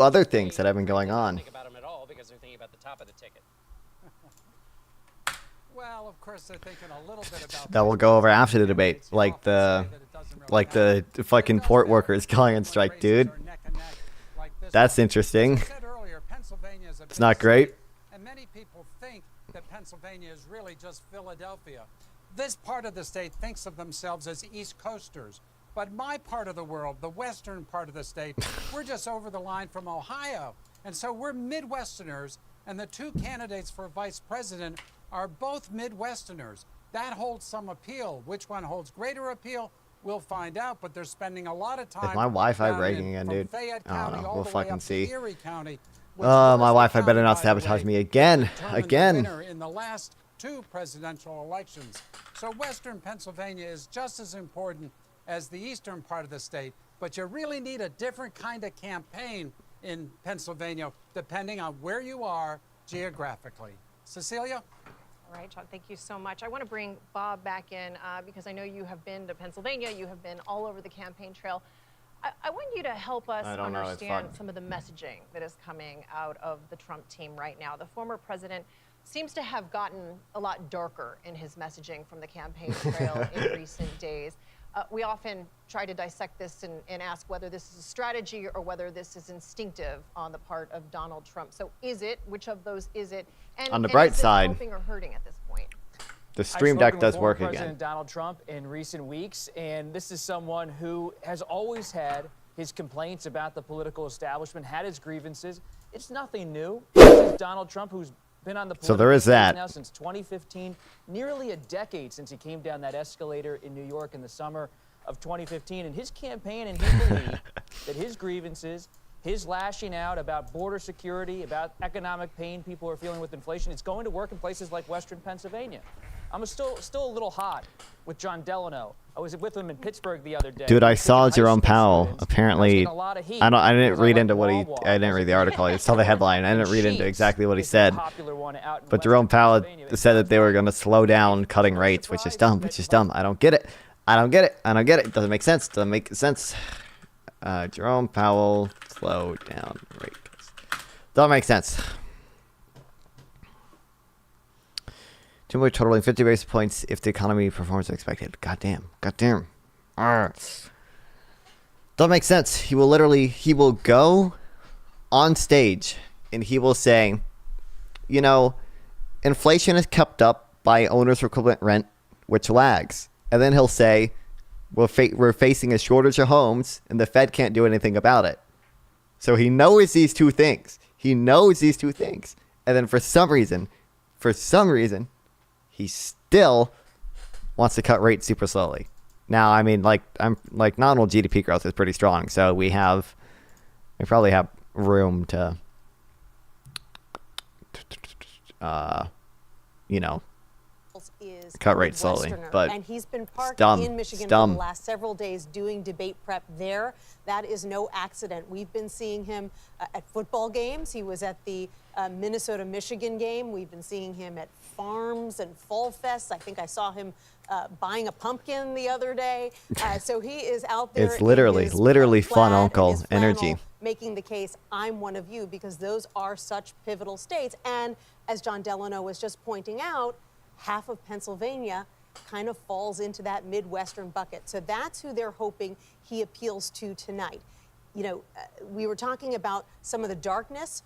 other things that have been going on. Think about them at all because they're thinking about the top of the ticket. Well, of course they're thinking a little bit about That we'll go over after the debate, like the fucking port workers going on strike, dude. That's interesting. It's not great. And many people think that Pennsylvania is really just Philadelphia. This part of the state thinks of themselves as East Coasters. But my part of the world, the western part of the state, we're just over the line from Ohio. And so we're Midwesterners, and the two candidates for vice president are both Midwesterners. That holds some appeal. Which one holds greater appeal? We'll find out, but they're spending a lot of time. Is my Wi-Fi breaking again, dude? Fayette I don't County know. all We'll the way fucking up to see. Erie County, Oh, my Wi-Fi better not by the sabotage way, me again. determined the Again. winner in the last two presidential elections. So Western Pennsylvania is just as important as the eastern part of the state, but you really need a different kind of campaign in Pennsylvania, depending on where you are geographically. Cecilia? All right, John, thank you so much. I want to bring Bob back in because I know you have been to Pennsylvania. You have been all over the campaign trail. I want you to help us understand some of the messaging that is coming out of the Trump team right now. The former president seems to have gotten a lot darker in his messaging from the campaign trail in recent days. We often try to dissect this and ask whether this is a strategy or whether this is instinctive on the part of Donald Trump. So is it? Which of those is it? And on the bright is this side, helping or hurting at this point? The Stream Deck does work President again. Donald Trump in recent weeks, and this is someone who has always had his complaints about the political establishment, had his grievances. It's nothing new. This is Donald Trump, who's been on the political so there is that now since 2015, nearly a decade since he came down that escalator in New York in the summer of 2015. And his campaign, and he believed that his grievances, his lashing out about border security, about economic pain people are feeling with inflation, it's going to work in places like Western Pennsylvania. I'm still a little hot with John Delano. I was with him in Pittsburgh the other day. Dude, I saw Jerome Powell. Apparently, I didn't read into what he. I didn't read the article. I saw the headline. I didn't read into exactly what he said. But Jerome Powell said that they were going to slow down cutting rates, which is dumb. Which is dumb. I don't get it. I don't get it. I don't get it. It doesn't make sense. Doesn't make sense. Jerome Powell slow down rates. Doesn't make sense. Timberlake totaling 50 basis points if the economy performs as expected. Goddamn. Goddamn. Doesn't make sense. He will go on stage and he will say, you know, inflation is kept up by owner's equivalent rent, which lags. And then he'll say, we're facing a shortage of homes and the Fed can't do anything about it. So he knows these two things. And then for some reason, he still wants to cut rates super slowly. Now, I mean, nominal GDP growth is pretty strong, so we probably have room to, cut rates slowly. But and he's been parked in Michigan for the last several days doing debate prep there. That is no accident. We've been seeing him at football games. He was at the Minnesota-Michigan game. We've been seeing him at farms and fall fests. I think I saw him buying a pumpkin the other day. So he is out there. It's literally fun uncle energy. Making the case, I'm one of you, because those are such pivotal states. And as John Delano was just pointing out, half of Pennsylvania kind of falls into that Midwestern bucket. So that's who they're hoping he appeals to tonight. You know, we were talking about some of the darkness.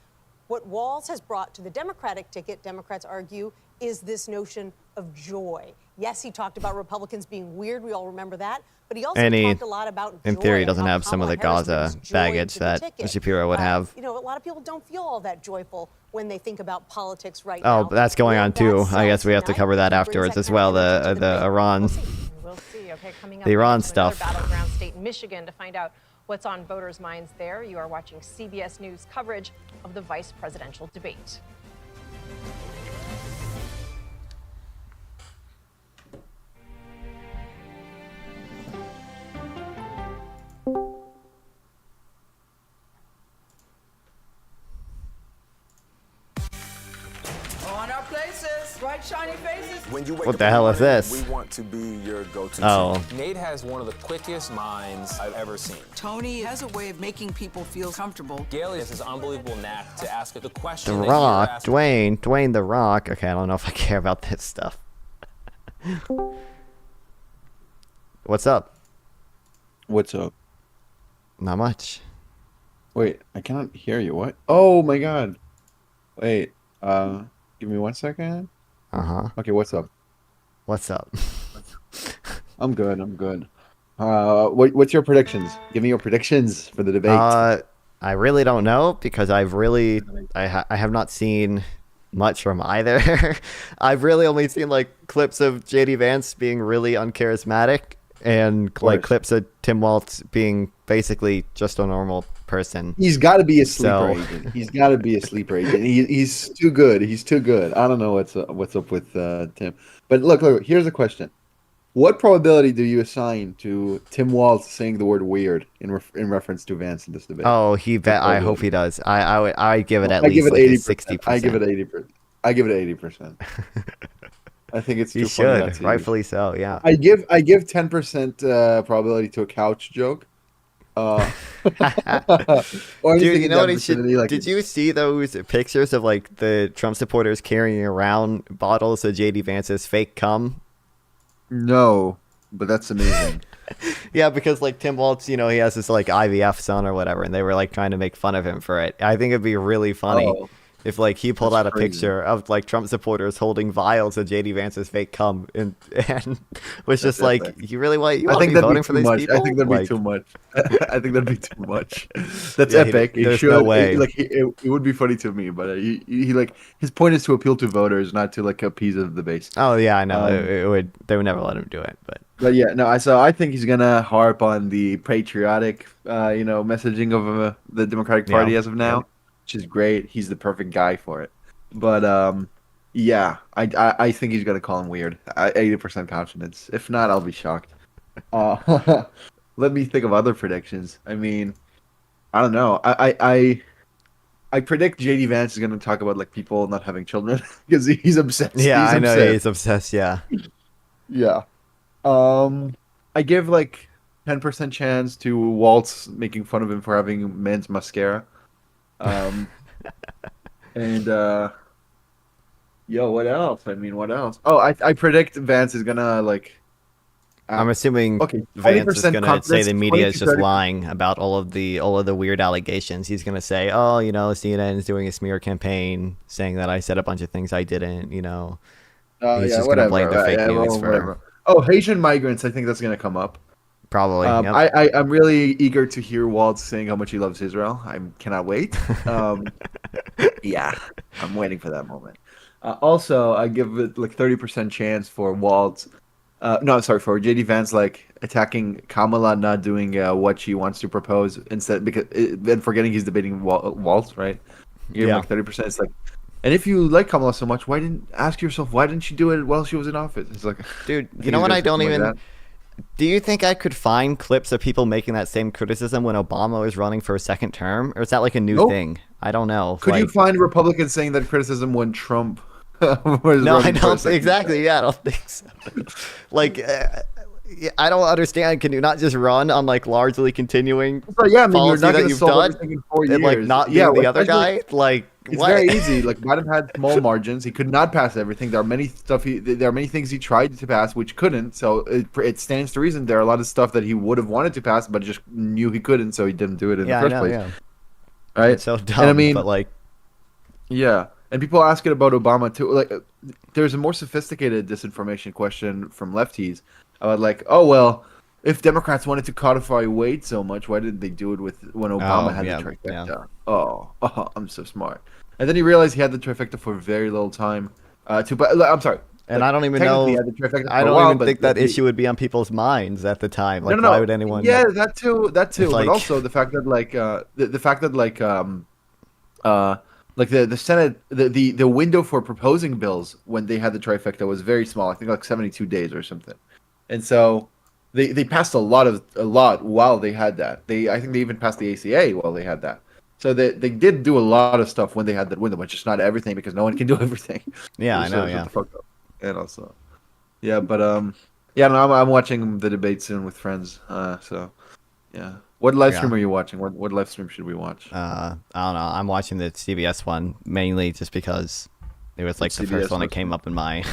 What Walz has brought to the Democratic ticket, Democrats argue, is this notion of joy. Yes, he talked about Republicans being weird. We all remember that. But he also talked a lot about in joy, theory, doesn't how have some of the Kamala Gaza Harris baggage that Shapiro would have. You know, a lot of people don't feel all that joyful when they think about politics right now. Oh, but that's going on too. I guess we have to cover that afterwards as well. The Iran, We'll see. Okay, coming up the Iran another stuff. battleground state, Michigan, to find out what's on voters' minds there. You are watching CBS News coverage of the vice presidential debate. On our plate, faces, bright shiny faces. When you wake What up the in hell is morning, this? We want to be your go-to Oh. team. Nate has one of the quickest minds I've ever seen. Tony has a way of making people feel comfortable. Gail has this unbelievable knack to ask the The question that Rock, you're asked. Dwayne the Rock. Okay, I don't know if I care about this stuff. What's up? What's up? Not much. Wait, I cannot hear you. What? Oh my god. Wait, give me 1 second. Okay, what's up? What's up? I'm good, I'm good. What's your predictions? Give me your predictions for the debate. I really don't know because I have not seen much from either. I've really only seen like clips of JD Vance being really uncharismatic and like clips of Tim Walz being basically just a normal person. He's got to be a sleeper agent. He's got to be a sleeper agent. He's too good. He's too good. I don't know what's up with Tim. But look, here's a question. What probability do you assign to Tim Walz saying the word weird in reference to Vance in this debate? Oh, I hope he does. I give it at I least give it like 80%. 60%. I give it 80%. I give it 80%. I think it's too You funny not should, to rightfully so. Yeah. I give 10% probability to a couch joke. Or Dude, anything you in know that what he should? vicinity, like Did you see those pictures of like the Trump supporters carrying around bottles of JD Vance's fake cum? No, but that's amazing. Yeah, because like Tim Walz, he has this like IVF son or whatever, and they were like trying to make fun of him for it. I think it'd be really funny if like he pulled out a picture of like Trump supporters holding vials of JD Vance's fake cum and was just like, you really want I to think be that'd voting be for too these much. people? I think that'd Like, be too much. I think that'd be too much. That's Yeah, epic. there's no way. It would be funny to me, but he like his point is to appeal to voters, not to like appease the base. Oh yeah, I know. They would never let him do it, But yeah, no. I think he's gonna harp on the patriotic, messaging of the Democratic Party as of now, which is great. He's the perfect guy for it. But yeah, I think he's gonna call him weird. 80% confidence. If not, I'll be shocked. Let me think of other predictions. I mean, I don't know. I predict JD Vance is gonna talk about like people not having children because he's obsessed. yeah, he's I know obsessed. he's obsessed. Yeah. Yeah. I give like 10% chance to Waltz making fun of him for having men's mascara. And what else? I mean, what else? Oh, I predict Vance is gonna like. I'm assuming Vance is gonna say the media is just lying about all of the weird allegations. He's gonna say, oh, CNN is doing a smear campaign saying that I said a bunch of things I didn't. He's just gonna blame the fake news for. Oh, Haitian migrants. I think that's gonna come up. Probably. Yep. I'm really eager to hear Waltz saying how much he loves Israel. I cannot wait. Yeah, I'm waiting for that moment. Also, I give it like 30% chance for Waltz. For JD Vance like attacking Kamala not doing what she wants to propose instead then forgetting he's debating Waltz, right? You give him like 30%. It's like, and if you like Kamala so much, why didn't she do it while she was in office? It's like, dude, you know what? I don't even. Do you think I could find clips of people making that same criticism when Obama was running for a second term, or is that like a new thing? I don't know. Could you find Republicans saying that criticism when Trump? No, I don't. Exactly. Yeah, I don't think so. Like, I don't understand. Can you not just run on like largely continuing? Yeah, I mean, you're not that you've done in 4 years. And like not being the other guy? Like, it's what? very easy. Like Biden had small margins. He could not pass everything. There are many things he tried to pass which couldn't. So it stands to reason there are a lot of stuff that he would have wanted to pass, but just knew he couldn't, so he didn't do it in the first place. Yeah. Right? It's so dumb. And I mean, but like, yeah. And people ask it about Obama too. Like, there's a more sophisticated disinformation question from lefties about like, oh well, if Democrats wanted to codify weight so much, why didn't they do it when Obama had the trifecta? Yeah. Oh, I'm so smart. And then he realized he had the trifecta for very little time. I'm sorry. And I don't even know. I don't even think that issue would be on people's minds at the time. Like, why would anyone? Yeah, that too. Like, but also the fact that the Senate, the window for proposing bills when they had the trifecta was very small. I think like 72 days or something. And so they passed a lot while they had that. I think they even passed the ACA while they had that. So they did do a lot of stuff when they had that window, but just not everything because no one can do everything. Yeah, I know. Shut Yeah. the fuck up. And also, yeah, but yeah, no, I'm watching the debate soon with friends. So yeah, what live stream are you watching? What live stream should we watch? I don't know. I'm watching the CBS one mainly just because it was like the first one that came up in my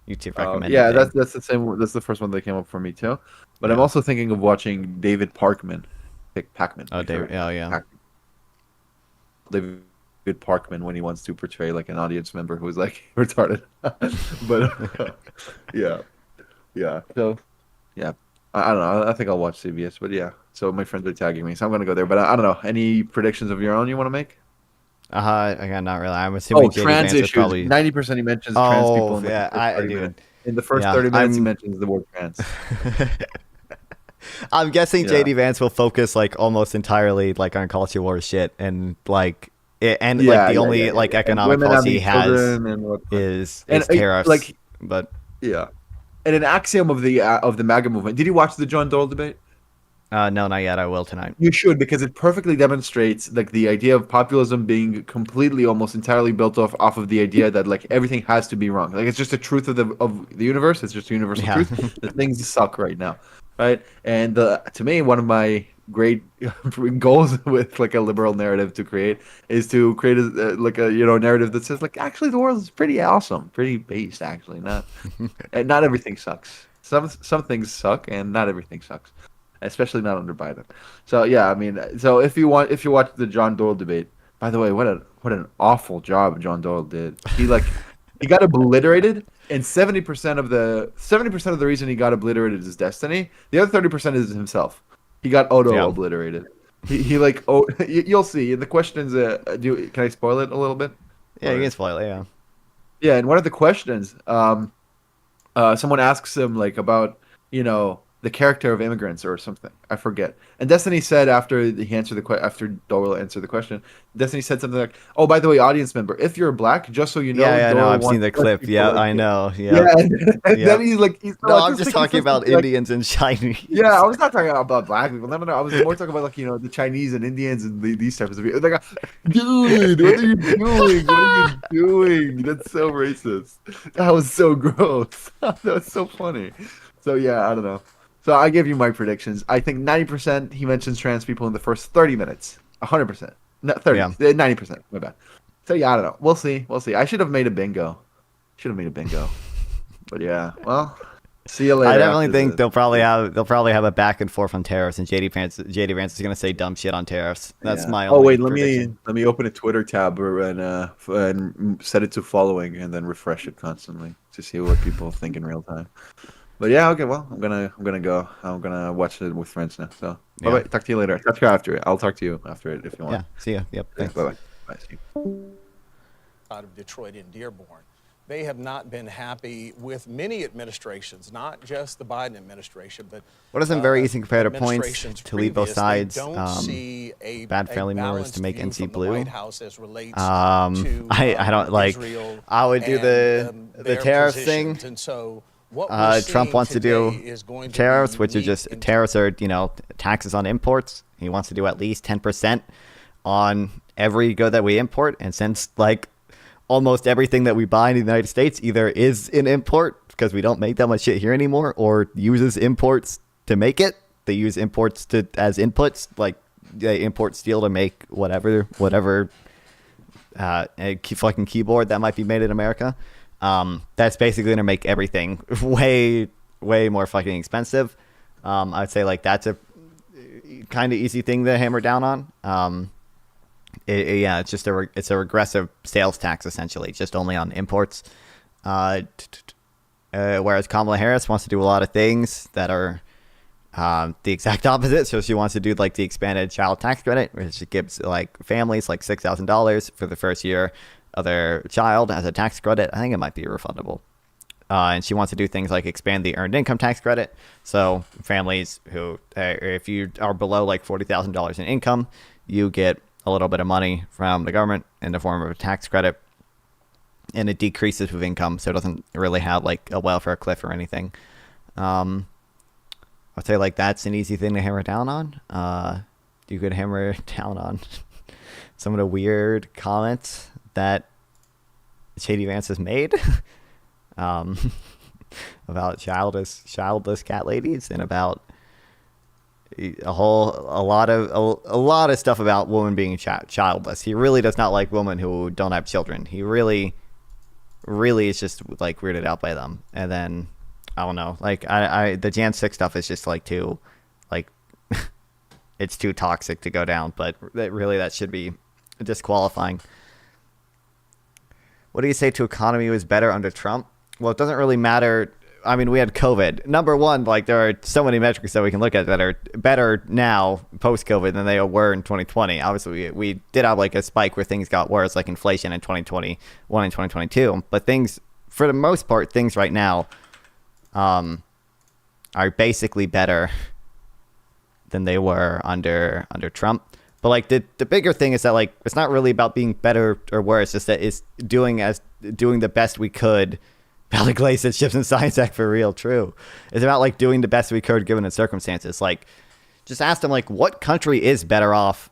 YouTube recommended. Yeah, that's the same. That's the first one that came up for me too. But I'm also thinking of watching David Parkman. Pacman. Oh, David. Oh, yeah. David Parkman when he wants to portray like an audience member who's like retarded. But yeah. So yeah, I don't know. I think I'll watch CBS. But yeah, so my friends are tagging me, so I'm gonna go there. But I don't know. Any predictions of your own you want to make? Again, not really. I'm assuming JD trans Vance issues. probably 90% he mentions trans people. In I do. In the first 30 minutes, he mentions the word trans. I'm guessing JD Vance will focus like almost entirely like on culture war shit and like the only economic policy he has is tariffs. Like, but yeah, and an axiom of the MAGA movement. Did you watch the John Doyle debate? No, not yet. I will tonight. You should, because it perfectly demonstrates like the idea of populism being completely, almost entirely built off of the idea that like everything has to be wrong. Like it's just the truth of the universe. It's just a universal truth. The things suck right now, right? And to me, one of my great goals with like a liberal narrative to create is to create a narrative that says like actually the world is pretty awesome, pretty based actually. And not everything sucks. Some things suck, and not everything sucks. Especially not under Biden. So yeah, I mean, so if you watch the John Doyle debate, by the way, what an awful job John Doyle did. He got obliterated, and 70% of the reason he got obliterated is destiny. The other 30% is himself. He got obliterated. You'll see in the questions. Can I spoil it a little bit? Yeah, you can spoil it. Yeah. Yeah, in one of the questions, someone asks him like about the character of immigrants or something. I forget. And Destiny said after Doyle answered the question, Destiny said something like, "Oh, by the way, audience member, if you're black, just so you know." Yeah, no, I've seen the clip. Yeah, I know. Yeah. And then he's like, I'm just talking about Indians and Chinese. Yeah, I was not talking about black people. No. I was more talking about the Chinese and Indians and these types of people. Like, dude, what are you doing? What are you doing? That's so racist. That was so gross. That was so funny. So yeah, I don't know. So I give you my predictions. I think 90% he mentions trans people in the first 30 minutes. 100%. No, 30. Yeah. 90%. My bad. So yeah, I don't know. We'll see. I should have made a bingo. But yeah, well, see you later. I definitely think they'll probably have a back and forth on tariffs, and JD Vance is going to say dumb shit on tariffs. That's my only prediction. Let me open a Twitter tab and set it to following, and then refresh it constantly to see what people think in real time. But yeah, okay. Well, I'm gonna go. I'm gonna watch it with friends now. So bye. Talk to you later. Talk to you after it. I'll talk to you after it if you want. Yeah. See ya. Yep. Thanks. Bye. Bye. See you. Out of Detroit and Dearborn, they have not been happy with many administrations, not just the Biden administration, but what are some very easy comparative points to leave both sides? Bad family members to make NC blue. I don't like. I would do the tariff thing. And so Trump wants to do tariffs, which are just tariffs are taxes on imports. He wants to do at least 10% on every good that we import, and since like almost everything that we buy in the United States either is an import because we don't make that much shit here anymore, or uses imports to make it. They use imports as inputs, like they import steel to make whatever a fucking keyboard that might be made in America. That's basically gonna make everything way more fucking expensive. I'd say like that's a kind of easy thing to hammer down on. It's just it's a regressive sales tax essentially, just only on imports. Whereas Kamala Harris wants to do a lot of things that are the exact opposite. So she wants to do like the expanded child tax credit, which gives like families like $6,000 for the first year of their child as a tax credit. I think it might be refundable. And she wants to do things like expand the earned income tax credit. So families who, if you are below like $40,000 in income, you get a little bit of money from the government in the form of a tax credit, and it decreases with income, so it doesn't really have like a welfare cliff or anything. I'd say like that's an easy thing to hammer down on. You could hammer down on some of the weird comments that Shady Vance has made about childless cat ladies, and about a lot of stuff about women being childless. He really does not like women who don't have children. He really is just like weirded out by them. And then I don't know, like the Jan 6 stuff is just like too, like it's too toxic to go down, but that should be disqualifying. What do you say to economy was better under Trump? Well, it doesn't really matter. I mean, we had COVID. Number one, like there are so many metrics that we can look at that are better now post-COVID than they were in 2020. Obviously, we did have like a spike where things got worse, like inflation in 2021 and 2022. But things, for the most part, things right now are basically better than they were under Trump. But like the bigger thing is that like it's not really about being better or worse. Just that it's doing the best we could. Valley Glaze said Ships and Science Act for real. True. It's about like doing the best we could given the circumstances. Like, just ask them like what country is better off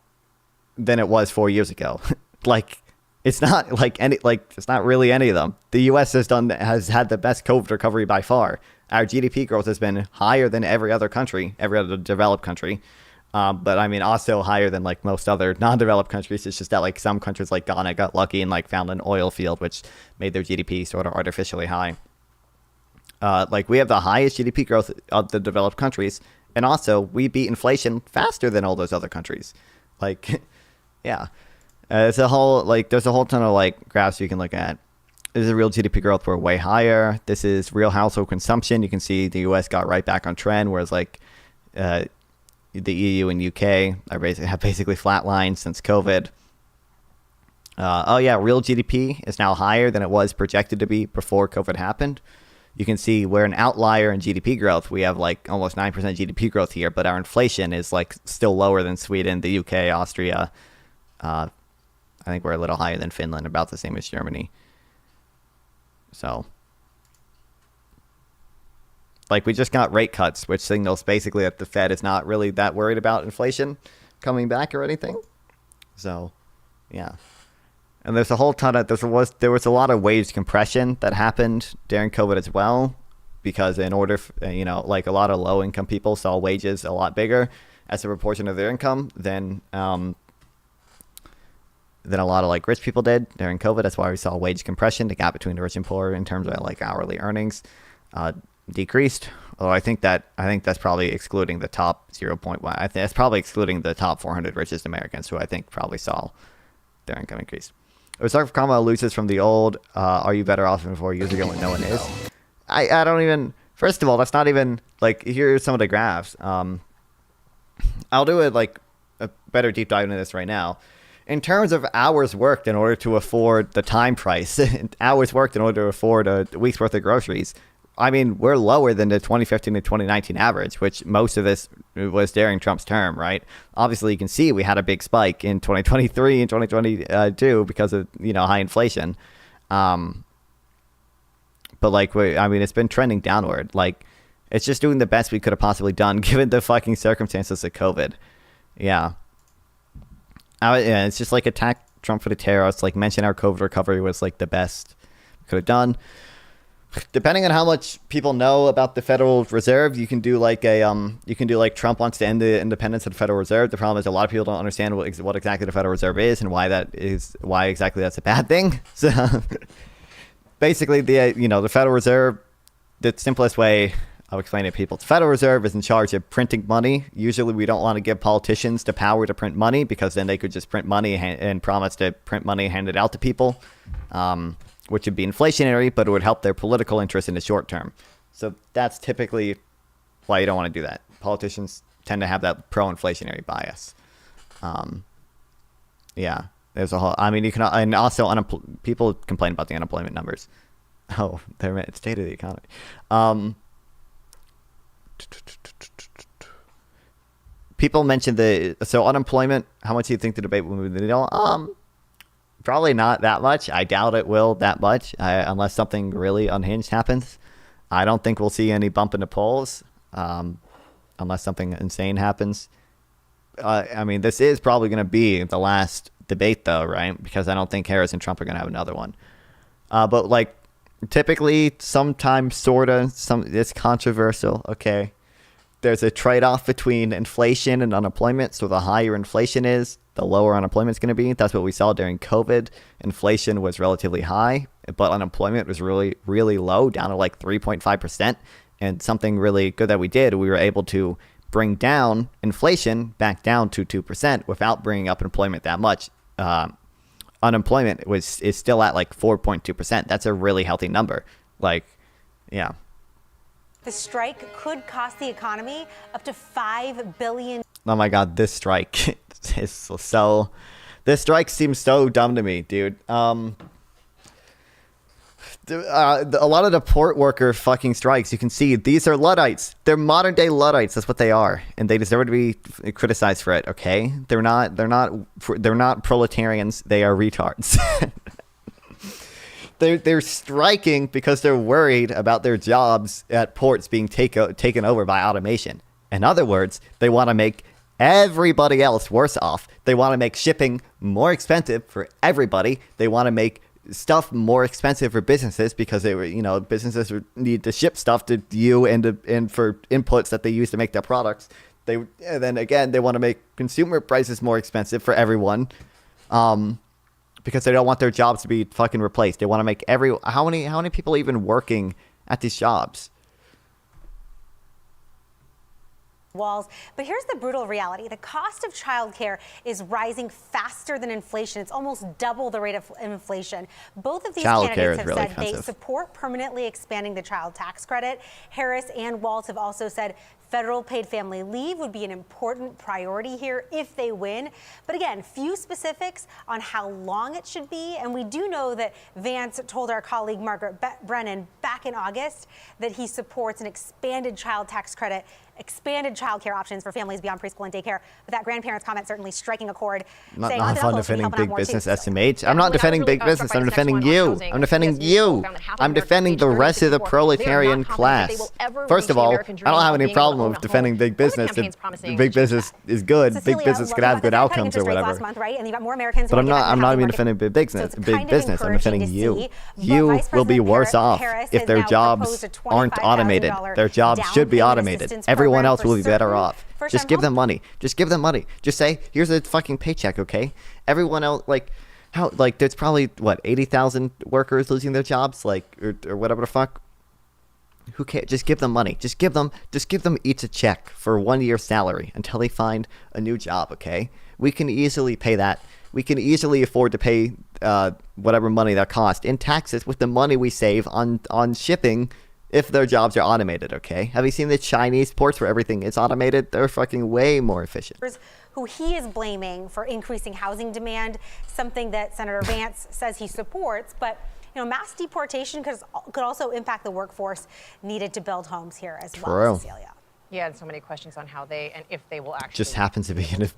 than it was 4 years ago. Like, it's not like it's not really any of them. The U.S. has had the best COVID recovery by far. Our GDP growth has been higher than every other country, every other developed country. But I mean, also higher than like most other non-developed countries. It's just that like some countries like Ghana got lucky and like found an oil field, which made their GDP sort of artificially high. Like we have the highest GDP growth of the developed countries. And also we beat inflation faster than all those other countries. Like, yeah, there's a whole ton of like graphs you can look at. This is real GDP growth. We're way higher. This is real household consumption. You can see the US got right back on trend, whereas like, the EU and UK have basically flatlined since COVID. Real GDP is now higher than it was projected to be before COVID happened. You can see we're an outlier in GDP growth. We have like almost 9% GDP growth here, but our inflation is like still lower than Sweden, the UK, Austria. I think we're a little higher than Finland, about the same as Germany. So, like, we just got rate cuts, which signals basically that the Fed is not really that worried about inflation coming back or anything. So, yeah. And there's a whole ton of, there was a lot of wage compression that happened during COVID as well, because in order, like a lot of low income people saw wages a lot bigger as a proportion of their income than a lot of like rich people did during COVID. That's why we saw wage compression. The gap between the rich and poor in terms of like hourly earnings decreased. Although I think that's probably excluding the top 0.1. I think that's probably excluding the top 400 richest Americans, who I think probably saw their income increase. Ozark Kama loses from the old "Are you better off than 4 years ago?" when no one is. I don't even. First of all, that's not even like. Here's some of the graphs. I'll do it like a better deep dive into this right now. In terms of hours worked in order to afford the time price, hours worked in order to afford a week's worth of groceries. I mean, we're lower than the 2015 to 2019 average, which most of this was during Trump's term, right? Obviously, you can see we had a big spike in 2023 and 2022 because of, high inflation. But like, it's been trending downward. Like, it's just doing the best we could have possibly done given the fucking circumstances of COVID. Yeah. It's just like attack Trump for the terrorists. Like, mention our COVID recovery was like the best we could have done. Depending on how much people know about the Federal Reserve, you can do like Trump wants to end the independence of the Federal Reserve. The problem is a lot of people don't understand what exactly the Federal Reserve is and why exactly that's a bad thing. So basically, the Federal Reserve, the simplest way I'll explain it to people, the Federal Reserve is in charge of printing money. Usually, we don't want to give politicians the power to print money because then they could just print money and promise to print money and hand it out to people. Which would be inflationary, but it would help their political interest in the short term. So that's typically why you don't want to do that. Politicians tend to have that pro-inflationary bias. There's a whole. You can, and also people complain about the unemployment numbers. Oh, it's state of the economy. People mentioned unemployment. How much do you think the debate will move the needle? Probably not that much. I doubt it will that much unless something really unhinged happens. I don't think we'll see any bump in the polls unless something insane happens. This is probably going to be the last debate, though, right? Because I don't think Harris and Trump are going to have another one. But, like, typically, sometimes, sort of, it's controversial, okay? There's a trade-off between inflation and unemployment. So the higher inflation is, the lower unemployment is going to be. That's what we saw during COVID. Inflation was relatively high, but unemployment was really, really low, down to like 3.5%. And something really good that we did, we were able to bring down inflation back down to 2% without bringing up employment that much. Unemployment is still at like 4.2%. That's a really healthy number. Like, yeah. The strike could cost the economy up to $5 billion. Oh my God, this strike is so. This strike seems so dumb to me, dude. A lot of the port worker fucking strikes, you can see these are Luddites. They're modern day Luddites. That's what they are, and they deserve to be criticized for it. Okay, they're not proletarians. They are retards. They're striking because they're worried about their jobs at ports being taken over by automation. In other words, they want to make everybody else worse off. They want to make shipping more expensive for everybody. They want to make stuff more expensive for businesses because businesses need to ship stuff to you and for inputs that they use to make their products. And then again, they want to make consumer prices more expensive for everyone. Because they don't want their jobs to be fucking replaced. They want to make how many people are even working at these jobs? Walls. But here's the brutal reality. The cost of childcare is rising faster than inflation. It's almost double the rate of inflation. Both of these candidates have said they support permanently expanding the child tax credit. Harris and Walz have also said federal paid family leave would be an important priority here if they win. But again, few specifics on how long it should be. And we do know that Vance told our colleague Margaret Brennan back in August that he supports an expanded child tax credit, expanded child care options for families beyond preschool and daycare. But that grandparents comment certainly striking a chord. Not fun defending big business SMH. I'm not defending big business. I'm defending you. I'm defending you. I'm defending the rest of the proletarian class. First of all, I don't have any problem with defending big business. Big business is good. Big business could have good outcomes or whatever. But I'm not even defending big business. I'm defending you. You will be worse off if their jobs aren't automated. Their jobs should be automated. Everyone else will be better off. Just give them money. Just give them money. Just say, here's a fucking paycheck, okay? Everyone else, there's probably, 80,000 workers losing their jobs, or whatever the fuck. Who cares? Just give them money. Just give them each a check for 1 year's salary until they find a new job, okay? We can easily pay that. We can easily afford to pay whatever money that costs in taxes with the money we save on shipping if their jobs are automated, okay? Have you seen the Chinese ports where everything is automated? They're fucking way more efficient. Who he is blaming for increasing housing demand, something that Senator Vance says he supports, but mass deportation could also impact the workforce needed to build homes here as well, Cecilia. Yeah, and so many questions on how they and if they will actually. Just happens to be an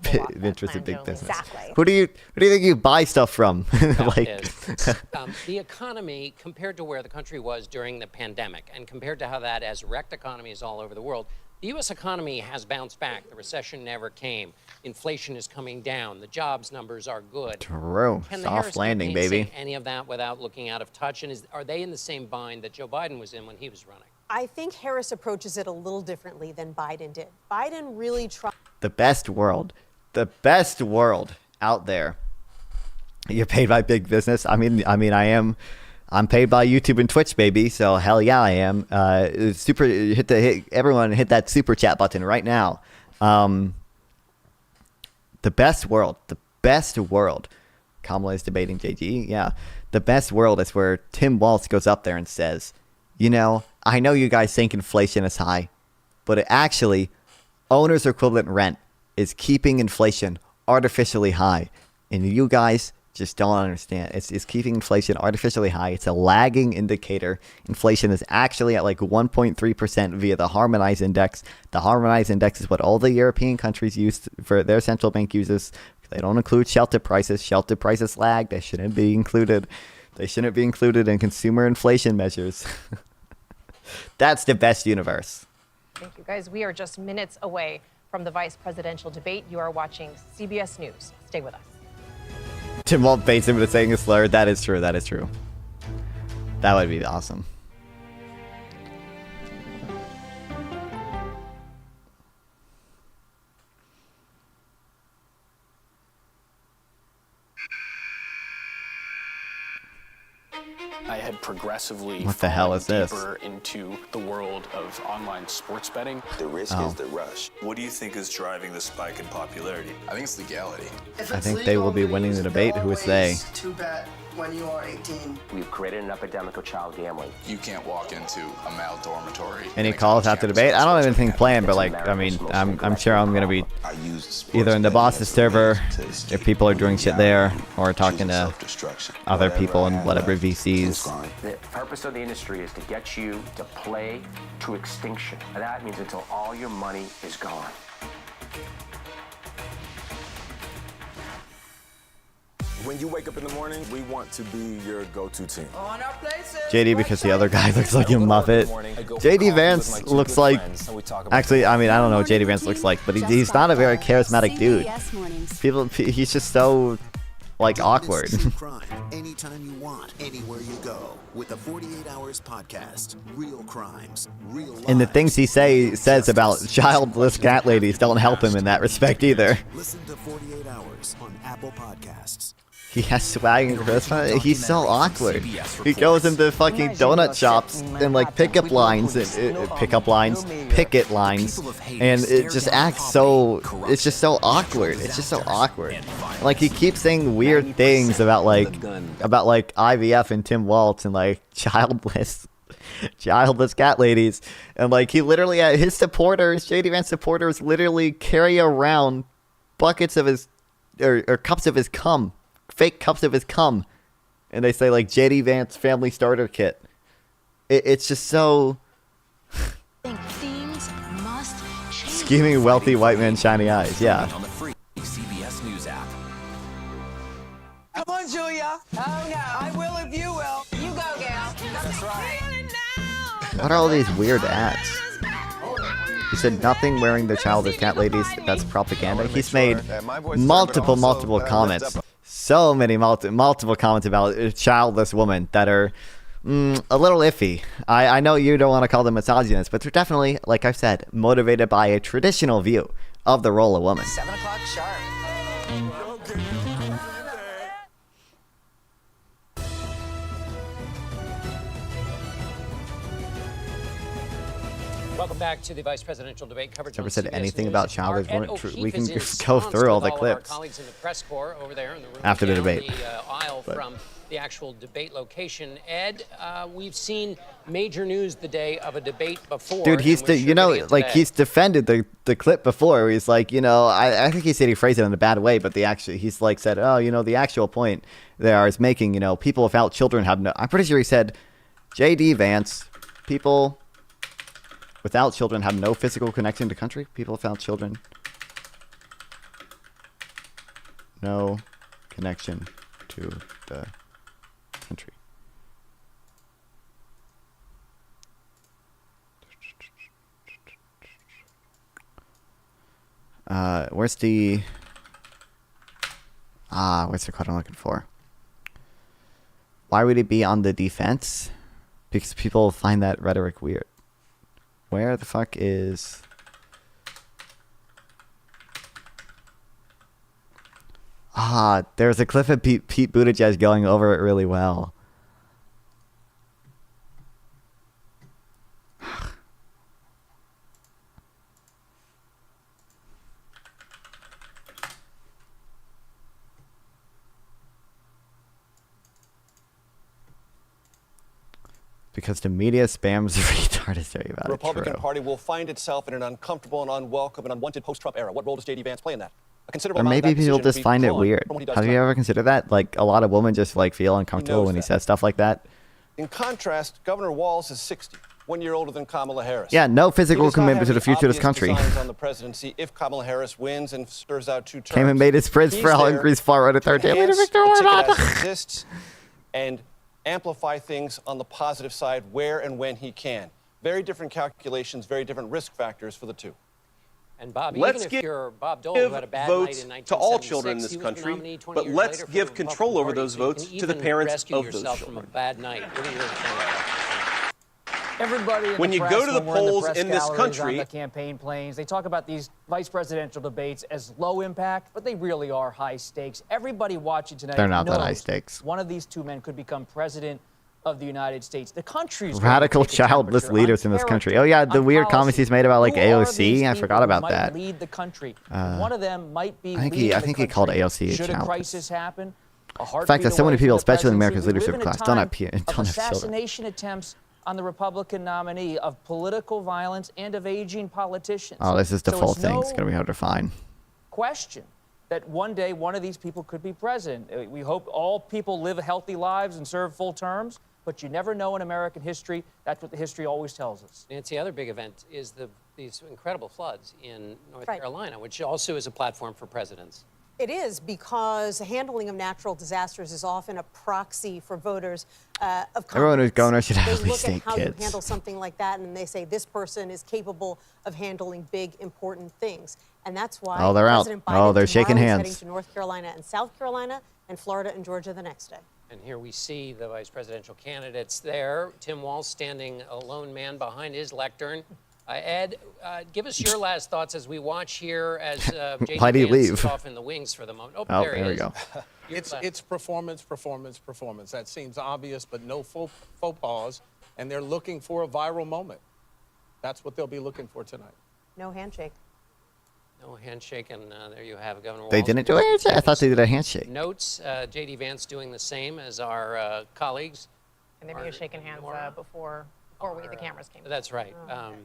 interest in big business. Exactly. Who do you think you buy stuff from? The economy, compared to where the country was during the pandemic, and compared to how that has wrecked economies all over the world, the U.S. economy has bounced back. The recession never came. Inflation is coming down. The jobs numbers are good. True. Soft landing, baby. Say any of that without looking out of touch? And are they in the same bind that Joe Biden was in when he was running? I think Harris approaches it a little differently than Biden did. Biden really tried. The best world out there. You're paid by big business. I mean, I am. I'm paid by YouTube and Twitch, baby. So hell yeah, I am. Everyone hit that super chat button right now. The best world. Kamala is debating JG. Yeah, the best world is where Tim Walz goes up there and says, I know you guys think inflation is high, but actually, owner's equivalent rent is keeping inflation artificially high, and you guys just don't understand. It's keeping inflation artificially high. It's a lagging indicator. Inflation is actually at 1.3% via the Harmonized Index. The Harmonized Index is what all the European countries use for their central bank uses. They don't include shelter prices. Shelter prices lag. They shouldn't be included. They shouldn't be included in consumer inflation measures. That's the best universe. Thank you, guys. We are just minutes away from the vice presidential debate. You are watching CBS News. Stay with us. Tim won't bait him into saying a slur. That is true. That is true. That would be awesome. I had progressively what the hell is this? Deeper into the world of online sports betting. The risk is the rush. What do you think is driving the spike in popularity? I think it's legality. I think they will be winning the debate. Who is they? To bet when you are 18. We've created an epidemic of child gambling. You can't walk into a male dormitory. Any calls after debate? I don't have anything planned, but like, I mean, I'm sure I'm gonna be either in the boss's server if people are doing shit there, or talking to other people and whatever VCs. The purpose of the industry is to get you to play to extinction. And that means until all your money is gone. When you wake up in the morning, we want to be your go-to team. On our places. JD, because the other guy looks like a Muppet. JD Vance looks like... Actually, I mean, I don't know what JD Vance looks like, but he's not a very charismatic dude. He's just so, like, awkward. Anytime you want, anywhere you go. With the 48 Hours podcast. Real crimes, real lives. And the things he says about childless cat ladies don't help him in that respect either. Listen to 48 Hours on Apple Podcasts. He has swag and charisma. He's so awkward. He goes into fucking donut shops and like picket lines, and it just acts so. It's just so awkward. It's just so awkward. Like he keeps saying weird things about like IVF and Tim Walz and like childless cat ladies, and like he literally his supporters, JD Vance supporters, literally carry around buckets of his or cups of his cum. Fake cups of his cum, and they say like JD Vance family starter kit. It's just so scheming wealthy white man shiny eyes. Yeah. On the free CBS News app. Come on, Julia. Oh no, I will if you will. You go, gal. That's right. What are all these weird ads? He said nothing wearing the childish cat ladies. That's propaganda. He's made multiple comments. So many multiple comments about a childless woman that are a little iffy. I know you don't want to call them misogynist, but they're definitely, like I've said, motivated by a traditional view of the role of woman. 7 o'clock sharp. Welcome back to the vice presidential debate coverage. Never said anything about childless women. We can just go through all the clips colleagues in the press corps over there in the room after the debate. The aisle from the actual debate location. Ed, we've seen major news the day of a debate before. Dude, he's he's defended the clip before. Where he's like, I think he said he phrased it in a bad way, but he's like said, the actual point there is making, people without children have no. I'm pretty sure he said, JD Vance, people without children have no physical connection to country. People without children, no connection to the country. Where's the quote I'm looking for? Why would he be on the defense? Because people find that rhetoric weird. Where the fuck is... there's a clip of Pete Buttigieg going over it really well. Because the media spams the retarded theory about the Republican it. Party will find itself in an uncomfortable and unwelcome and unwanted post-Trump era. What role does J.D. Vance play in that? A considerable Or maybe people just find it weird. Have you ever considered that? Like, a lot of women just like feel uncomfortable when he says stuff like that. In contrast, Governor Walz is 60, 1 year older than Kamala Harris. Yeah, no physical commitment to the future of this country. On the presidency, if Kamala Harris wins and serves out 2 terms, came and made his Prince for all Hungary's far right authoritarian exists and amplify things on the positive side where and when he can. Very different calculations, very different risk factors for the two. And Bob, Let's even if you're Bob Doyle, who had a bad night votes in 1976, to all children in this country, but let's give control over those votes to the parents of those children. From a bad night. What are your thoughts? Everybody in when the you press, go to the when we're in the polls press in this galleries, country, on the campaign planes, they talk about these vice presidential debates as low impact, but they really are high stakes. Everybody watching tonight They're not that knows high stakes. one of these two men could become president of the United States. The country's Radical childless leaders in this country. Oh yeah, the weird comments he's made about like AOC. I forgot about that. Lead the country. One of them might be. I think he called AOC a Should a childless. crisis happen, The fact that so many people, especially in America's leadership class, don't have children. Assassination attempts on the Republican nominee, of political violence, and of aging politicians. Oh, this is the full it's thing. no It's going to be hard to find. question that one day one of these people could be president. We hope all people live healthy lives and serve full terms, but you never know in American history. That's what the history always tells us. Nancy, other big event is these incredible floods in North Carolina, which also is a platform for presidents. It is, because handling of natural disasters is often a proxy for voters of confidence. Everyone who's governor should They at least look think at how you kids. handle something like that, and they say this person is capable of handling big, important things. And that's why Oh, they're out. President Biden Oh, they're shaking tomorrow is hands. heading to North Carolina and South Carolina and Florida and Georgia the next day. And here we see the vice presidential candidates there. Tim Walz standing a lone man behind his lectern. Ed, give us your last thoughts as we watch here as J.D. Why do you Vance leave? is off in the wings for the moment. Oh, there he we is. go. It's performance. That seems obvious, but no faux pas. And they're looking for a viral moment. That's what they'll be looking for tonight. No handshake. No handshake, and there you have Governor Walz. They didn't do a handshake? I thought they did a handshake. Notes, J.D. Vance doing the same as our colleagues. And they were shaking hands before the cameras came. That's right. Oh, okay.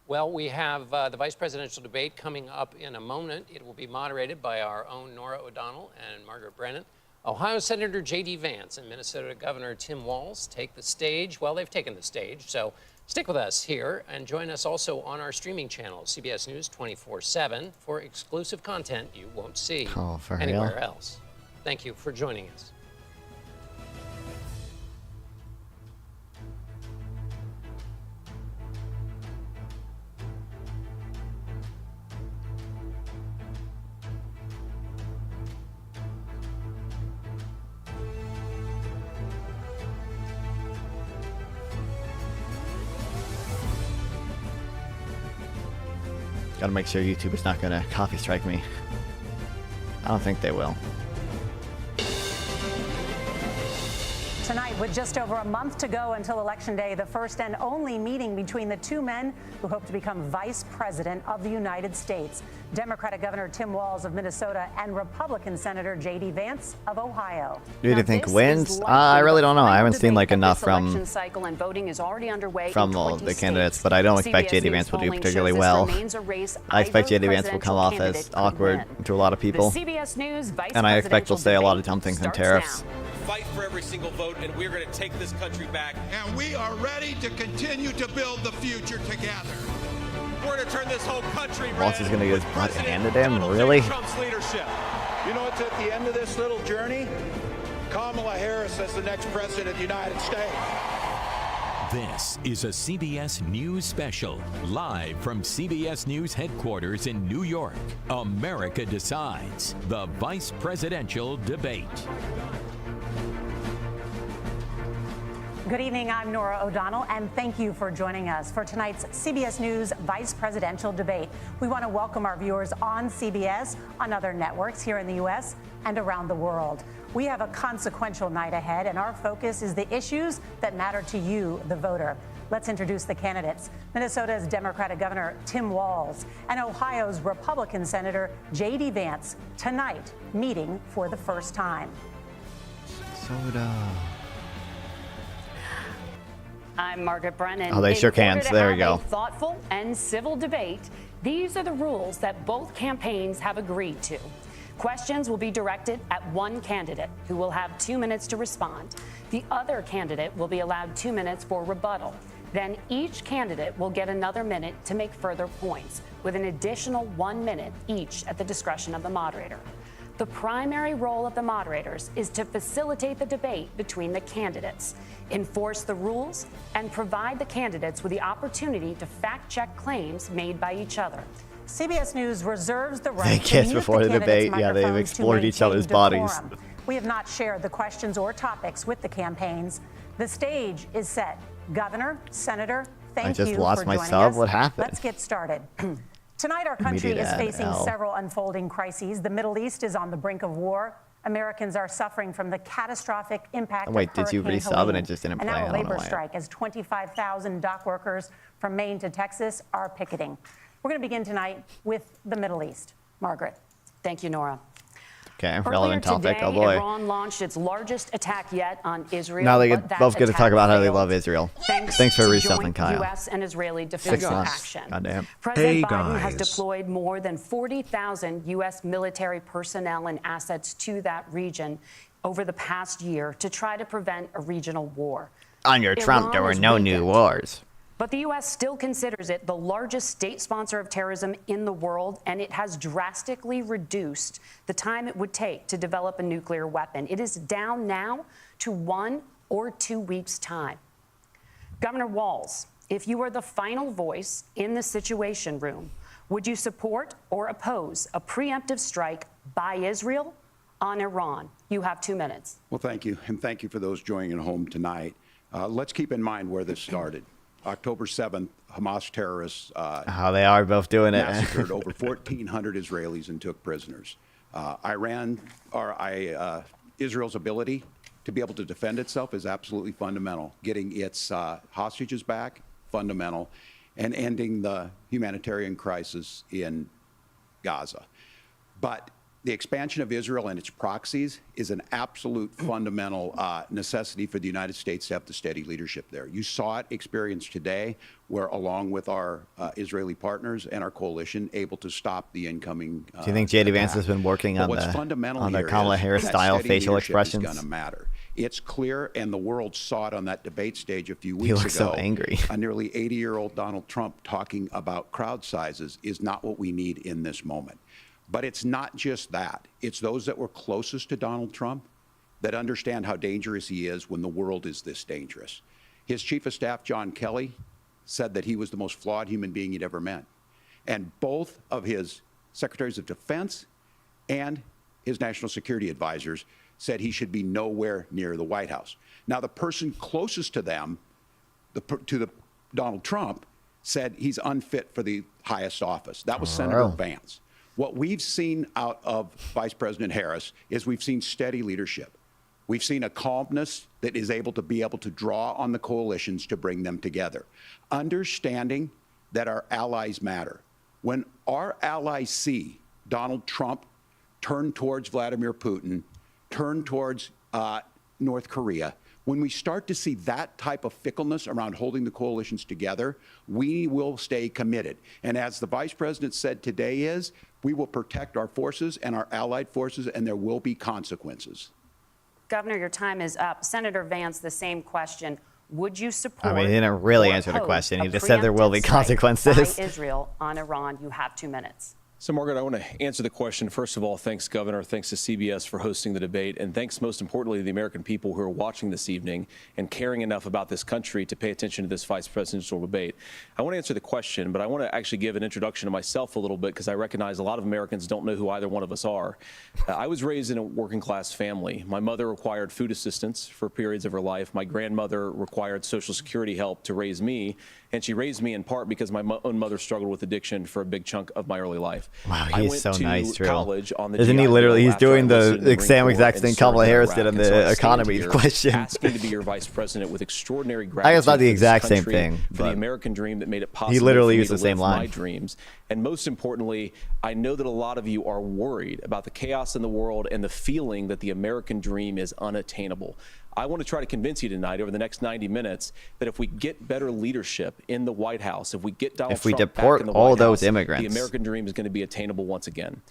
Well, we have the vice presidential debate coming up in a moment. It will be moderated by our own Nora O'Donnell and Margaret Brennan. Ohio Senator J.D. Vance and Minnesota Governor Tim Walz take the stage. Well, they've taken the stage, so stick with us here and join us also on our streaming channel, CBS News 24/7, for exclusive content you won't see anywhere else. Thank you for joining us. Gotta make sure YouTube is not gonna copy strike me. I don't think they will. Tonight, with just over a month to go until Election Day, the first and only meeting between the two men who hope to become Vice President of the United States. Democratic Governor Tim Walz of Minnesota and Republican Senator J.D. Vance of Ohio. Who do you think wins? I really don't know. I haven't seen like enough from all the candidates, but I don't expect J.D. Vance will do particularly well. I expect J.D. Vance will come off as awkward to a lot of people, and I expect he'll say a lot of dumb things on tariffs. Fight for every single vote, and we're going to take this country back. And we are ready to continue to build the future together. We're going to turn this whole country red. Walz is going to get his butt handed to him? Really? Trump's leadership. You know what's at the end of this little journey? Kamala Harris as the next president of the United States. This is a CBS News special, live from CBS News headquarters in New York. America Decides, the vice presidential debate. Good evening, I'm Nora O'Donnell, and thank you for joining us for tonight's CBS News Vice Presidential Debate. We want to welcome our viewers on CBS, on other networks here in the U.S. and around the world. We have a consequential night ahead, and our focus is the issues that matter to you, the voter. Let's introduce the candidates. Minnesota's Democratic Governor Tim Walz and Ohio's Republican Senator J.D. Vance, tonight meeting for the first time. Soda. I'm Margaret Brennan. Oh, they shook hands. There we go. Thoughtful and civil debate. These are the rules that both campaigns have agreed to. Questions will be directed at one candidate who will have 2 minutes to respond. The other candidate will be allowed 2 minutes for rebuttal. Then each candidate will get another minute to make further points, with an additional 1 minute each at the discretion of the moderator. The primary role of the moderators is to facilitate the debate between the candidates, enforce the rules, and provide the candidates with the opportunity to fact-check claims made by each other. CBS News reserves the right They to kissed mute before the candidates' debate. Yeah, they've microphones to explored each other's maintain bodies. decorum. We have not shared the questions or topics with the campaigns. The stage is set. Governor, Senator, thank you just lost for my joining sub. us. What happened? Let's get started. Tonight, our country Immediate is ad, facing L. several unfolding crises. The Middle East is on the brink of war. Americans are suffering from the catastrophic impact Wait, of did you Hurricane resub and Helene. it just didn't And play? now I a don't know labor why. strike as 25,000 dock workers from Maine to Texas are picketing. We're going to begin tonight with the Middle East. Margaret. Thank you, Nora. Okay, Earlier relevant topic. today, Oh boy. Iran launched its largest attack yet on Israel. Now they but that both get to attack talk about how they failed love Israel. Thanks for to restuffing, joint Kyle. U.S. and Israeli 6 defensive months. action. Goddamn. President Biden has deployed more than 40,000 U.S. military personnel and assets to that region over the past year to try to prevent a regional war. Under Trump, Iran there were is no weakened. new wars. But the U.S. still considers it the largest state sponsor of terrorism in the world, and it has drastically reduced the time it would take to develop a nuclear weapon. It is down now to 1 or 2 weeks' time. Governor Walz, if you were the final voice in the Situation Room, would you support or oppose a preemptive strike by Israel on Iran? You have 2 minutes. Well, thank you, and thank you for those joining at home tonight. Let's keep in mind where this started. October 7th, Hamas terrorists How they are both doing it. massacred over 1,400 Israelis and took prisoners. Israel's ability to be able to defend itself is absolutely fundamental. Getting its hostages back, fundamental, and ending the humanitarian crisis in Gaza. But the expansion of Israel and its proxies is an absolute fundamental necessity for the United States to have the steady leadership there. You saw it experienced today, where along with our Israeli partners and our coalition, able to stop the incoming Do you think J.D. Vance attack. has been working But on what's the fundamental on the here Kamala is Harris that style steady facial leadership expressions? is going to matter. It's clear, and the world saw it on that debate stage a few weeks He ago. looks so angry. A nearly 80-year-old Donald Trump talking about crowd sizes is not what we need in this moment. But it's not just that. It's those that were closest to Donald Trump that understand how dangerous he is when the world is this dangerous. His chief of staff, John Kelly, said that he was the most flawed human being he'd ever met. And both of his secretaries of defense and his national security advisors said he should be nowhere near the White House. Now, the person closest to them, Donald Trump, said he's unfit for the highest office. That was Senator Vance. What we've seen out of Vice President Harris is we've seen steady leadership. We've seen a calmness that is able to draw on the coalitions to bring them together. Understanding that our allies matter. When our allies see Donald Trump turn towards Vladimir Putin, turn towards North Korea, when we start to see that type of fickleness around holding the coalitions together, we will stay committed. And as the Vice President said today we will protect our forces and our allied forces, and there will be consequences. Governor, your time is up. Senator Vance, the same question. Would you support? I mean, he didn't really or answer the oppose question. He a just said there will be preemptive strike consequences. by Israel on Iran. You have 2 minutes. So, Margaret, I want to answer the question. First of all, thanks, Governor. Thanks to CBS for hosting the debate. And thanks, most importantly, to the American people who are watching this evening and caring enough about this country to pay attention to this vice presidential debate. I want to answer the question, but I want to actually give an introduction to myself a little bit because I recognize a lot of Americans don't know who either one of us are. I was raised in a working-class family. My mother required food assistance for periods of her life. My grandmother required Social Security help to raise me. And she raised me in part because my own mother struggled with addiction for a big chunk of my early life. Wow, I he's went so to nice, Drew. college on the Isn't he GI literally, Bill he's after I doing enlisted in the Marine same Corps exact and thing served Kamala in Harris Iraq. did on And so the I stand economy here question. asking to be your vice president with extraordinary gratitude. I guess not the for this exact same country, thing, for the but American dream that made it possible. he literally for me used to the same live my line. dreams. And most importantly, I know that a lot of you are worried about the chaos in the world and the feeling that the American dream is unattainable. I want to try to convince you tonight over the next 90 minutes that if we get better leadership in the White House, if we get Donald If we Trump deport back in the all White those House, immigrants. the American dream is going to be attainable once again.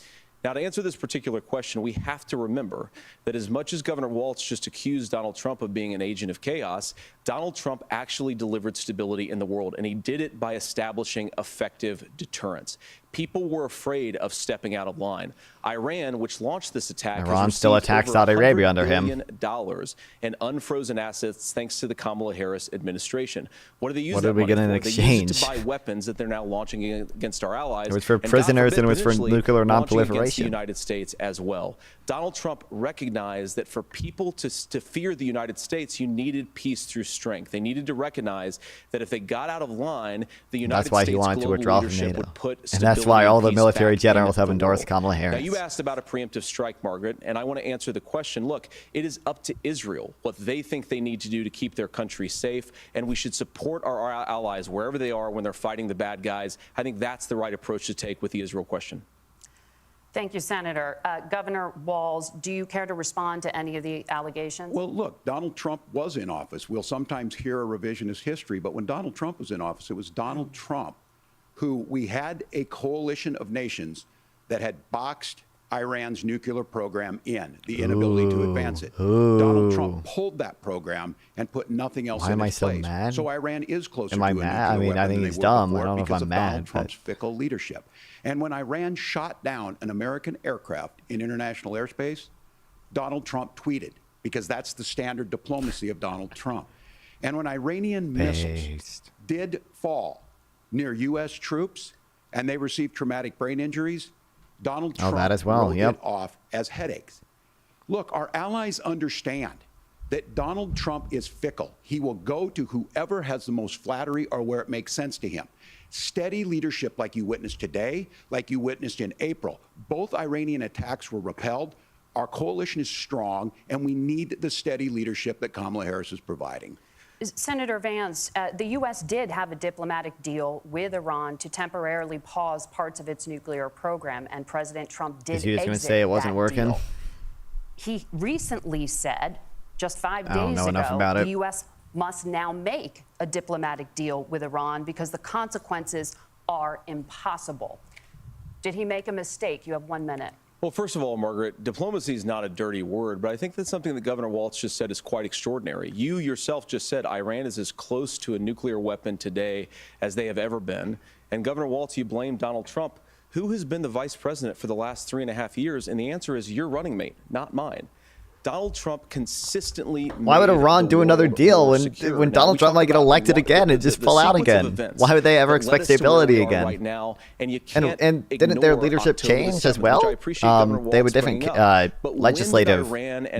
Now, to answer this particular question, we have to remember that as much as Governor Walz just accused Donald Trump of being an agent of chaos, Donald Trump actually delivered stability in the world, and he did it by establishing effective deterrence. People were afraid of stepping out of line. Iran, which launched this attack, Iran still attacks Saudi Arabia under him. $100 billion in unfrozen assets thanks to the Kamala Harris administration. What do they use What that did we money get in for? exchange? They use it to buy weapons that they're now launching against our allies. It was for and prisoners God forbid, and it was for potentially nuclear launching against the non-proliferation. United States as well. Donald Trump recognized that for people to fear the United States, you needed peace through strength. They needed to recognize that if they got out of line, the United That's why States he wanted to global withdraw from leadership NATO. would put And that's why stability all and the peace military back generals in have the endorsed world. Kamala Harris. Now, you asked about a preemptive strike, Margaret, and I want to answer the question. Look, it is up to Israel what they think they need to do to keep their country safe, and we should support our allies wherever they are when they're fighting the bad guys. I think that's the right approach to take with the Israel question. Thank you, Senator. Governor Walz, do you care to respond to any of the allegations? Well, look, Donald Trump was in office. We'll sometimes hear a revisionist history, but when Donald Trump was in office, it was Donald Trump who we had a coalition of nations that had boxed Iran's nuclear program in, the inability to advance it. Donald Trump pulled that program and put nothing else in its place. Mad? So Iran is closer Am to I a mad? nuclear I mean, I weapon think than he's they were dumb. before I don't know if because I'm of Donald mad, Trump's fickle leadership. And when Iran shot down an American aircraft in international airspace, Donald Trump tweeted, because that's the standard diplomacy of Donald Trump. And when Iranian missiles did fall near U.S. troops and they received traumatic brain injuries, Donald Trump that as well. wrote Yep. it off as headaches. Look, our allies understand that Donald Trump is fickle. He will go to whoever has the most flattery or where it makes sense to him. Steady leadership like you witnessed today, like you witnessed in April. Both Iranian attacks were repelled. Our coalition is strong, and we need the steady leadership that Kamala Harris is providing. Senator Vance, the U.S. did have a diplomatic deal with Iran to temporarily pause parts of its nuclear program, and President Trump did Is he just going to exit say it wasn't that working? deal. He recently said, just 5 I don't days know enough ago, about the it. U.S. must now make a diplomatic deal with Iran because the consequences are impossible. Did he make a mistake? You have 1 minute. Well, first of all, Margaret, diplomacy is not a dirty word, but I think that's something that Governor Walz just said is quite extraordinary. You yourself just said Iran is as close to a nuclear weapon today as they have ever been. And Governor Walz, you blame Donald Trump. Who has been the vice president for the last 3.5 years? And the answer is your running mate, not mine. Donald Trump consistently. Why would Iran do another deal when Donald Trump might get elected again and just pull out again? Why would they ever expect stability again? Right now, and didn't their leadership change as well? They have a different legislative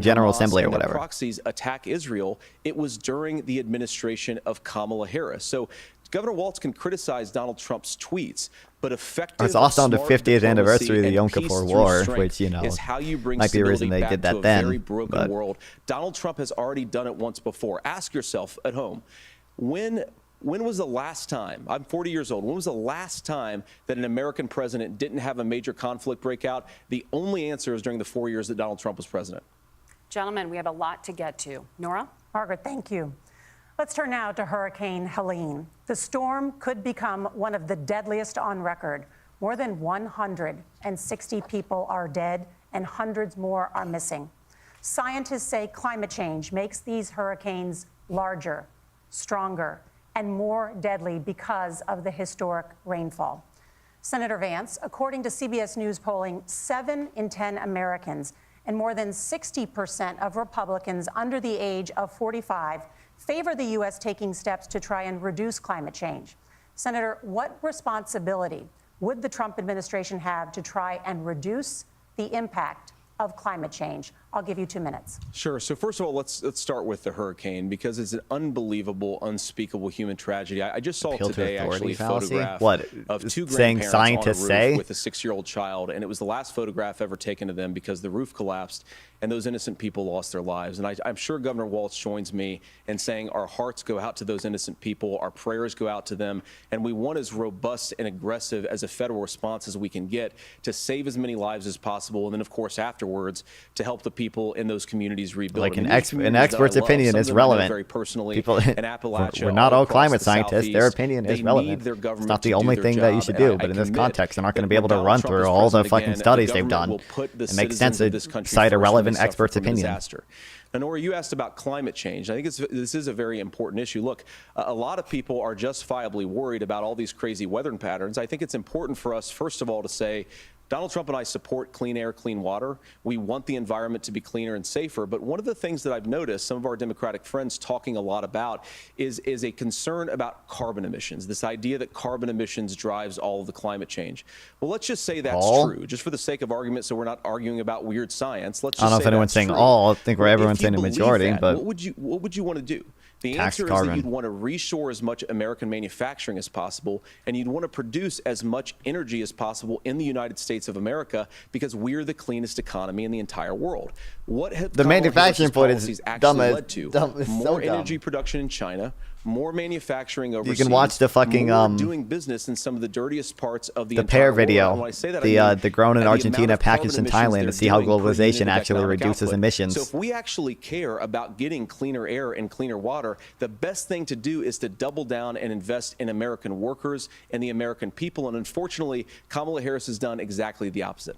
general assembly or whatever. Proxies attack Israel. It was during the administration of Kamala Harris. So Governor Walz can criticize Donald Trump's tweets, but effective. It's also on the smart 50th anniversary of the diplomacy Yom and peace Kippur through War, strength which, is how you bring might be a reason stability they did back that to a then. very broken But world. Donald Trump has already done it once before. Ask yourself at home, when was the last time, I'm 40 years old, when was the last time that an American president didn't have a major conflict break out? The only answer is during the 4 years that Donald Trump was president. Gentlemen, we have a lot to get to. Nora? Margaret, thank you. Let's turn now to Hurricane Helene. The storm could become one of the deadliest on record. More than 160 people are dead and hundreds more are missing. Scientists say climate change makes these hurricanes larger, stronger, and more deadly because of the historic rainfall. Senator Vance, according to CBS News polling, 7 in 10 Americans and more than 60% of Republicans under the age of 45 favor the U.S. taking steps to try and reduce climate change. Senator, what responsibility would the Trump administration have to try and reduce the impact of climate change? I'll give you 2 minutes. Sure. So first of all, let's start with the hurricane because it's an unbelievable, unspeakable human tragedy. I just saw today actually a photograph of 2 grandparents on a roof with a 6-year-old child, and it was the last photograph ever taken of them because the roof collapsed and those innocent people lost their lives. And I'm sure Governor Walz joins me in saying our hearts go out to those innocent people, our prayers go out to them, and we want as robust and aggressive as a federal response as we can get to save as many lives as possible, and then of course afterwards to help the people in those communities rebuild. Like an expert's opinion is relevant. Very personally, people, in Appalachia, we're not all climate the scientists. Their opinion is relevant. It's not the only thing that you should do, but in this context, they're not going to be able to run through all the fucking studies they've done. It makes sense to cite a relevant expert's opinion. Now, Nora, you asked about climate change. I think this is a very important issue. Look, a lot of people are justifiably worried about all these crazy weather patterns. I think it's important for us, first of all, to say, Donald Trump and I support clean air, clean water. We want the environment to be cleaner and safer. But one of the things that I've noticed some of our Democratic friends talking a lot about is a concern about carbon emissions, this idea that carbon emissions drives all of the climate change. Well, let's just say that's true, just for the sake of argument, so we're not arguing about weird science. Let's just I don't know if anyone's saying all. I think everyone's saying the majority. But what would you want to do? The answer is that you'd want to reshore as much American manufacturing as possible, and you'd want to produce as much energy as possible in the United States of America because we're the cleanest economy in the entire world. What have the manufacturing point is actually led to? More energy production in China, more manufacturing overseas. You can watch the fucking doing business in some of the dirtiest parts of the pear video, world. When I say that, I mean, the grown in Argentina, packaged in Thailand, to see how globalization actually reduces emissions. So if we actually care about getting cleaner air and cleaner water, the best thing to do is to double down and invest in American workers and the American people. And unfortunately, Kamala Harris has done exactly the opposite.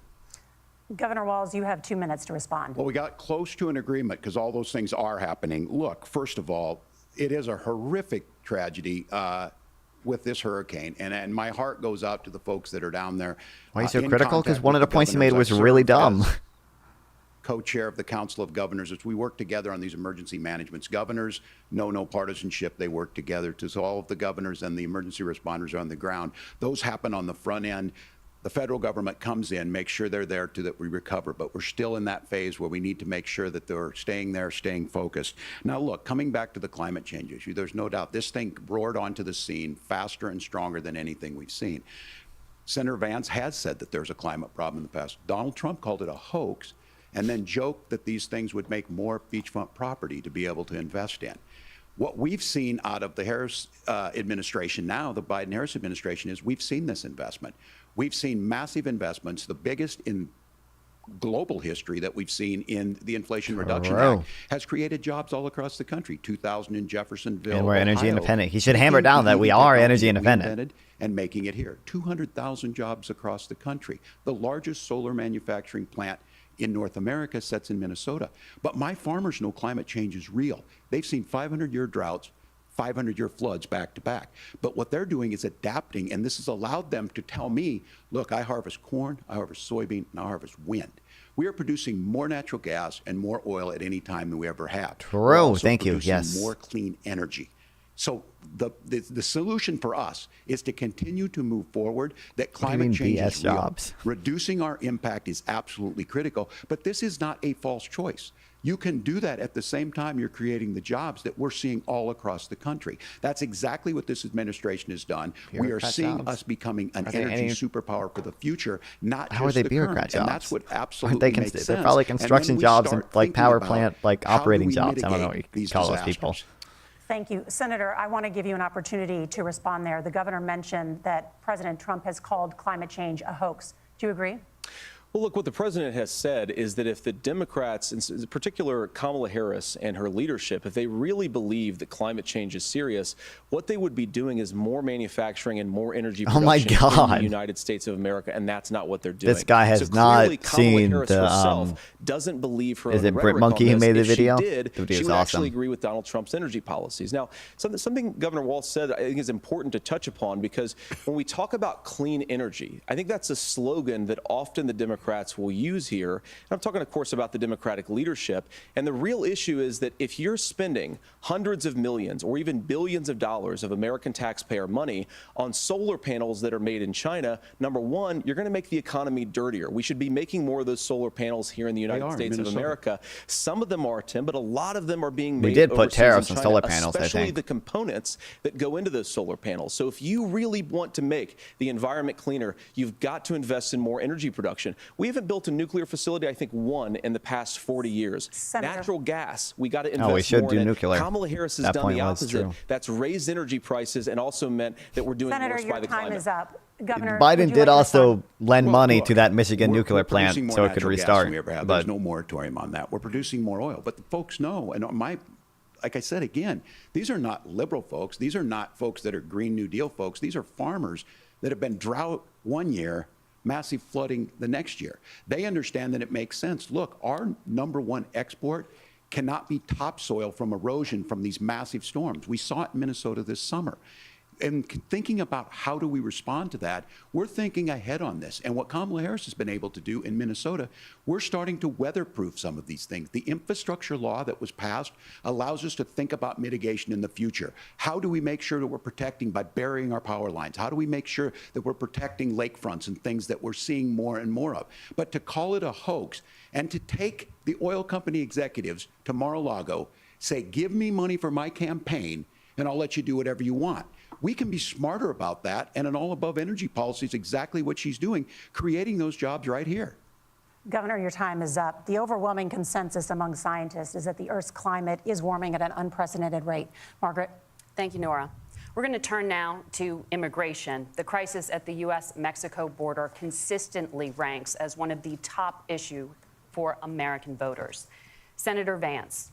Governor Walz, you have 2 minutes to respond. Well, we got close to an agreement because all those things are happening. Look, first of all, it is a horrific tragedy with this hurricane, and my heart goes out to the folks that are down there. Why are you so critical? Because one of the points you made was really dumb. Co-chair of the Council of Governors, as we work together on these emergency managements. Governors know no partisanship. They work together to all of the governors and the emergency responders are on the ground. Those happen on the front end. The federal government comes in, makes sure they're there that we recover, but we're still in that phase where we need to make sure that they're staying there, staying focused. Now, look, coming back to the climate change issue, there's no doubt this thing roared onto the scene faster and stronger than anything we've seen. Senator Vance has said that there's a climate problem in the past. Donald Trump called it a hoax and then joked that these things would make more beachfront property to be able to invest in. What we've seen out of the Harris administration now, the Biden-Harris administration, is we've seen this investment. We've seen massive investments, the biggest in global history that we've seen in the Inflation Reduction Act, has created jobs all across the country, 2,000 in Jeffersonville, and we're energy Ohio. independent. He should hammer down that we are energy independent. And making it here. 200,000 jobs across the country. The largest solar manufacturing plant in North America sits in Minnesota. But my farmers know climate change is real. They've seen 500-year droughts, 500-year floods back to back. But what they're doing is adapting, and this has allowed them to tell me, look, I harvest corn, I harvest soybean, and I harvest wind. We are producing more natural gas and more oil at any time than we ever have. True, thank you, yes. More clean energy. So the solution for us is to continue to move forward, that climate change is real. Jobs? Reducing our impact is absolutely critical, but this is not a false choice. You can do that at the same time you're creating the jobs that we're seeing all across the country. That's exactly what this administration has done. We are seeing us becoming an energy superpower for the future, not just the current. How are they bureaucrat jobs? And that's what absolutely makes sense. They're probably construction jobs and like power plant, like operating jobs. I don't know what you call those people. Thank you. Senator, I want to give you an opportunity to respond there. The governor mentioned that President Trump has called climate change a hoax. Do you agree? Well, look, what the president has said is that if the Democrats, in particular Kamala Harris and her leadership, if they really believe that climate change is serious, what they would be doing is more manufacturing and more energy production in the United States of America, and that's not what they're doing. This guy has not seen the doesn't believe her is it Brit Monkey who made the video? She did, she would actually agree with Donald Trump's energy policies. Now, something Governor Walz said I think is important to touch upon, because when we talk about clean energy, I think that's a slogan that often the Democrats will use here. And I'm talking, of course, about the Democratic leadership. And the real issue is that if you're spending hundreds of millions or even billions of dollars of American taxpayer money on solar panels that are made in China, number one, you're going to make the economy dirtier. We should be making more of those solar panels here in the United States of America. Some of them are, Tim, but a lot of them are being made overseas. We did put tariffs on solar panels, especially the components that go into those solar panels. So if you really want to make the environment cleaner, you've got to invest in more energy production. We haven't built a nuclear facility, I think, one in the past 40 years. Senator. Natural gas, we got to invest we should more do in nuclear. Kamala Harris has done the opposite. That's raised energy prices and also meant that we're doing Senator, worse by the climate. Senator, your time is up. Governor, Biden did also lend money to that Michigan nuclear plant so it could restart. There's no moratorium on that. We're producing more oil. But the folks know, and like I said again, these are not liberal folks. These are not folks that are Green New Deal folks. These are farmers that have been drought one year, massive flooding the next year. They understand that it makes sense. Look, our number one export cannot be topsoil from erosion from these massive storms. We saw it in Minnesota this summer. And thinking about how do we respond to that, we're thinking ahead on this. And what Kamala Harris has been able to do in Minnesota, we're starting to weatherproof some of these things. The infrastructure law that was passed allows us to think about mitigation in the future. How do we make sure that we're protecting by burying our power lines? How do we make sure that we're protecting lakefronts and things that we're seeing more and more of? But to call it a hoax and to take the oil company executives to Mar-a-Lago, say, give me money for my campaign, and I'll let you do whatever you want. We can be smarter about that, and an all-above energy policy is exactly what she's doing, creating those jobs right here. Governor, your time is up. The overwhelming consensus among scientists is that the Earth's climate is warming at an unprecedented rate. Margaret? Thank you, Nora. We're going to turn now to immigration. The crisis at the U.S.-Mexico border consistently ranks as one of the top issues for American voters. Senator Vance,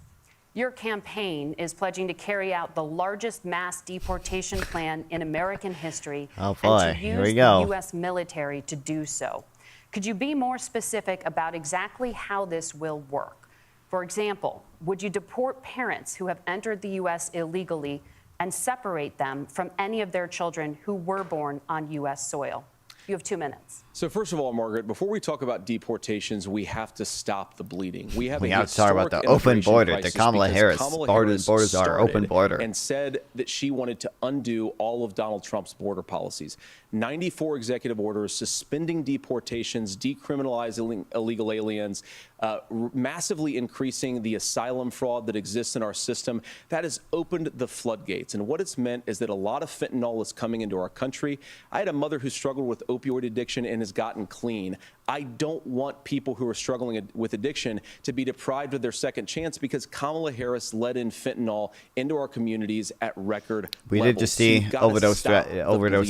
your campaign is pledging to carry out the largest mass deportation plan in American history and to use the U.S. military to do so. Could you be more specific about exactly how this will work? For example, would you deport parents who have entered the U.S. illegally and separate them from any of their children who were born on U.S. soil? You have 2 minutes. So first of all, Margaret, before we talk about deportations, we have to stop the bleeding. We have to talk about the open border. The Kamala Harris borders are open border. And said that she wanted to undo all of Donald Trump's border policies. 94 executive orders suspending deportations, decriminalizing illegal aliens, massively increasing the asylum fraud that exists in our system. That has opened the floodgates. And what it's meant is that a lot of fentanyl is coming into our country. I had a mother who struggled with opioid addiction and has gotten clean. I don't want people who are struggling with addiction to be deprived of their second chance because Kamala Harris let in fentanyl into our communities at record We levels. did just see overdose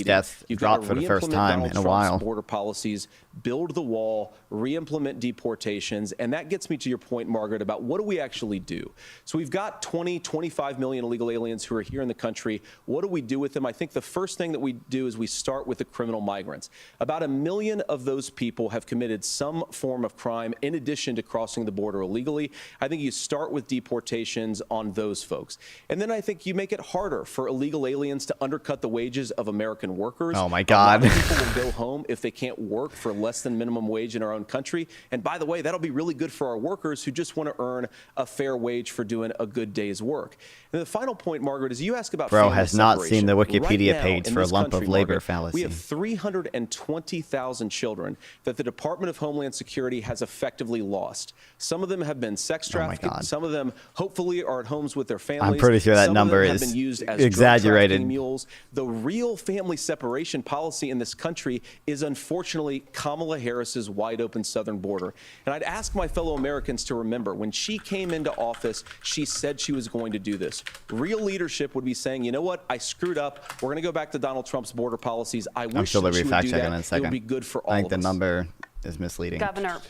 deaths drop for the first time in a while. Border policies, build the wall, re-implement deportations, and that gets me to your point, Margaret, about what do we actually do? So we've got 25 million illegal aliens who are here in the country. What do we do with them? I think the first thing that we do is we start with the criminal migrants. About 1 million of those people have committed some form of crime in addition to crossing the border illegally. I think you start with deportations on those folks. And then I think you make it harder for illegal aliens to undercut the wages of American workers. Oh, my God. A lot of people will go home if they can't work for less than minimum wage in our own country. And by the way, that'll be really good for our workers who just want to earn a fair wage for doing a good day's work. And the final point, Margaret, is you ask about Bro family has not separation. seen the Wikipedia Right page now, for a in this lump country, of labor Margaret, fallacy. We have 320,000 children that the Department of Homeland Security has effectively lost. Some of them have been sex trafficked. Some of them hopefully are at homes with their families. I'm pretty sure that Some number of them is have been used as exaggerated. drug trafficking mules. The real family separation policy in this country is unfortunately Kamala Harris's wide open southern border. And I'd ask my fellow Americans to remember when she came into office, she said she was going to do this. Real leadership would be saying, you know what, I screwed up. We're going to go back to Donald Trump's border policies. I I'm wish sure they'll that she be would fact do checking that. in a second. It would be good for all I think of the us. number is misleading. Governor,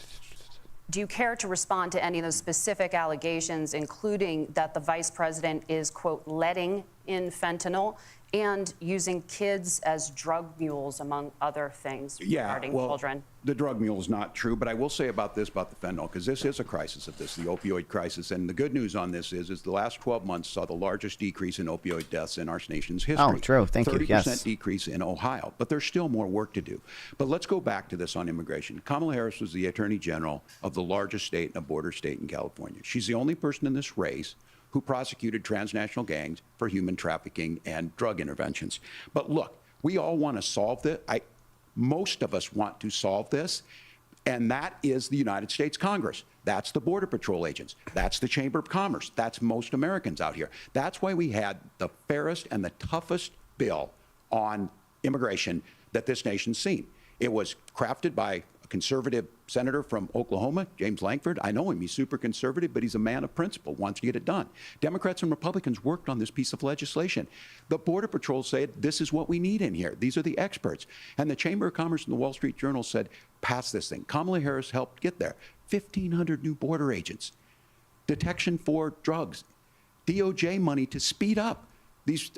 do you care to respond to any of those specific allegations, including that the vice president is, quote, letting in fentanyl and using kids as drug mules, among other things regarding children? The drug mule is not true, but I will say about this, about the fentanyl, because this is a crisis of this, the opioid crisis. And the good news on this is the last 12 months saw the largest decrease in opioid deaths in our nation's history. Oh, true. Thank you. 30% Yes. decrease in Ohio, but there's still more work to do. But let's go back to this on immigration. Kamala Harris was the Attorney General of the largest state and a border state in California. She's the only person in this race who prosecuted transnational gangs for human trafficking and drug interventions. But look, we all want to solve this. Most of us want to solve this, and that is the United States Congress. That's the Border Patrol agents. That's the Chamber of Commerce. That's most Americans out here. That's why we had the fairest and the toughest bill on immigration that this nation's seen. It was crafted by a conservative senator from Oklahoma, James Lankford. I know him. He's super conservative, but he's a man of principle, wants to get it done. Democrats and Republicans worked on this piece of legislation. The Border Patrol said, this is what we need in here. These are the experts. And the Chamber of Commerce and the Wall Street Journal said, pass this thing. Kamala Harris helped get there. 1,500 new border agents, detection for drugs, DOJ money to speed up these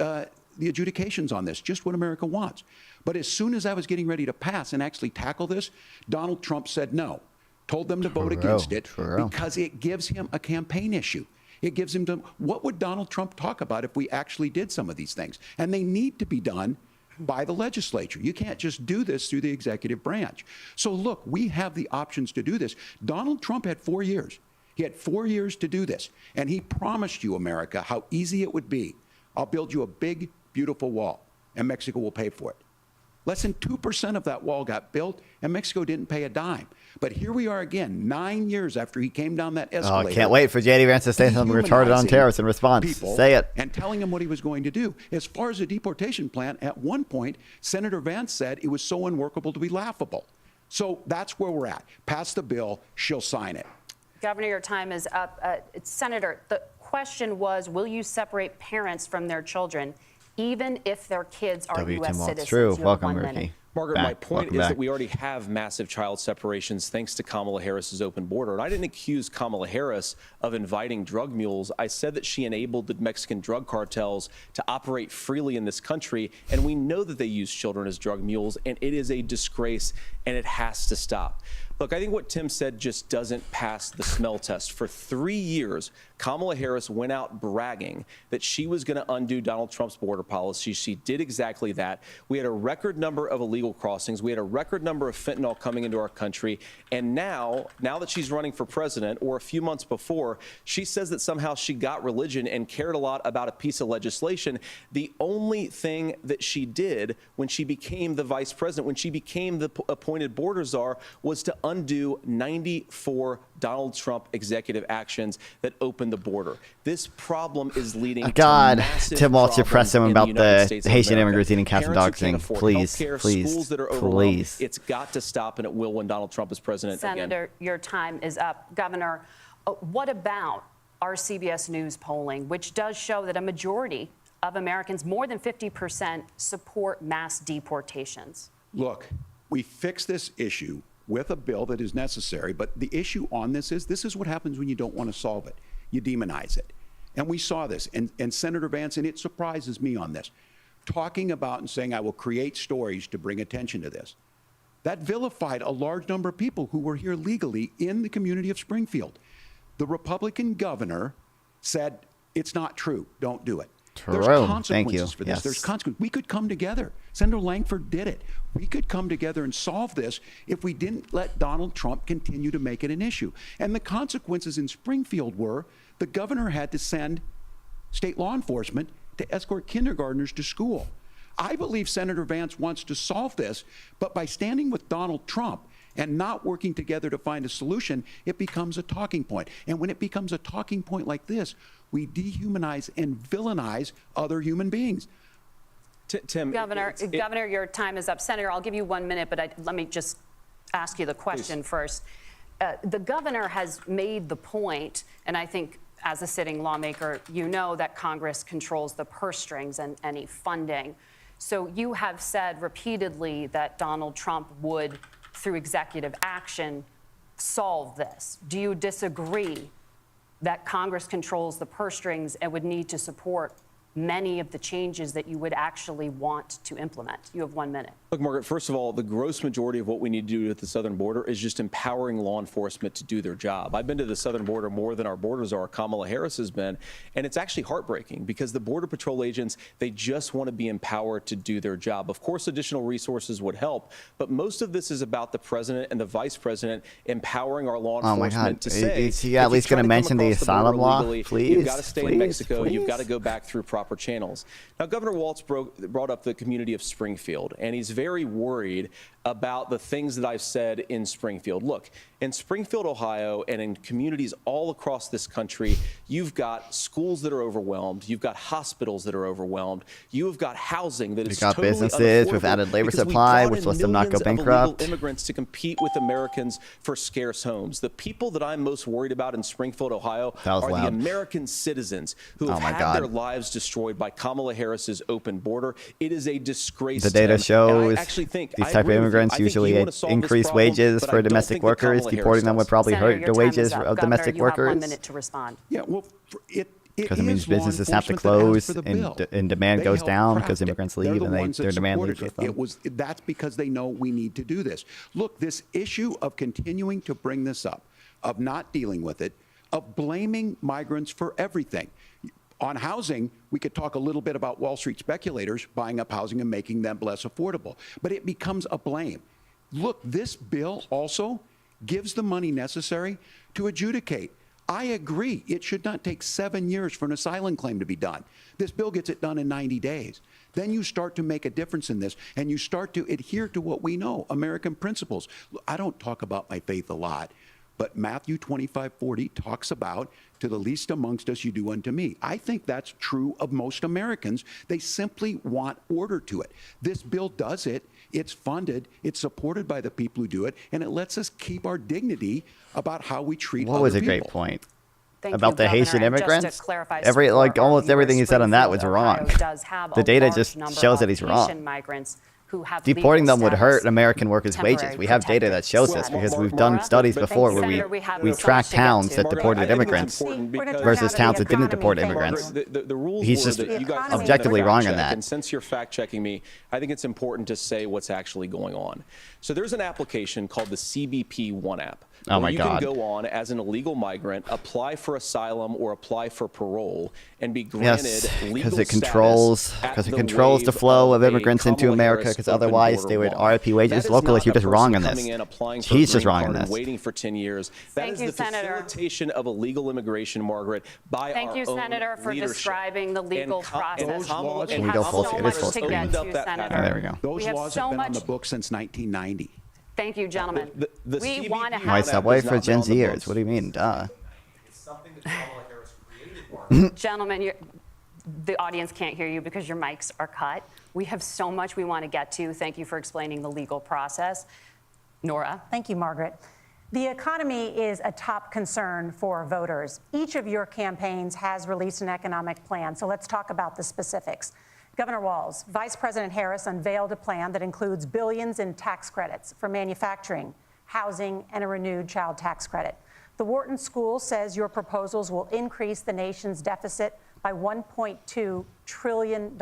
the adjudications on this, just what America wants. But as soon as I was getting ready to pass and actually tackle this, Donald Trump said no. told them to vote against it because it gives him a campaign issue. It gives him what would Donald Trump talk about if we actually did some of these things? And they need to be done by the legislature. You can't just do this through the executive branch. So look, we have the options to do this. Donald Trump had 4 years. He had 4 years to do this. And he promised you, America, how easy it would be. I'll build you a big, beautiful wall, and Mexico will pay for it. Less than 2% of that wall got built, and Mexico didn't pay a dime. But here we are again, 9 years after he came down that escalator. Oh, can't wait for J.D. Vance to say something retarded on terrorists in response. Say it. And telling him what he was going to do. As far as the deportation plan, at one point, Senator Vance said it was so unworkable to be laughable. So that's where we're at. Pass the bill, she'll sign it. Governor, your time is up. Senator, the question was, will you separate parents from their children, even if their kids are U.S. citizens? True. Welcome, Murphy. Margaret, my point is that we already have massive child separations thanks to Kamala Harris's open border. And I didn't accuse Kamala Harris of inviting drug mules. I said that she enabled the Mexican drug cartels to operate freely in this country. And we know that they use children as drug mules. And it is a disgrace, and it has to stop. Look, I think what Tim said just doesn't pass the smell test. For 3 years, Kamala Harris went out bragging that she was going to undo Donald Trump's border policy. She did exactly that. We had a record number of illegal crossings. We had a record number of fentanyl coming into our country. And now that she's running for president, or a few months before, she says that somehow she got religion and cared a lot about a piece of legislation. The only thing that she did when she became the vice president, when she became the appointed border czar, was to undo 94 Donald Trump executive actions that opened the border. This problem is leading to massive Tim Walz, you press him about the Haitian immigrants eating cats and dogs thing. Please, schools that are overwhelmed. It's got to stop, and it will when Donald Trump is president again. Senator, your time is up. Governor, what about our CBS News polling, which does show that a majority of Americans, more than 50%, support mass deportations? Look, we fix this issue with a bill that is necessary, but the issue on this is what happens when you don't want to solve it. You demonize it. And we saw this, and Senator Vance, and it surprises me on this, talking about and saying, I will create stories to bring attention to this. That vilified a large number of people who were here legally in the community of Springfield. The Republican governor said, it's not true, don't do it. There's consequences for this. Yes. There's consequences. We could come together. Senator Langford did it. We could come together and solve this if we didn't let Donald Trump continue to make it an issue. And the consequences in Springfield were the governor had to send state law enforcement to escort kindergartners to school. I believe Senator Vance wants to solve this, but by standing with Donald Trump and not working together to find a solution, it becomes a talking point. And when it becomes a talking point like this, we dehumanize and villainize other human beings. Tim, Governor, your time is up. Senator, I'll give you 1 minute, but let me just ask you the question first. The governor has made the point, and I think as a sitting lawmaker, you know that Congress controls the purse strings and any funding. So you have said repeatedly that Donald Trump would, through executive action, solve this. Do you disagree that Congress controls the purse strings and would need to support many of the changes that you would actually want to implement? You have 1 minute. Look, Margaret, first of all, the gross majority of what we need to do at the southern border is just empowering law enforcement to do their job. I've been to the southern border more than our border czar, Kamala Harris, has been, and it's actually heartbreaking because the Border Patrol agents, they just want to be empowered to do their job. Of course, additional resources would help, but most of this is about the president and the vice president empowering our law enforcement to say, is he at least going to mention the asylum law? Please, you've got to stay in Mexico. You've got to go back through proper channels. Now, Governor Walz brought up the community of Springfield, and he's very worried about the things that I've said in Springfield. Look, in Springfield, Ohio, and in communities all across this country, you've got schools that are overwhelmed. You've got hospitals that are overwhelmed. You have got housing that is totally businesses with added labor supply, which lets them not go bankrupt. Immigrants to compete with Americans for scarce homes. The people that I'm most worried about in Springfield, Ohio, are the American citizens who have had their lives destroyed by Kamala Harris's open border. It is a disgrace. The data shows these type of immigrants usually increase wages for domestic workers. Deporting them would probably hurt the wages of domestic workers. You have 1 minute to respond. Yeah, well, Because it means businesses have to close and demand goes down because immigrants leave and their demand leaves with them. That's because they know we need to do this. Look, this issue of continuing to bring this up, of not dealing with it, of blaming migrants for everything. On housing, we could talk a little bit about Wall Street speculators buying up housing and making them less affordable, but it becomes a blame. Look, this bill also gives the money necessary to adjudicate. I agree. It should not take 7 years for an asylum claim to be done. This bill gets it done in 90 days. Then you start to make a difference in this, and you start to adhere to what we know, American principles. I don't talk about my faith a lot, but Matthew 25:40 talks about, to the least amongst us you do unto me. I think that's true of most Americans. They simply want order to it. This bill does it. It's funded. It's supported by the people who do it, and it lets us keep our dignity about how we treat other people. What was a great point? Thank about you, the Governor. Haitian And immigrants? just to clarify, Almost everything he said on that was wrong. does have The a data large just number shows that of he's Haitian wrong. migrants who have Deporting legal them would status, hurt American workers' wages. temporary We have data that shows this protected because we've status. done studies Thank before you, where Senator. we have we so track much to get towns to. that Margaret, deported I think it's immigrants important because- versus towns that didn't deport immigrants. The rules He's were just that you guys objectively fact wrong on check, that. And since you're fact checking me, I think it's important to say what's actually going on. So there's an application called the CBP One app. Oh my you God. can go on as an illegal migrant, apply for asylum or apply for parole, and be granted Yes, legal because it status at controls the flow of a immigrants into Kamala America. Harris Because open otherwise border they would law. RIP wages That is locally. not You're a just wrong on person this. coming in, applying for a He's just green wrong on card and this. waiting for 10 years. That Thank is you, the Senator. facilitation of illegal immigration, Margaret, by Thank our you, own Senator, for leadership. describing the legal And process. those laws- We Can we have go full so screen? It much is full to screen. get to, That Senator. Oh, there we go. Those We have laws so have been on much. the books since 1990. Thank you, gentlemen. The we CBP want to Why have Subway is for not Gen on the Zers? books. What do you mean? Duh. It's something that Kamala Harris created, Gentlemen, the audience can't hear you because your mics are cut. We have so much we want to get to. Thank you for explaining the legal process. Nora. Thank you, Margaret. The economy is a top concern for voters. Each of your campaigns has released an economic plan, so let's talk about the specifics. Governor Walz, Vice President Harris unveiled a plan that includes billions in tax credits for manufacturing, housing, and a renewed child tax credit. The Wharton School says your proposals will increase the nation's deficit by $1.2 trillion.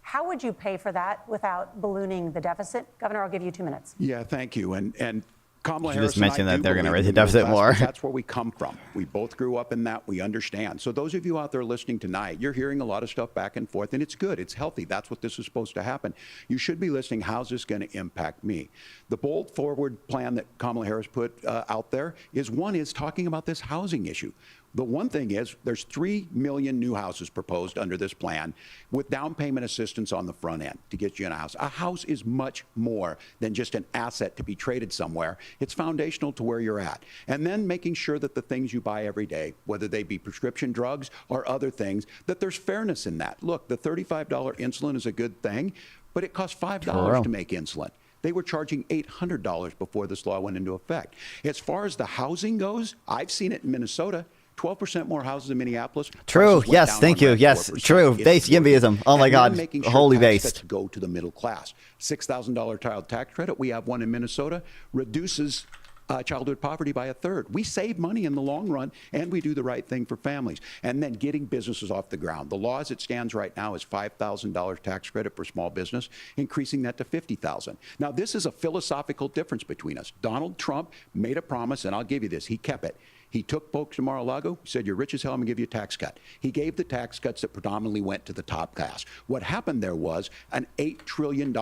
How would you pay for that without ballooning the deficit? Governor, I'll give you 2 minutes. Yeah, thank you. And Kamala You Harris just mentioned and I that do they're gonna believe raise in the middle deficit class, more. because that's where we come from. We both grew up in that. We understand. So those of you out there listening tonight, you're hearing a lot of stuff back and forth, and it's good. It's healthy. That's what this is supposed to happen. You should be listening. How's this going to impact me? The bold forward plan that Kamala Harris put out there is talking about this housing issue. The one thing is there's 3 million new houses proposed under this plan with down payment assistance on the front end to get you in a house. A house is much more than just an asset to be traded somewhere. It's foundational to where you're at. And then making sure that the things you buy every day, whether they be prescription drugs or other things, that there's fairness in that. Look, the $35 insulin is a good thing, but it costs $5 to make insulin. They were charging $800 before this law went into effect. As far as the housing goes, I've seen it in Minnesota. 12% more houses in Minneapolis. True. Prices went Yes. down Thank on you. rent Yes. 4%. True. It's Base yimbyism. Oh my and God. then making sure Holy tax based. cuts go to the middle class. $6,000 child tax credit. We have one in Minnesota. Reduces childhood poverty by 1/3. We save money in the long run, and we do the right thing for families. And then getting businesses off the ground. The law as it stands right now is $5,000 tax credit for small business, increasing that to $50,000. Now, this is a philosophical difference between us. Donald Trump made a promise, and I'll give you this. He kept it. He took folks to Mar-a-Lago, said, you're rich as hell, I'm going to give you a tax cut. He gave the tax cuts that predominantly went to the top class. What happened there was an $8 trillion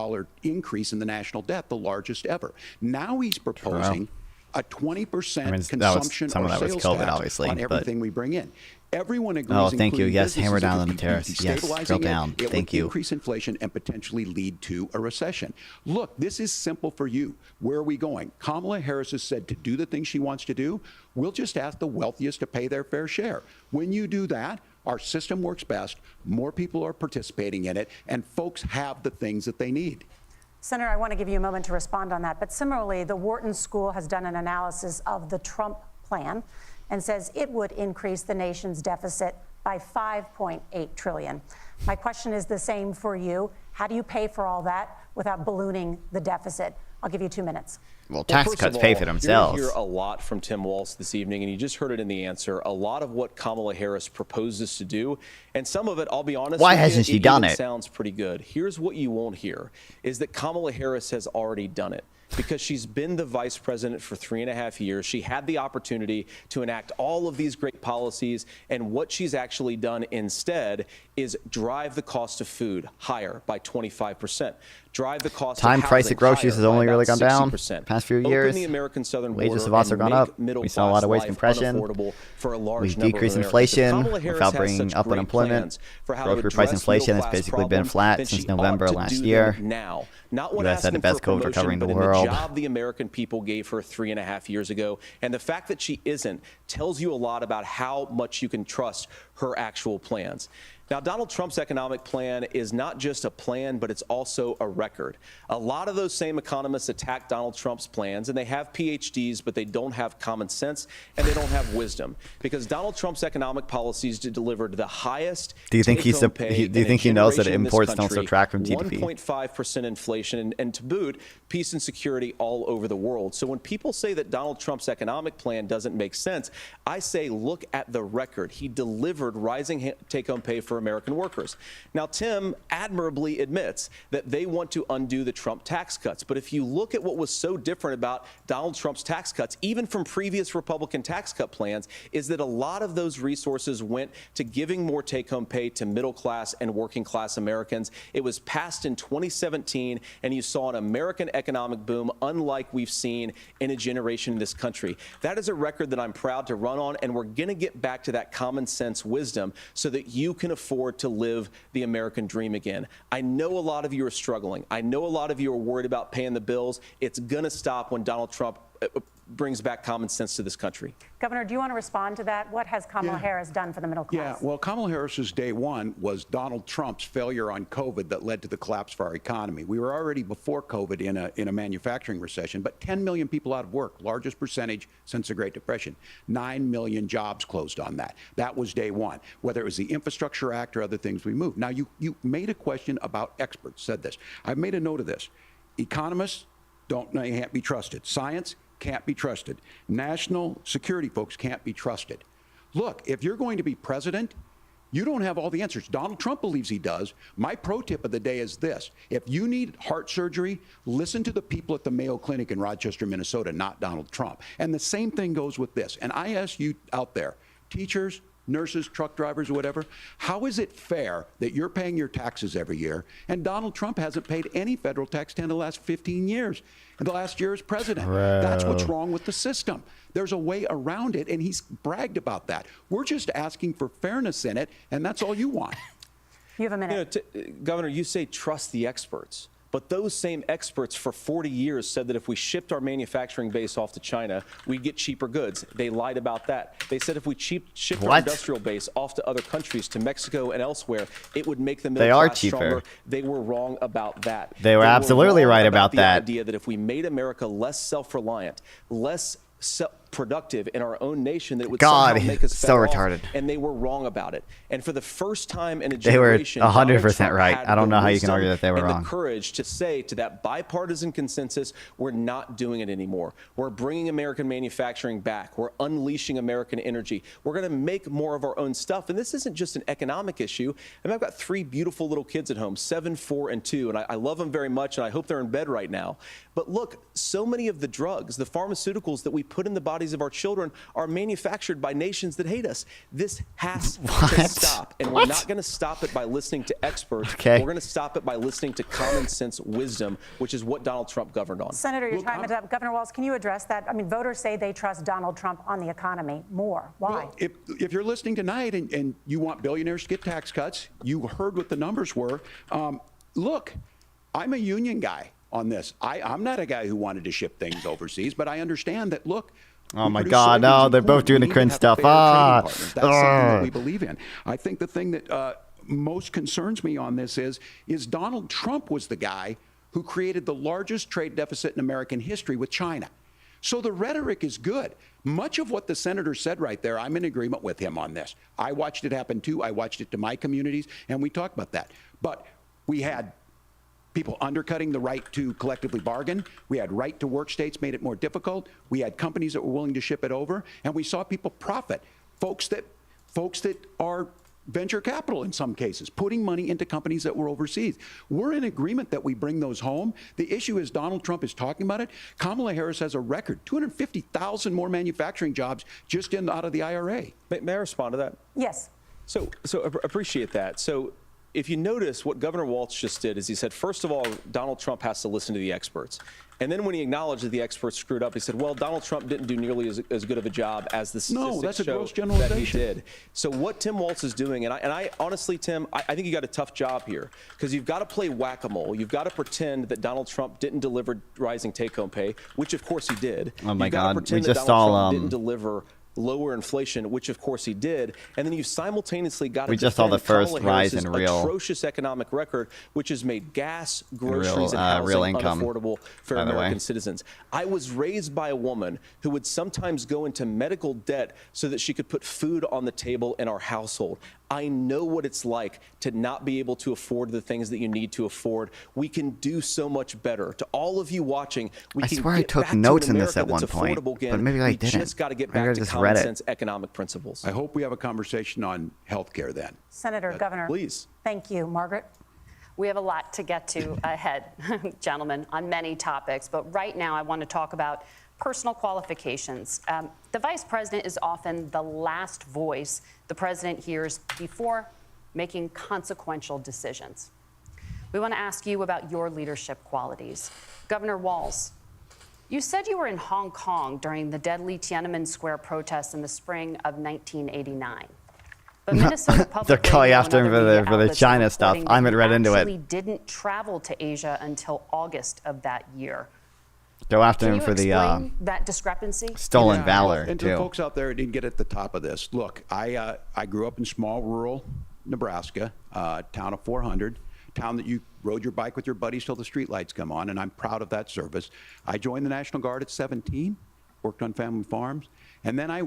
increase in the national debt, the largest ever. Now he's proposing a 20% consumption some or of that was sales COVID, tax obviously, on but- everything we bring in. Everyone agrees. Oh, thank you. including Yes, hammer businesses, down that on the if tariffs. you keep Yes, destabilizing drill down. it Thank would you. increase inflation and potentially lead to a recession. Look, this is simple for you. Where are we going? Kamala Harris has said to do the things she wants to do. We'll just ask the wealthiest to pay their fair share. When you do that, our system works best, more people are participating in it, and folks have the things that they need. Senator, I want to give you a moment to respond on that. But similarly, the Wharton School has done an analysis of the Trump plan and says it would increase the nation's deficit by $5.8 trillion. My question is the same for you. How do you pay for all that without ballooning the deficit? I'll give you 2 minutes. Well, tax first cuts of pay all, for themselves. You're going to hear a lot from Tim Walz this evening, and you just heard it in the answer. A lot of what Kamala Harris proposes to do, and some of it, I'll be honest, why hasn't she done it? Sounds pretty good. Here's what you won't hear: is that Kamala Harris has already done it. Because she's been the vice president for 3.5 years. She had the opportunity to enact all of these great policies, and what she's actually done instead is drive the cost of food higher by 25%. Drive the cost of price of groceries has only really gone down past few years. Open the American southern border. Wages have also gone up. We saw a lot of wage compression. We've decreased inflation without bringing up unemployment. Grocery price inflation has basically been flat since November last year. Now, not the U.S. had the best COVID recovery in the world. The job the American people gave her 3.5 years ago, and the fact that she isn't tells you a lot about how much you can trust her actual plans. Now, Donald Trump's economic plan is not just a plan, but it's also a record. A lot of those same economists attack Donald Trump's plans, and they have PhDs, but they don't have common sense and they don't have wisdom, because Donald Trump's economic policies delivered the highest. Do you think he knows that imports don't subtract from GDP? 1.5% inflation, and to boot, peace and security all over the world. So when people say that Donald Trump's economic plan doesn't make sense, I say look at the record. He delivered rising take-home pay for American workers. Now, Tim admirably admits that they want to undo the Trump tax cuts. But if you look at what was so different about Donald Trump's tax cuts, even from previous Republican tax cut plans, is that a lot of those resources went to giving more take-home pay to middle-class and working-class Americans. It was passed in 2017, and you saw an American economic boom unlike we've seen in a generation in this country. That is a record that I'm proud to run on, and we're going to get back to that common sense wisdom so that you can afford to live the American dream again. I know a lot of you are struggling. I know a lot of you are worried about paying the bills. It's going to stop when Donald Trump brings back common sense to this country. Governor, do you want to respond to that? What has Kamala Harris done for the middle class? Yeah, well, Kamala Harris's day one was Donald Trump's failure on COVID that led to the collapse of our economy. We were already before COVID in a manufacturing recession, but 10 million people out of work, largest percentage since the Great Depression. 9 million jobs closed on that. That was day one, whether it was the Infrastructure Act or other things we moved. Now, you made a question about experts, said this. I've made a note of this. Economists can't be trusted. Science can't be trusted. National security folks can't be trusted. Look, if you're going to be president, you don't have all the answers. Donald Trump believes he does. My pro tip of the day is this. If you need heart surgery, listen to the people at the Mayo Clinic in Rochester, Minnesota, not Donald Trump. And the same thing goes with this. And I ask you out there, teachers, nurses, truck drivers, whatever, how is it fair that you're paying your taxes every year and Donald Trump hasn't paid any federal tax in the last 15 years? And the last year as president. That's what's wrong with the system. There's a way around it, and he's bragged about that. We're just asking for fairness in it, and that's all you want. You have a minute. Governor, you say trust the experts. But those same experts for 40 years said that if we shipped our manufacturing base off to China, we'd get cheaper goods. They lied about that. They said if we shipped our industrial base off to other countries, to Mexico and elsewhere, it would make the middle class stronger. They were wrong about that. They were absolutely right about that. The idea that if we made America less self-reliant, less productive in our own nation, that it would somehow make us better off, and they were wrong about it. And for the first time in a generation, they were 100% right. I don't know how you can argue that they were wrong. The courage to say to that bipartisan consensus, we're not doing it anymore. We're bringing American manufacturing back. We're unleashing American energy. We're going to make more of our own stuff. And this isn't just an economic issue. I mean, I've got 3 beautiful little kids at home, 7, 4, and 2, and I love them very much, and I hope they're in bed right now. But look, so many of the drugs, the pharmaceuticals that we put in the bodies of our children are manufactured by nations that hate us. This has to stop. And we're not going to stop it by listening to experts. We're going to stop it by listening to common sense wisdom, which is what Donald Trump governed on. Senator, your time is up. Governor Walz, can you address that? I mean, voters say they trust Donald Trump on the economy more. Why? Well, if you're listening tonight and you want billionaires to get tax cuts, you heard what the numbers were. Look, I'm a union guy on this. I'm not a guy who wanted to ship things overseas, but I understand that, look, oh my God, no, they're both doing the cringe stuff. That's something that we believe in. I think the thing that most concerns me on this is Donald Trump was the guy who created the largest trade deficit in American history with China. So the rhetoric is good. Much of what the senator said right there, I'm in agreement with him on this. I watched it happen too. I watched it to my communities, and we talked about that. But we had people undercutting the right to collectively bargain. We had right to work states made it more difficult. We had companies that were willing to ship it over, and we saw people profit. Folks that are venture capital in some cases, putting money into companies that were overseas. We're in agreement that we bring those home. The issue is Donald Trump is talking about it. Kamala Harris has a record, 250,000 more manufacturing jobs just out of the IRA. May I respond to that? Yes. So appreciate that. So if you notice what Governor Walz just did is he said, first of all, Donald Trump has to listen to the experts. And then when he acknowledged that the experts screwed up, he said, well, Donald Trump didn't do nearly as good of a job as the statistics show that he did. So what Tim Walz is doing, and I honestly, Tim, I think you got a tough job here because you've got to play whack-a-mole. You've got to pretend that Donald Trump didn't deliver rising take-home pay, which of course he did. Oh my You've got to God, pretend we that just Donald saw Trump didn't deliver lower inflation, which of course he did, and then you've simultaneously got to we just saw the first Kamala rise Harris's in real atrocious economic record, which has made gas, groceries, real, and housing real income, unaffordable for by the way. American citizens. I was raised by a woman who would sometimes go into medical debt so that she could put food on the table in our household. I know what it's like to not be able to afford the things that you need to afford. We can do so much better. To all of you watching, we I can swear I get took back to notes an in this America at one that's point, affordable again. but maybe I we didn't. just got to get Maybe I back to just common read it. sense economic principles. I hope we have a conversation on health care then. Senator, Governor. Please. Thank you. Margaret? We have a lot to get to ahead, gentlemen, on many topics. But right now, I want to talk about personal qualifications. The vice president is often the last voice the president hears before making consequential decisions. We want to ask you about your leadership qualities. Governor Walz, you said you were in Hong Kong during the deadly Tiananmen Square protests in the spring of 1989. But Minnesota Public They're calling Radio after and him other for the media China outlets are stuff. reporting I'm that read you into it. actually didn't travel to Asia until August of that year. Go after Can him you for the explain that discrepancy? stolen valor, And to too. the folks out there who didn't get at the top of this, look, I grew up in small rural Nebraska, town of 400, town that you rode your bike with your buddies till the streetlights come on, and I'm proud of that service. I joined the National Guard at 17, worked on family farms, and then I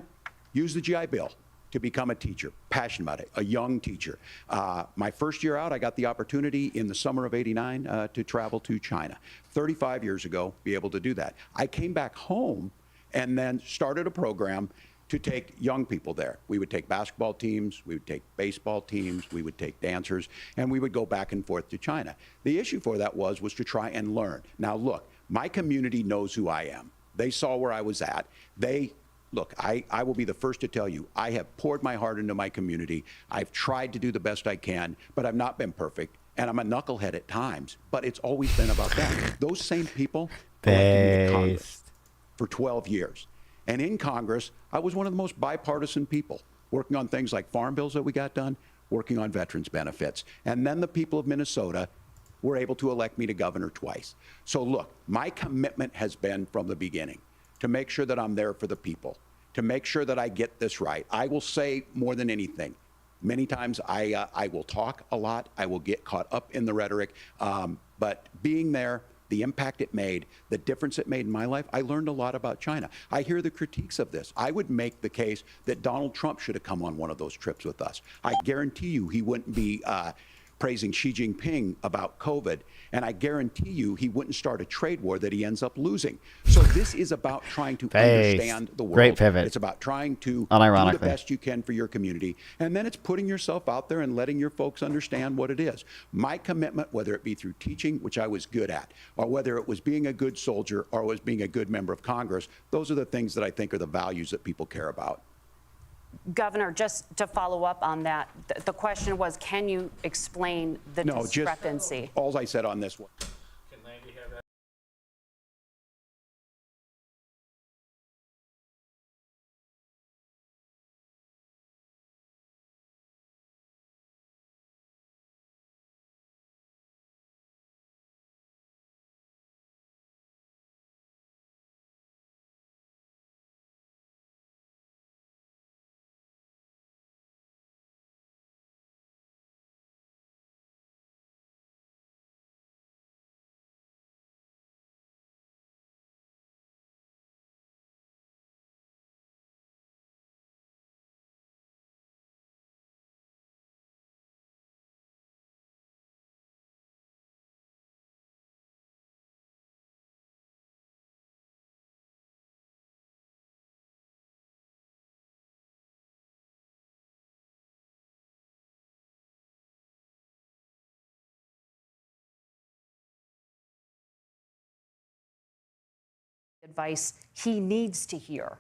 used the GI Bill to become a teacher, passionate about it, a young teacher. My first year out, I got the opportunity in the summer of '89 to travel to China. 35 years ago, be able to do that. I came back home and then started a program to take young people there. We would take basketball teams, we would take baseball teams, we would take dancers, and we would go back and forth to China. The issue for that was to try and learn. Now look, my community knows who I am. They saw where I was at. Look, I will be the first to tell you, I have poured my heart into my community. I've tried to do the best I can, but I've not been perfect. And I'm a knucklehead at times, but it's always been about that. Those same people elected me to Congress for 12 years. And in Congress, I was one of the most bipartisan people, working on things like farm bills that we got done, working on veterans benefits. And then the people of Minnesota were able to elect me to governor twice. So look, my commitment has been from the beginning to make sure that I'm there for the people, to make sure that I get this right. I will say more than anything, many times I will talk a lot, I will get caught up in the rhetoric, but being there, the impact it made, the difference it made in my life, I learned a lot about China. I hear the critiques of this. I would make the case that Donald Trump should have come on one of those trips with us. I guarantee you he wouldn't be praising Xi Jinping about COVID, and I guarantee you he wouldn't start a trade war that he ends up losing. So this is about trying to understand the world. Great pivot. It's about trying to do Unironically. the best you can for your community, and then it's putting yourself out there and letting your folks understand what it is. My commitment, whether it be through teaching, which I was good at, or whether it was being a good soldier or was being a good member of Congress, those are the things that I think are the values that people care about. Governor, just to follow up on that, the question was, can you explain the discrepancy? Just all I said on this one. Advice he needs to hear,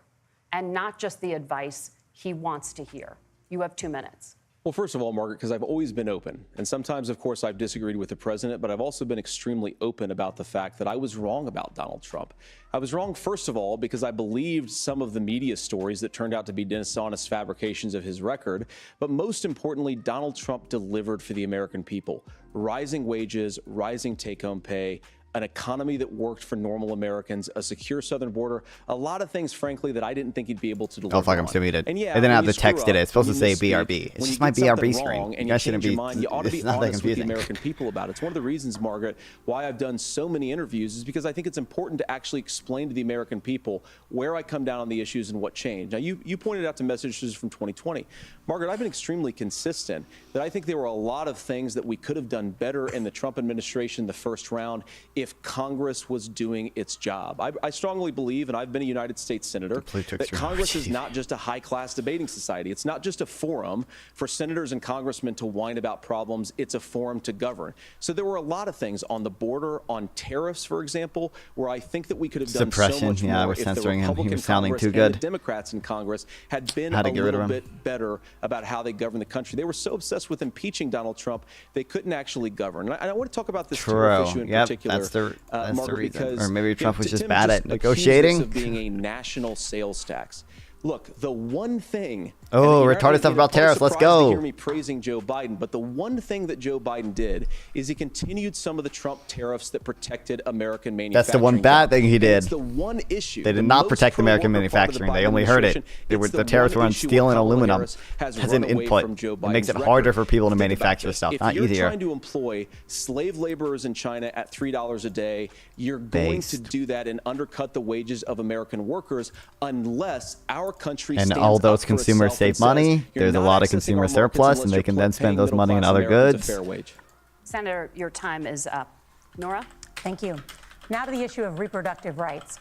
and not just the advice he wants to hear. You have 2 minutes. Well, first of all, Margaret, because I've always been open. And sometimes, of course, I've disagreed with the president, but I've also been extremely open about the fact that I was wrong about Donald Trump. I was wrong, first of all, because I believed some of the media stories that turned out to be dishonest fabrications of his record. But most importantly, Donald Trump delivered for the American people. Rising wages, rising take-home pay, an economy that worked for normal Americans, a secure southern border, a lot of things, frankly, that I didn't think he'd be able to deliver. Oh, fuck, I'm still muted. And yeah, they didn't have when the you screw text in it. It's supposed to up, say when you BRB. misspeak, It's when just you my get something BRB screen. wrong and You you guys shouldn't change be. your mind, you ought to be It's not that honest with the confusing. American people about it. It's one of the reasons, Margaret, why I've done so many interviews is because I think it's important to actually explain to the American people where I come down on the issues and what changed. Now, you pointed out to messages from 2020. Margaret, I've been extremely consistent that I think there were a lot of things that we could have done better in the Trump administration the first round if Congress was doing its job. I strongly believe, and I've been a United States senator, that Congress is not just a high-class debating society. It's not just a forum for senators and congressmen to whine about problems. It's a forum to govern. So there were a lot of things on the border, on tariffs, for example, where I think that we could have done so much yeah, more we're if the censoring him. He Republican was sounding Congress too and good. the Democrats in Congress had been Had a to get rid of little him. bit better about how they govern the country. They were so obsessed with impeaching Donald Trump, they couldn't actually govern. And I want to talk about this tariff issue in particular, that's the Margaret, reason. because Or maybe Trump was just Tim bad at accused negotiating. this of being a national sales tax. Look, the one thing. Oh, and retarded stuff about tariffs. Let's surprised to go. hear me praising Joe Biden, but the one thing that Joe Biden did is he continued some of the Trump tariffs that protected American manufacturing. That's the one bad thing he And did. It's the one issue. They did the not most protect American pro-worker part of the manufacturing. They Biden only hurt it. administration. They were, It's the tariffs were one on issue steel where and Kamala aluminum Harris has as run an away input. from Joe It makes Biden's it harder record. for people to Think about manufacture this. stuff, If not you're easier. trying to employ slave laborers in China at $3 a day, you're going to do that and undercut the wages of American workers unless our country And stands all those up for consumers itself and save money. says, you're There's a not lot of accessing consumer our markets surplus, unless and they you're can then paying spend those money in middle-class other Americans goods. a fair wage. Senator, your time is up. Nora? Thank you. Now to the issue of reproductive rights.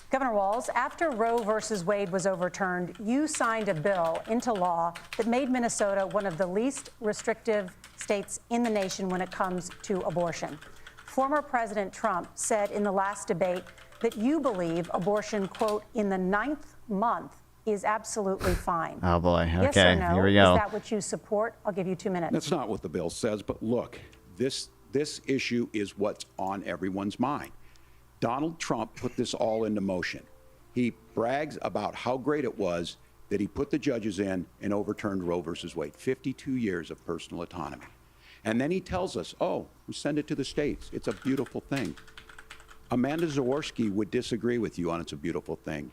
Governor Walz, after Roe versus Wade was overturned, you signed a bill into law that made Minnesota one of the least restrictive states in the nation when it comes to abortion. Former President Trump said in the last debate that you believe abortion, quote, in the 9th month is absolutely fine. Oh, boy. Yes Okay, or no? here we go. Is that what you support? I'll give you 2 minutes. That's not what the bill says, but look, this issue is what's on everyone's mind. Donald Trump put this all into motion. He brags about how great it was that he put the judges in and overturned Roe versus Wade, 52 years of personal autonomy. And then he tells us, oh, we send it to the states. It's a beautiful thing. Amanda Zaworski would disagree with you on it's a beautiful thing.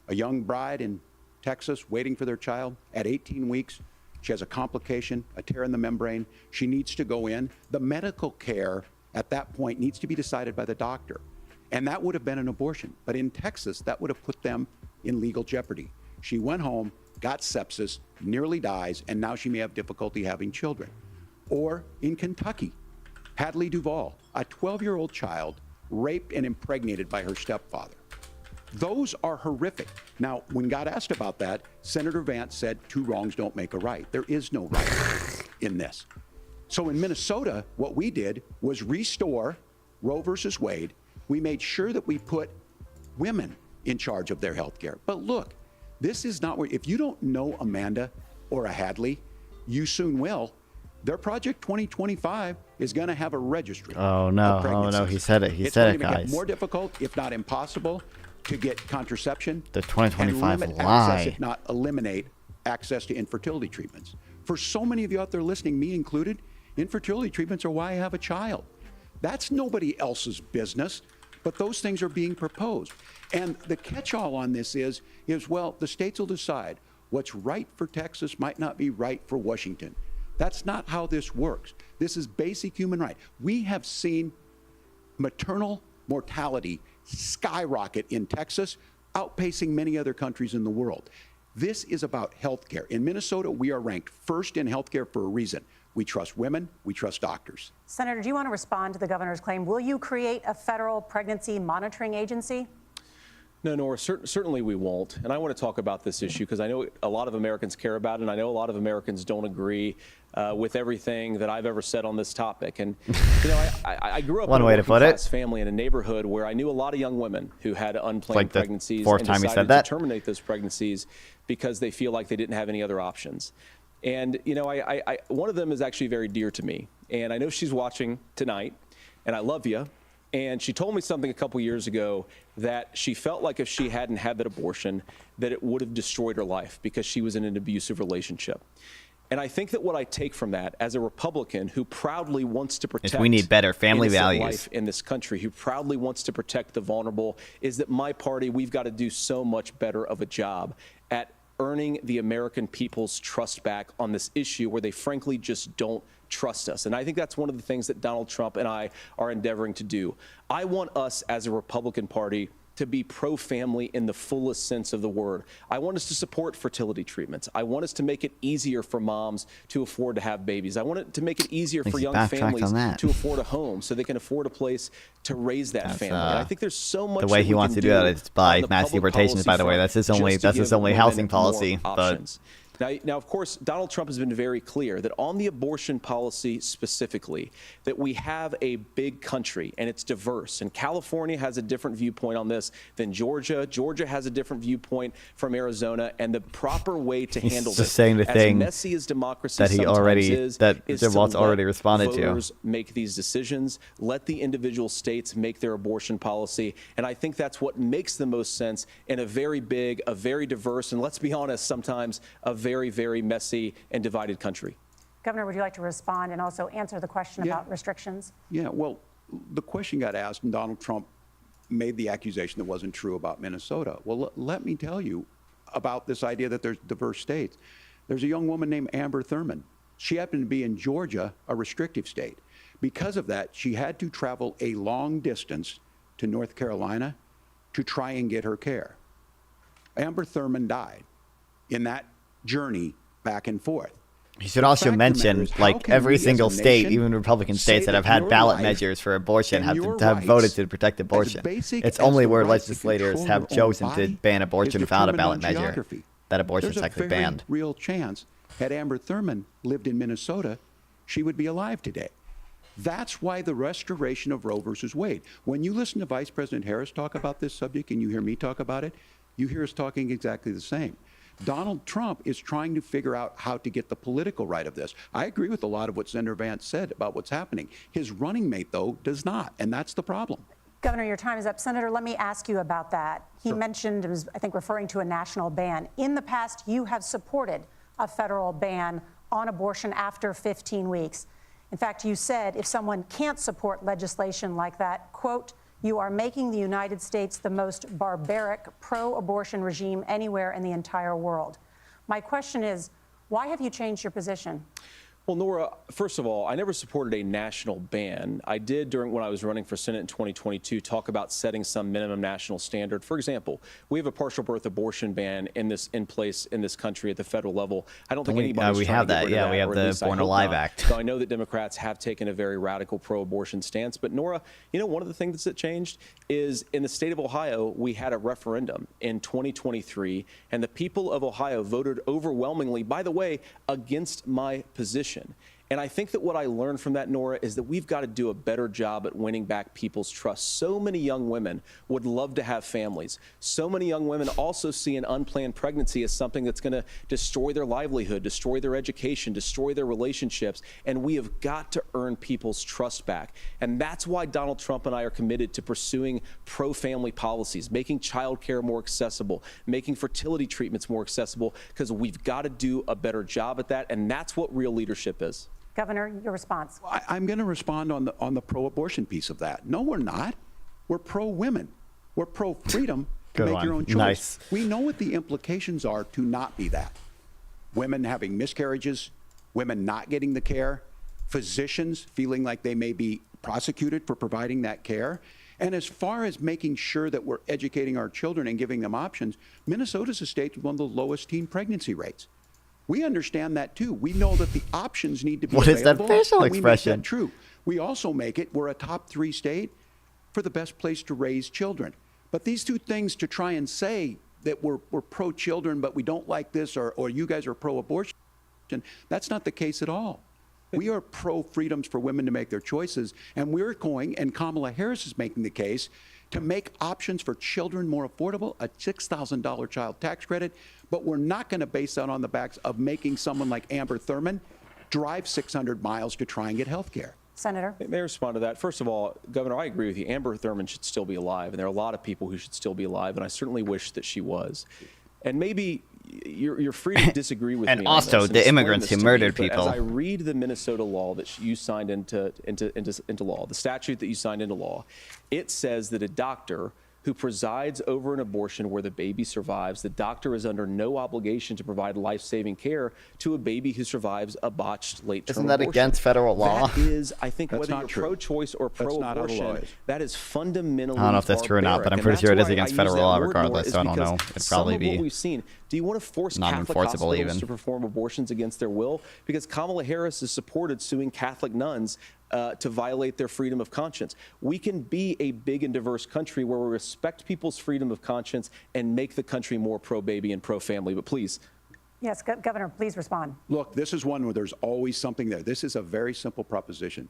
A young bride in Texas waiting for their child at 18 weeks. She has a complication, a tear in the membrane. She needs to go in. The medical care at that point needs to be decided by the doctor. And that would have been an abortion. But in Texas, that would have put them in legal jeopardy. She went home, got sepsis, nearly dies, and now she may have difficulty having children. Or in Kentucky, Hadley Duvall, a 12-year-old child raped and impregnated by her stepfather. Those are horrific. Now, when God asked about that, Senator Vance said 2 wrongs don't make a right. There is no right in this. So in Minnesota, what we did was restore Roe versus Wade. We made sure that we put women in charge of their health care. But look, this is not where, if you don't know Amanda or a Hadley, you soon will. Their Project 2025 is going to have a registry. Oh, no. of Oh, no. pregnancies. He said it. He It's said going it, to make guys. it more difficult, if not impossible, to get contraception. The 2025 and limit lie. access, if not eliminate access to infertility treatments. For so many of you out there listening, me included, infertility treatments are why I have a child. That's nobody else's business, but those things are being proposed. And the catch-all on this is, well, the states will decide what's right for Texas might not be right for Washington. That's not how this works. This is basic human right. We have seen maternal mortality skyrocket in Texas, outpacing many other countries in the world. This is about health care. In Minnesota, we are ranked first in health care for a reason. We trust women, we trust doctors. Senator, do you want to respond to the governor's claim? Will you create a federal pregnancy monitoring agency? No, Nora, certainly we won't. And I want to talk about this issue because I know a lot of Americans care about it, and I know a lot of Americans don't agree with everything that I've ever said on this topic. And, you know, I grew up in a working-class family in a neighborhood where I knew a lot of young women who had unplanned pregnancies and decided to terminate those pregnancies because they feel like they didn't have any other options. And, you know, one of them is actually very dear to me. And I know she's watching tonight, and I love you. And she told me something a couple years ago that she felt like if she hadn't had that abortion, that it would have destroyed her life because she was in an abusive relationship. And I think that what I take from that as a Republican who proudly wants to protect we need better family values life in this country, who proudly wants to protect the vulnerable, is that my party, we've got to do so much better of a job at earning the American people's trust back on this issue where they frankly just don't trust us. And I think that's one of the things that Donald Trump and I are endeavoring to do. I want us as a Republican Party to be pro-family in the fullest sense of the word. I want us to support fertility treatments. I want us to make it easier for moms to afford to have babies. I want it to make it easier for young families to afford a home so they can afford a place to raise that family. And I think there's so much the way he wants to do that is by mass deportations, by the way. That's his only housing policy. But Now, of course, Donald Trump has been very clear that on the abortion policy specifically, that we have a big country and it's diverse. And California has a different viewpoint on this than Georgia. Georgia has a different viewpoint from Arizona. And the proper way to handle this, saying the thing as messy as democracy that he already is Walz already responded to. Voters make these decisions. Let the individual states make their abortion policy. And I think that's what makes the most sense in a very big, a very diverse, and let's be honest, sometimes a very, very messy and divided country. Governor, would you like to respond and also answer the question about restrictions? Yeah, well, the question got asked and Donald Trump made the accusation that wasn't true about Minnesota. Well, let me tell you about this idea that there's diverse states. There's a young woman named Amber Thurman. She happened to be in Georgia, a restrictive state. Because of that, she had to travel a long distance to North Carolina to try and get her care. Amber Thurman died in that journey back and forth. He should also mention, like, every single state, even Republican states that have had ballot measures for abortion, have voted to protect abortion. It's only where legislators have chosen to ban abortion without a ballot measure that abortion is actually banned. There's a very real chance, had Amber Thurman lived in Minnesota, she would be alive today. That's why the restoration of Roe versus Wade. When you listen to Vice President Harris talk about this subject and you hear me talk about it, you hear us talking exactly the same. Donald Trump is trying to figure out how to get the political right of this. I agree with a lot of what Senator Vance said about what's happening. His running mate, though, does not, and that's the problem. Governor, your time is up. Senator, let me ask you about that. He mentioned, was, I think, referring to a national ban. In the past, you have supported a federal ban on abortion after 15 weeks. In fact, you said if someone can't support legislation like that, quote, you are making the United States the most barbaric pro-abortion regime anywhere in the entire world. My question is, why have you changed your position? Well, Nora, first of all, I never supported a national ban. I did when I was running for Senate in 2022 talk about setting some minimum national standard. For example, we have a partial birth abortion ban in place in this country at the federal level. I don't think anybody's trying to get rid of that. We have the Born Alive Act. So I know that Democrats have taken a very radical pro-abortion stance. But Nora, you know, one of the things that changed is in the state of Ohio, we had a referendum in 2023, and the people of Ohio voted overwhelmingly, by the way, against my position. And I think that what I learned from that, Nora, is that we've got to do a better job at winning back people's trust. So many young women would love to have families. So many young women also see an unplanned pregnancy as something that's going to destroy their livelihood, destroy their education, destroy their relationships. And we have got to earn people's trust back. And that's why Donald Trump and I are committed to pursuing pro-family policies, making child care more accessible, making fertility treatments more accessible, because we've got to do a better job at that. And that's what real leadership is. Governor, your response. I'm going to respond on the pro-abortion piece of that. No, we're not. We're pro-women. We're pro-freedom to make your own choice. Nice. We know what the implications are to not be that. Women having miscarriages, women not getting the care, physicians feeling like they may be prosecuted for providing that care. And as far as making sure that we're educating our children and giving them options, Minnesota's a state with one of the lowest teen pregnancy rates. We understand that too. We know that the options need to be available. What is that facial expression? We make that true. We also make it, we're a top 3 state for the best place to raise children. But these two things to try and say that we're pro-children, but we don't like this, or you guys are pro-abortion, that's not the case at all. We are pro-freedoms for women to make their choices, and we're going, and Kamala Harris is making the case, to make options for children more affordable, a $6,000 child tax credit, but we're not going to base that on the backs of making someone like Amber Thurman drive 600 miles to try and get health care. Senator? May I respond to that? First of all, Governor, I agree with you. Amber Thurman should still be alive, and there are a lot of people who should still be alive, and I certainly wish that she was. And maybe you're free to disagree with and me. Also, on this the immigrants who murdered people. As I read the Minnesota law that you signed into law, the statute that you signed into law, it says that a doctor who presides over an abortion where the baby survives, the doctor is under no obligation to provide life-saving care to a baby who survives a botched late-term Isn't that abortion. against federal law? That is, I think, That's whether not you're true. pro-choice or That's not how the law pro-abortion, is. that is fundamentally I don't know if that's true or not, but I'm barbaric. pretty And sure it that's is why against I federal use that law word more, regardless, is so I don't because know. It'd some probably of be what we've seen. Do you want to force Catholic non-enforceable hospitals even. to perform abortions against their will? Because Kamala Harris has supported suing Catholic nuns to violate their freedom of conscience. We can be a big and diverse country where we respect people's freedom of conscience and make the country more pro-baby and pro-family. But please. Yes, Governor, please respond. Look, this is one where there's always something there. This is a very simple proposition.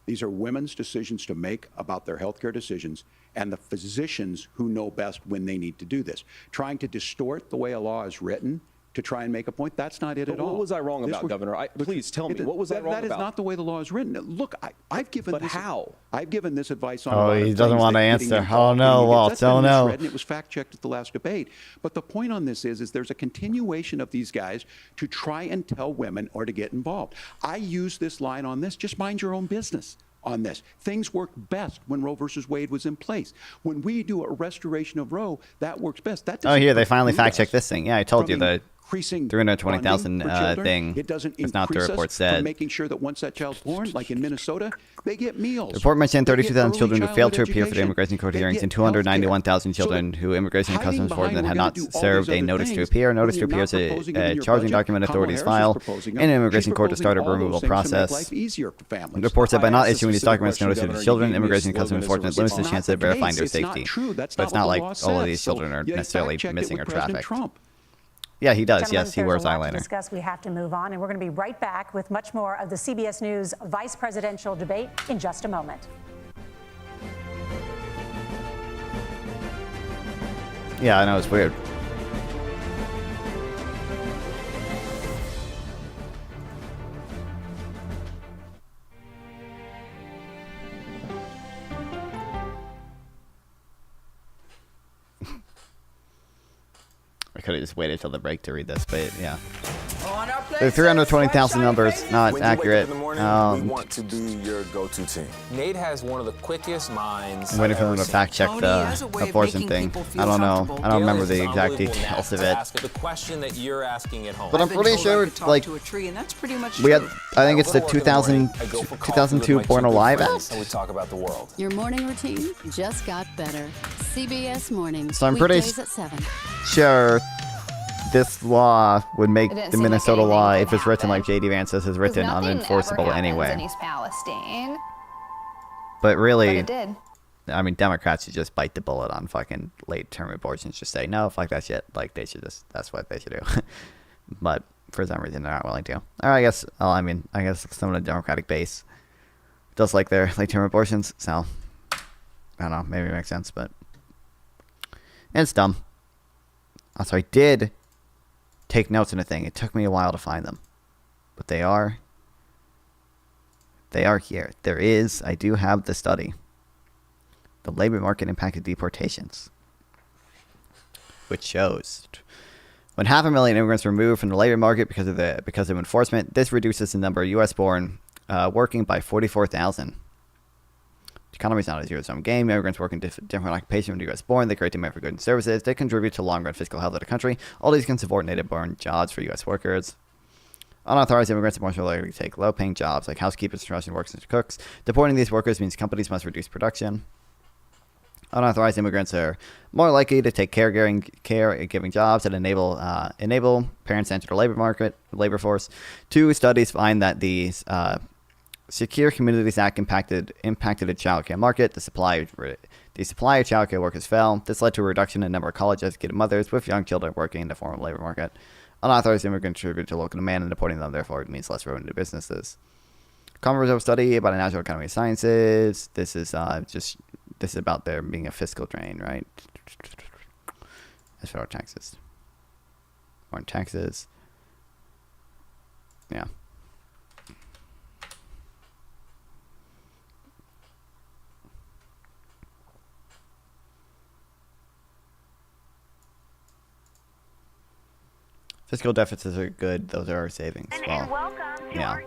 These are women's decisions to make about their healthcare decisions, and the physicians who know best when they need to do this. Trying to distort the way a law is written to try and make a point, that's not it at all. What was I wrong about, Governor? Please tell me, what was I wrong about? That is not the way the law is written. Look, I've given But this. how? I've given this advice on. Oh, a lot of he doesn't things want to that answer. getting Oh, involved no, in Walz, that's been oh, no. misread, and it was fact-checked at the last debate. But the point on this is there's a continuation of these guys to try and tell women or to get involved. I use this line on this, just mind your own business on this. Things worked best when Roe versus Wade was in place. When we do a restoration of Roe, that works best. That Oh, here, they doesn't finally preclude fact-checked us this thing. Yeah, I told you from the increasing 320,000 funding for children. thing. It doesn't It's not the increase report us said. from making sure that once that child's born, like in Minnesota, they get meals. The report mentioned They get 32,000 early children who failed to childhood appear for the education. immigration court They hearings get and 291,000 healthcare. children who immigration and hiding customs enforcement had behind, we're not gonna do all served these a other notice to things appear. Notice when to appear you're is not proposing them a in your charging budget. document Kamala authorities Harris is file proposing in them. an immigration She's court to start a proposing all removal those things to make process. life easier for families. The report said by I not asked a issuing these specific documents, question, notice to Governor. the You children, gave me a immigration and customs slogan as a enforcement limits the response. chance that It's verifying not their the case. safety. It's not true. That's But not it's not what the like law all of says. these children are So, necessarily fact-checked it missing or with President trafficked. Trump. Yeah, he does. Gentlemen, Yes, he there's wears a lot to eyeliner. discuss. We have to move on, and we're going to be right back with much more of the CBS News vice presidential debate in just a moment. Yeah, I know, it's weird. I could have just waited till the break to read this, but yeah. The 320,000 numbers, not When accurate. you wake up in the morning, we Um, want to be your go-to team. Nate has one of the quickest minds. I'm waiting for them to fact check the abortion thing. I don't know. I don't remember the exact details of it. The question that you're asking at home. But I'm pretty sure, like, to a tree, and that's pretty much we had, true. I think it's the 2002 Born Alive Act. And we talk about the world. Your morning routine just got better. CBS Mornings. So I'm pretty weekdays at 7. Sure this law would make It didn't the seem like Minnesota anything law, could if it's written like happen. J.D. Vance says is written, Nothing unenforceable ever happens anyway. in East Palestine. But really, But it did. I mean, Democrats should just bite the bullet on fucking late-term abortions. Just say, no, fuck that shit. Like, they should just, that's what they should do. But for some reason, they're not willing to. Or I guess, well, I mean, I guess some of the Democratic base does like their late-term abortions. So, I don't know. Maybe it makes sense, but it's dumb. Also, I did take notes on a thing. It took me a while to find them. But they are here. There is, I do have the study. The labor market impacted deportations, which shows when 500,000 immigrants were removed from the labor market because of enforcement, this reduces the number of U.S.-born working by 44,000. The economy is not a zero-sum game. Immigrants work in different occupations from the U.S.-born. They create demand for goods and services. They contribute to long-run fiscal health of the country. All these can support native-born jobs for U.S. workers. Unauthorized immigrants are more likely to take low-paying jobs like housekeepers, construction workers, and cooks. Deporting these workers means companies must reduce production. Unauthorized immigrants are more likely to take caregiving jobs that enable parents to enter the labor force. 2 studies find that the Secure Communities Act impacted the child care market. The The supply of childcare workers fell. This led to a reduction in the number of college-educated mothers with young children working in the formal labor market. Unauthorized immigrants contribute to local demand, and deporting them, therefore, means less revenue to businesses. Comprehensive study about a national economy of sciences. This is about there being a fiscal drain, right? As federal taxes. More taxes. Yeah. Fiscal deficits are good. Those are our savings. Well, yeah,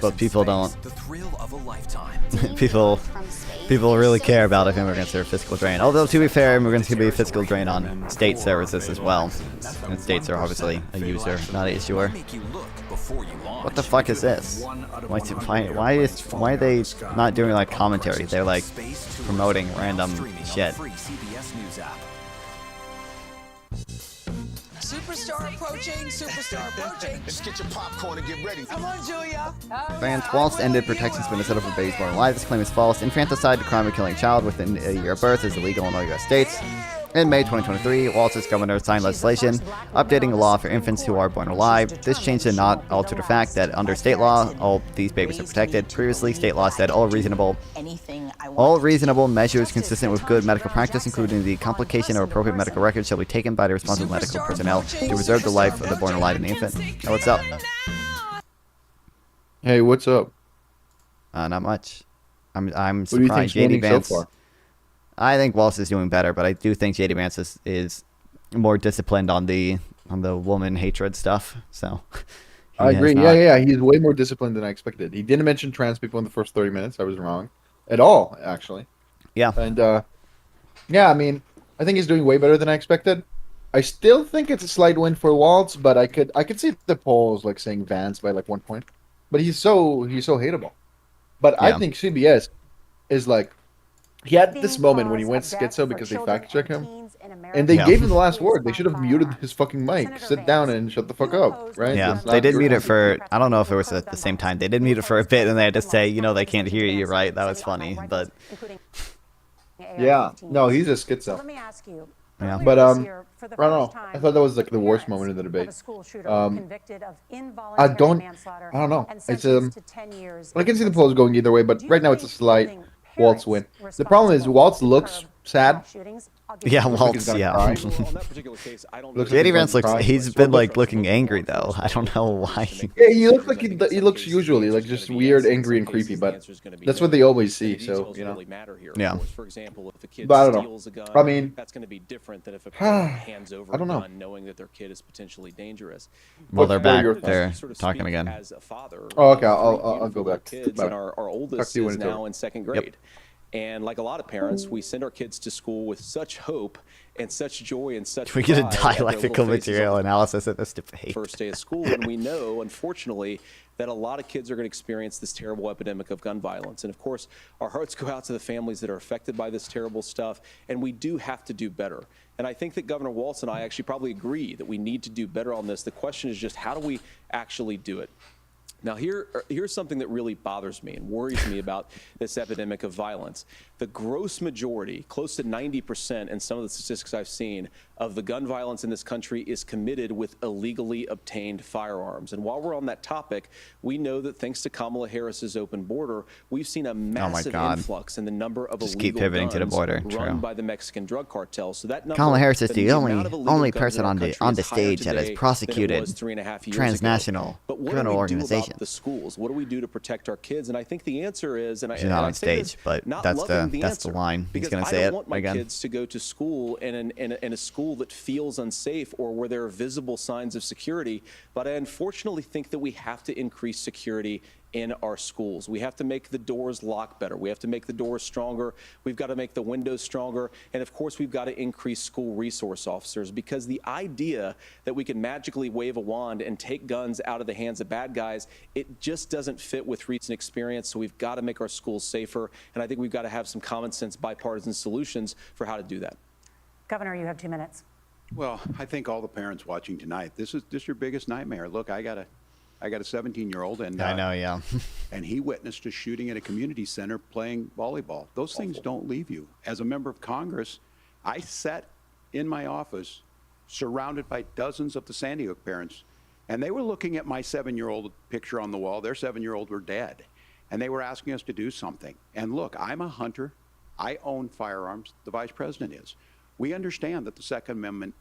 but people don't. The thrill of a lifetime. people really care about if immigrants are a fiscal drain. Although, to be fair, immigrants can be a fiscal drain on state services as well. And states are obviously a user, not an issuer. What the fuck is this? Why are they not doing like commentary? They're like promoting random shit. Superstar approaching. Just get your popcorn and get ready. Come on, Julia. Vance, Walz ended protections for Minnesota for babies born alive. This claim is false. Infanticide, the crime of killing a child within a year of birth, is illegal in all U.S. states. In May 2023, Walz's governor signed legislation updating the law for infants who are born alive. This change did not alter the fact that under state law, all these babies are protected. Previously, state law said all reasonable measures consistent with good medical practice, including the complication or appropriate medical records, shall be taken by the responsible medical personnel to preserve the life of the born alive and the infant. Hey, what's up? Hey, what's up? Not much. I'm What do you surprised. think's JD winning so Vance. far? I think Walz is doing better, but I do think JD Vance is more disciplined on the woman hatred stuff. So I agree. Yeah. He's way more disciplined than I expected. He didn't mention trans people in the first 30 minutes. I was wrong. At all, actually. Yeah. And, yeah, I mean, I think he's doing way better than I expected. I still think it's a slight win for Walz, but I could see the polls like saying Vance by like 1 point. But he's so hateable. But yeah. I think CBS is like, he had this moment when he went schizo because they fact checked him, and they gave him the last word. They should have muted his fucking mic. Sit down and shut the fuck up, right? Yeah, they did mute it for, I don't know if it was at the same time. They did mute it for a bit, and they had to say, they can't hear you, right? That was funny, but... Yeah, no, he's a schizo. Let me ask you. Yeah. But, I don't know. I thought that was like the worst moment in the debate. I don't know. It's, I can see the polls going either way, but right now it's a slight Walz win. The problem is Walz looks sad. Yeah, Walz, yeah. JD Vance he's been like looking angry though. I don't know why. Yeah, he looks like he looks usually like just weird, angry, and creepy, but that's what they always see. So Yeah. But I don't know. I mean, that's going to be different than if a parent hands over a gun knowing that their kid is potentially dangerous. Well, they're back. They're talking again. As a father, oh, okay. I'll go back. Kids, and our oldest is now in second grade. Yep. And like a lot of parents, we send our kids to school with such hope and such joy and such we get a pride at their dialectical little faces material on analysis of this debate. First day of school, and we know, unfortunately, that a lot of kids are going to experience this terrible epidemic of gun violence. And of course, our hearts go out to the families that are affected by this terrible stuff, and we do have to do better. And I think that Governor Walz and I actually probably agree that we need to do better on this. The question is just how do we actually do it? Now, here's something that really bothers me and worries me about this epidemic of violence. The gross majority, close to 90% in some of the statistics I've seen, of the gun violence in this country is committed with illegally obtained firearms. And while we're on that topic, we know that thanks to Kamala Harris's open border, we've seen a massive influx in the number of Just illegal keep pivoting to the guns border. run True. by the Mexican drug cartel. So that number, Kamala Harris is the amount of illegal only guns person in our on country the is higher stage that has today prosecuted than it was 3.5 years transnational ago. But what criminal do we organization. do about the schools? What do we do to protect our kids? And I think the answer is, and She's not on say stage, this, but not that's loving the answer, line. He's because gonna I say don't it want my again. kids to go to school in a school that feels unsafe or where there are visible signs of security. But I unfortunately think that we have to increase security in our schools. We have to make the doors lock better. We have to make the doors stronger. We've got to make the windows stronger. And of course, we've got to increase school resource officers, because the idea that we can magically wave a wand and take guns out of the hands of bad guys, it just doesn't fit with recent experience. So we've got to make our schools safer. And I think we've got to have some common sense bipartisan solutions for how to do that. Governor, you have 2 minutes. Well, I think all the parents watching tonight, this is your biggest nightmare. Look, I got I got a 17-year-old, and I know, yeah. and he witnessed a shooting at a community center playing volleyball. Those things don't leave you. As a member of Congress, I sat in my office surrounded by dozens of the Sandy Hook parents, and they were looking at my 7-year-old picture on the wall. Their 7-year-old were dead, and they were asking us to do something. And look, I'm a hunter. I own firearms. The vice president is. We understand that the Second Amendment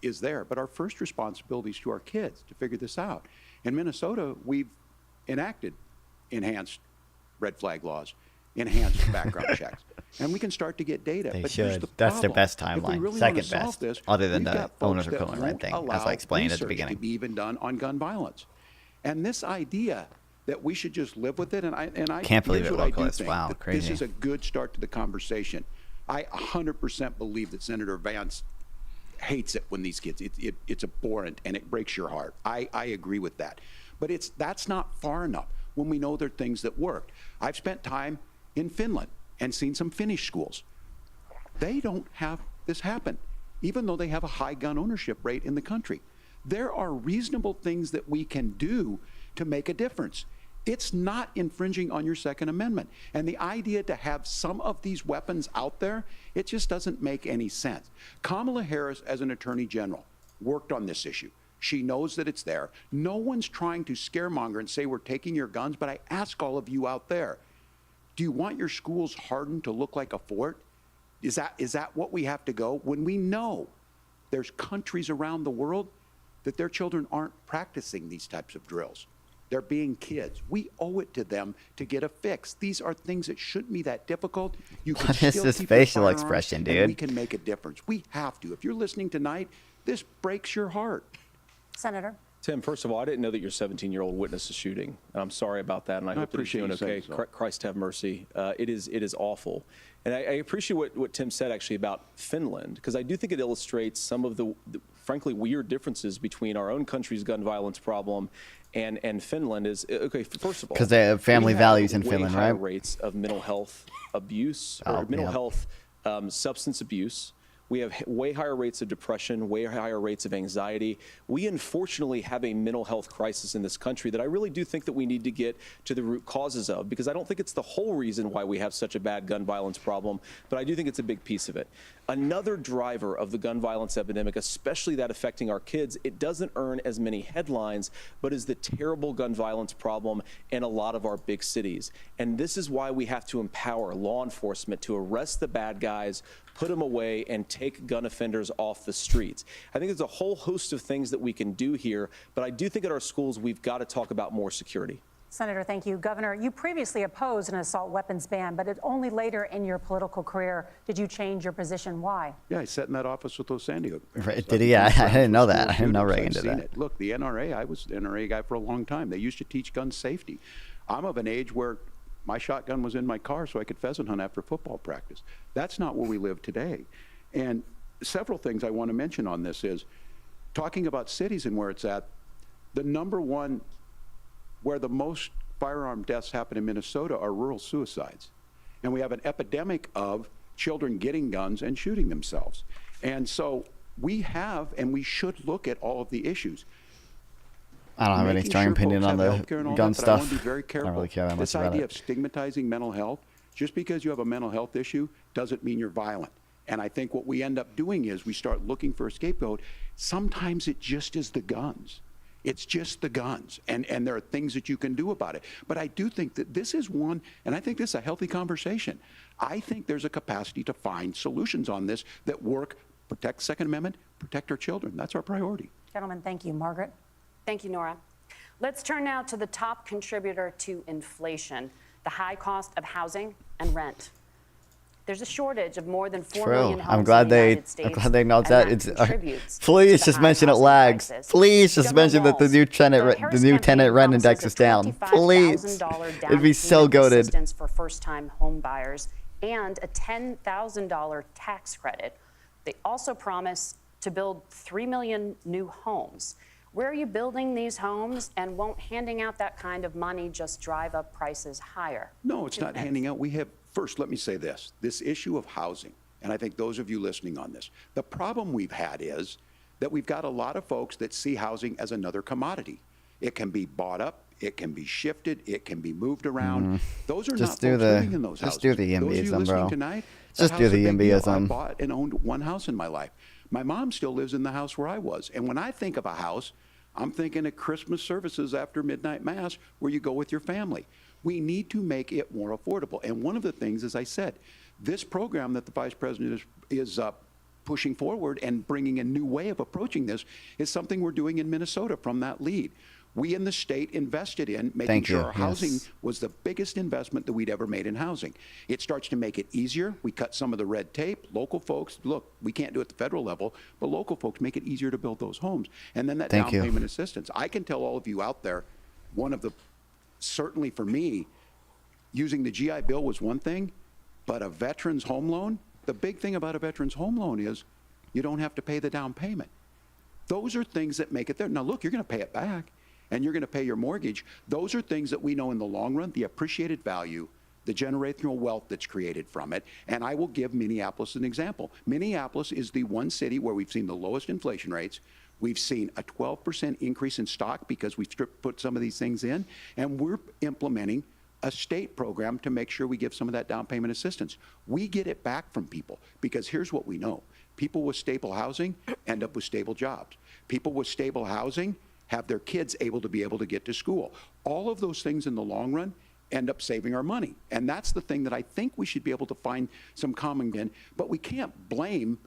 is there, but our first responsibility is to our kids to figure this out. In Minnesota, we've enacted enhanced red flag laws, enhanced background checks, and we can start to get data. They but here's should. the That's their problem. best If we timeline. really Second wanna solve best, this, other than we've the got owner's folks that equivalent rent won't thing, as allow I explained at the research beginning. to be even done on gun violence. And this idea that we should just live with it, and I Can't believe here's it, what I do localist. think, Wow, that crazy. This is a good start to the conversation. I 100% believe that Senator Vance hates it when these kids, it's abhorrent and it breaks your heart. I agree with that. But that's not far enough when we know there are things that work. I've spent time in Finland and seen some Finnish schools. They don't have this happen, even though they have a high gun ownership rate in the country. There are reasonable things that we can do to make a difference. It's not infringing on your Second Amendment. And the idea to have some of these weapons out there, it just doesn't make any sense. Kamala Harris, as an attorney general, worked on this issue. She knows that it's there. No one's trying to scaremonger and say we're taking your guns, but I ask all of you out there, do you want your schools hardened to look like a fort? Is that what we have to go? When we know there's countries around the world that their children aren't practicing these types of drills. They're being kids. We owe it to them to get a fix. These are things that shouldn't be that difficult. You can What is still this keep your facial firearms, expression, and dude? we can make a difference. We have to. If you're listening tonight, this breaks your heart. Senator. Tim, first of all, I didn't know that your 17-year-old witnessed a shooting. And I'm sorry about that, and I hope that he's doing okay. Christ have mercy. It is awful. And I appreciate what Tim said, actually, about Finland, because I do think it illustrates some of the frankly, weird differences between our own country's gun violence problem and Finland. Is okay, first of all, because they have family values in way Finland, higher right? rates of mental health abuse, or mental health substance abuse. We have way higher rates of depression, way higher rates of anxiety. We unfortunately have a mental health crisis in this country that I really do think that we need to get to the root causes of, because I don't think it's the whole reason why we have such a bad gun violence problem, but I do think it's a big piece of it. Another driver of the gun violence epidemic, especially that affecting our kids, it doesn't earn as many headlines, but is the terrible gun violence problem in a lot of our big cities. And this is why we have to empower law enforcement to arrest the bad guys, put them away, and take gun offenders off the streets. I think there's a whole host of things that we can do here, but I do think at our schools we've got to talk about more security. Senator, thank you. Governor, you previously opposed an assault weapons ban, but it only later in your political career did you change your position. Why? Yeah, I sat in that office with those Sandy Hook. Right, did he? I didn't know that. I didn't know Reagan did that. Look, the NRA, I was the NRA guy for a long time. They used to teach gun safety. I'm of an age where my shotgun was in my car so I could pheasant hunt after football practice. That's not where we live today. And several things I want to mention on this is, talking about cities and where it's at, the number one where the most firearm deaths happen in Minnesota are rural suicides. And we have an epidemic of children getting guns and shooting themselves. And so we have, and we should look at all of the issues. I don't have any strong opinion on the gun stuff. I want to be very careful. I don't really care that much this about idea it. of stigmatizing mental health, just because you have a mental health issue doesn't mean you're violent. And I think what we end up doing is we start looking for a scapegoat. Sometimes it just is the guns. It's just the guns, and there are things that you can do about it. But I do think that this is one, and I think this is a healthy conversation. I think there's a capacity to find solutions on this that work, protect the Second Amendment, protect our children. That's our priority. Gentlemen, thank you. Margaret? Thank you, Nora. Let's turn now to the top contributor to inflation, the high cost of housing and rent. There's a shortage of more than 4 million homes I'm glad in the United States, I'm glad they acknowledge that. It's contributes please to just the mention high it housing lags. crisis. Please just Governor mention that the Walz, new tenant rent index is down. Please, it'd be so goated. Assistance for first-time home buyers and a $10,000 tax credit. They also promise to build 3 million new homes. Where are you building these homes, and won't handing out that kind of money just drive up prices higher? No, it's not handing out. We have, first, let me say this issue of housing, and I think those of you listening on this, the problem we've had is that we've got a lot of folks that see housing as another commodity. It can be bought up. It can be shifted. It can be moved around. Those are Just not do folks the- living in those houses. just do the Those of you NIMBYism, listening bro. tonight, Just that do house the is a big deal. I NIMBYism. bought and owned one house in my life. My mom still lives in the house where I was. And when I think of a house, I'm thinking of Christmas services after midnight mass where you go with your family. We need to make it more affordable. And one of the things, as I said, this program that the Vice President is pushing forward and bringing a new way of approaching this is something we're doing in Minnesota from that lead. We in the state invested in making Thank sure you. our housing Yes. was the biggest investment that we'd ever made in housing. It starts to make it easier. We cut some of the red tape. Local folks, look, we can't do it at the federal level, but local folks make it easier to build those homes. And then that Thank down you. payment assistance. I can tell all of you out there, one of the, certainly for me, using the GI Bill was one thing, but a veteran's home loan, the big thing about a veteran's home loan is you don't have to pay the down payment. Those are things that make it there. Now, look, you're going to pay it back, and you're going to pay your mortgage. Those are things that we know in the long run, the appreciated value, the generational wealth that's created from it. And I will give Minneapolis an example. Minneapolis is the one city where we've seen the lowest inflation rates. We've seen a 12% increase in stock because we've put some of these things in, and we're implementing a state program to make sure we give some of that down payment assistance. We get it back from people because here's what we know. People with stable housing end up with stable jobs. People with stable housing have their kids able to get to school. All of those things in the long run end up saving our money. And that's the thing that I think we should be able to find some common in, but we can't blame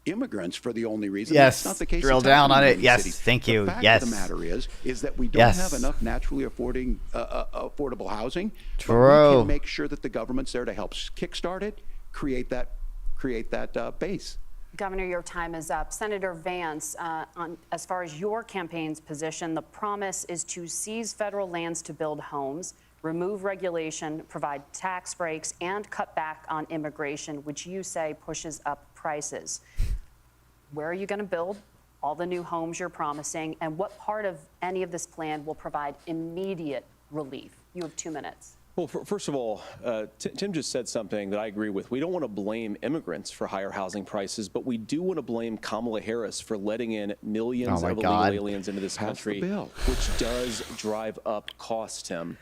immigrants for the only reason. Yes, That's not the case. drill It's down happening on in it. many Yes, cities. thank you. The fact Yes. of the matter is that we don't Yes. have enough naturally affordable housing. But True. we can make sure that the government's there to help kickstart it, create that base. Governor, your time is up. Senator Vance, as far as your campaign's position, the promise is to seize federal lands to build homes, remove regulation, provide tax breaks, and cut back on immigration, which you say pushes up prices. Where are you going to build all the new homes you're promising, and what part of any of this plan will provide immediate relief? You have 2 minutes. Well, first of all, Tim just said something that I agree with. We don't want to blame immigrants for higher housing prices, but we do want to blame Kamala Harris for letting in millions of illegal aliens into this country, which does drive up costs, Tim.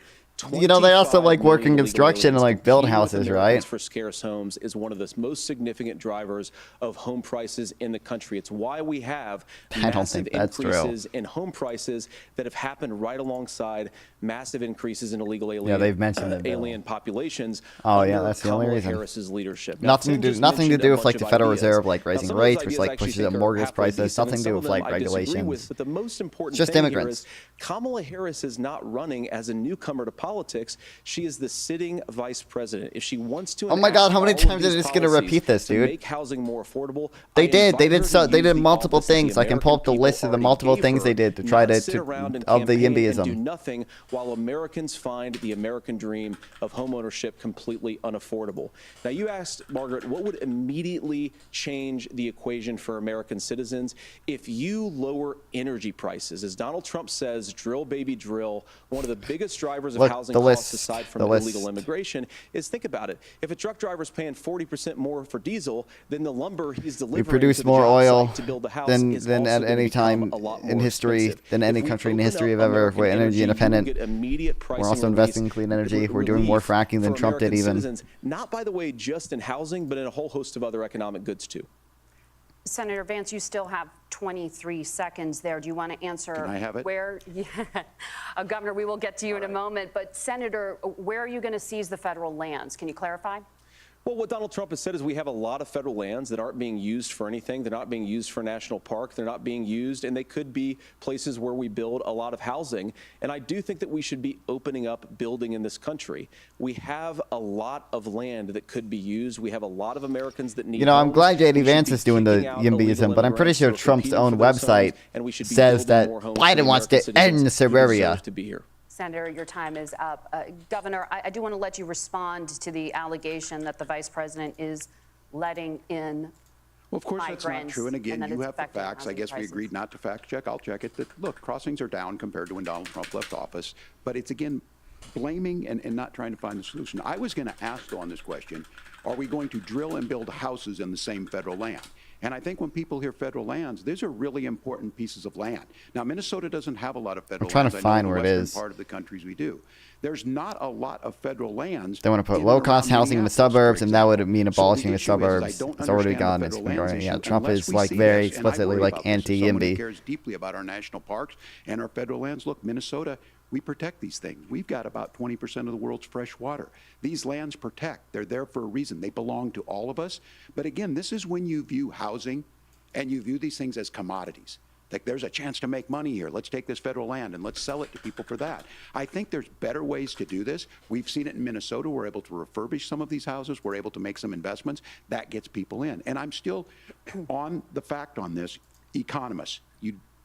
You know, they also like work in construction and like build houses, right? For scarce homes is one of the most significant drivers of home prices in the country. It's why we have massive increases in home prices that have happened right alongside massive increases in illegal alien, they've mentioned it, alien populations. Oh yeah, that's the only Kamala reason. Harris's leadership. Nothing to do with like the Federal Reserve like raising rates, which like pushes up mortgage prices. Nothing to do with like regulations. But the most important Just thing immigrants. here is Kamala Harris is not running as a newcomer to politics. She is the sitting vice president. If she wants to, Oh my God, how many times are they just gonna repeat this, dude? Make housing more affordable. They did multiple things. I can pull up the list of the multiple things they did to try to of the do YIMBYism. nothing while Americans find the American dream of homeownership completely unaffordable. Now, you asked, Margaret, what would immediately change the equation for American citizens if you lower energy prices? As Donald Trump says, drill, baby, drill. One of the biggest drivers of housing costs, aside from illegal immigration, is think about it. If a truck driver's paying 40% more for diesel, then the lumber he's delivering We produce to the more job oil site to build the house than is at also any gonna time become a lot in more history expensive. than any If we country in the open history up of ever. American We're energy you independent. get immediate We're pricing also investing in clean energy. We're doing more fracking than for Trump did American even. citizens, not, by the way, just in housing, but in a whole host of other economic goods too. Senator Vance, you still have 23 seconds there. Do you want to answer? Can I have it? Where, yeah. Governor, we will get to you in a moment. But Senator, where are you going to seize the federal lands? Can you clarify? Well, what Donald Trump has said is we have a lot of federal lands that aren't being used for anything. They're not being used for a national park. They're not being used, and they could be places where we build a lot of housing. And I do think that we should be opening up building in this country. We have a lot of land that could be used. We have a lot of Americans that need You know, I'm homes. glad JD We should Vance be is doing the kicking out illegal YIMBYism, but I'm pretty immigrants sure who are Trump's competing own for those website homes, and we should be says building that more homes for Biden the wants to American end citizens who suburbia. deserve to be here. Senator, your time is up. Governor, I do want to let you respond to the allegation that the vice president is letting in Well, of course, that's not true. And again, that you it's have the affecting facts. I housing guess we prices. agreed not to fact check. I'll check it. That, look, crossings are down compared to when Donald Trump left office. But it's, again, blaming and not trying to find the solution. I was going to ask, though, on this question, are we going to drill and build houses in the same federal land? And I think when people hear federal lands, these are really important pieces of land. Now, Minnesota doesn't have a lot of federal lands. I'm trying to find where it is. Part of the countries we do. There's not a lot of federal lands. They want to put low-cost housing in the suburbs, and that would mean abolishing the suburbs. It's already gone. It's been going. Yeah, Trump is like very explicitly like anti-YIMBY. Cares deeply about our national parks and our federal lands. Look, Minnesota, we protect these things. We've got about 20% of the world's fresh water. These lands protect. They're there for a reason. They belong to all of us. But again, this is when you view housing and you view these things as commodities. Like, there's a chance to make money here. Let's take this federal land and let's sell it to people for that. I think there's better ways to do this. We've seen it in Minnesota. We're able to refurbish some of these houses. We're able to make some investments. That gets people in. And I'm still on the fact on this. Economists,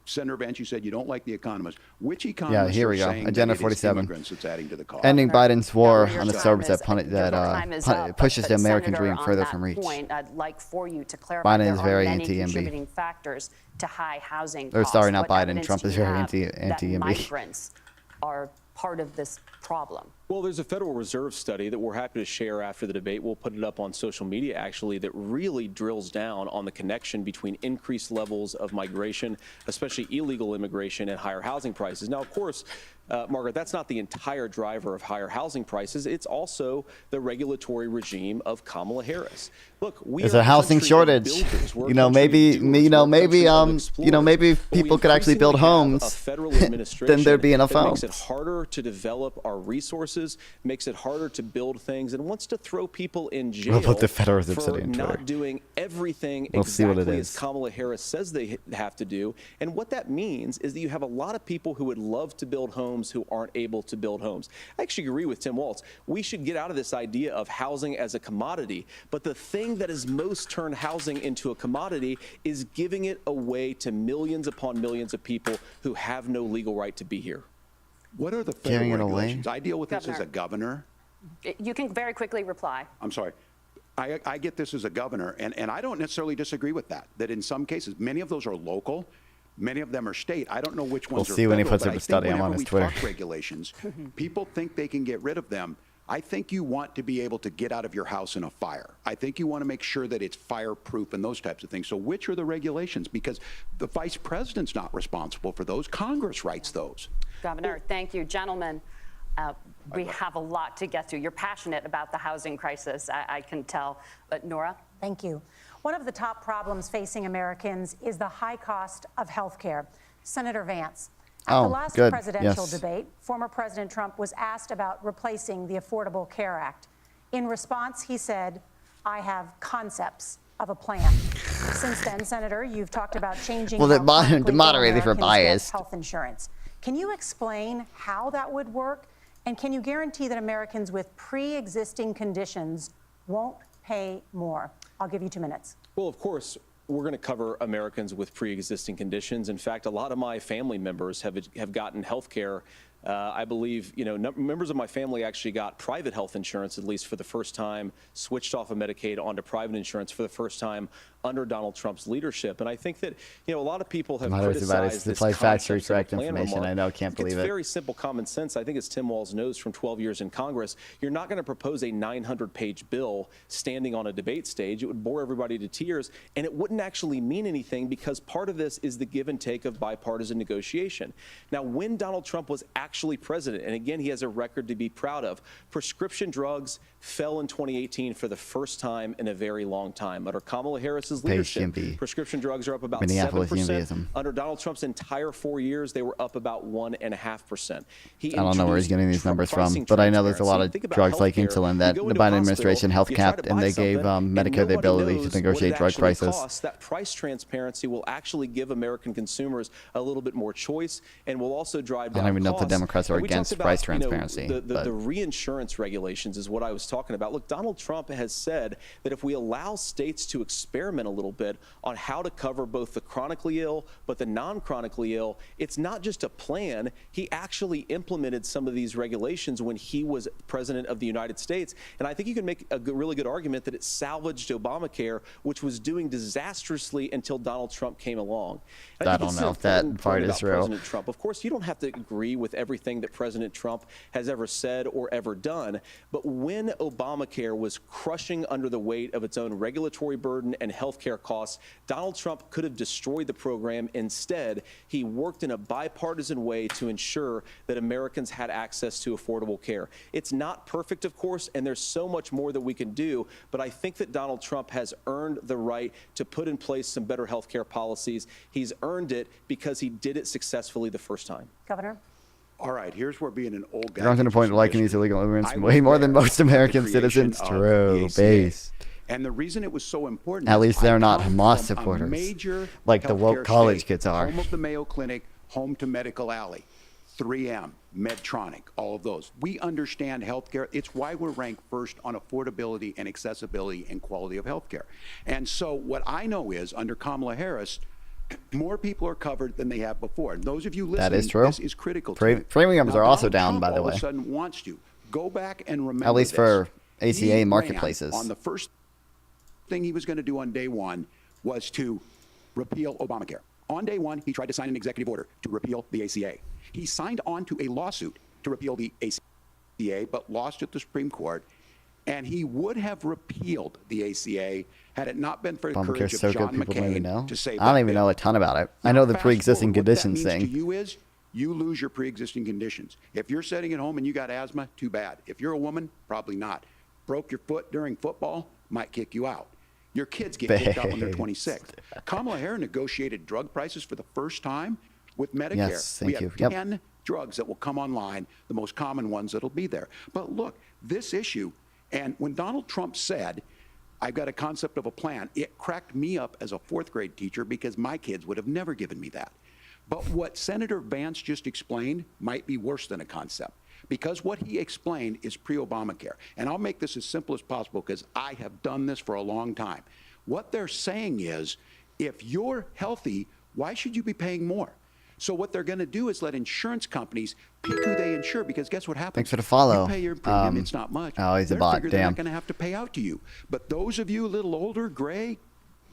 Senator Vance, you said you don't like the economists. Which economists? Yeah, here we go. Agenda 47. Immigrants that's adding to the cost? Ending Biden's war on the suburbs that pushes the American dream further from reach. I'd like for you to clarify Biden is very many anti-YIMBY. contributing factors to high housing Or costs. sorry, not What Biden. evidence Trump do is you very have that anti-YIMBY. migrants are part of this problem? Well, there's a Federal Reserve study that we're happy to share after the debate. We'll put it up on social media, actually, that really drills down on the connection between increased levels of migration, especially illegal immigration, and higher housing prices. Now, of course, Margaret, that's not the entire driver of higher housing prices. It's also the regulatory regime of Kamala Harris. Look, there's a housing shortage. Maybe people could actually build homes. Then there'd be enough homes. It makes it harder to develop our resources, makes it harder to build things, and wants to throw people in jail the Federal for not doing everything exactly as Kamala Harris says they have to do. And what that means is that you have a lot of people who would love to build homes who aren't able to build homes. I actually agree with Tim Walz. We should get out of this idea of housing as a commodity. But the thing that has most turned housing into a commodity is giving it away to millions upon millions of people who have no legal right to be here. What are the federal regulations? I deal with this as a governor. You can very quickly reply. I'm sorry. I get this as a governor, and I don't necessarily disagree with that in some cases, many of those are local. Many of them are state. I don't know which ones are federal. We'll see when he puts up a study. I'm on his Twitter. Talk regulations, people think they can get rid of them. I think you want to be able to get out of your house in a fire. I think you want to make sure that it's fireproof and those types of things. So which are the regulations? Because the vice president's not responsible for those. Congress writes those. Governor, thank you. Gentlemen, we have a lot to get to. You're passionate about the housing crisis, I can tell. But Nora? Thank you. One of the top problems facing Americans is the high cost of health care. Senator Vance, at the last presidential debate, former President Trump was asked about replacing the Affordable Care Act. In response, he said, "I have concepts of a plan." Since then, Senator, you've talked about changing the moderator for biased health insurance. Can you explain how that would work? And can you guarantee that Americans with pre-existing conditions won't pay more? I'll give you 2 minutes. Well, of course, we're going to cover Americans with pre-existing conditions. In fact, a lot of my family members have gotten health care. I believe, members of my family actually got private health insurance, at least for the first time, switched off of Medicaid onto private insurance for the first time under Donald Trump's leadership. And I think that, a lot of people have criticized this factory correct information. I know, can't believe it. It's very simple common sense. I think as Tim Walz knows from 12 years in Congress, you're not going to propose a 900-page bill standing on a debate stage. It would bore everybody to tears, and it wouldn't actually mean anything because part of this is the give and take of bipartisan negotiation. Now, when Donald Trump was actually president, and again, he has a record to be proud of, prescription drugs fell in 2018 for the first time in a very long time. Under Kamala Harris's leadership, prescription drugs are up about 7%. Under Donald Trump's entire 4 years, they were up about 1.5%. I don't know where he's getting these numbers from, but I know there's a lot of drugs like insulin that the Biden administration health capped, and they gave Medicare the ability to negotiate drug prices. That price transparency will actually give American consumers a little bit more choice and will also drive down I don't even know if the costs. Democrats are against price transparency. The reinsurance regulations is what I was talking about. Look, Donald Trump has said that if we allow states to experiment a little bit on how to cover both the chronically ill but the non-chronically ill, it's not just a plan. He actually implemented some of these regulations when he was president of the United States. And I think you can make a really good argument that it salvaged Obamacare, which was doing disastrously until Donald Trump came along. I don't know if that part is real. President Trump, of course, you don't have to agree with every everything that President Trump has ever said or ever done. But when Obamacare was crushing under the weight of its own regulatory burden and health care costs, Donald Trump could have destroyed the program. Instead, he worked in a bipartisan way to ensure that Americans had access to affordable care. It's not perfect, of course, and there's so much more that we can do, but I think that Donald Trump has earned the right to put in place some better health care policies. He's earned it because he did it successfully the first time. Governor? All right, here's where being an old guy. You're not to the point of liking these illegal immigrants way more than most American citizens. True. Base. And the reason it was so important, at least they're not come Hamas from supporters, major like the woke college state, kids are. Home of the Mayo Clinic, home to Medical Alley, 3M, Medtronic, all of those. We understand healthcare. It's why we're ranked first on affordability and accessibility and quality of healthcare. And so what I know is under Kamala Harris, more people are covered than they have before. And those of you listening, that is true. This is critical. Premiums are also down, Trump by the all way. of a sudden wants to go back and remember at least this. for ACA He marketplaces. ran on the first thing he was going to do on day one was to repeal Obamacare. On day one, he tried to sign an executive order to repeal the ACA. He signed on to a lawsuit to repeal the ACA, but lost at the Supreme Court. And he would have repealed the ACA had it not been for the courage of so John good, people don't even McCain know. to save I don't that even bill. know a ton about it. I know the Fast pre-existing forward, what that conditions means thing. to you is you lose your pre-existing conditions. If you're sitting at home and you got asthma, too bad. If you're a woman, probably not. Broke your foot during football, might kick you out. Your kids get kicked out when they're 26. Kamala Harris negotiated drug prices for the first time with Medicare. Yes, thank we you. have 10 drugs that will come online, the most common ones that'll be there. But look, this issue, and when Donald Trump said, I've got a concept of a plan, it cracked me up as a fourth grade teacher because my kids would have never given me that. But what Senator Vance just explained might be worse than a concept, because what he explained is pre-Obamacare. And I'll make this as simple as possible because I have done this for a long time. What they're saying is, if you're healthy, why should you be paying more? So what they're going to do is let insurance companies pick who they insure, because guess what happens? Thanks for the follow. You pay your premium, it's not much. Oh, he's a They're bot. figuring they're Damn. not going to have to pay out to you. But those of you a little older, gray,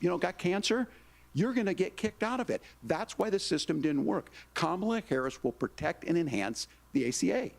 got cancer, you're going to get kicked out of it. That's why the system didn't work. Kamala Harris will protect and enhance the ACA.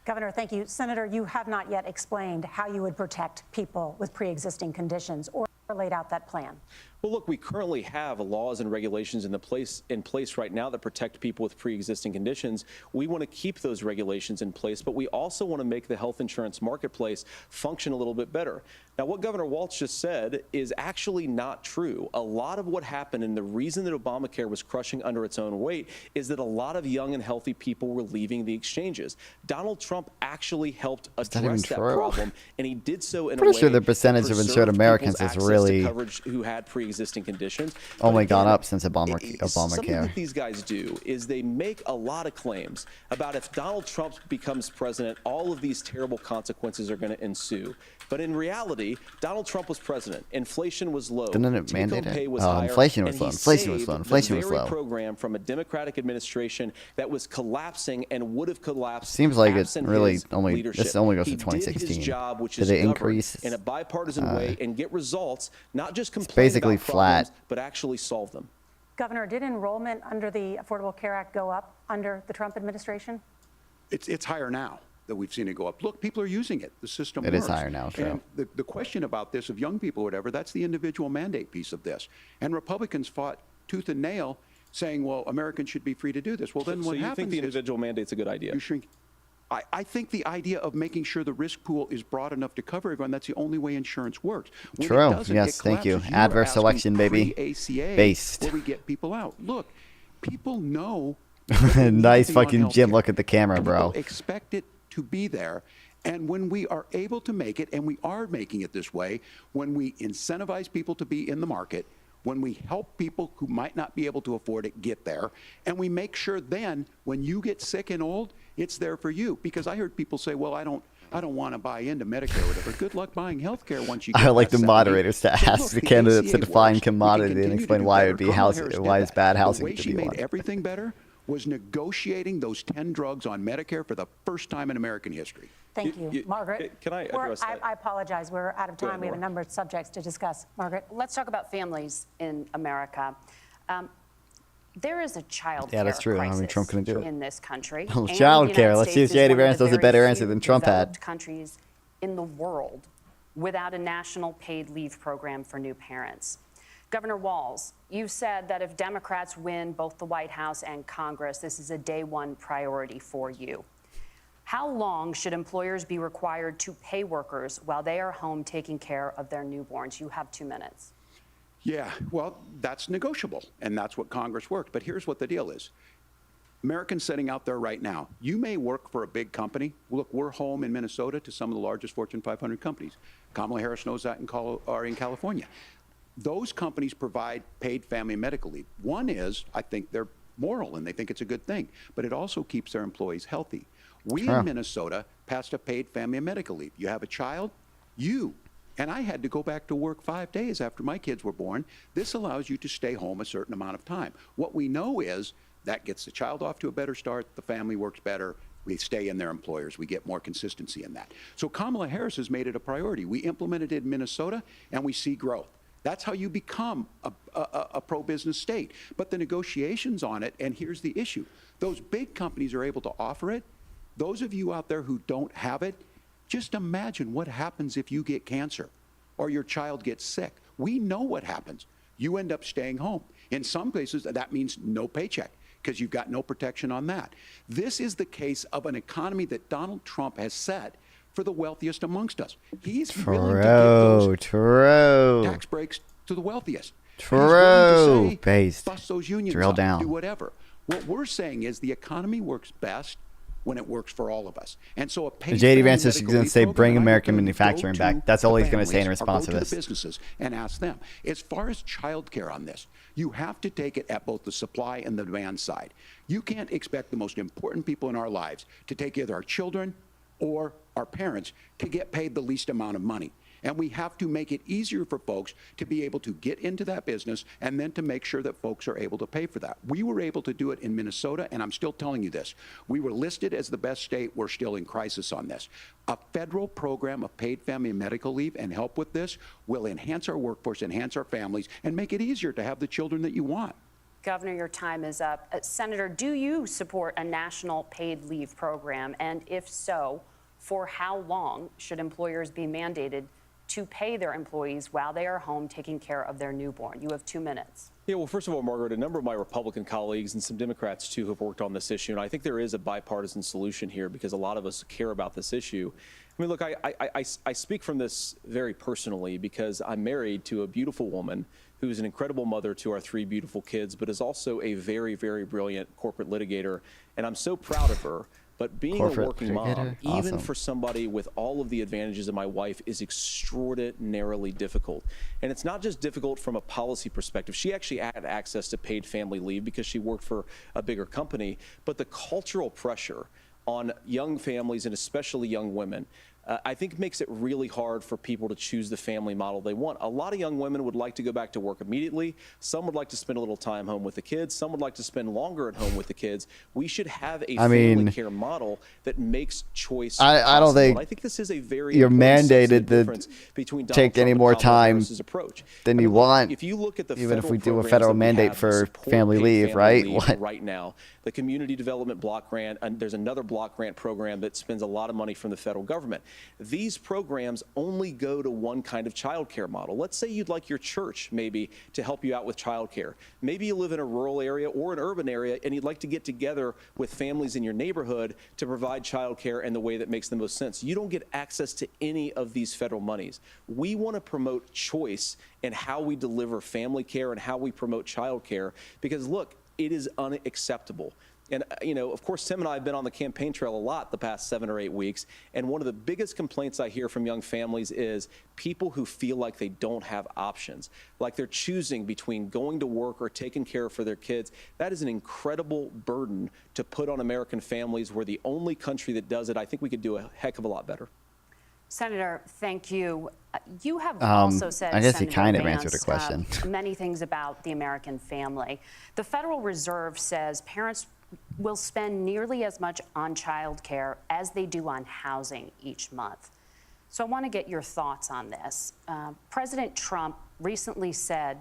Governor, thank you. Senator, you have not yet explained how you would protect people with pre-existing conditions or laid out that plan. Well, look, we currently have laws and regulations in place right now that protect people with pre-existing conditions. We want to keep those regulations in place, but we also want to make the health insurance marketplace function a little bit better. Now, what Governor Walz just said is actually not true. A lot of what happened, and the reason that Obamacare was crushing under its own weight, is that a lot of young and healthy people were leaving the exchanges. Donald Trump actually helped address that problem, and he did so in a way Pretty sure the percentage of that insured preserved Americans people's is access really to coverage who had pre-existing conditions. only But gone again, up since Something Obamacare. that these guys do is they make a lot of claims about if Donald Trump becomes president, all of these terrible consequences are going to ensue. But in reality, Donald Trump was president. Inflation was low. Didn't it Take-home mandate it? pay was Oh, higher, inflation was and low. he Inflation was saved low. Inflation the was very low. program from a Democratic administration that was collapsing and would have collapsed. Seems like it absent really his only leadership. this only goes to He did 2016. his job, which Did is they govern increase? in a bipartisan way and get results, not just complain basically about flat. problems, but actually solve them. Governor, did enrollment under the Affordable Care Act go up under the Trump administration? It's higher now that we've seen it go up. Look, people are using it. The system It works. is higher now, true. And the question about this of young people or whatever, that's the individual mandate piece of this. And Republicans fought tooth and nail saying, well, Americans should be free to do this. Well, then So what you happens think the is individual mandate's a good idea? you shrink. I think the idea of making sure the risk pool is broad enough to cover everyone, that's the only way insurance works. When it True. doesn't, Yes, it thank you. collapses. Adverse are asking selection, baby. pre-ACA Based. where we get people out. Look, people know. Nice fucking Jim look at the camera, bro. People expect it to be there. And when we are able to make it, and we are making it this way, when we incentivize people to be in the market, when we help people who might not be able to afford it get there, and we make sure then when you get sick and old, it's there for you. Because I heard people say, well, I don't want to buy into Medicare or whatever. Good luck buying health care once you get I like the past 70. moderators to So ask look, the candidates to ACA define works. We can commodity and continue to explain do why it better. would be Kamala housing, Harris did why it's that. bad housing The way to she be made one. everything better was negotiating those 10 drugs on Medicare for the first time in American history. Thank you. Margaret? Can I address that? I apologize. We're out of Go time. ahead, We have a Nora. number of subjects to discuss. Margaret? Let's talk about families in America. There is a child Yeah, care that's true. I crisis mean, Trump couldn't do it. in this country. Oh, and child the care. United Let's see if States is JD one of Vance the does a very better answer few than Trump had. developed countries in the world without a national paid leave program for new parents. Governor Walz, you've said that if Democrats win both the White House and Congress, this is a day one priority for you. How long should employers be required to pay workers while they are home taking care of their newborns? You have 2 minutes. Yeah, well, that's negotiable, and that's what Congress worked. But here's what the deal is. Americans sitting out there right now, you may work for a big company. Look, we're home in Minnesota to some of the largest Fortune 500 companies. Kamala Harris knows that in California. Those companies provide paid family and medical leave. One is, I think they're moral and they think it's a good thing, but it also keeps their employees healthy. We in Minnesota passed a paid family and medical leave. You have a child, and I had to go back to work 5 days after my kids were born. This allows you to stay home a certain amount of time. What we know is that gets the child off to a better start, the family works better, we stay in their employers, we get more consistency in that. So Kamala Harris has made it a priority. We implemented it in Minnesota, and we see growth. That's how you become a pro-business state. But the negotiations on it, and here's the issue, those big companies are able to offer it. Those of you out there who don't have it, just imagine what happens if you get cancer or your child gets sick. We know what happens. You end up staying home. In some places, that means no paycheck because you've got no protection on that. This is the case of an economy that Donald Trump has set for the wealthiest amongst us. He's willing to give those tax breaks to the wealthiest. True. Based. Bust those unions Drill up, down. do whatever. What we're saying is the economy works best when it works for all of us. And so a paid JD Vance is medical going to leave say program, bring and I American recommend manufacturing go back. to That's all the he's going to say in families or response to go this. the businesses and ask them. As far as childcare on this, you have to take it at both the supply and the demand side. You can't expect the most important people in our lives to take either our children or our parents to get paid the least amount of money. And we have to make it easier for folks to be able to get into that business and then to make sure that folks are able to pay for that. We were able to do it in Minnesota, and I'm still telling you this. We were listed as the best state. We're still in crisis on this. A federal program of paid family and medical leave and help with this will enhance our workforce, enhance our families, and make it easier to have the children that you want. Governor, your time is up. Senator, do you support a national paid leave program? And if so, for how long should employers be mandated to pay their employees while they are home taking care of their newborn? You have 2 minutes. Yeah, well, first of all, Margaret, a number of my Republican colleagues and some Democrats, too, have worked on this issue. And I think there is a bipartisan solution here because a lot of us care about this issue. I mean, look, I speak from this very personally because I'm married to a beautiful woman who's an incredible mother to our 3 beautiful kids, but is also a very, very brilliant corporate litigator. And I'm so proud of her. But being a working mom, even for somebody with all of the advantages of my wife, is extraordinarily difficult. And it's not just difficult from a policy perspective. She actually had access to paid family leave because she worked for a bigger company. But the cultural pressure on young families and especially young women, I think makes it really hard for people to choose the family model they want. A lot of young women would like to go back to work immediately. Some would like to spend a little time home with the kids. Some would like to spend longer at home with the kids. We should have a family care model that makes choice I don't think I think this is a very you're mandated to take any more time than you want. If you look at the even if we do a programs federal that we mandate have for to support family paid leave, right? What? Right now, the Community Development Block Grant, and there's another block grant program that spends a lot of money from the federal government. These programs only go to one kind of child care model. Let's say you'd like your church maybe to help you out with child care. Maybe you live in a rural area or an urban area and you'd like to get together with families in your neighborhood to provide child care in the way that makes the most sense. You don't get access to any of these federal monies. We want to promote choice in how we deliver family care and how we promote child care because, look, it is unacceptable. And, you know, of course, Tim and I have been on the campaign trail a lot the past 7 or 8 weeks. And one of the biggest complaints I hear from young families is people who feel like they don't have options, like they're choosing between going to work or taking care for their kids. That is an incredible burden to put on American families. We're the only country that does it. I think we could do a heck of a lot better. Senator, thank you. You have also said, I guess Senator he kind of Vance, answered the question. Many things about the American family. The Federal Reserve says parents will spend nearly as much on child care as they do on housing each month. So I want to get your thoughts on this. President Trump recently said,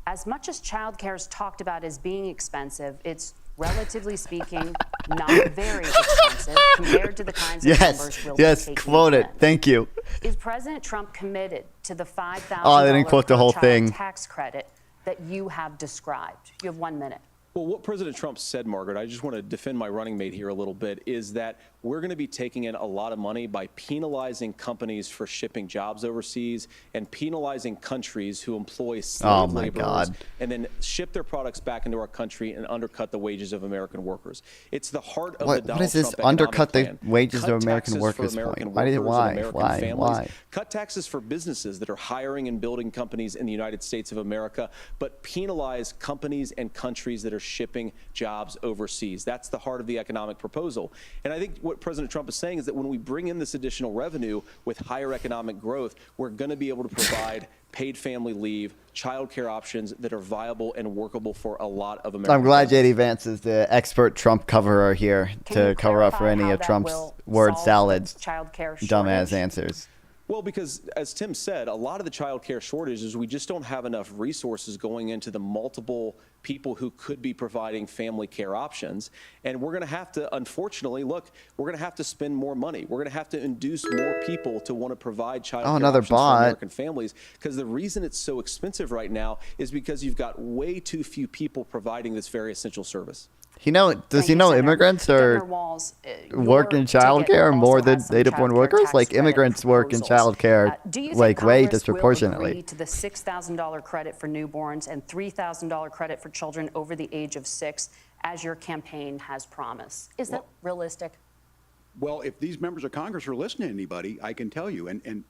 As much as childcare is talked about as being expensive, it's relatively speaking not very expensive compared to the kinds of numbers we'll be taking quote it. in. Thank you. Is President Trump committed to the $5,000 Oh, they didn't quote the whole per child thing. tax credit that you have described? You have 1 minute. Well, what President Trump said, Margaret, I just want to defend my running mate here a little bit, is that we're going to be taking in a lot of money by penalizing companies for shipping jobs overseas and penalizing countries who employ slave laborers and then ship their products back into our country and undercut the wages of American workers. It's the heart of the Donald What is this Trump undercut the plan. wages Cut of American taxes workers for American point? workers and American families. Why? Cut taxes for businesses that are hiring and building companies in the United States of America, but penalize companies and countries that are shipping jobs overseas. That's the heart of the economic proposal. And I think what President Trump is saying is that when we bring in this additional revenue with higher economic growth, we're going to be able to provide paid family leave, child care options that are viable and workable for a lot of Americans. I'm glad JD Vance is the expert Trump coverer here to cover up for any of Trump's word salads, dumbass answers. Well, because as Tim said, a lot of the child care shortages, we just don't have enough resources going into the multiple people who could be providing family care options. And we're going to have to, unfortunately, look, we're going to have to spend more money. We're going to have to induce more people to want to provide child care another options for bot. American families. Because the reason it's so expensive right now is because you've got way too few people providing this very essential service. Does he know immigrants are Walz, work in childcare more than native-born workers? Like immigrants work in childcare like way disproportionately. Will agree to the $6,000 credit for newborns and $3,000 credit for children over the age of 6, as your campaign has promised? Is that realistic? Well, if these members of Congress are listening to anybody, I can tell you, and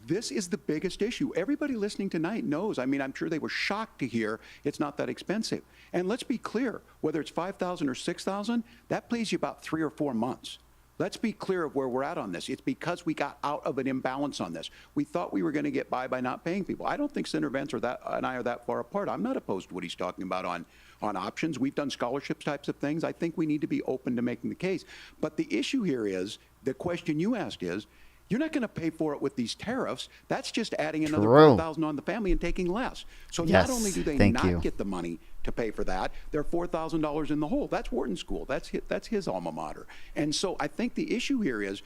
this is the biggest issue. Everybody listening tonight knows. I mean, I'm sure they were shocked to hear it's not that expensive. And let's be clear, whether it's $5,000 or $6,000, that pays you about 3 or 4 months. Let's be clear of where we're at on this. It's because we got out of an imbalance on this. We thought we were going to get by not paying people. I don't think Senator Vance and I are that far apart. I'm not opposed to what he's talking about on options. We've done scholarships types of things. I think we need to be open to making the case. But the issue here is, the question you asked is, you're not going to pay for it with these tariffs. That's just adding another $4,000 on the family and taking less. So not only do they not get the money to pay for that, they're $4,000 in the hole. That's Wharton School. That's his alma mater. And so I think the issue here is,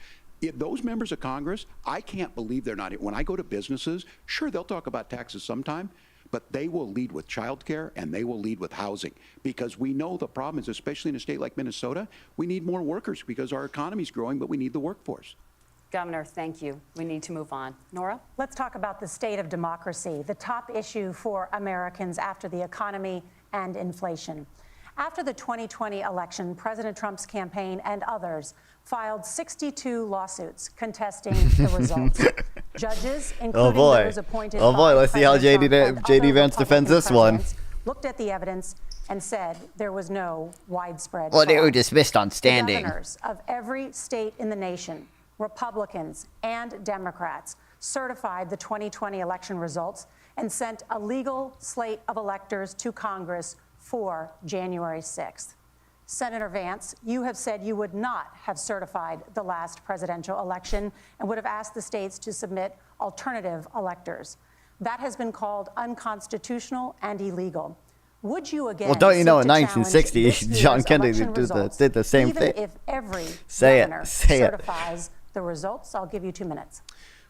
those members of Congress, I can't believe they're not. When I go to businesses, sure, they'll talk about taxes sometime, but they will lead with childcare and they will lead with housing, because we know the problem is, especially in a state like Minnesota, we need more workers because our economy's growing, but we need the workforce. Governor, thank you. We need to move on. Nora? Let's talk about the state of democracy, the top issue for Americans after the economy and inflation. After the 2020 election, President Trump's campaign and others filed 62 lawsuits contesting the results. Judges, including those appointed by let's see how JD Vance defends this one. Looked at the evidence and said there was no widespread Well, they were fraud. dismissed on standing. The governors of every state in the nation, Republicans and Democrats, certified the 2020 election results and sent a legal slate of electors to Congress for January 6th. Senator Vance, you have said you would not have certified the last presidential election and would have asked the states to submit alternative electors. That has been called unconstitutional and illegal. Would you again? Well, don't you know, in seek to challenge 1960, this John year's Kennedy election results, did the same even thing. if every Say governor it. Say it. certifies the results? I'll give you 2 minutes.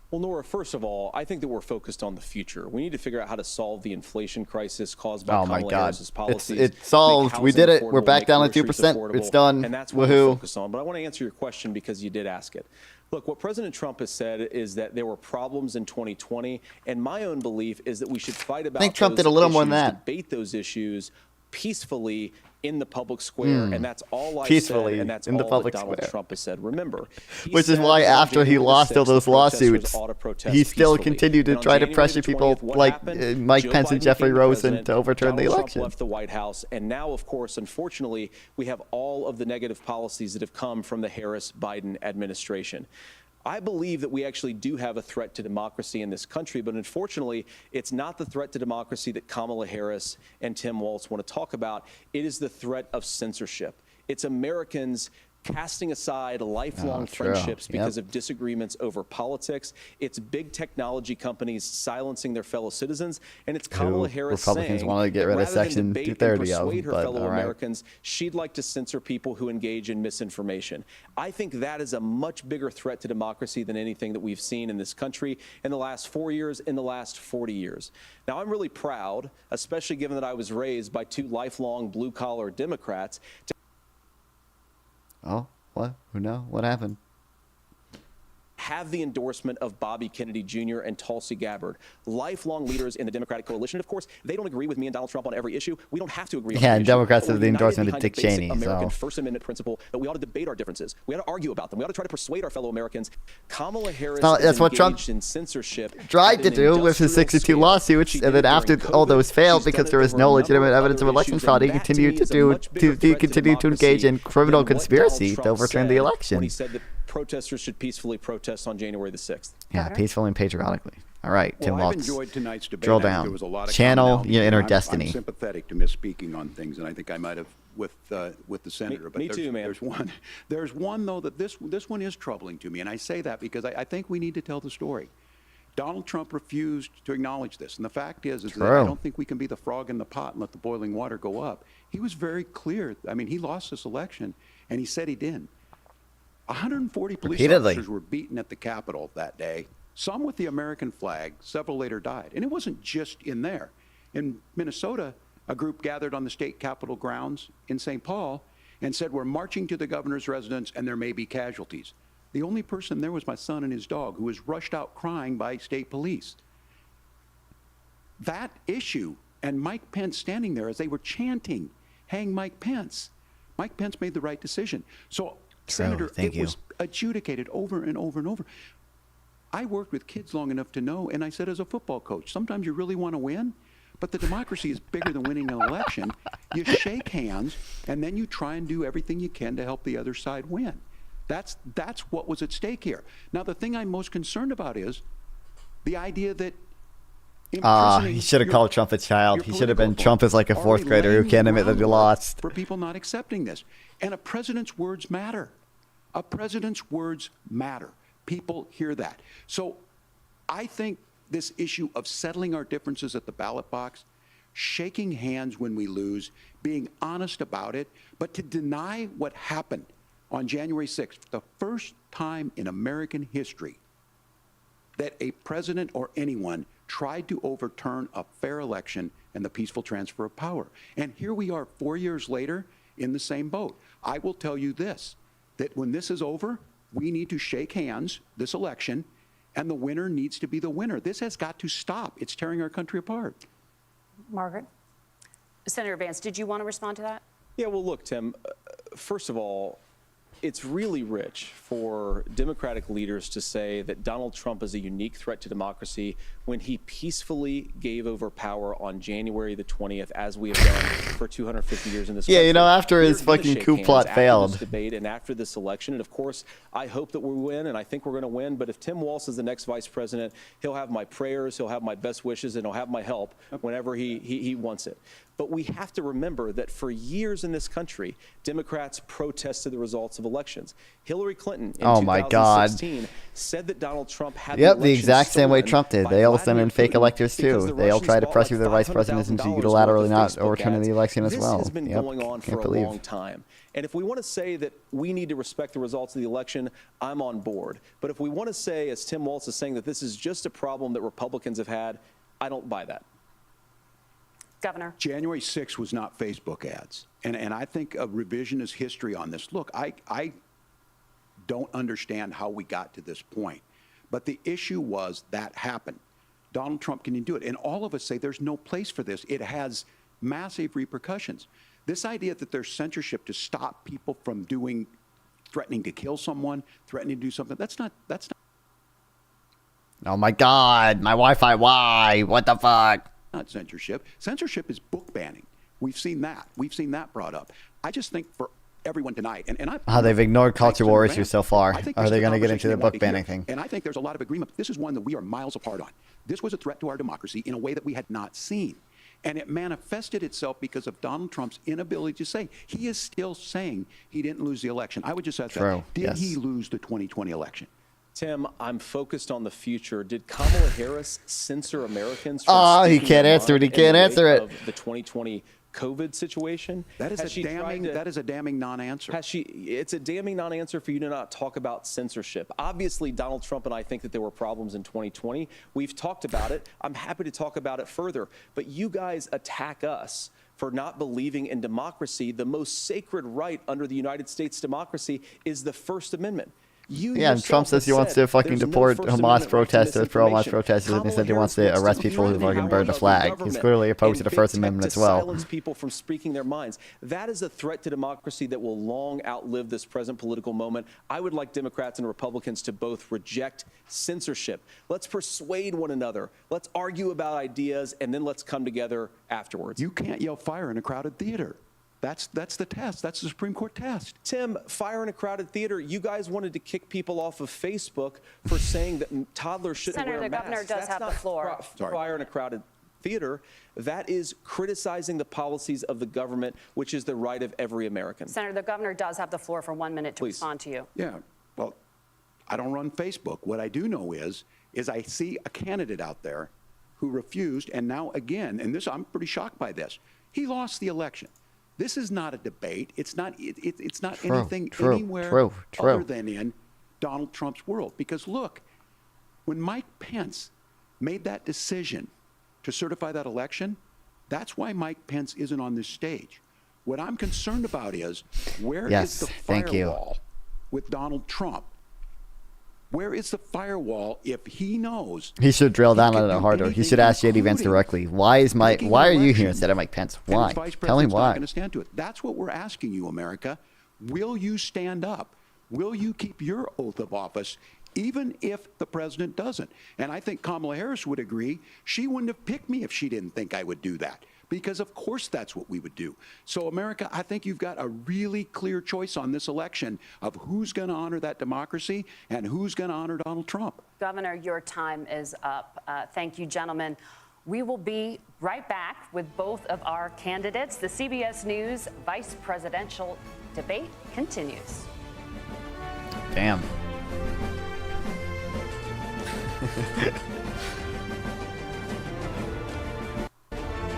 Well, Nora, first of all, I think that we're focused on the future. We need to figure out how to solve the inflation crisis caused by Kamala Harris's policies. It's solved. We did it. We're back down to 2%. It's done. And that's what we're focused on. But I want to answer your question because you did ask it. Look, what President Trump has said is that there were problems in 2020, and my own belief is that we should fight about. I think Trump did a little more than that. Debate those issues peacefully in the public square, and that's all I Peacefully said, and that's in the all public that Donald square. Trump has said. Remember, Which is why after he lost all those lawsuits, he still continued to try to pressure people like Mike Pence and Jeffrey Rosen to overturn the election. Trump left the White House, and now, of course, unfortunately, we have all of the negative policies that have come from the Harris-Biden administration. I believe that we actually do have a threat to democracy in this country, but unfortunately, it's not the threat to democracy that Kamala Harris and Tim Walz want to talk about. It is the threat of censorship. It's Americans casting aside lifelong friendships because of disagreements over politics. It's big technology companies silencing their fellow citizens, and it's Kamala Harris Republicans saying want to get rid of Section 230 of, persuade her but fellow all right. Americans she'd like to censor people who engage in misinformation. I think that is a much bigger threat to democracy than anything that we've seen in this country in the last 4 years, in the last 40 years. Now, I'm really proud, especially given that I was raised by two lifelong blue-collar Democrats. Oh, what? Who know? What happened? Have the endorsement of Bobby Kennedy Jr. and Tulsi Gabbard, lifelong leaders in the Democratic coalition. Of course, they don't agree with me and Donald Trump on every issue. We don't have to agree on Yeah, every and issue. Democrats But have we're the united endorsement of behind Dick the basic Cheney, American so. First Amendment principle that we ought to debate our differences. We ought to argue about them. We ought to try to persuade our fellow Americans. Kamala Harris Well, is that's what Trump engaged in censorship. tried to do with his 62 lawsuits, and then after all those failed because there was no legitimate evidence of election fraud, he continued to engage in criminal conspiracy to overturn the election. When he said that protesters should peacefully protest on January the 6th. Yeah, peacefully and patriotically. All right, Tim I've Walz. enjoyed tonight's debate. Drill I think down. there was a lot of Channel commonality your here. inner I'm destiny. sympathetic to misspeaking on things, and I think I might have with the senator. But me too, man. There's one though that this one is troubling to me, and I say that because I think we need to tell the story. Donald Trump refused to acknowledge this, and the fact is that I don't think we can be the frog in the pot and let the boiling water go up. He was very clear. I mean, he lost this election, and he said he didn't. 140 police officers were beaten at the Capitol that day, some with the American flag, several later died. And it wasn't just in there. In Minnesota, a group gathered on the state capitol grounds in St. Paul and said, we're marching to the governor's residence and there may be casualties. The only person there was my son and his dog, who was rushed out crying by state police. That issue, and Mike Pence standing there as they were chanting, hang Mike Pence. Mike Pence made the right decision. So, Senator, it was adjudicated over and over and over. I worked with kids long enough to know, and I said as a football coach, sometimes you really want to win, but the democracy is bigger than winning an election. You shake hands, and then you try and do everything you can to help the other side win. That's what was at stake here. Now, the thing I'm most concerned about is the idea that he should have called Trump a child. He should have been Trump is like a fourth grader who can't admit that he lost. For people not accepting this. And a president's words matter. A president's words matter. People hear that. So I think this issue of settling our differences at the ballot box, shaking hands when we lose, being honest about it, but to deny what happened on January 6th, the first time in American history that a president or anyone tried to overturn a fair election and the peaceful transfer of power. And here we are 4 years later in the same boat. I will tell you this, that when this is over, we need to shake hands this election, and the winner needs to be the winner. This has got to stop. It's tearing our country apart. Margaret? Senator Vance, did you want to respond to that? Yeah, well, look, Tim, first of all, it's really rich for Democratic leaders to say that Donald Trump is a unique threat to democracy when he peacefully gave over power on January the 20th, as we have done for 250 years in this country. Yeah, you know, after his fucking coup plot failed. This debate and after this election, and of course, I hope that we win, and I think we're going to win. But if Tim Walz is the next vice president, he'll have my prayers, he'll have my best wishes, and he'll have my help whenever he wants it. But we have to remember that for years in this country, Democrats protested the results of elections. Hillary Clinton in 2016 said that Donald Trump had the exact same way Trump did. They all send in fake electors too. They all try to pressure their vice presidents into unilaterally not overturning the election as well. This has been going on for a long time. And if we want to say that we need to respect the results of the election, I'm on board. But if we want to say, as Tim Walz is saying, that this is just a problem that Republicans have had, I don't buy that. Governor. January 6th was not Facebook ads. And I think a revisionist history on this. Look, I don't understand how we got to this point. But the issue was that happened. Donald Trump can do it. And all of us say there's no place for this. It has massive repercussions. This idea that there's censorship to stop people from threatening to kill someone, threatening to do something, that's not. Oh my God, my Wi-Fi, why? What the fuck? Not censorship. Censorship is book banning. We've seen that. We've seen that brought up. I just think for everyone tonight, they've ignored culture war issues so far. Are they going to get into the book banning thing? And I think there's a lot of agreement. This is one that we are miles apart on. This was a threat to our democracy in a way that we had not seen. And it manifested itself because of Donald Trump's inability to say. He is still saying he didn't lose the election. I would just ask that. Did he lose the 2020 election? Tim, I'm focused on the future. Did Kamala Harris censor Americans from he speaking can't their answer it. He mind in can't the answer wake it. of the 2020 COVID situation? That is a damning non-answer. It's a damning non-answer for you to not talk about censorship. Obviously, Donald Trump and I think that there were problems in 2020. We've talked about it. I'm happy to talk about it further. But you guys attack us for not believing in democracy. The most sacred right under the United States democracy is the First Amendment. And Trump says he wants to fucking deport Hamas protesters, pro-Hamas protesters, and he said he wants to arrest people who fucking burn the flag. He's clearly opposed to the First Amendment as well. Silence people from speaking their minds. That is a threat to democracy that will long outlive this present political moment. I would like Democrats and Republicans to both reject censorship. Let's persuade one another. Let's argue about ideas, and then let's come together afterwards. You can't yell fire in a crowded theater. That's the test. That's the Supreme Court test. Tim, fire in a crowded theater. You guys wanted to kick people off of Facebook for saying that toddlers shouldn't wear masks. Senator, the governor does have the floor. Fire in a crowded theater. That is criticizing the policies of the government, which is the right of every American. Senator, the governor does have the floor for 1 minute to respond to you. Yeah. Well, I don't run Facebook. What I do know is I see a candidate out there who refused, and now again, and this I'm pretty shocked by this. He lost the election. This is not a debate. It's not anything anywhere other than in Donald Trump's world. Because look, when Mike Pence made that decision to certify that election, that's why Mike Pence isn't on this stage. What I'm concerned about is where is the firewall with Donald Trump? Where is the firewall if he knows? He should drill down on it harder. He should ask JD Vance directly. Why are you here instead of Mike Pence? Why? Tell him why. Not going to stand to it. That's what we're asking you, America. Will you stand up? Will you keep your oath of office, even if the president doesn't? And I think Kamala Harris would agree. She wouldn't have picked me if she didn't think I would do that. Because of course that's what we would do. So America, I think you've got a really clear choice on this election of who's going to honor that democracy and who's going to honor Donald Trump. Governor, your time is up. Thank you, gentlemen. We will be right back with both of our candidates. The CBS News vice presidential debate continues. Damn.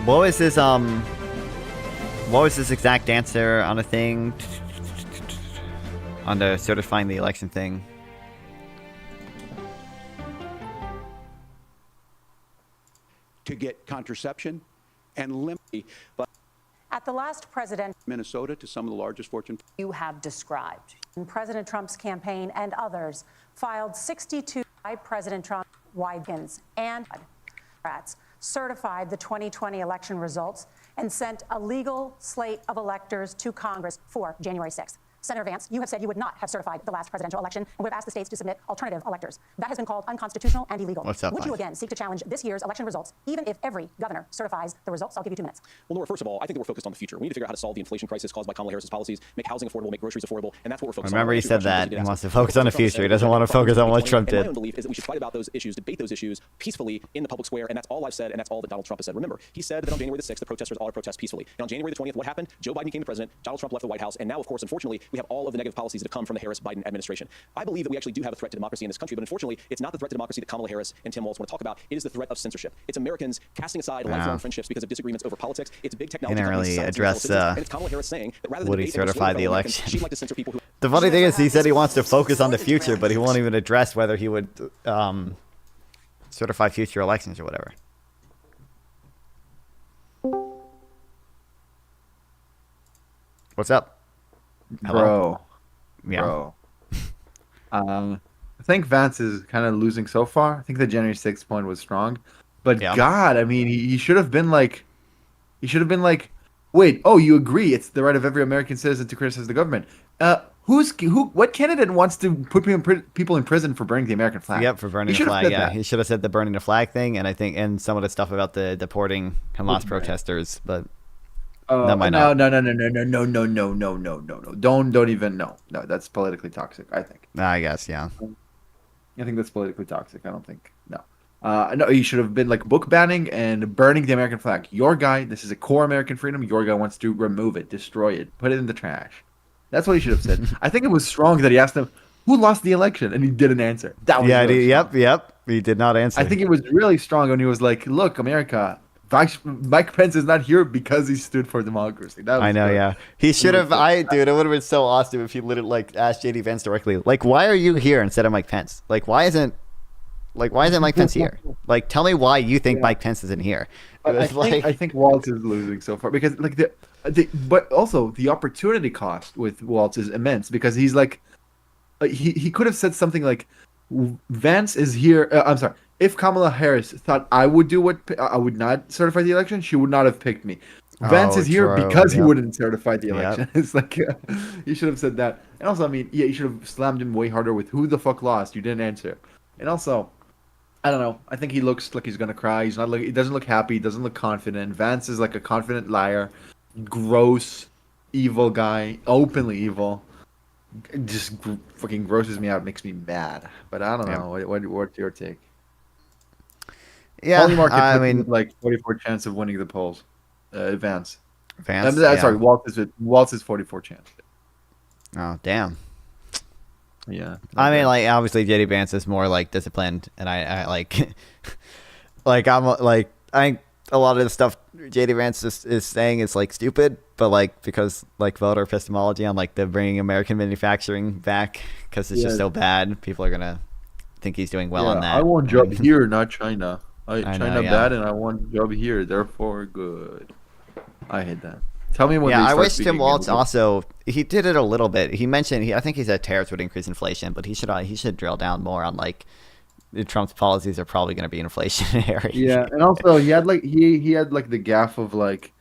What was his exact answer on the thing? On the certifying the election thing? To get contraception and limit At the last president, Minnesota to some of the largest Fortune you have described. President Trump's campaign and others filed 62 by President Trump Widens and Democrats certified the 2020 election results and sent a legal slate of electors to Congress for January 6th. Senator Vance, you have said you would not have certified the last presidential election and would have asked the states to submit alternative electors. That has been called unconstitutional and illegal. What's up, would you again seek to challenge this year's election results, even if every governor certifies the results? I'll give you 2 minutes. Well, Nora, first of all, I think that we're focused on the future. We need to figure out how to solve the inflation crisis caused by Kamala Harris's policies, make housing affordable, make groceries affordable, and that's what we're focused on. Remember, he said that. He wants to focus on the future. He doesn't want to focus on what Trump did. My own belief is that we should fight about those issues, debate those issues peacefully in the public square, and that's all I've said, and that's all that Donald Trump has said. Remember, he said that on January the 6th, the protesters all protest peacefully. And on January the 20th, what happened? Joe Biden became the president, Donald Trump left the White House, and now, of course, unfortunately, we have all of the negative policies that have come from the Harris-Biden administration. I believe that we actually do have a threat to democracy in this country, but unfortunately, it's not the threat to democracy that Kamala Harris and Tim Walz want to talk about. It is the threat of censorship. It's Americans casting aside lifelong friendships because of disagreements over politics. It's big technology. He didn't really address and it's Kamala Harris saying that rather than would he certify the election. She'd like to censor people who... The funny thing is, he said he wants to focus on the future, but he won't even address whether he would certify future elections or whatever. What's up? Hello? Bro. Yeah. Bro. I think Vance is kind of losing so far. I think the January 6th point was strong. But God, I mean, he should have been like, wait, oh, you agree it's the right of every American citizen to criticize the government. What candidate wants to put people in prison for burning the American flag? Yep, for burning the flag. Yeah, he should have said the burning the flag thing, and I think some of the stuff about the deporting Hamas protesters, but that might not. No. Don't even no. No, that's politically toxic, I think. I guess, yeah. I think that's politically toxic. I don't think no. No, he should have been like book banning and burning the American flag. Your guy, this is a core American freedom. Your guy wants to remove it, destroy it, put it in the trash. That's what he should have said. I think it was strong that he asked him who lost the election, and he didn't answer. That was really yep. He did not answer. I think it was really strong when he was like, "Look, America, Mike Pence is not here because he stood for democracy." That was I know, good. yeah. He should have. Dude, it would have been so awesome if he literally like asked JD Vance directly, like, "Why are you here instead of Mike Pence? Like, why isn't Mike Pence here? Like, tell me why you think Mike Pence isn't here." I think Walz is losing so far because like but also the opportunity cost with Walz is immense because he's like, he could have said something like, Vance is here. I'm sorry. If Kamala Harris thought I would do what I would not certify the election, she would not have picked me. Vance is here because he wouldn't certify the election. It's like you should have said that. And also, I mean, yeah, you should have slammed him way harder with who the fuck lost. You didn't answer. And also, I don't know. I think he looks like he's gonna cry. He's not. He doesn't look happy. He doesn't look confident. Vance is like a confident liar, gross, evil guy, openly evil. Just fucking grosses me out. Makes me mad. But I don't know. What's your take? Yeah, I mean, like 44 chance of winning the polls. Vance. Sorry, Walz is 44 chance. Oh damn. Yeah. I mean, like obviously JD Vance is more like disciplined, and I like, like I'm like I think a lot of the stuff JD Vance is saying is like stupid, but like because like voter epistemology on like the bringing American manufacturing back because it's just so bad, people are gonna think he's doing well on that. I want job here, not China. China know, bad, and I want job here. Therefore, good. I hate that. Tell me when. Yeah, I wish Tim Walz also he did it a little bit. He mentioned I think he said tariffs would increase inflation, but he should drill down more on like Trump's policies are probably going to be inflationary. Yeah, and also he had like he had like the gaffe of like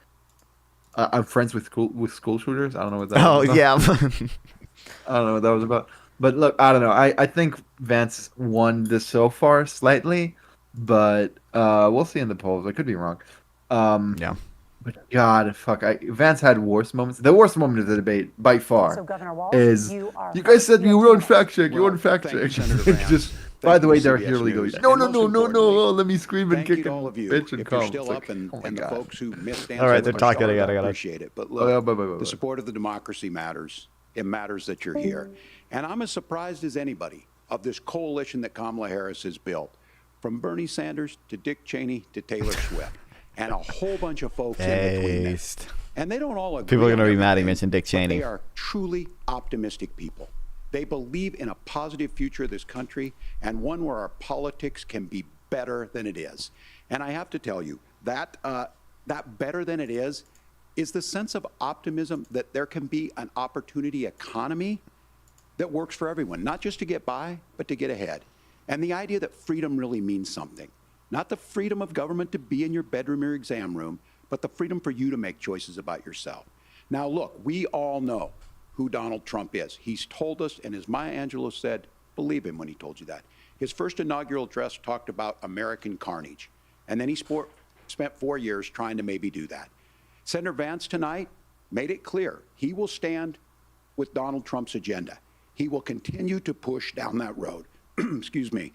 I'm friends with school shooters. I don't know what that. Oh yeah. I don't know what that was about. But look, I don't know. I think Vance won this so far slightly, but we'll see in the polls. I could be wrong. Yeah. But God, fuck, Vance had worse moments. The worst moment of the debate, by far, So Governor Walz, is you guys said you won't fact check. You Well, won't fact thank you, check. Senator Vance. Just by Thank the you, way, they're CBS here legally. News. No, And no, most no, no, no. importantly, Let me scream and Thank kick you to and all of you. bitch and If come. you're still It's up like, and, oh my and the God. folks who missed All right, they're talking. I I gotta. appreciate it. But look, the support of the democracy matters. It matters that you're here. And I'm as surprised as anybody of this coalition that Kamala Harris has built, from Bernie Sanders to Dick Cheney to Taylor Swift, and a whole bunch of folks in between there. And they don't all agree. People are going to be on mad he everything, mentioned Dick but Cheney. They are truly optimistic people. They believe in a positive future of this country and one where our politics can be better than it is. And I have to tell you, that better than it is the sense of optimism that there can be an opportunity economy that works for everyone, not just to get by, but to get ahead. And the idea that freedom really means something. Not the freedom of government to be in your bedroom or exam room, but the freedom for you to make choices about yourself. Now, look, we all know who Donald Trump is. He's told us, and as Maya Angelou said, believe him when he told you that. His first inaugural address talked about American carnage, and then he spent 4 years trying to maybe do that. Senator Vance tonight made it clear he will stand with Donald Trump's agenda. He will continue to push down that road. Excuse me.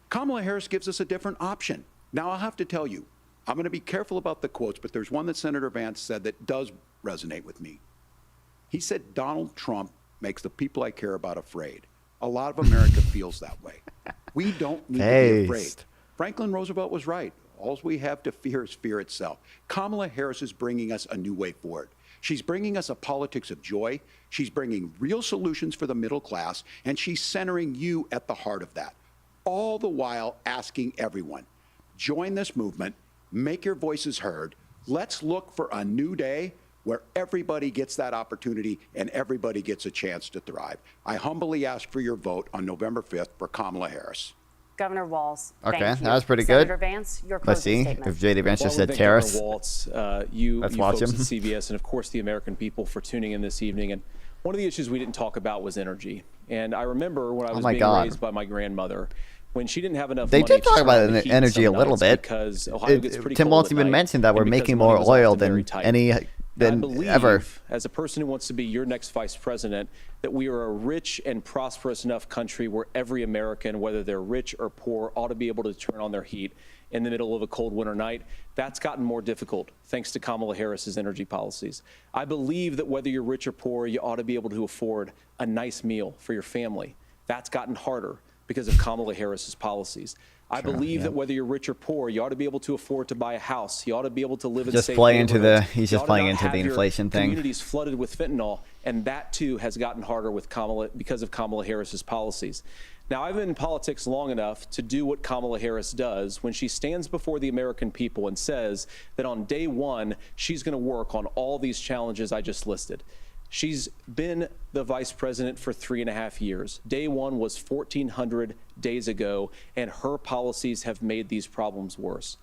Kamala Harris gives us a different option. Now, I'll have to tell you, I'm going to be careful about the quotes, but there's one that Senator Vance said that does resonate with me. He said, Donald Trump makes the people I care about afraid. A lot of America feels that way. We don't need to be afraid. Franklin Roosevelt was right. All we have to fear is fear itself. Kamala Harris is bringing us a new way forward. She's bringing us a politics of joy. She's bringing real solutions for the middle class, and she's centering you at the heart of that. All the while asking everyone, join this movement, make your voices heard. Let's look for a new day where everybody gets that opportunity and everybody gets a chance to thrive. I humbly ask for your vote on November 5th for Kamala Harris. Governor Walz, Okay, thank you. that was pretty good. Senator Vance, your Let's closing see statement. if JD Vance just Well, said thank tariffs. Governor Walz, you Let's watch folks him. at CBS, and of course the American people for tuning in this evening. And one of the issues we didn't talk about was energy. And I remember when I was being raised by my grandmother, when she didn't have enough They money did talk to about turn on the heat energy a some little nights bit. because Ohio gets pretty Tim cold Walz at even night, mentioned that we're and because making money more was oil often very than tight. any than I believe, ever. as a person who wants to be your next vice president, that we are a rich and prosperous enough country where every American, whether they're rich or poor, ought to be able to turn on their heat in the middle of a cold winter night. That's gotten more difficult thanks to Kamala Harris's energy policies. I believe that whether you're rich or poor, you ought to be able to afford a nice meal for your family. That's gotten harder because of Kamala Harris's policies. I believe that whether you're rich or poor, you ought to be able to afford to buy a house. You ought to be able to live in safe neighborhoods. He's just playing into the inflation thing. Communities flooded with fentanyl, and that too has gotten harder with because of Kamala Harris's policies. Now, I've been in politics long enough to do what Kamala Harris does when she stands before the American people and says that on day one, she's going to work on all these challenges I just listed. She's been the vice president for 3.5 years. Day one was 1,400 days ago, and her policies have made these problems worse.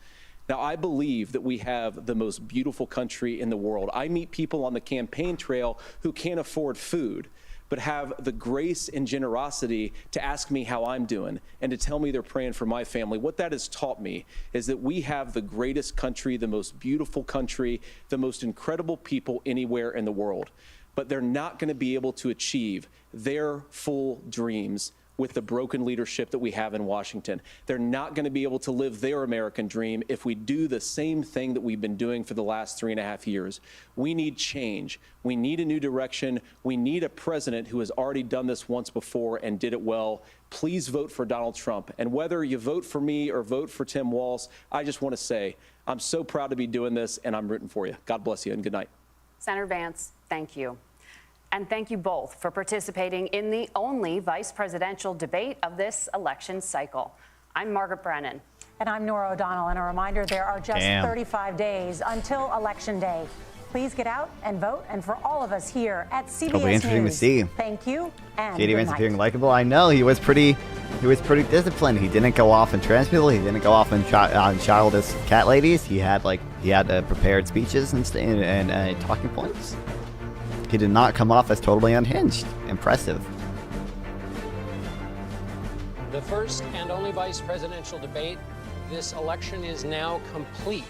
Now, I believe that we have the most beautiful country in the world. I meet people on the campaign trail who can't afford food, but have the grace and generosity to ask me how I'm doing and to tell me they're praying for my family. What that has taught me is that we have the greatest country, the most beautiful country, the most incredible people anywhere in the world. But they're not going to be able to achieve their full dreams with the broken leadership that we have in Washington. They're not going to be able to live their American dream if we do the same thing that we've been doing for the last 3.5 years. We need change. We need a new direction. We need a president who has already done this once before and did it well. Please vote for Donald Trump. And whether you vote for me or vote for Tim Walz, I just want to say I'm so proud to be doing this, and I'm rooting for you. God bless you, and good night. Senator Vance, thank you. And thank you both for participating in the only vice presidential debate of this election cycle. I'm Margaret Brennan. And I'm Nora O'Donnell. And a reminder, there are just 35 days until Election Day. Please get out and vote. And for all of us here at CBS It'll be interesting News, to see. Thank you. And JD Vance appearing likable. I know he was pretty disciplined. He didn't go off and trans people. He didn't go off on childish cat ladies. He had prepared speeches and talking points. He did not come off as totally unhinged. Impressive. The first and only vice presidential debate. This election is now complete.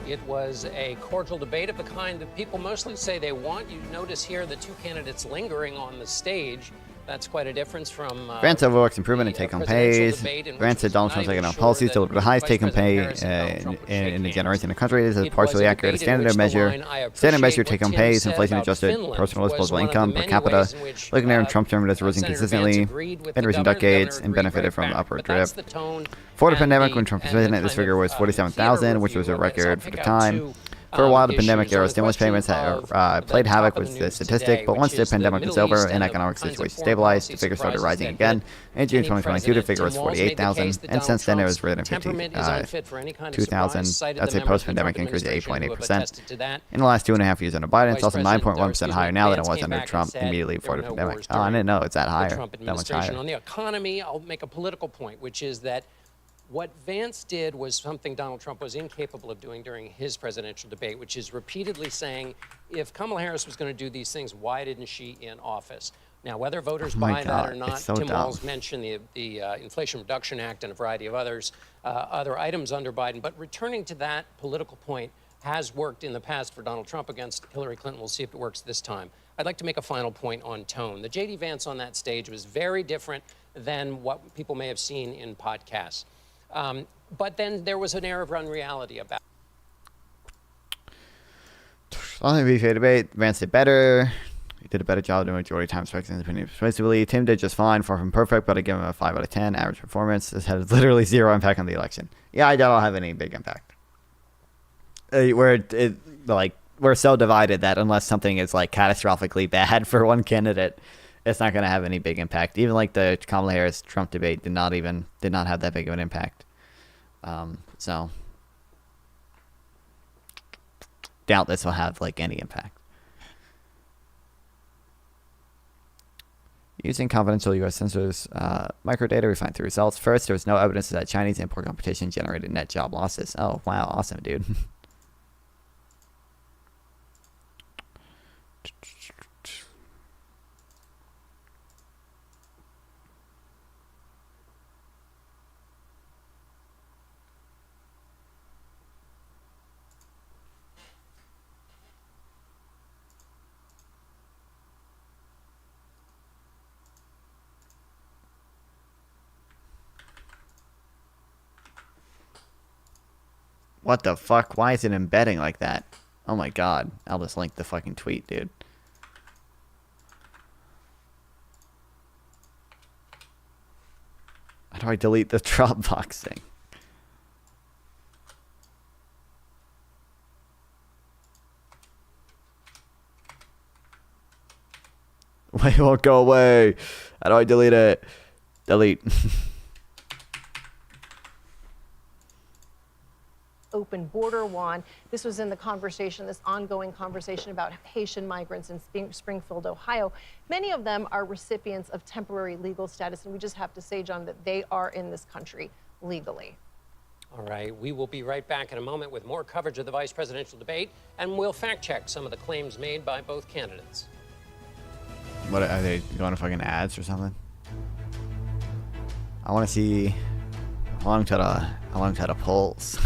It was a cordial debate of the kind that people mostly say they want. You notice here the two candidates lingering on the stage. That's quite a difference from Vance overworks improvement in take-home pays. Vance said Donald Trump's economic policies delivered the highest take-home pay in a generation in the country. This is partially accurate. A standard measure take-home pay is inflation-adjusted personal disposable income per capita. Looking at Trump term has risen consistently in recent decades and benefited from upward drift. Before the pandemic, when Trump was president, this figure was 47,000, which was a record for the time. For a while, the pandemic-era stimulus payments played havoc with the statistic, but once the pandemic was over and economic situation stabilized, the figure started rising again. In June 2022, the figure was 48,000, and since then it was risen to 52,000. That's a post-pandemic increase of 8.8%. In the last 2.5 years under Biden, it's also 9.1% higher now than it was under Trump immediately before the pandemic. Oh, I didn't know it's that higher. That much higher. On the economy, I'll make a political point, which is that what Vance did was something Donald Trump was incapable of doing during his presidential debate, which is repeatedly saying, if Kamala Harris was going to do these things, why didn't she in office? Now, whether voters buy that or not, Tim Walz mentioned the Inflation Reduction Act and a variety of other items under Biden. But returning to that political point has worked in the past for Donald Trump against Hillary Clinton. We'll see if it works this time. I'd like to make a final point on tone. The J.D. Vance on that stage was very different than what people may have seen in podcasts. But then there was an air of unreality about it. On the BFA debate, Vance did better. He did a better job doing majority time strikes and opinion persuasively. Tim did just fine, far from perfect, but I give him a 5 out of 10 average performance. This had literally zero impact on the election. Yeah, I don't have any big impact. We're so divided that unless something is like catastrophically bad for one candidate, it's not going to have any big impact. Even like the Kamala Harris Trump debate did not have that big of an impact. So doubt this will have like any impact. Using confidential U.S. sensors microdata refined through results. First, there was no evidence that Chinese import competition generated net job losses. Oh wow, awesome, dude. What the fuck? Why is it embedding like that? Oh my god. I'll just link the fucking tweet, dude. How do I delete the Dropbox thing? It won't go away. How do I delete it? Delete. Open border, Juan. This was in the conversation, this ongoing conversation about Haitian migrants in Springfield, Ohio. Many of them are recipients of temporary legal status, and we just have to say, John, that they are in this country legally. All right, we will be right back in a moment with more coverage of the vice presidential debate, and we'll fact check some of the claims made by both candidates. What are they going to fucking ads or something? I want to see how long to the polls.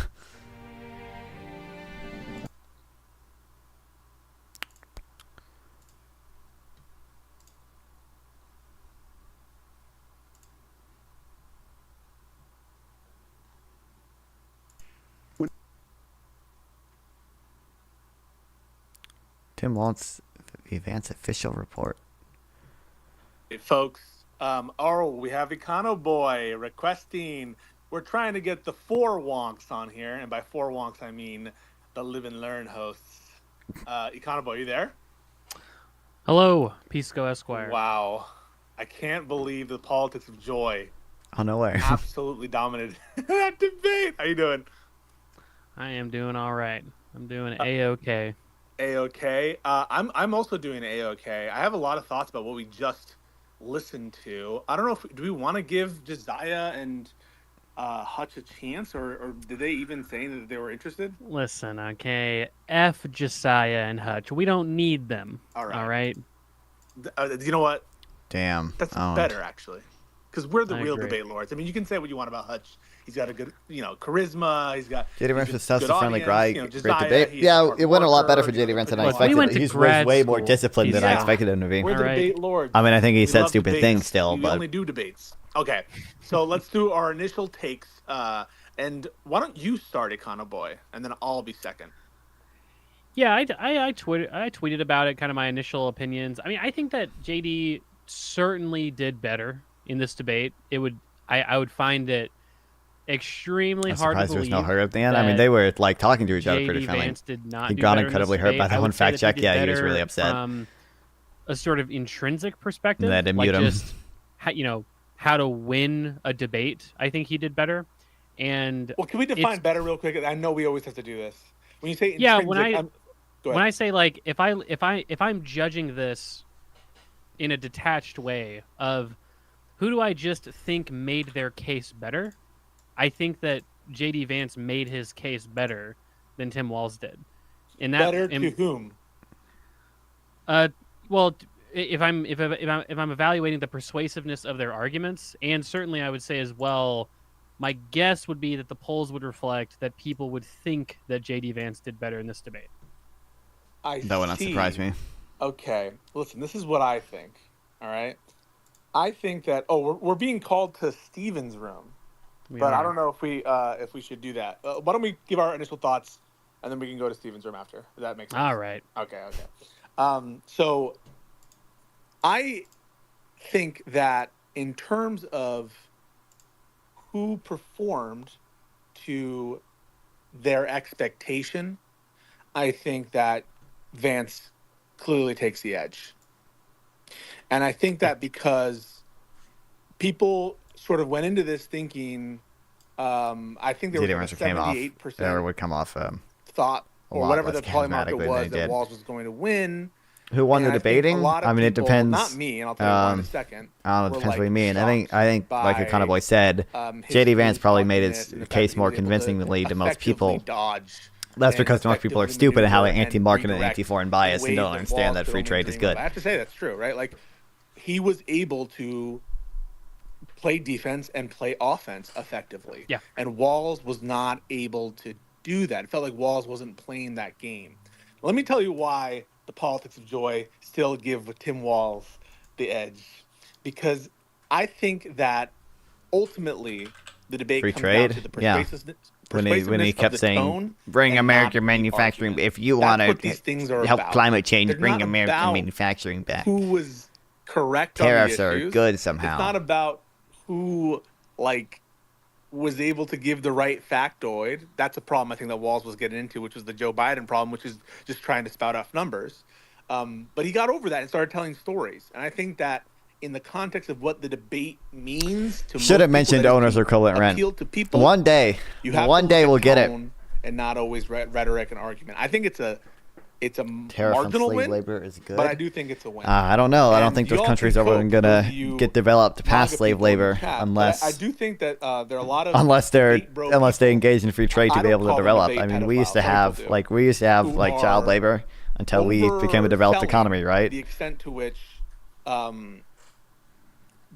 Tim wants the Vance official report. Hey, folks. We have Econo Boy requesting. We're trying to get the 4 wonks on here, and by 4 wonks I mean the Live and Learn hosts. Econo Boy, you there? Hello, Pisco Esquire. Wow, I can't believe the politics of joy. Oh, no way. Absolutely dominated that debate. How you doing? I am doing all right. I'm doing A-OK. A-OK. I'm also doing A-OK. I have a lot of thoughts about what we just listened to. I don't know do we want to give Josiah and Hutch a chance, or did they even say that they were interested? Listen, okay, F Josiah and Hutch. We don't need them. All right. You know what? Damn. That's better, actually. Because we're the I real agree. debate lords. I mean, you can say what you want about Hutch. He's got a good, charisma. He's got JD Vance was such good a friendly guy. audience. Great Josiah, debate. he's Yeah, a hard it went a lot better worker, for JD Vance than I Look, we expected. went to He was grad way more school. disciplined than I expected him to be. We're the All right. debate lords. I mean, I think he We said love stupid debates. things still, We but only do debates. Okay, so let's do our initial takes. And why don't you start, Econo Boy, and then I'll be second. Yeah, I tweeted about it, kind of my initial opinions. I mean, I think that JD certainly did better in this debate. I would find it extremely I'm hard to surprised there was believe. no hurt at the end. I mean, they were like talking to each other JD pretty friendly. Vance did not He do got better in incredibly this hurt debate. by that I one would say fact that check. did Yeah, he was better really upset. From a sort of intrinsic perspective, That didn't like mute him. just how to win a debate. I think he did better. And Well, can we define better real quick? I know we always have to do this. When you say yeah, intrinsic, when I say like if I'm judging this in a detached way of who do I just think made their case better, I think that JD Vance made his case better than Tim Walz did. And that better to whom? Well, if I'm evaluating the persuasiveness of their arguments, and certainly I would say as well, my guess would be that the polls would reflect that people would think that JD Vance did better in this debate. That would not surprise me. Okay, listen, this is what I think. All right, I think that we're being called to Steven's room, but I don't know if we should do that. Why don't we give our initial thoughts, and then we can go to Steven's room after? Does that make sense? All right. Okay. So I think that in terms of who performed to their expectation, I think that Vance clearly takes the edge. And I think that because people sort of went into this thinking, I think there was a 78% or would come off thought, or whatever the poly market charismatically was, than he that did. Walz was going to win. Who won And the I think debating? a lot of I mean, it people, depends. Not me, and I'll tell you why in a second. I don't know. It were, depends what you mean. I think, by, like Econo Boy said, his JD Vance probably made talkiness his and the fact case that he more was able to convincingly to most people. effectively dodge That's and because most people are effectively stupid and how they maneuver and anti-market and redirect anti-foreign in bias and ways don't that understand Walz that could free only trade is dream good. of. I have to say that's true, right? Like, he was able to play defense and play offense effectively. Yeah. And Walz was not able to do that. It felt like Walz wasn't playing that game. Let me tell you why the politics of joy still give Tim Walz the edge. Because I think that ultimately the debate Free comes trade? down to the Yeah. persuasiveness When he of kept the saying, tone bring and not American the manufacturing. argument. If you That's want what these things are to help about. climate change, They're bring not American about manufacturing back. who was correct Tariffs on the are issues. good somehow. It's not about who was able to give the right factoid. That's a problem I think that Walz was getting into, which was the Joe Biden problem, which is just trying to spout off numbers. But he got over that and started telling stories. And I think that in the context of what the debate means to Should have mentioned owners equivalent rent. to people, One day, you have one to day look we'll at get it. tone and not always rhetoric and argument. I think it's a Tariff on marginal slave win, labor is good. but I do think it's a win. I don't know. I don't And think those y'all countries can are cope, going those to of you get developed past MAGA slave people in the labor chat, but unless I do think that there are a lot of unless they engage in free trade to I be don't able to call them develop. debate I mean, we used to pedophiles, have some people do, like who child are labor until we became a developed overselling economy, right? The extent to which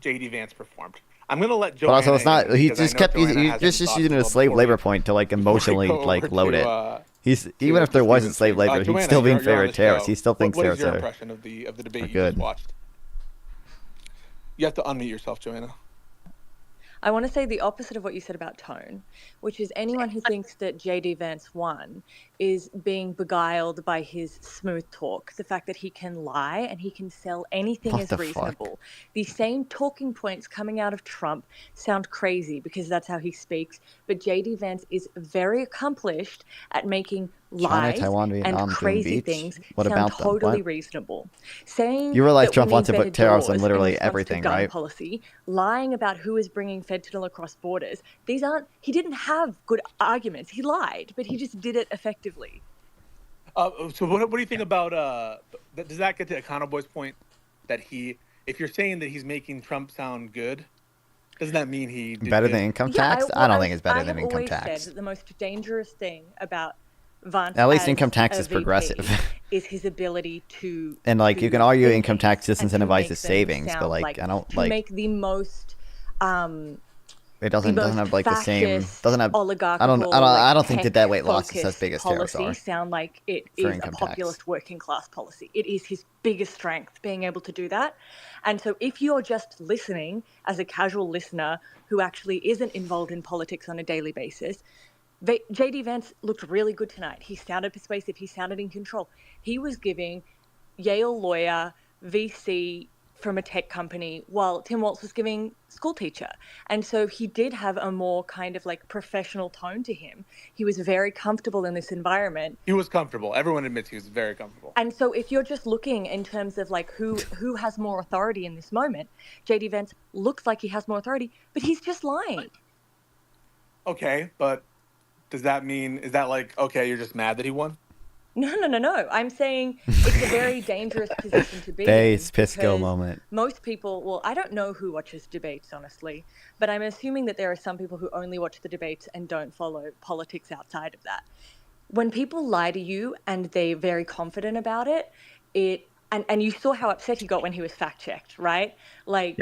J.D. Vance performed. I'm gonna let Joanna. But also, it's not. in He because I just know kept Joanna using. has Just some thoughts using a about slave before labor we- point to before we emotionally go over load to, it. He's even if there wasn't slave labor, he'd Joanna, still be in you're on favor the of tariffs. show. He still thinks what is tariffs your are impression of the debate you good. just watched? You have to unmute yourself, Joanna. I want to say the opposite of what you said about tone, which is anyone who thinks that JD Vance won is being beguiled by his smooth talk. The fact that he can lie and he can sell anything What as the reasonable. fuck? The same talking points coming out of Trump sound crazy because that's how he speaks. But JD Vance is very accomplished at making China, lies Taiwan, Vietnam, and June crazy Beach? things What sound about them? totally What? reasonable. Saying You realize that Trump we wants need to put better tariffs on doors in literally response to everything, gun right? policy, lying about who is bringing fentanyl across borders. These aren't. He didn't have good arguments. He lied, but he just did it effectively. So what do you think about does that get to Econo Boy's point that if you're saying that he's making Trump sound good, doesn't that mean he did Better good? than income tax? I don't think it's better than I have income always tax. said that the most dangerous thing about Vance At least as income tax a is VP progressive. is his ability to And like you can argue income tax and to disincentivizes make them savings, but sound like I don't to like make the most it doesn't most have like the same doesn't have oligarchical, I don't think that weight loss is as tech-focused big as tariffs policy are. sound like it for is a income tax. populist working class policy. It is his biggest strength, being able to do that. And so if you're just listening as a casual listener who actually isn't involved in politics on a daily basis, JD Vance looked really good tonight. He sounded persuasive. He sounded in control. He was giving Yale lawyer, VC from a tech company, while Tim Walz was giving school teacher. And so he did have a more kind of like professional tone to him. He was very comfortable in this environment. He was comfortable. Everyone admits he was very comfortable. And so if you're just looking in terms of like who has more authority in this moment, JD Vance looks like he has more authority, but he's just lying. Okay, but does that mean, is that like, okay, you're just mad that he won? No. I'm saying it's a very dangerous position to be in. Base Pisco because moment. Most people, well, I don't know who watches debates, honestly, but I'm assuming that there are some people who only watch the debates and don't follow politics outside of that. When people lie to you and they're very confident about it, and you saw how upset he got when he was fact-checked, right? Like,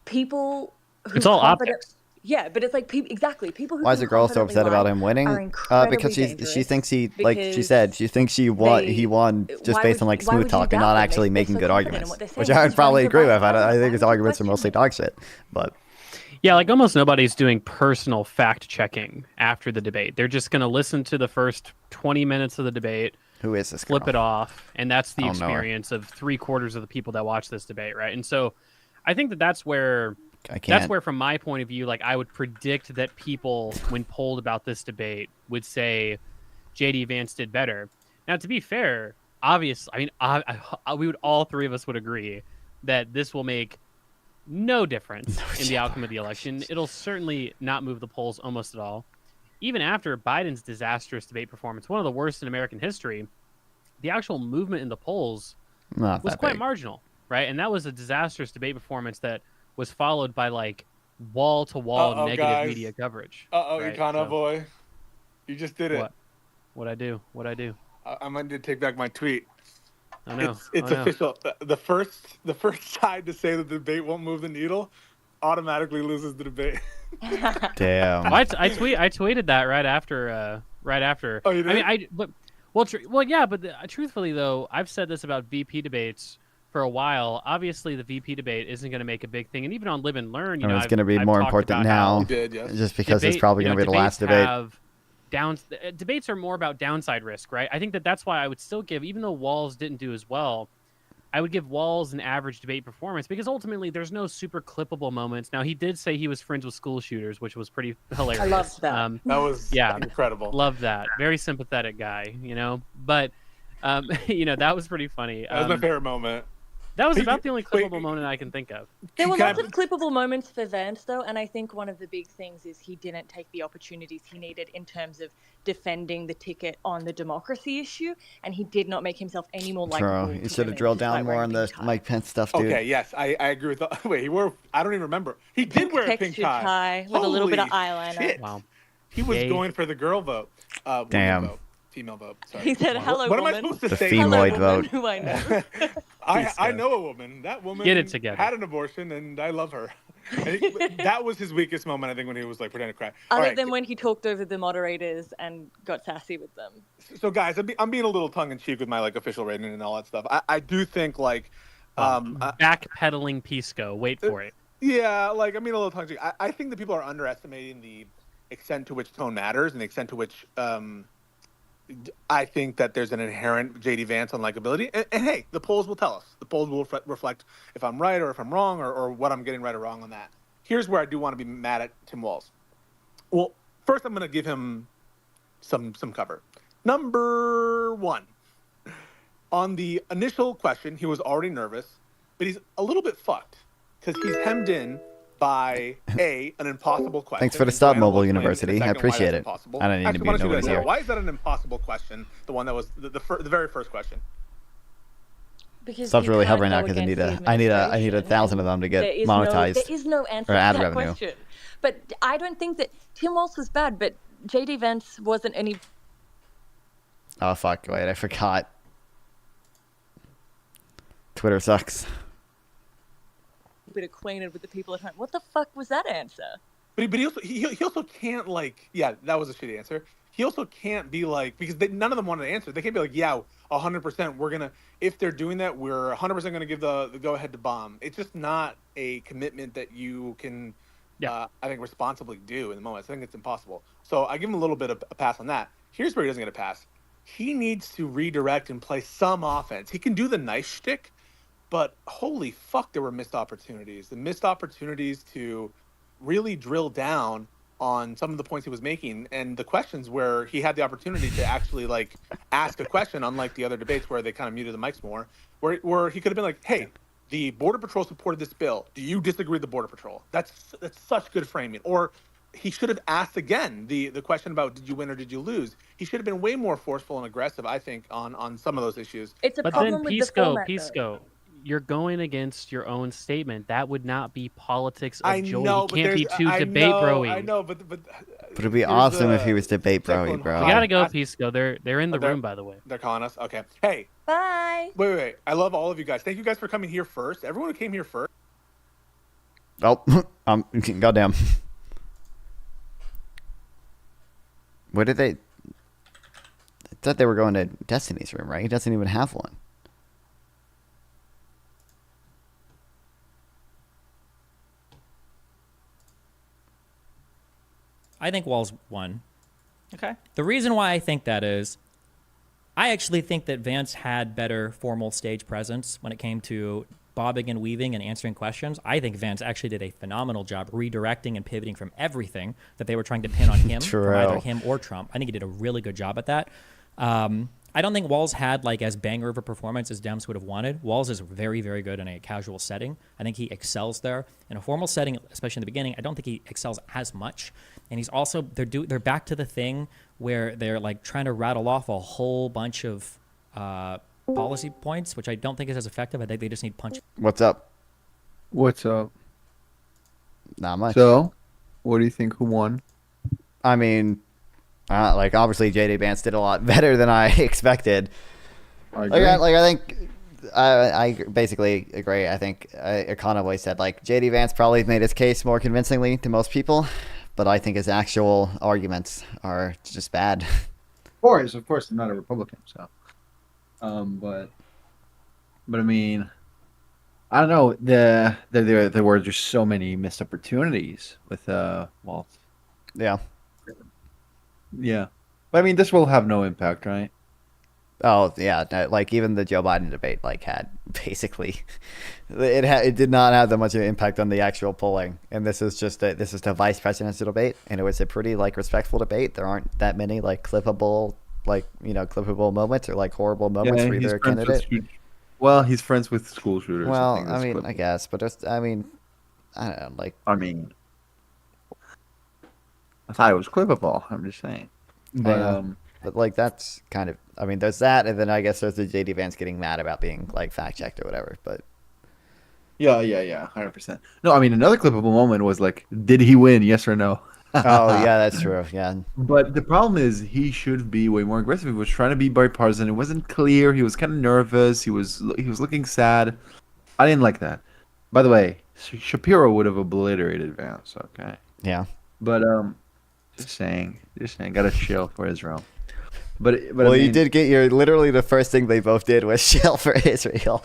people who It's all optics. Yeah, but it's like people who. Why is the girl so upset about him winning? Because she thinks he, like she said, she thinks he won just based on like smooth talk and not actually making good arguments, which I would probably agree with. I think his arguments are mostly dog shit, but. Yeah, like almost nobody's doing personal fact checking after the debate. They're just going to listen to the first 20 minutes of the debate. Who is this? Flip girl? it off, and that's the I don't know her. experience of 3/4 of the people that watch this debate, right? And so, I think that's where. I can't. That's where, from my point of view, like I would predict that people, when polled about this debate, would say J.D. Vance did better. Now, to be fair, obviously, I mean, we would all three of us would agree that this will make no difference in the outcome of the election. It'll certainly not move the polls almost at all. Even after Biden's disastrous debate performance, one of the worst in American history, the actual movement in the polls was quite marginal, right? And that was a disastrous debate performance that was followed by like wall-to-wall negative guys. media coverage. Right? Econo Boy, you just did it. What I do? I might need to take back my tweet. I know. It's official. The first side to say that the debate won't move the needle automatically loses the debate. Damn. I tweeted that right after. Oh, you did? I mean, truthfully though, I've said this about VP debates for a while. Obviously, the VP debate isn't going to make a big thing, and even on Live and Learn, I mean, it's going to be more important now, just because it's probably going to be the last debate. Debates are more about downside risk, right? I think that's why I would still give, even though Walz didn't do as well, I would give Walz an average debate performance because ultimately there's no super clippable moments. Now, he did say he was friends with school shooters, which was pretty hilarious. I loved that. That was incredible. Love that. Very sympathetic guy, But, that was pretty funny. That was my favorite moment. That was about the only clippable moment I can think of. There were lots of clippable moments for Vance, though, and I think one of the big things is he didn't take the opportunities he needed in terms of defending the ticket on the democracy issue, and he did not make himself any more likable. True. You should have drilled down more on the Mike Pence stuff, dude. Okay, yes, I agree with that. Wait, he wore, I don't even remember. He did wear a pink tie. With a little bit of eyeliner. Shit. Wow. He was going for the girl vote. Damn. Vote. Female vote. Sorry. He said, "Hello, what woman." Am I supposed to the say? femoid Hello, vote. Who I know. I know a woman. That woman Get it together. had an abortion, and I love her. That was his weakest moment, I think, when he was like pretending to cry. Other than when he talked over the moderators and got sassy with them. So, guys, I'm being a little tongue in cheek with my official rating and all that stuff. I do think backpedaling Pisco. Wait for it. Yeah, I'm being a little tongue in cheek. I think that people are underestimating the extent to which tone matters and the extent to which I think that there's an inherent J.D. Vance unlikability. And hey, the polls will tell us. The polls will reflect if I'm right or if I'm wrong or what I'm getting right or wrong on that. Here's where I do want to be mad at Tim Walz. Well, first I'm going to give him some cover. Number one, on the initial question, he was already nervous, but he's a little bit fucked because he's hemmed in by an impossible question. Thanks for the stop, Mobile University. I appreciate it. I don't need to be nobody's here. Why is that an impossible question? The one that was the very first question. Because Stop's really hovering now because I need 1,000 of them to get monetized. There is no answer or ad to that revenue. question. But I don't think that Tim Walz was bad, but J.D. Vance wasn't any. Oh fuck! Wait, I forgot. Twitter sucks. Bit acquainted with the people at home. What the fuck was that answer? But he also can't that was a shitty answer. He also can't be because none of them wanted to answer. They can't be 100%. We're gonna if they're doing that, we're 100% gonna give the go ahead to bomb. It's just not a commitment that you can, I think, responsibly do in the moment. I think it's impossible. So I give him a little bit of a pass on that. Here's where he doesn't get a pass. He needs to redirect and play some offense. He can do the nice shtick. But holy fuck, there were missed opportunities. The missed opportunities to really drill down on some of the points he was making and the questions where he had the opportunity to actually ask a question, unlike the other debates where they kind of muted the mics more, where he could have been like, hey, the Border Patrol supported this bill. Do you disagree with the Border Patrol? That's such good framing. Or he should have asked again the question about did you win or did you lose? He should have been way more forceful and aggressive, I think, on some of those issues. It's a problem with the format, Pisco. You're going against your own statement. That would not be politics of joy. You can't be too debate broy. I know, but it'd be awesome if he was debate broy, bro. We gotta go, Pisco. They're in the room, by the way. They're calling us. Okay. Hey. Bye. Wait. I love all of you guys. Thank you guys for coming here first. Everyone who came here first. Oh, goddamn. Where did they? I thought they were going to Destiny's room, right? He doesn't even have one. I think Walz won. Okay. The reason why I think that is, I actually think that Vance had better formal stage presence when it came to bobbing and weaving and answering questions. I think Vance actually did a phenomenal job redirecting and pivoting from everything that they were trying to pin on him, from either him or Trump. I think he did a really good job at that. I don't think Walz had as banger of a performance as Dems would have wanted. Walz is very, very good in a casual setting. I think he excels there. In a formal setting, especially in the beginning, I don't think he excels as much. And he's also they're back to the thing where they're trying to rattle off a whole bunch of policy points, which I don't think is as effective. I think they just need punch. What's up? What's up? Not much. So, what do you think? Who won? I mean, obviously J.D. Vance did a lot better than I expected. I agree. I think I basically agree. I think Econovoy said J.D. Vance probably made his case more convincingly to most people, but I think his actual arguments are just bad. Of course, I'm not a Republican, so. But I mean, I don't know. There were just so many missed opportunities with Waltz. Yeah. Yeah, but I mean, this will have no impact, right? Oh yeah, no, like even the Joe Biden debate like had basically it did not have that much of an impact on the actual polling, and this is the vice presidential debate, and it was a pretty like respectful debate. There aren't that many like clippable moments or like horrible moments Yeah, for he's either friends with candidate. well, he's friends with school shooters. I Well, think I that's mean, what. I guess, but just I mean, I don't know, like I mean, I thought it was clippable. I'm just saying, I but know. But like that's kind of I mean, there's that, and then I guess there's the JD Vance getting mad about being like fact checked or whatever. But yeah, 100%. No, I mean, another clippable moment was like, did he win? Yes or no? oh yeah, that's true. Yeah, But the problem is, he should be way more aggressive. He was trying to be bipartisan. It wasn't clear. He was kind of nervous. He was looking sad. I didn't like that. By the way, Shapiro would have obliterated Vance. Okay, yeah. but just saying, gotta chill for Israel. But I Well, you mean, did get your literally the first thing they both did was shell for Israel.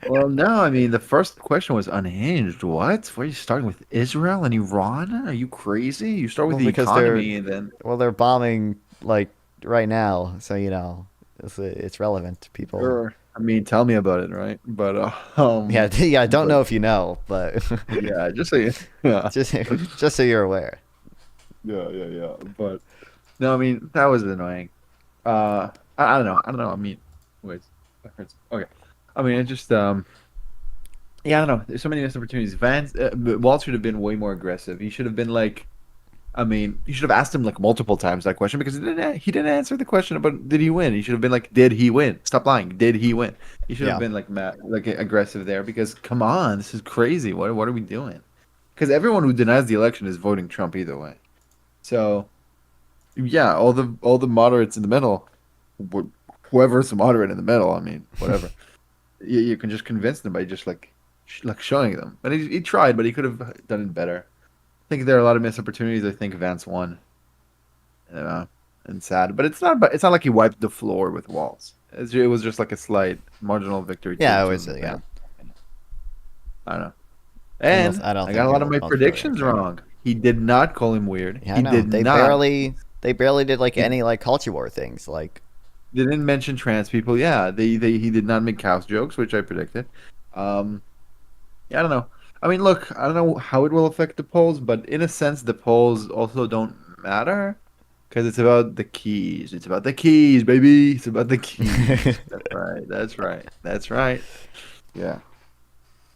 well, no, I mean, the first question was unhinged. What? Why are you starting with Israel and Iran? Are you crazy? You start with Well, the because economy and then. well, they're bombing like right now, so it's relevant to people. Sure. I mean, tell me about it, right? But Yeah, yeah. I don't but- know if you know, but yeah, just so you, yeah, just so you're aware. yeah. But no, I mean that was annoying. I don't know. I mean, wait, that hurts. Okay. I mean, it just yeah, I don't know. There's so many missed opportunities. Waltz should have been way more aggressive. He should have been like, I mean, you should have asked him like multiple times that question because he didn't answer the question about did he win. He should have been like, did he win? Stop lying. Did he win? He should have Yeah. been like like aggressive there because come on, this is crazy. What are we doing? Because everyone who denies the election is voting Trump either way. So yeah, all the moderates in the middle, whoever's the moderate in the middle, I mean, whatever. You can just convince them by just like showing them. But he tried, but he could have done it better. I think there are a lot of missed opportunities. I think Vance won, and sad. But it's not like he wiped the floor with Walz. It was just like a slight marginal victory. Yeah, to it was. Vance. Yeah, I don't know. And I don't I think got a lot of people my felt really predictions okay. wrong. He did not call him weird. Yeah, I he know. did They not. barely did like any like culture war things. Like They didn't mention trans people. Yeah, he did not make cows jokes, which I predicted. Yeah, I don't know. I mean, look, I don't know how it will affect the polls, but in a sense, the polls also don't matter because it's about the keys. It's about the keys, baby. It's about the keys. That's right. That's right. That's right. Yeah.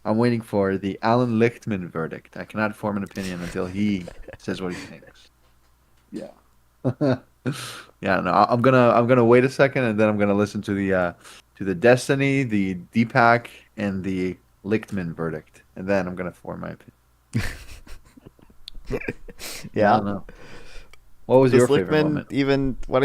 I'm waiting for the Alan Lichtman verdict. I cannot form an opinion until he says what he thinks. Yeah. Yeah, no, I'm gonna wait a second and then I'm gonna listen to the Destiny, the Deepak, and the Lichtman verdict, and then I'm gonna form my opinion. yeah. I don't know. What was your favorite Lichtman moment? even why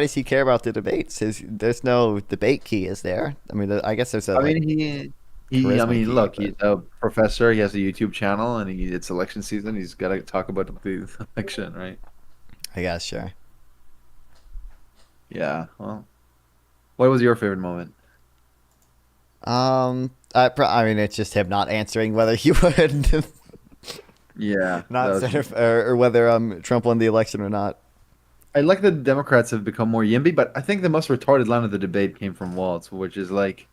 does he care about the debates? There's no debate key, is there? I mean, I guess there's a. I mean, I charisma mean, key, look, but- he's a professor. He has a YouTube channel, and it's election season. He's got to talk about the election, right? I guess sure. Yeah. Well, what was your favorite moment? I mean, it's just him not answering whether he would Yeah. not that was- or whether Trump won the election or not. I like that Democrats have become more yimby, but I think the most retarded line of the debate came from Walz, which is like,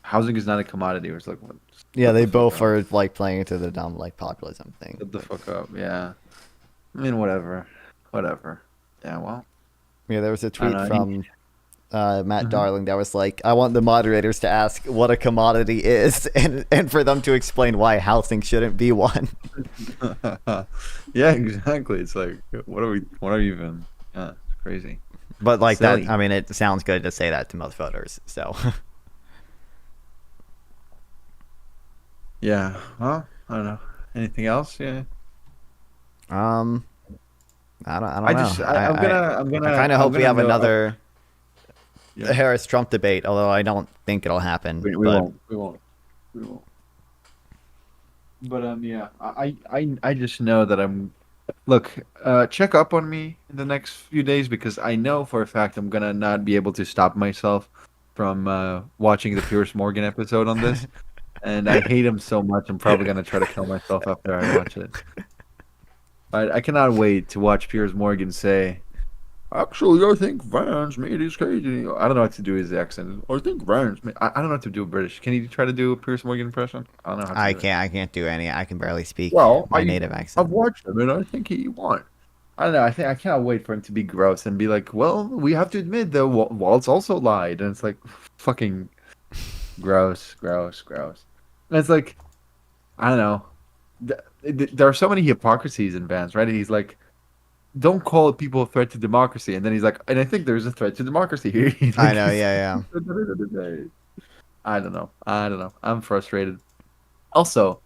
housing is not a commodity. Or it's like, what? Yeah, Shut they the fuck both up. are like playing into the dumb like populism thing. Shut the fuck up. Yeah. I mean, whatever. Yeah, well. Yeah, there was a tweet know, from Matt Darling that was like, I want the moderators to ask what a commodity is and for them to explain why housing shouldn't be one. Yeah, exactly. It's like, what are we even? Yeah, it's crazy. But like Silly. that, I mean, it sounds good to say that to most voters. So Yeah. Well, I don't know. Anything else? Yeah. I don't I know. just- I'm gonna- I kind of I'm hope we gonna have know- another Yeah. Harris Trump debate, although I don't think it'll happen. We but won't. But yeah, I just know that I'm. Look, check up on me in the next few days because I know for a fact I'm gonna not be able to stop myself from watching the Pierce Morgan episode on this. and I hate him so much. I'm probably gonna try to kill myself after I watch it. I cannot wait to watch Piers Morgan say, "Actually, I think Vance made his case." I don't know how to do his accent. I think Vance. I don't know how to do a British. Can you try to do a Piers Morgan impression? I don't know how to I do it. can't. I can't do any. I can barely speak Well, my native accent. I've watched him, and I think he won. I don't know. I cannot wait for him to be gross and be like, "Well, we have to admit that Waltz also lied," and it's like, fucking gross. And it's like, I don't know. There are so many hypocrisies in Vance, right? He's like, don't call people a threat to democracy, and then he's like, and I think there's a threat to democracy here. He's I like, know. Yeah. I don't know. I'm frustrated. Also,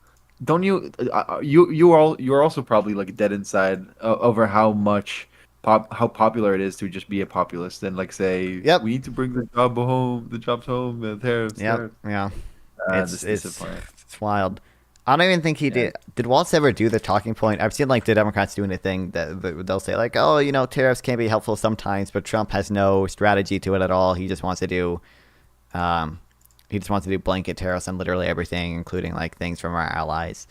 don't you? You're also probably like dead inside over how much how popular it is to just be a populist and like say, Yep. we need to bring the jobs home, the tariffs. Yep. Yeah. It's It's wild. I don't even think he did. Did Walz ever do the talking point? I've seen like the Democrats doing a thing that they'll say like, oh, tariffs can be helpful sometimes, but Trump has no strategy to it at all. He just wants to do, blanket tariffs on literally everything, including like things from our allies.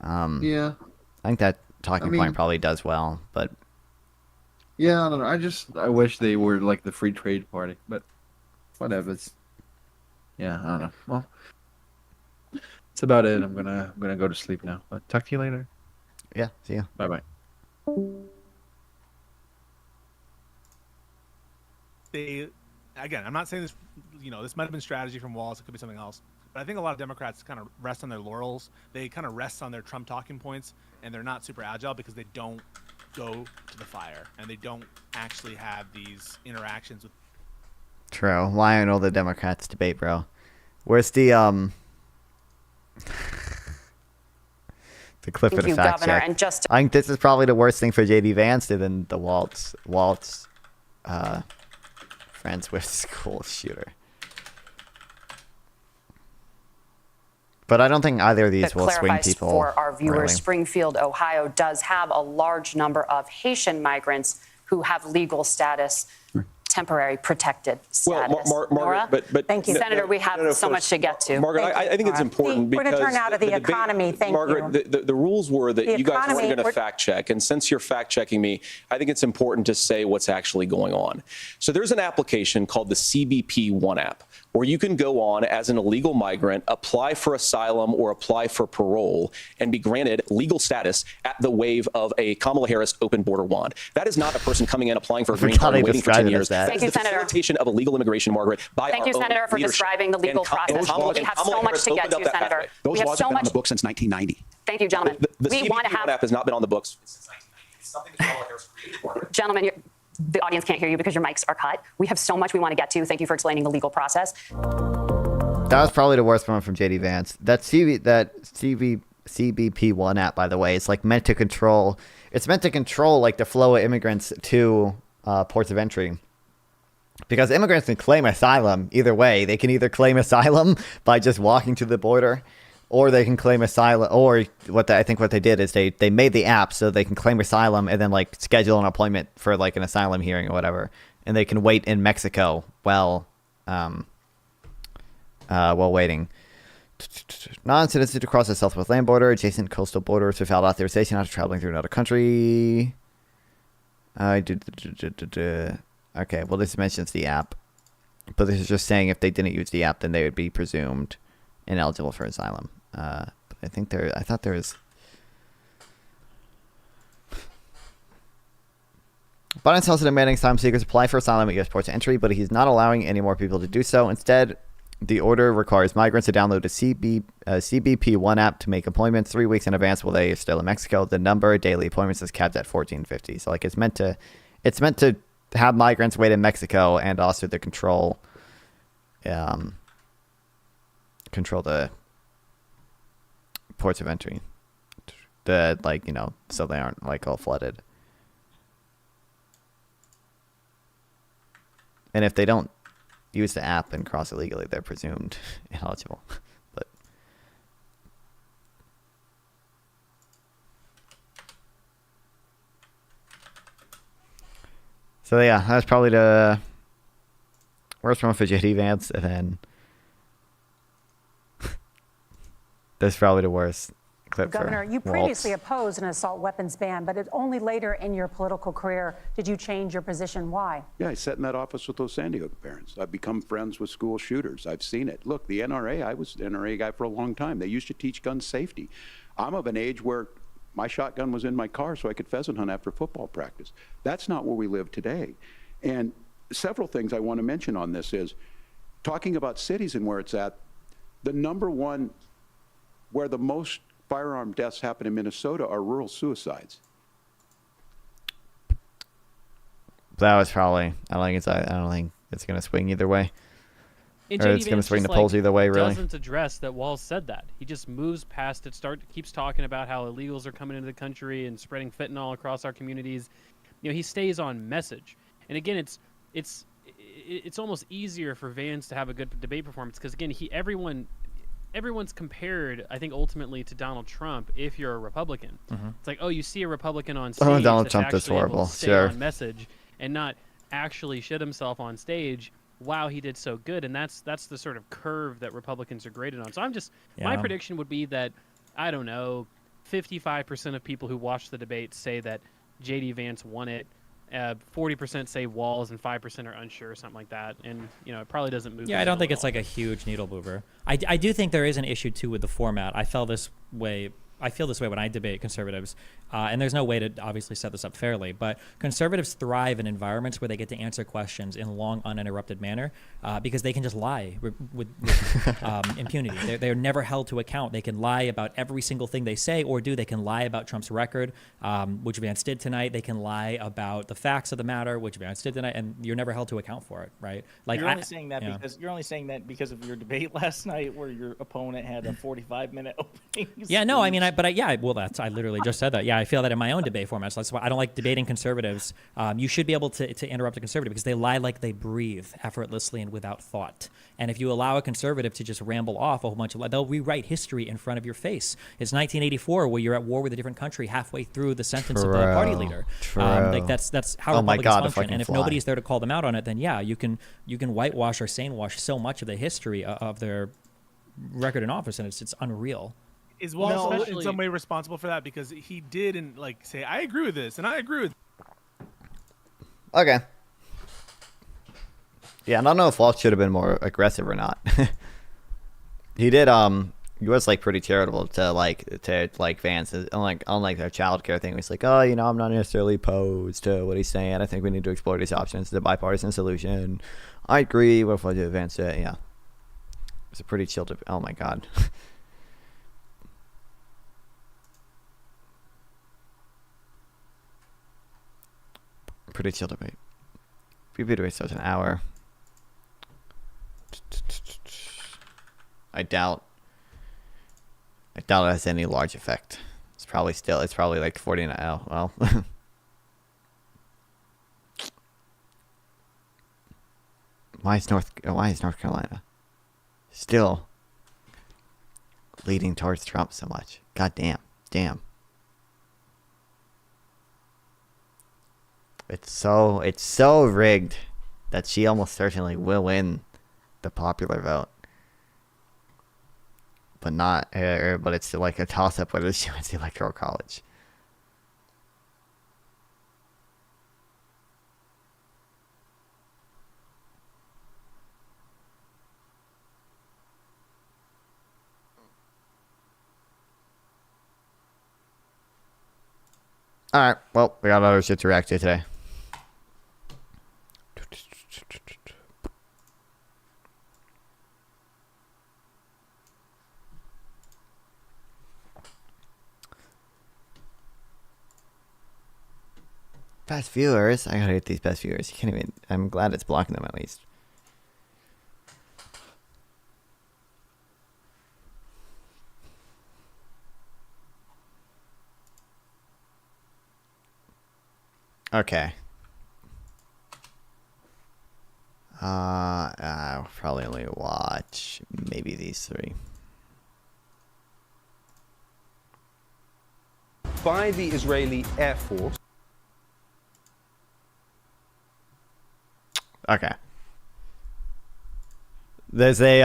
Yeah. I think that talking point probably does well, but yeah, I don't know. I wish they were like the free trade party, but whatever. Yeah, I don't know. Well, that's about it. I'm gonna go to sleep now. But talk to you later. Yeah, see ya. Bye. Again, I'm not saying this. This might have been strategy from Walz. It could be something else. But I think a lot of Democrats kind of rest on their laurels. They kind of rest on their Trump talking points, and they're not super agile because they don't go to the fire and they don't actually have these interactions with. True. Why aren't all the Democrats debate, bro? Where's the the clip of the fact Governor, check? and just I think this is probably the worst thing for JD Vance than the Waltz friends with school shooter. But I don't think either of these will swing people. For our viewers, really. Springfield, Ohio does have a large number of Haitian migrants who have legal status, temporary protected status. Nora? But thank you, Senator. We have so much to get to. Margaret, I think it's important we're because going to turn now to the economy. Thank Margaret, you. The rules were that The you guys economy, weren't going to fact check, and since you're fact checking me, I think it's important to say what's actually going on. So there's an application called the CBP One app, where you can go on as an illegal migrant, apply for asylum or apply for parole, and be granted legal status at the wave of a Kamala Harris open border wand. That is not a person coming in, applying for a green card and waiting for 10 years. Thank you, the Senator. facilitation of illegal immigration, Margaret, by Thank our you, Senator, own for leadership. describing the legal process. We have so much to get to, Senator. Those We have laws so have been on much. the books since 1990. Thank you, gentlemen. The We CBP want to have. app has not been on the books since 1990. It's something that Kamala Harris created, Margaret. Gentlemen, the audience can't hear you because your mics are cut. We have so much we want to get to. Thank you for explaining the legal process. That was probably the worst one from JD Vance. That CBP One app, by the way, is like meant to control. It's meant to control like the flow of immigrants to ports of entry. Because immigrants can claim asylum either way. They can either claim asylum by just walking to the border, or they can claim asylum. Or I think what they did is they made the app so they can claim asylum and then like schedule an appointment for like an asylum hearing or whatever, and they can wait in Mexico while waiting. Non-citizens to cross the southwest land border, adjacent coastal borders without authorization after traveling through another country. Okay, well, this mentions the app, but this is just saying if they didn't use the app, then they would be presumed ineligible for asylum. But I thought there was. Biden tells the demanding asylum seekers apply for asylum at U.S. ports of entry, but he's not allowing any more people to do so. Instead, the order requires migrants to download the CBP One app to make appointments 3 weeks in advance while they are still in Mexico. The number of daily appointments is capped at 1450. So, like, it's meant to have migrants wait in Mexico and also to control the ports of entry. So they aren't like all flooded. And if they don't use the app and cross illegally, they're presumed ineligible. But so yeah, that's probably the worst one for JD Vance, and then That's probably the worst clip. Governor, for you Walz. previously opposed an assault weapons ban, but it's only later in your political career did you change your position. Why? Yeah, I sat in that office with those San Diego parents. I've become friends with school shooters. I've seen it. Look, the NRA, I was an NRA guy for a long time. They used to teach gun safety. I'm of an age where my shotgun was in my car so I could pheasant hunt after football practice. That's not where we live today. And several things I want to mention on this is talking about cities and where it's at. The number one where the most firearm deaths happen in Minnesota are rural suicides. That was probably. I don't think it's going to swing either way. And Or JD it's going to Vance swing the just, polls either way, really. Doesn't address that Walz said that. He just moves past it. Keeps talking about how illegals are coming into the country and spreading fentanyl across our communities. He stays on message. And again, it's almost easier for Vance to have a good debate performance because again, everyone's compared, I think, ultimately to Donald Trump if you're a Republican. Mhm. It's like, oh, you see a Republican on stage Donald that's Trump is actually able horrible, to stay sure. on message and not actually shit himself on stage. Wow, he did so good, and that's the sort of curve that Republicans are graded on. So my Yeah. prediction would be that, I don't know, 55% of people who watched the debate say that JD Vance won it. 40% say Walz, and 5% are unsure, something like that. And it probably doesn't move. Yeah, I don't think it's like a huge needle mover. I do think there is an issue too with the format. I feel this way when I debate conservatives, and there's no way to obviously set this up fairly, but conservatives thrive in environments where they get to answer questions in long, uninterrupted manner because they can just lie with impunity. They're never held to account. They can lie about every single thing they say or do. They can lie about Trump's record, which Vance did tonight. They can lie about the facts of the matter, which Vance did tonight, and you're never held to account for it, right? Like You're only saying that because of your debate last night, where your opponent had a 45-minute opening. Yeah, no, I mean, I literally just said that. Yeah, I feel that in my own debate format. So that's why I don't like debating conservatives. You should be able to interrupt a conservative because they lie like they breathe, effortlessly and without thought. And if you allow a conservative to just ramble off a whole bunch of, they'll rewrite history in front of your face. It's 1984 where you're at war with a different country halfway through the sentence of the party leader. Like that's how Republicans function. And if nobody's there to call them out on it, then yeah, you can whitewash or sanewash so much of the history of their record in office, and it's unreal. Is Walz in some way responsible for that? Because he didn't say, I agree with this, and I agree with. Okay. Yeah, I don't know if Walz should have been more aggressive or not. He did. He was pretty charitable to Vance. Unlike their childcare thing, he's like, oh, I'm not necessarily opposed to what he's saying. I think we need to explore these options. It's a bipartisan solution. I agree with what Vance said. Yeah, it's a pretty chill. Oh my god. Pretty chill debate. PB debate starts an hour. I doubt it has any large effect. It's probably like 49. Oh, well. Why is North Carolina still leading towards Trump so much? God damn. It's so rigged that she almost certainly will win the popular vote, but it's like a toss-up whether she wins the Electoral College. All right, well, we got other shit to react to today. Best viewers? I gotta get these best viewers. You can't even. I'm glad it's blocking them at least. Okay. I'll probably only watch maybe these three. By the Israeli Air Force. Okay. There's a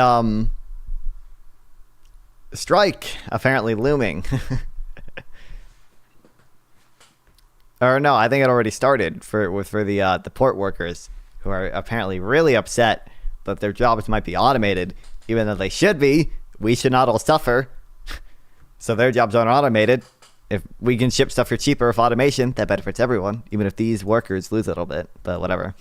strike apparently looming. Or no, I think it already started for the port workers, who are apparently really upset that their jobs might be automated, even though they should be. We should not all suffer. So their jobs aren't automated. If we can ship stuff for cheaper with automation, that benefits everyone, even if these workers lose a little bit, but whatever.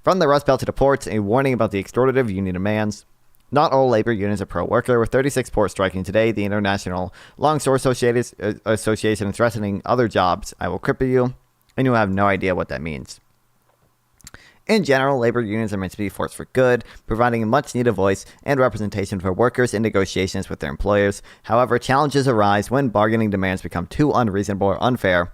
From the Rust Belt to the ports, a warning about the extortive union demands. Not all labor unions are pro-worker, with 36 ports striking today. The International Longshore Association threatening other jobs. I will cripple you, and you'll have no idea what that means. In general, labor unions are meant to be a force for good, providing a much-needed voice and representation for workers in negotiations with their employers. However, challenges arise when bargaining demands become too unreasonable or unfair.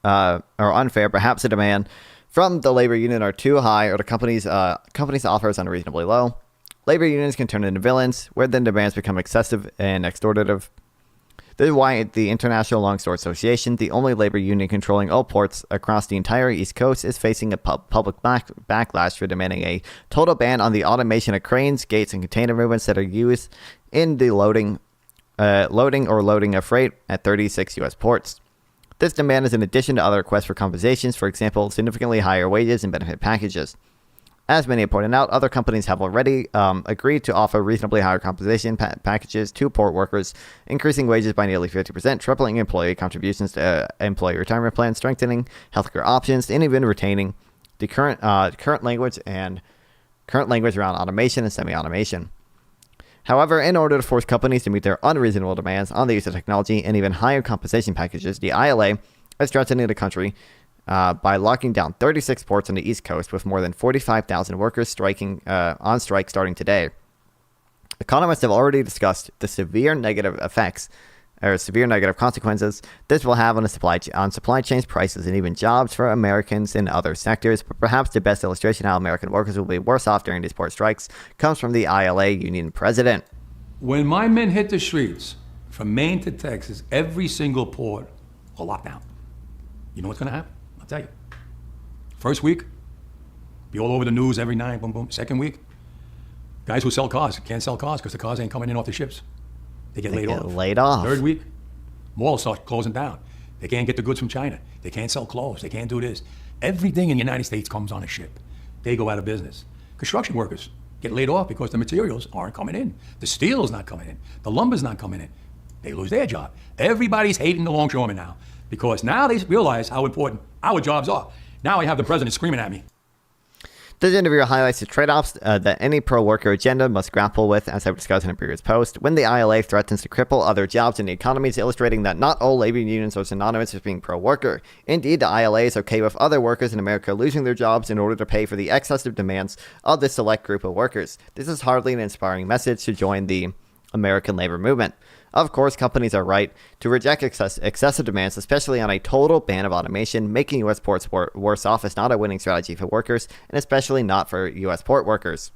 Perhaps the demand from the labor union are too high, or the company's offers unreasonably low. Labor unions can turn into villains, where then demands become excessive and extortive. This is why the International Longshore Association, the only labor union controlling all ports across the entire East Coast, is facing a public backlash for demanding a total ban on the automation of cranes, gates, and container movements that are used in the loading of freight at 36 U.S. ports. This demand is in addition to other requests for compensations, for example, significantly higher wages and benefit packages. As many have pointed out, other companies have already agreed to offer reasonably higher compensation packages to port workers, increasing wages by nearly 50%, tripling employee contributions to employee retirement plans, strengthening healthcare options, and even retaining the current language around automation and semi-automation. However, in order to force companies to meet their unreasonable demands on the use of technology and even higher compensation packages, the ILA is threatening the country by locking down 36 ports on the East Coast, with more than 45,000 workers on strike starting today. Economists have already discussed the severe negative consequences this will have on supply chains, prices, and even jobs for Americans in other sectors. But perhaps the best illustration how American workers will be worse off during these port strikes comes from the ILA union president. When my men hit the streets, from Maine to Texas, every single port will lock down. You know what's going to happen? I'll tell you. First week, be all over the news every night, boom, boom. Second week, guys who sell cars can't sell cars because the cars ain't coming in off the ships. They get laid off. Third week, malls start closing down. They can't get the goods from China. They can't sell clothes. They can't do this. Everything in the United States comes on a ship. They go out of business. Construction workers get laid off because the materials aren't coming in. The steel is not coming in. The lumber's not coming in. They lose their job. Everybody's hating the longshoremen now, because now they realize how important our jobs are. Now I have the president screaming at me. This interview highlights the trade-offs that any pro-worker agenda must grapple with, as I've discussed in a previous post. When the ILA threatens to cripple other jobs in the economy, it's illustrating that not all labor unions are synonymous with being pro-worker. Indeed, the ILA is okay with other workers in America losing their jobs in order to pay for the excessive demands of this select group of workers. This is hardly an inspiring message to join the American labor movement. Of course, companies are right to reject excessive demands, especially on a total ban of automation. Making U.S. ports worse off is not a winning strategy for workers, and especially not for U.S. port workers.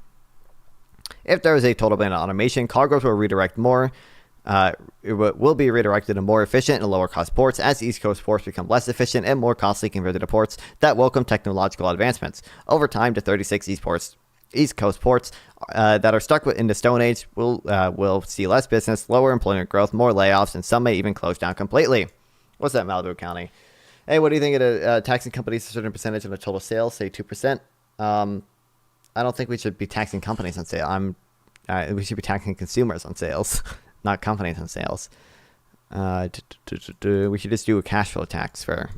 If there is a total ban on automation, cargoes will be redirected to more efficient and lower cost ports as East Coast ports become less efficient and more costly compared to the ports that welcome technological advancements. Over time, the 36 East Coast ports that are stuck in the Stone Age will see less business, lower employment growth, more layoffs, and some may even close down completely. What's that, Malibu County? Hey, what do you think of taxing companies a certain percentage of the total sales, say 2%? I don't think we should be taxing companies on sale. We should be taxing consumers on sales, not companies on sales. We should just do a cash flow tax for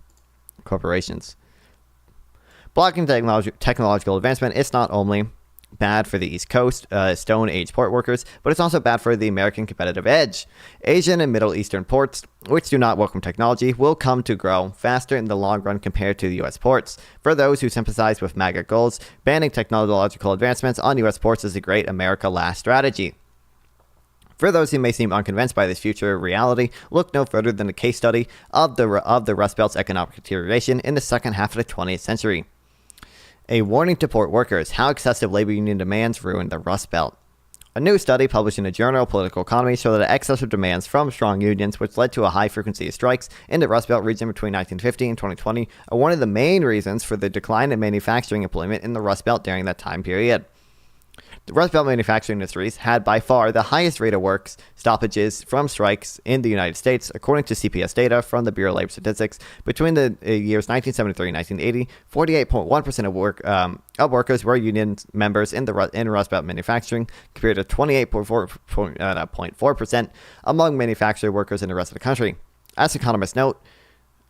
corporations. Blocking technological advancement is not only bad for the East Coast Stone Age port workers, but it's also bad for the American competitive edge. Asian and Middle Eastern ports, which do not welcome technology, will come to grow faster in the long run compared to the U.S. ports. For those who sympathize with MAGA goals, banning technological advancements on U.S. ports is a great America last strategy. For those who may seem unconvinced by this future reality, look no further than a case study of the Rust Belt's economic deterioration in the second half of the 20th century. A warning to port workers: how excessive labor union demands ruined the Rust Belt. A new study published in the Journal of Political Economy showed that excessive demands from strong unions, which led to a high frequency of strikes in the Rust Belt region between 1950 and 2020, are one of the main reasons for the decline in manufacturing employment in the Rust Belt during that time period. The Rust Belt manufacturing industries had by far the highest rate of work stoppages from strikes in the United States, according to CPS data from the Bureau of Labor Statistics. Between the years 1973 and 1980, 48.1% of workers were union members in Rust Belt manufacturing, compared to 28.4% among manufacturing workers in the rest of the country. As economists note,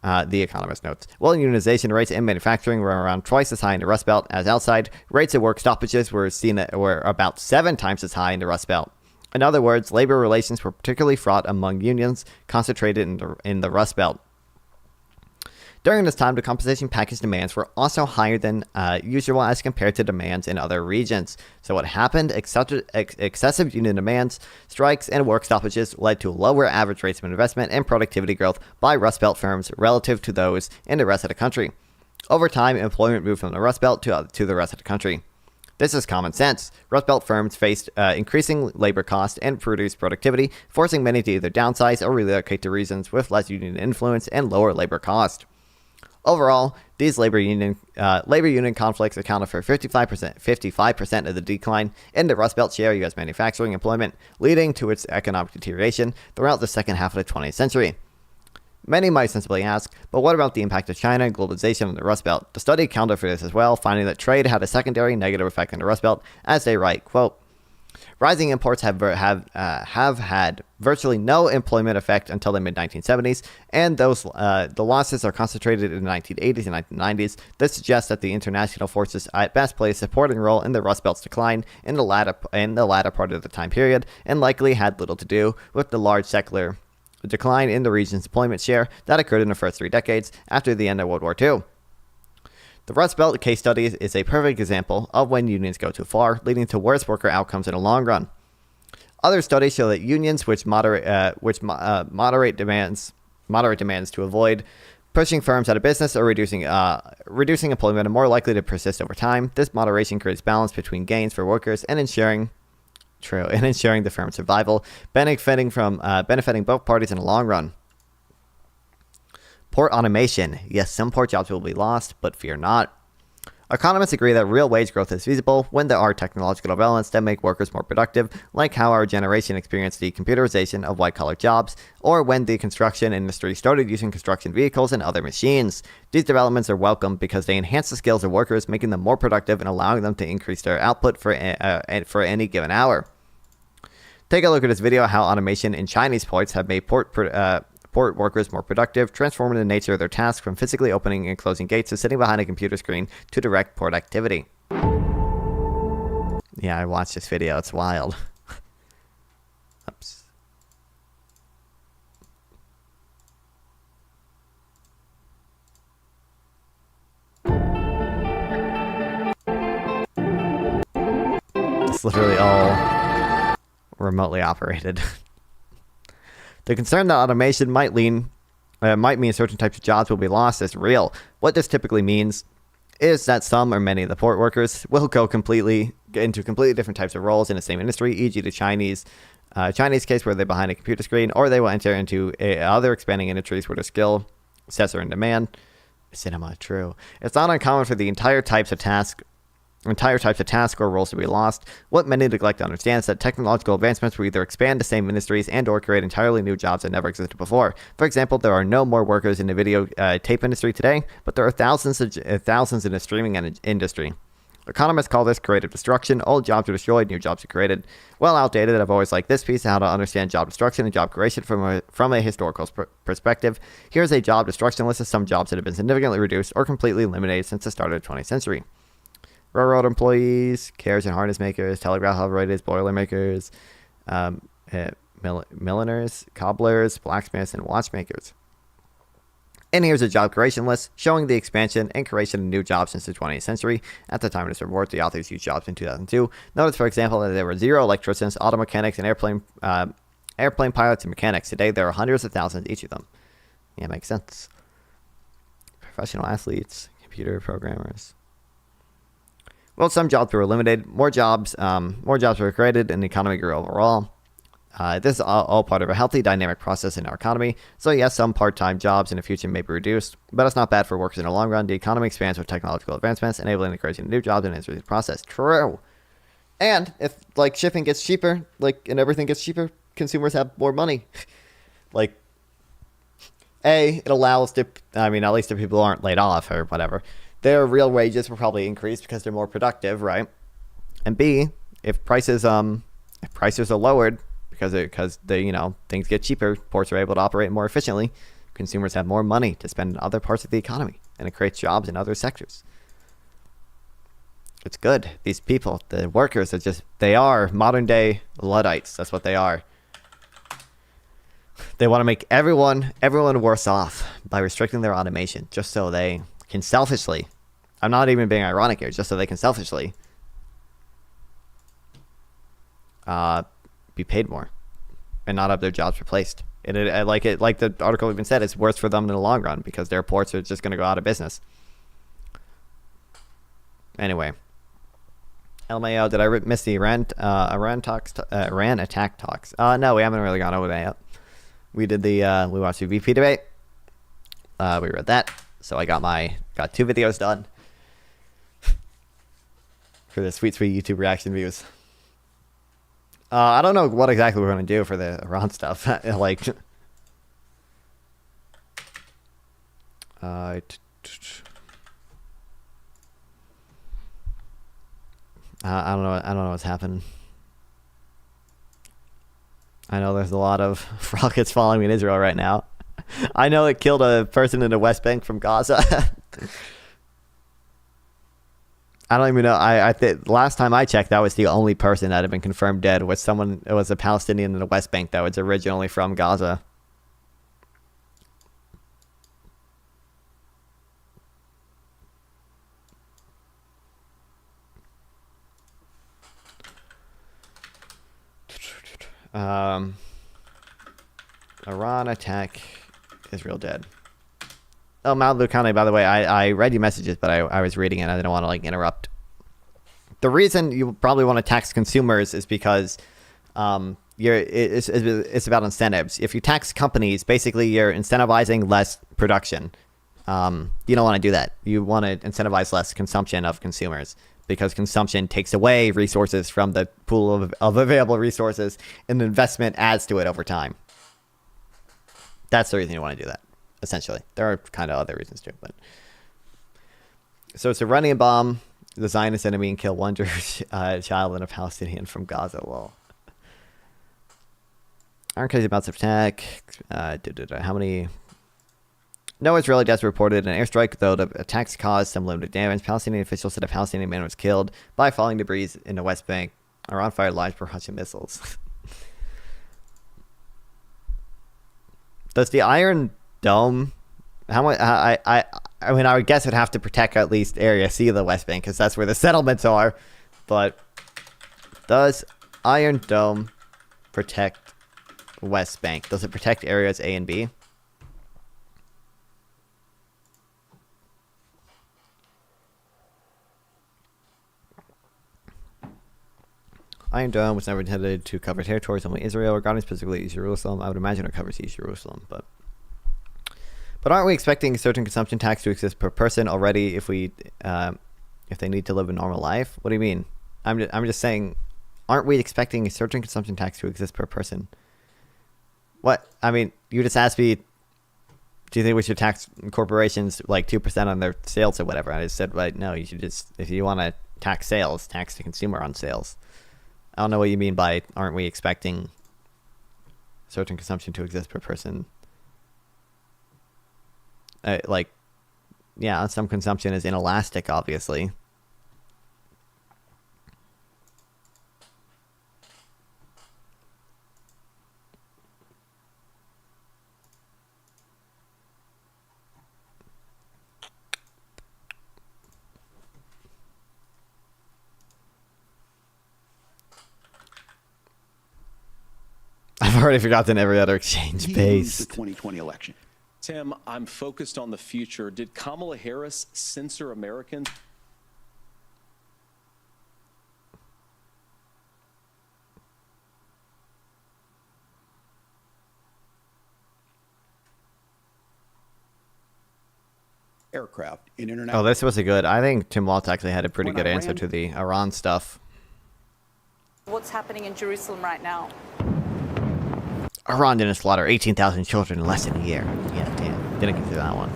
The Economist notes, while unionization rates in manufacturing were around twice as high in the Rust Belt as outside, rates of work stoppages were about 7 times as high in the Rust Belt. In other words, labor relations were particularly fraught among unions concentrated in the Rust Belt. During this time, the compensation package demands were also higher than usual as compared to demands in other regions. So what happened? Excessive union demands, strikes, and work stoppages led to lower average rates of investment and productivity growth by Rust Belt firms relative to those in the rest of the country. Over time, employment moved from the Rust Belt to the rest of the country. This is common sense. Rust Belt firms faced increasing labor costs and reduced productivity, forcing many to either downsize or relocate to regions with less union influence and lower labor cost. Overall, these labor union conflicts accounted for 55% of the decline in the Rust Belt share of U.S. manufacturing employment, leading to its economic deterioration throughout the second half of the 20th century. Many might sensibly ask, but what about the impact of China and globalization on the Rust Belt? The study accounted for this as well, finding that trade had a secondary negative effect on the Rust Belt, as they write, quote, rising imports have had virtually no employment effect until the mid-1970s, and the losses are concentrated in the 1980s and 1990s. This suggests that the international forces at best played a supporting role in the Rust Belt's decline in the latter part of the time period, and likely had little to do with the large secular decline in the region's employment share that occurred in the first 3 decades after the end of World War II. The Rust Belt case study is a perfect example of when unions go too far, leading to worse worker outcomes in the long run. Other studies show that unions which moderate demands to avoid pushing firms out of business or reducing employment are more likely to persist over time. This moderation creates balance between gains for workers and ensuring the firm's survival, benefiting both parties in the long run. Port automation. Yes, some port jobs will be lost, but fear not. Economists agree that real wage growth is feasible when there are technological developments that make workers more productive, like how our generation experienced the computerization of white-collar jobs, or when the construction industry started using construction vehicles and other machines. These developments are welcome because they enhance the skills of workers, making them more productive and allowing them to increase their output for any given hour. Take a look at this video how automation in Chinese ports have made port workers more productive, transforming the nature of their tasks from physically opening and closing gates to sitting behind a computer screen to direct port activity. Yeah, I watched this video. It's wild. Oops. It's literally all remotely operated. The concern that automation might mean certain types of jobs will be lost is real. What this typically means is that some or many of the port workers will go into completely different types of roles in the same industry, e.g. the Chinese case where they're behind a computer screen, or they will enter into other expanding industries where their skill sets are in demand. Cinema, true. It's not uncommon for the entire types of tasks or roles to be lost. What many neglect to understand is that technological advancements will either expand the same industries and or create entirely new jobs that never existed before. For example, there are no more workers in the video tape industry today, but there are thousands in the streaming industry. Economists call this creative destruction. Old jobs are destroyed, new jobs are created. Well outdated, I've always liked this piece on how to understand job destruction and job creation from a historical perspective. Here's a job destruction list of some jobs that have been significantly reduced or completely eliminated since the start of the 20th century. Railroad employees, carriage and harness makers, telegraph operators, boiler makers, milliners, cobblers, blacksmiths, and watchmakers. And here's a job creation list showing the expansion and creation of new jobs since the 20th century. At the time of this report, the authors used jobs in 2002. Notice, for example, that there were 0 electricians, auto mechanics, and airplane pilots and mechanics. Today, there are hundreds of thousands each of them. Yeah, makes sense. Professional athletes, computer programmers. Well, some jobs were eliminated, more jobs were created, and the economy grew overall. This is all part of a healthy, dynamic process in our economy. So yes, some part-time jobs in the future may be reduced, but it's not bad for workers in the long run. The economy expands with technological advancements, enabling the creation of new jobs and industry process. True. And if like shipping gets cheaper, like and everything gets cheaper, consumers have more money. Like, it allows at least if people aren't laid off or whatever, their real wages will probably increase because they're more productive, right? And B, if prices are lowered because they things get cheaper, ports are able to operate more efficiently, consumers have more money to spend in other parts of the economy, and it creates jobs in other sectors. It's good. These people, the workers, they are modern day Luddites. That's what they are. They want to make everyone worse off by restricting their automation just so they can selfishly, I'm not even being ironic here, just so they can selfishly be paid more and not have their jobs replaced. And like the article even said, it's worse for them in the long run because their ports are just going to go out of business. Anyway, LMAO, did I miss the Iran attack talks? No, we haven't really gone over that yet. We did we watched the VP debate. We read that. So I got 2 videos done for the sweet YouTube reaction views. I don't know what exactly we're going to do for the Iran stuff. Like, I don't know what's happening. I know there's a lot of rockets falling in Israel right now. I know it killed a person in the West Bank from Gaza. I don't even know. I think last time I checked, that was the only person that had been confirmed dead. It was a Palestinian in the West Bank that was originally from Gaza. Iran attack, Israel dead. Oh, Malibu County, by the way, I read your messages, but I was reading it. I didn't want to interrupt. The reason you probably want to tax consumers is because it's about incentives. If you tax companies, basically you're incentivizing less production. You don't want to do that. You want to incentivize less consumption of consumers, because consumption takes away resources from the pool of available resources, and investment adds to it over time. That's the reason you want to do that, essentially. There are kind of other reasons too, but so it's a Iranian bomb, the Zionist enemy, and kill one Jewish child and a Palestinian from Gaza. Well, aren't crazy about the attack. How many? No Israeli deaths reported. An airstrike, though the attacks caused some limited damage. Palestinian officials said a Palestinian man was killed by falling debris in the West Bank. Iran fired large Russian missiles. Does the Iron Dome? How much? I mean, I would guess it'd have to protect at least Area C of the West Bank, because that's where the settlements are. But does Iron Dome protect West Bank? Does it protect areas A and B? Iron Dome was never intended to cover territories, only Israel, regarding specifically East Jerusalem. I would imagine it covers East Jerusalem, but aren't we expecting a certain consumption tax to exist per person already if they need to live a normal life? What do you mean? I'm just saying, aren't we expecting a certain consumption tax to exist per person? What? I mean, you just asked me, do you think we should tax corporations like 2% on their sales or whatever? I just said, right, no, you should just, if you want to tax sales, tax the consumer on sales. I don't know what you mean by aren't we expecting certain consumption to exist per person. Yeah, some consumption is inelastic, obviously. I've already forgotten every other exchange based. The 2020 election. Tim, I'm focused on the future. Did Kamala Harris censor Americans? Aircraft in international. Oh, this was a good. I think Tim Waltz actually had a pretty good answer to the Iran stuff. What's happening in Jerusalem right now? Iran didn't slaughter 18,000 children in less than a year. Yeah, damn. Didn't get through that one.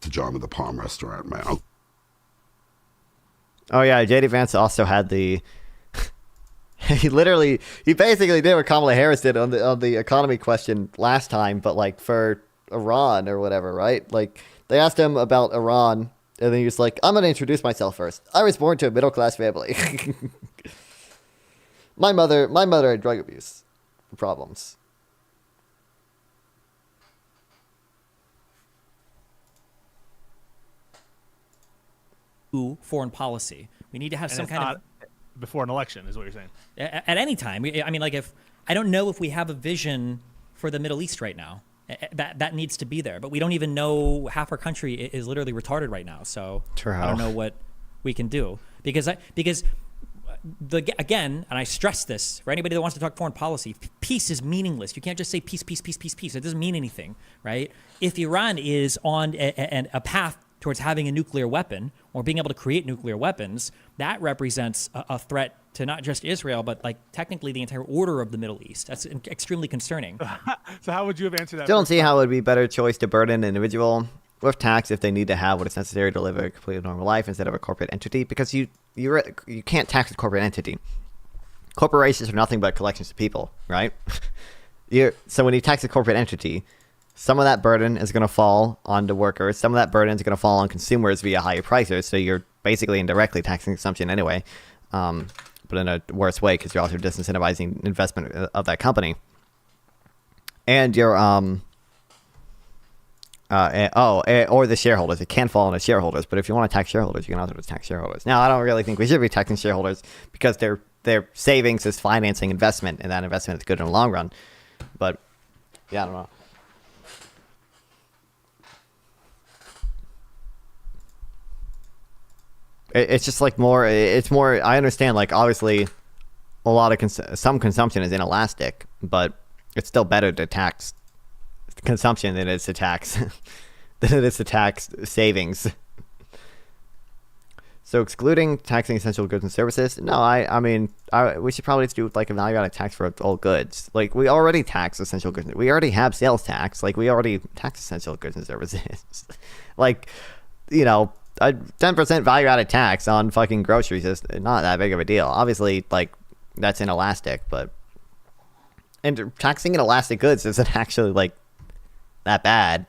To John with the Palm restaurant, man. Oh yeah, JD Vance also had the. he basically did what Kamala Harris did on the economy question last time, but like for Iran or whatever, right? Like they asked him about Iran, and then he was like, "I'm going to introduce myself first. I was born to a middle class family. my mother had drug abuse problems." Foreign policy. We need to have And some it's kind not of before an election, is what you're saying. at any time. I mean, like if I don't know if we have a vision for the Middle East right now. That needs to be there, but we don't even know. Half our country is literally retarded right now. So I don't know what we can do again, and I stress this for anybody that wants to talk foreign policy. Peace is meaningless. You can't just say peace. It doesn't mean anything, right? If Iran is on a path towards having a nuclear weapon or being able to create nuclear weapons, that represents a threat to not just Israel, but like technically the entire order of the Middle East. That's extremely concerning. So how would you have answered that? Still don't see how it would be a better choice to burden an individual with tax if they need to have what is necessary to live a completely normal life instead of a corporate entity, because you can't tax a corporate entity. Corporations are nothing but collections of people, right? So when you tax a corporate entity, some of that burden is going to fall onto workers. Some of that burden is going to fall on consumers via higher prices. So you're basically indirectly taxing consumption anyway, but in a worse way because you're also disincentivizing investment of that company. And you're or the shareholders. It can fall on the shareholders, but if you want to tax shareholders, you can also tax shareholders. Now, I don't really think we should be taxing shareholders because their savings is financing investment, and that investment is good in the long run. But yeah, I don't know. It's just like more. It's more. I understand. Like obviously, a lot of some consumption is inelastic, but it's still better to tax consumption than it is to tax savings. So excluding taxing essential goods and services. No, I mean we should probably just do like a value-added tax for all goods. Like we already tax essential goods. We already have sales tax. Like we already tax essential goods and services. Like a 10% value-added tax on fucking groceries is not that big of a deal. Obviously, like, that's inelastic, and taxing inelastic goods isn't actually, like, that bad.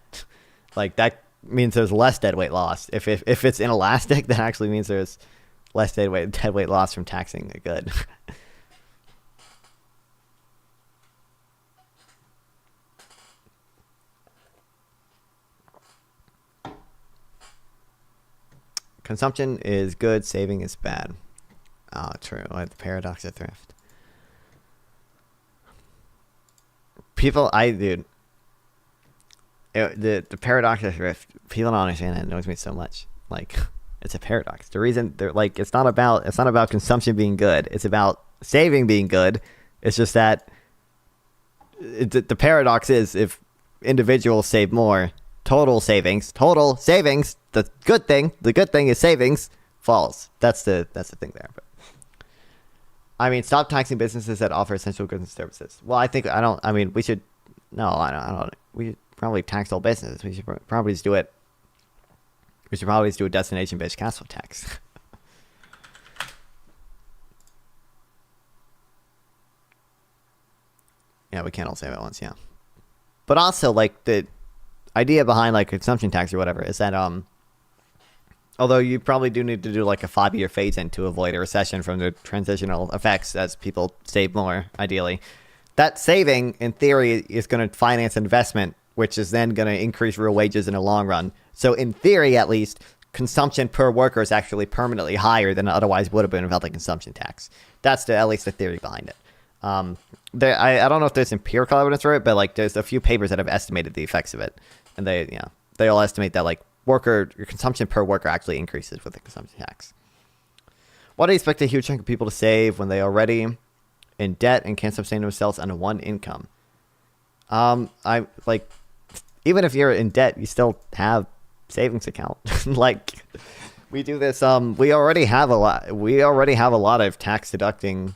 Like, that means there's less deadweight loss. If it's inelastic, that actually means there's less deadweight loss from taxing a good. Consumption is good, saving is bad. Oh, true. The paradox of thrift. The paradox of thrift. People don't understand that. It annoys me so much. Like, it's a paradox. The reason they're like, it's not about consumption being good. It's about saving being good. It's just that the paradox is if individuals save more, total savings, the good thing is savings falls. That's the thing there. But I mean, stop taxing businesses that offer essential goods and services. Well, we should probably tax all businesses. We should probably just do it. We should probably just do a destination-based cash flow tax. Yeah, we can't all save at once, yeah. But also, like, the idea behind like consumption tax or whatever is that although you probably do need to do like a 5-year phase in to avoid a recession from the transitional effects as people save more, ideally, that saving in theory is going to finance investment, which is then going to increase real wages in the long run. So in theory, at least, consumption per worker is actually permanently higher than it otherwise would have been without the consumption tax. That's at least the theory behind it. I don't know if there's empirical evidence for it, but like there's a few papers that have estimated the effects of it. And they all estimate that like your consumption per worker actually increases with the consumption tax. Why do you expect a huge chunk of people to save when they are already in debt and can't sustain themselves on one income? even if you're in debt, you still have savings account. Like, we do this. We already have a lot of tax deducting.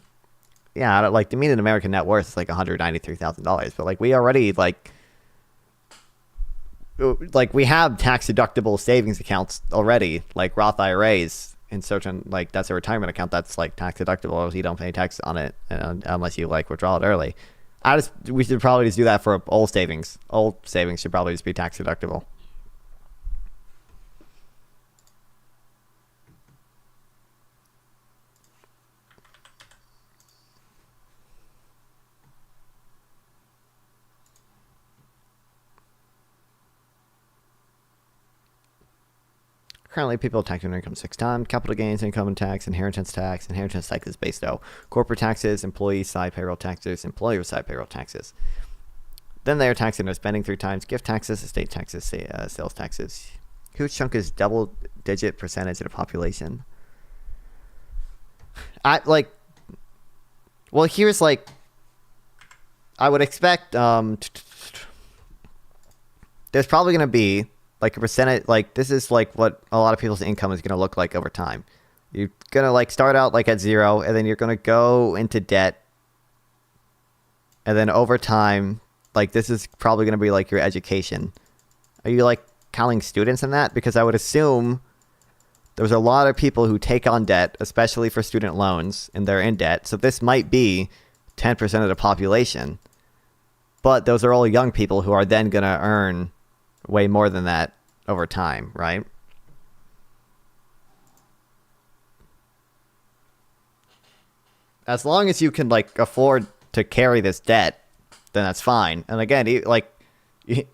Yeah, like the median American net worth is like $193,000, but like we already like we have tax deductible savings accounts already, like Roth IRAs, and certain, like, that's a retirement account that's like tax deductible. So you don't pay tax on it unless you like withdraw it early. We should probably just do that for old savings. Old savings should probably just be tax deductible. Currently, people tax their income 6 times: capital gains, income tax, inheritance tax. Inheritance tax is based on corporate taxes, employee side payroll taxes, employer side payroll taxes. Then they are taxed in their spending 3 times: gift taxes, estate taxes, sales taxes. Huge chunk is double-digit percentage of the population. Well, here's like, I would expect there's probably going to be like a percentage, like this is like what a lot of people's income is going to look like over time. You're going to like start out like at 0, and then you're going to go into debt. And then over time, like this is probably going to be like your education. Are you like counting students in that? Because I would assume there's a lot of people who take on debt, especially for student loans, and they're in debt. So this might be 10% of the population. But those are all young people who are then going to earn way more than that over time, right? As long as you can like afford to carry this debt, then that's fine. And again, you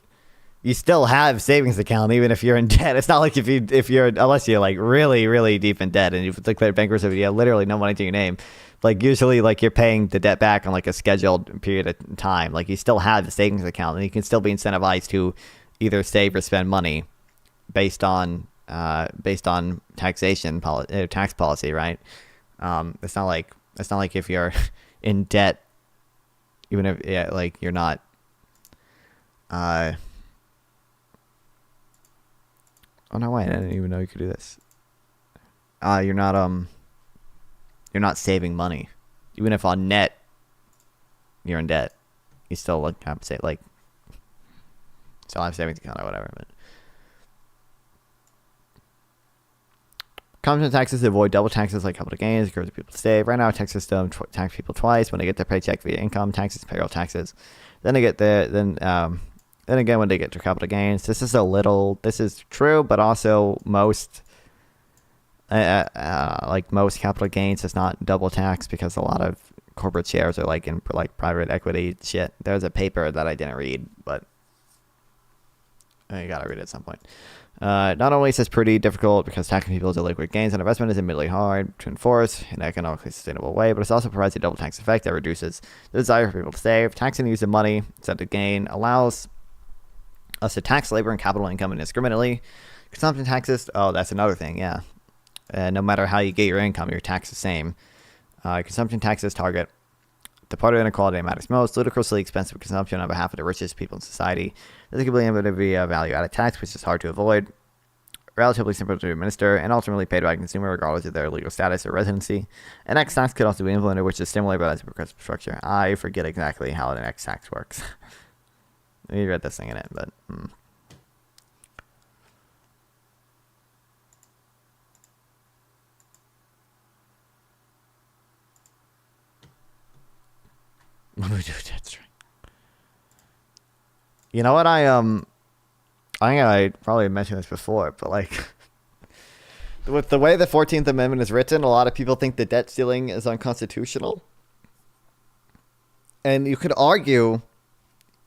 still have savings account even if you're in debt. It's not like if you're unless you're like really, really deep in debt and you've declared bankruptcy, you have literally no money to your name. Like usually like you're paying the debt back on like a scheduled period of time. Like you still have the savings account and you can still be incentivized to either save or spend money based on taxation tax policy, right? It's not like if you're in debt, even if like you're not oh no, wait, I didn't even know you could do this. You're not saving money. Even if on net you're in debt, you still like compensate, like still have savings account or whatever. But compensation taxes to avoid double taxes like capital gains, encourage people to save. Right now, tax system tax people twice when they get their paycheck via income taxes, payroll taxes. Then they get then again when they get their capital gains. This is true, but also most most capital gains is not double tax because a lot of corporate shares are like in like private equity shit. There's a paper that I didn't read, but you gotta read it at some point. Not only is this pretty difficult because taxing people to liquid gains and investment is admittedly hard to enforce in an economically sustainable way, but it also provides a double tax effect that reduces the desire for people to save. Taxing the use of money instead of gain allows us to tax labor and capital income indiscriminately. Consumption taxes, that's another thing, yeah. No matter how you get your income, you're taxed the same. Consumption taxes target the part of inequality that matters most: ludicrously expensive consumption on behalf of the richest people in society. This can be a value-added tax, which is hard to avoid, relatively simple to administer, and ultimately paid by a consumer regardless of their legal status or residency. An X tax could also be implemented, which is stimulated by the progressive structure. I forget exactly how an X tax works. We read this thing in it, but... What do we do with debt string? You know what, I think I probably mentioned this before, but like with the way the 14th Amendment is written, a lot of people think the debt ceiling is unconstitutional. And you could argue,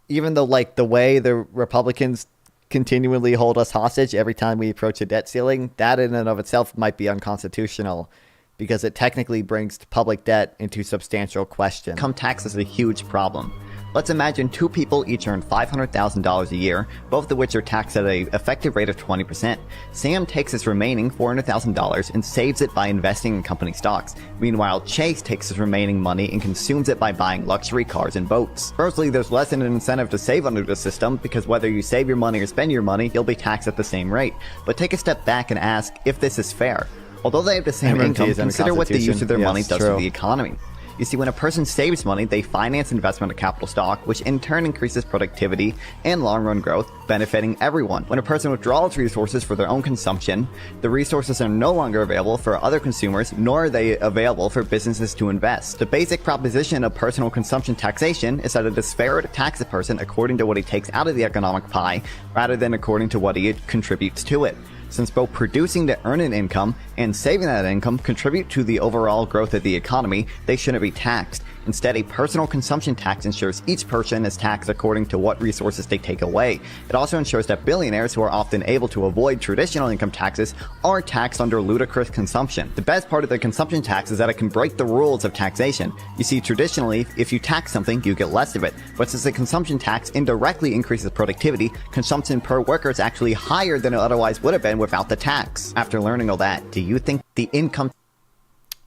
even though like the way the Republicans continually hold us hostage every time we approach a debt ceiling, that in and of itself might be unconstitutional, because it technically brings public debt into substantial question. Income tax is a huge problem. Let's imagine two people each earn $500,000 a year, both of which are taxed at an effective rate of 20%. Sam takes his remaining $400,000 and saves it by investing in company stocks. Meanwhile, Chase takes his remaining money and consumes it by buying luxury cars and boats. Firstly, there's less an incentive to save under the system, because whether you save your money or spend your money, you'll be taxed at the same rate. But take a step back and ask if this is fair. Although they have the same income, consider what the use of their money does to the economy. You see, when a person saves money, they finance investment in capital stock, which in turn increases productivity and long-run growth, benefiting everyone. When a person withdraws resources for their own consumption, the resources are no longer available for other consumers, nor are they available for businesses to invest. The basic proposition of personal consumption taxation is that it is fairer to tax a person according to what he takes out of the economic pie, rather than according to what he contributes to it. Since both producing to earn an income and saving that income contribute to the overall growth of the economy, they shouldn't be taxed. Instead, a personal consumption tax ensures each person is taxed according to what resources they take away. It also ensures that billionaires, who are often able to avoid traditional income taxes, are taxed under ludicrous consumption. The best part of the consumption tax is that it can break the rules of taxation. You see, traditionally, if you tax something, you get less of it. But since the consumption tax indirectly increases productivity, consumption per worker is actually higher than it otherwise would have been without the tax. After learning all that, do you think the income...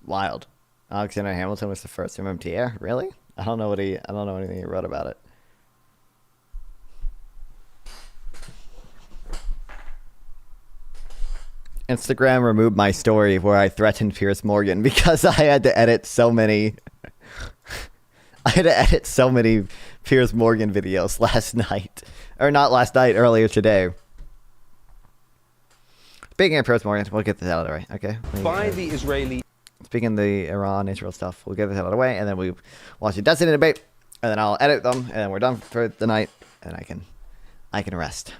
Wild. Alexander Hamilton was the first MMTer? Really? I don't know anything he wrote about it. Instagram removed my story where I threatened Piers Morgan because I had to edit so many Piers Morgan videos last night. Or not last night, earlier today. Speaking of Piers Morgan, we'll get this out of the way, okay? By the Israeli... Speaking of the Iran-Israel stuff, we'll get this out of the way, and then we watch the Destiny debate, and then I'll edit them, and then we're done for the night, and I can rest.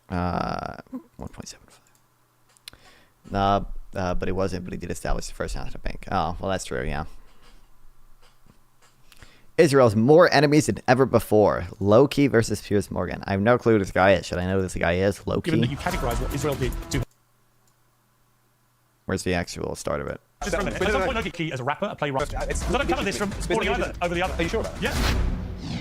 Uh, 1.75. But he wasn't. But he did establish the first national bank. Oh, well, that's true. Yeah. Israel has more enemies than ever before. Low-key versus Piers Morgan. I have no clue who this guy is. Should I know who this guy is? Low-key? Given that you categorize what Israel did to... Where's the actual start of it? But at some point, Loki as a rapper, a playwright. Because I don't cover this from supporting either over the other. Are you sure about that? Yeah.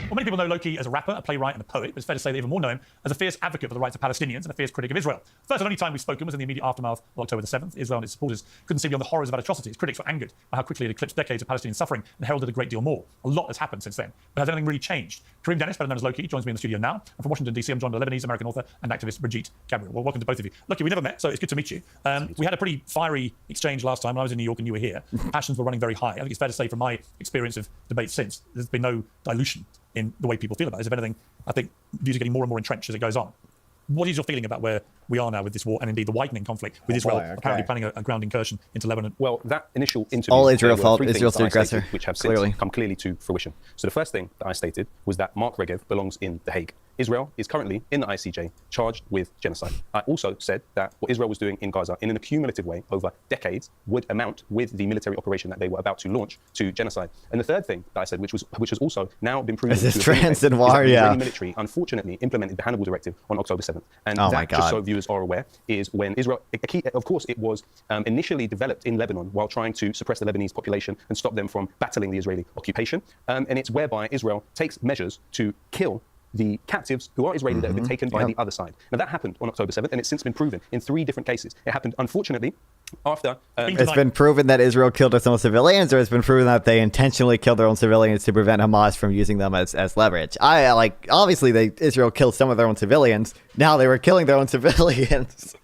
Well, many people know Loki as a rapper, a playwright, and a poet, but it's fair to say they even more know him as a fierce advocate for the rights of Palestinians and a fierce critic of Israel. First and only time we've spoken was in the immediate aftermath of October the 7th. Israel and its supporters couldn't see beyond the horrors of that atrocity. Its critics were angered by how quickly it eclipsed decades of Palestinian suffering and heralded a great deal more. A lot has happened since then. But has anything really changed? Kareem Dennis, better known as Loki, joins me in the studio now. And from Washington, D.C., I'm joined by Lebanese-American author and activist Brigitte Gabriel. Well, welcome to both of you. Loki, we never met, so it's good to meet you. We had a pretty fiery exchange last time when I was in New York and you were here. Passions were running very high. I think it's fair to say from my experience of debates since, there's been no dilution in the way people feel about it. If anything, I think views are getting more and more entrenched as it goes on. What is your feeling about where we are now with this war and indeed the widening conflict with Israel apparently planning a ground incursion into Lebanon? Well, that initial interview... All Israel fault. Israel's the aggressor. Which have since come clearly to fruition. So the first thing that I stated was that Mark Regev belongs in The Hague. Israel is currently in the ICJ charged with genocide. I also said that what Israel was doing in Gaza in an accumulative way over decades would amount with the military operation that they were about to launch to genocide. And the third thing that I said, which has also now been proven to the Israeli military unfortunately implemented the Hannibal Directive on October 7th. And that, just so viewers are aware, is when Israel, of course, it was initially developed in Lebanon while trying to suppress the Lebanese population and stop them from battling the Israeli occupation. And it's whereby Israel takes measures to kill the captives who are Israeli that have been taken by the other side. Now, that happened on October 7th, and it's since been proven in 3 different cases. It happened, unfortunately, after... it's been proven that Israel killed its own civilians, or it's been proven that they intentionally killed their own civilians to prevent Hamas from using them as leverage. Obviously, Israel killed some of their own civilians. Now they were killing their own civilians.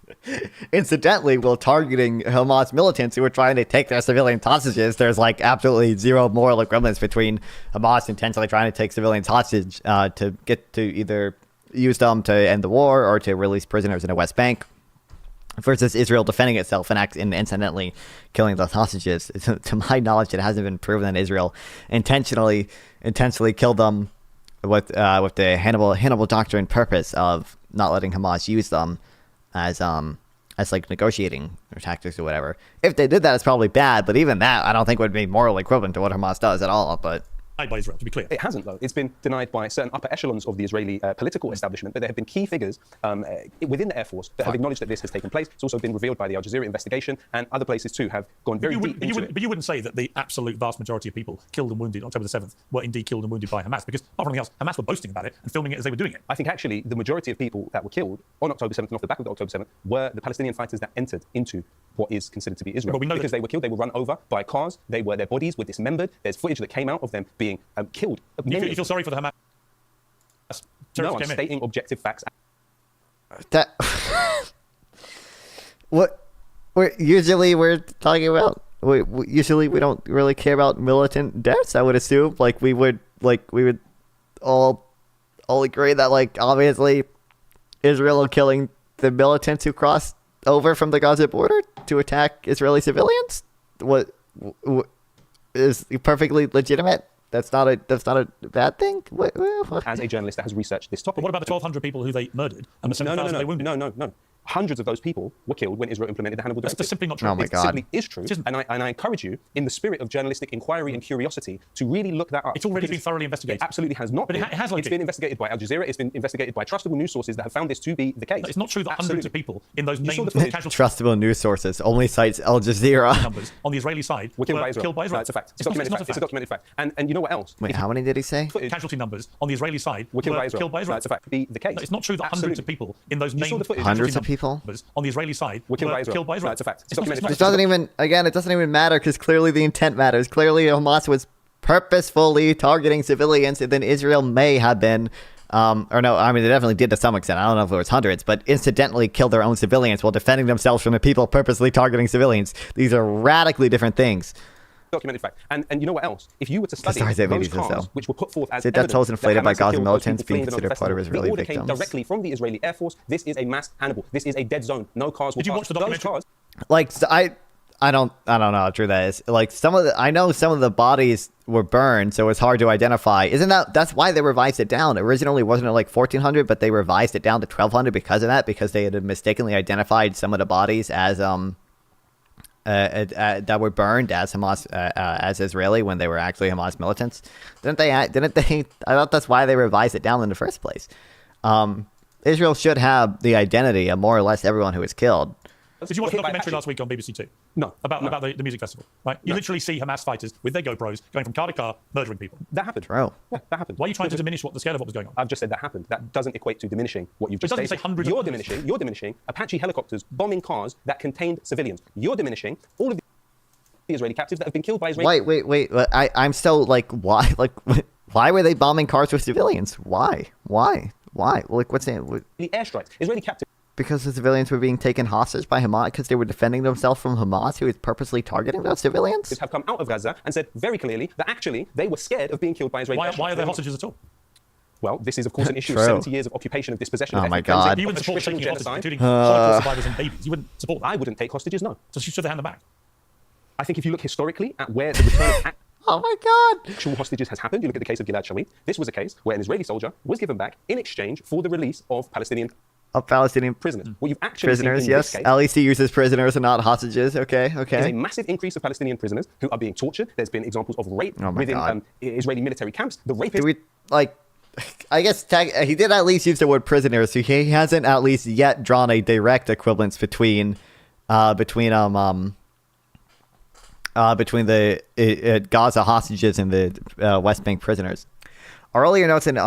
Incidentally, while targeting Hamas militants who were trying to take their civilian hostages, there's absolutely zero moral equivalence between Hamas intentionally trying to take civilians hostage to get to either use them to end the war or to release prisoners in the West Bank, versus Israel defending itself and incidentally killing those hostages. To my knowledge, it hasn't been proven that Israel intentionally killed them with the Hannibal doctrine purpose of not letting Hamas use them as negotiating or tactics or whatever. If they did that, it's probably bad, but even that I don't think would be morally equivalent to what Hamas does at all. But by Israel, to be clear. It hasn't, though. It's been denied by certain upper echelons of the Israeli political establishment, but there have been key figures within the Air Force that have acknowledged that this has taken place. It's also been revealed by the Al Jazeera investigation, and other places too have gone very deep into it. But you wouldn't say that the absolute vast majority of people killed and wounded on October the 7th were indeed killed and wounded by Hamas, because apart from anything else, Hamas were boasting about it and filming it as they were doing it. I think actually the majority of people that were killed on October 7th and off the back of October 7th were the Palestinian fighters that entered into what is considered to be Israel. But we know because they were killed, they were run over by cars, their bodies were dismembered. There's footage that came out of them being killed. You feel sorry for the Hamas? No, I'm stating objective facts. That what usually we're talking about. Usually we don't really care about militant deaths. I would assume we would all agree that obviously Israel killing the militants who crossed over from the Gaza border to attack Israeli civilians what is perfectly legitimate. That's not a bad thing. As a journalist that has researched this topic. But what about the 1,200 people who they murdered and the 7,000 they wounded? No. Hundreds of those people were killed when Israel implemented the Hannibal Directive. That's simply not true. Oh my God. It simply is true. And I encourage you, in the spirit of journalistic inquiry and curiosity, to really look that up. It's already been thoroughly investigated. It absolutely has not. But it has It's been investigated by Al Jazeera. It's been investigated by trustable news sources that have found this to be the case. No, it's not true that hundreds of people in those named casualties. Trustable news sources only cites Al Jazeera. Numbers on the Israeli side were killed by Israel. No, it's a fact. It's a documented fact. And you know what else? Wait, how many did he say? Casualty numbers on the Israeli side were killed by Israel. That's a fact. Be the case. No, it's not true that hundreds of people in those named Hundreds of people on the Israeli side were killed by Israel. That's a fact. It doesn't even matter because clearly the intent matters. Clearly Hamas was purposefully targeting civilians, and then Israel may have been, they definitely did to some extent. I don't know if it was hundreds, but incidentally killed their own civilians while defending themselves from the people purposely targeting civilians. These are radically different things. Documented fact. And you know what else? If you were to study those cars, which were put forth as death tolls inflated by Gaza militants being considered considered part of Israeli the order victims. came directly from the Israeli Air Force. This is a mass Hannibal. This is a dead zone. No cars will Did you watch the documentary? I don't know how true that is. I know some of the bodies were burned, so it's hard to identify. That's why they revised it down. Originally, wasn't it 1,400, but they revised it down to 1,200 because of that, because they had mistakenly identified some of the bodies as that were burned as Hamas as Israeli when they were actually Hamas militants. Didn't they? I thought that's why they revised it down in the first place. Israel should have the identity of more or less everyone who was killed. Did you watch the documentary last week on BBC Two? No. About the music festival, right? You literally see Hamas fighters with their GoPros going from car to car, murdering people. That happened. True. Yeah, that happened. Why are you trying to diminish the scale of what was going on? I've just said that happened. That doesn't equate to diminishing what you've just said. It doesn't say hundreds. You're diminishing Apache helicopters bombing cars that contained civilians. You're diminishing all of the Israeli captives that have been killed by Israeli. Wait. I'm still why? Why were they bombing cars with civilians? Why? What's it? The airstrikes. Israeli captives. Because the civilians were being taken hostage by Hamas because they were defending themselves from Hamas, who was purposely targeting those civilians? Have come out of Gaza and said very clearly that actually they were scared of being killed by Israeli. Why are there hostages at all? Well, this is, of course, an issue of 70 years of occupation, of dispossession. Oh, my God. You wouldn't support taking hostages, including Holocaust survivors and babies. You wouldn't support that. I wouldn't take hostages, no. So should they hand them back? I think if you look historically at where the return of oh my God! actual hostages has happened, you look at the case of Gilad Shalit, this was a case where an Israeli soldier was given back in exchange for the release of Palestinian prisoners. What you've actually prisoners, seen in yes. this case, At least he uses prisoners and not hostages. Okay. There's a massive increase of Palestinian prisoners who are being tortured. There's been examples of rape within Israeli military camps. The rapists... Do we, I guess he did at least use the word prisoners, so he hasn't at least yet drawn a direct equivalence between the Gaza hostages and the West Bank prisoners. Are all your notes in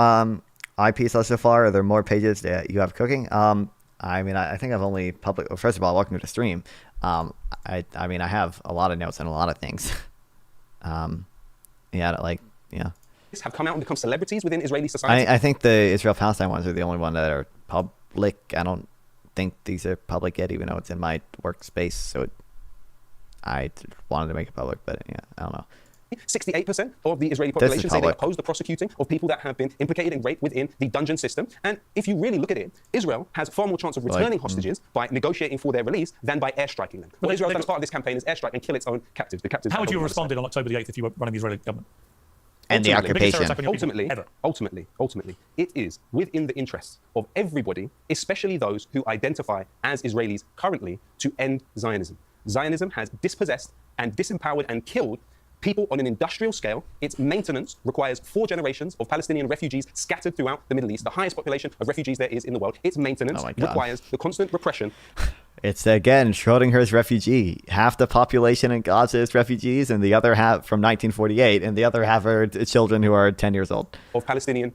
IP so far? Are there more pages that you have cooking? I think I've only public. Well, first of all, welcome to the stream. I have a lot of notes on a lot of things. have come out and become celebrities within Israeli society. I think the Israel-Palestine ones are the only one that are public. I don't think these are public yet, even though it's in my workspace. So I wanted to make it public, but yeah, I don't know. 68% of the Israeli population say they oppose the prosecuting of people that have been implicated in rape within the dungeon system. And if you really look at it, Israel has far more chance of returning hostages by negotiating for their release than by airstriking them. What Israel has done as part of this campaign is airstrike and kill its own captives. How would you have responded on October the 8th if you were running the Israeli government? And the occupation. Ultimately, it is within the interests of everybody, especially those who identify as Israelis currently, to end Zionism. Zionism has dispossessed and disempowered and killed people on an industrial scale. Its maintenance requires 4 generations of Palestinian refugees scattered throughout the Middle East, the highest population of refugees there is in the world. Its maintenance requires the constant repression. It's, again, Schrodinger's refugee. Half the population in Gaza is refugees, and the other half from 1948, and the other half are children who are 10 years old. Of Palestinian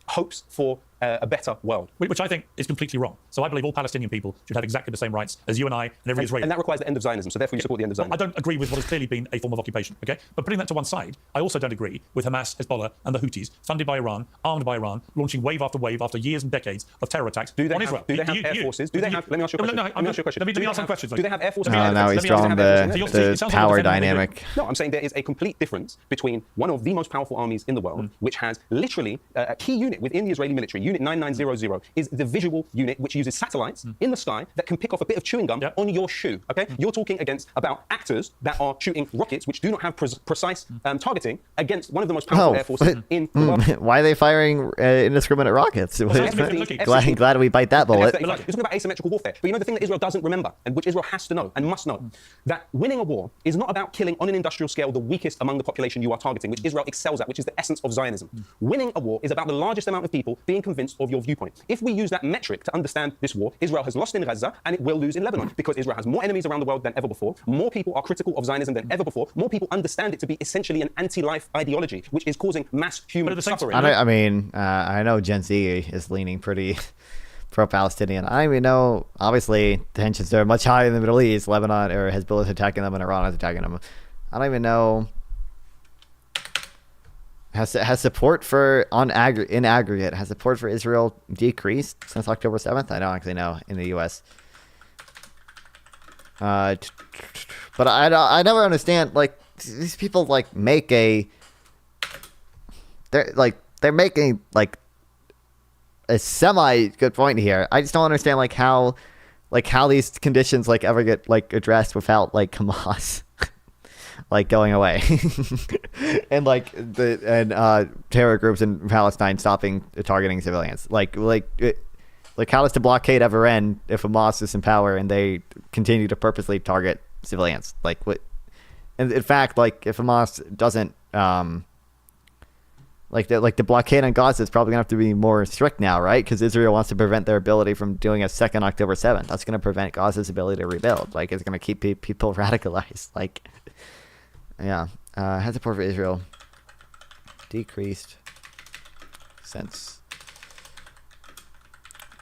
hopes for a better world. Which I think is completely wrong. So I believe all Palestinian people should have exactly the same rights as you and I and every Israeli. And that requires the end of Zionism, so therefore you support the end of Zionism. I don't agree with what has clearly been a form of occupation, okay? But putting that to one side, I also don't agree with Hamas, Hezbollah, and the Houthis, funded by Iran, armed by Iran, launching wave after years and decades of terror attacks on Israel. Do they have air forces? Do they have? Let me ask you a question. Let me ask you a question. Let me ask some questions. Do they have air forces? Now he's drawing the power dynamic. No, I'm saying there is a complete difference between one of the most powerful armies in the world, which has literally a key unit within the Israeli military, Unit 9900, is the visual unit which uses satellites in the sky that can pick off a bit of chewing gum on your shoe. Okay, you're talking about actors that are shooting rockets which do not have precise targeting against one of the most powerful air forces in the world. Why are they firing indiscriminate rockets? Glad we bite that bullet. You're talking about asymmetrical warfare, but you know the thing that Israel doesn't remember, and which Israel has to know and must know, that winning a war is not about killing on an industrial scale the weakest among the population you are targeting, which Israel excels at, which is the essence of Zionism. Winning a war is about the largest amount of people being convinced of your viewpoint. If we use that metric to understand this war, Israel has lost in Gaza and it will lose in Lebanon because Israel has more enemies around the world than ever before. More people are critical of Zionism than ever before. More people understand it to be essentially an anti-life ideology, which is causing mass human suffering. I know Gen Z is leaning pretty pro-Palestinian. I don't even know. Obviously, tensions are much higher in the Middle East. Lebanon or Hezbollah is attacking them, and Iran is attacking them. I don't even know. Has support for in aggregate has support for Israel decreased since October 7th? I don't actually know in the U.S. But I never understand, like, these people make a they're making like a semi good point here. I just don't understand how these conditions ever get addressed without Hamas going away and terror groups in Palestine stopping targeting civilians. How does the blockade ever end if Hamas is in power and they continue to purposely target civilians? And in fact, if Hamas doesn't the blockade on Gaza is probably gonna have to be more strict now, right? Because Israel wants to prevent their ability from doing a second October 7th. That's gonna prevent Gaza's ability to rebuild. It's gonna keep people radicalized. Has support for Israel decreased since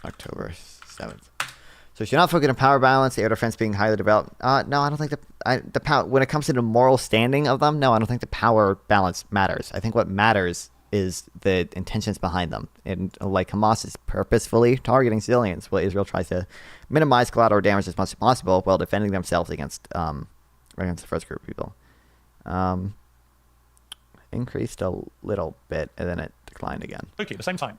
October 7th. So you're not focusing on power balance, the air defense being highly developed. No, I don't think the power, when it comes to the moral standing of them, no, I don't think the power balance matters. I think what matters is the intentions behind them. And Hamas is purposefully targeting civilians while Israel tries to minimize collateral damage as much as possible while defending themselves against the first group of people. Increased a little bit and then it declined again. Okay, at the same time,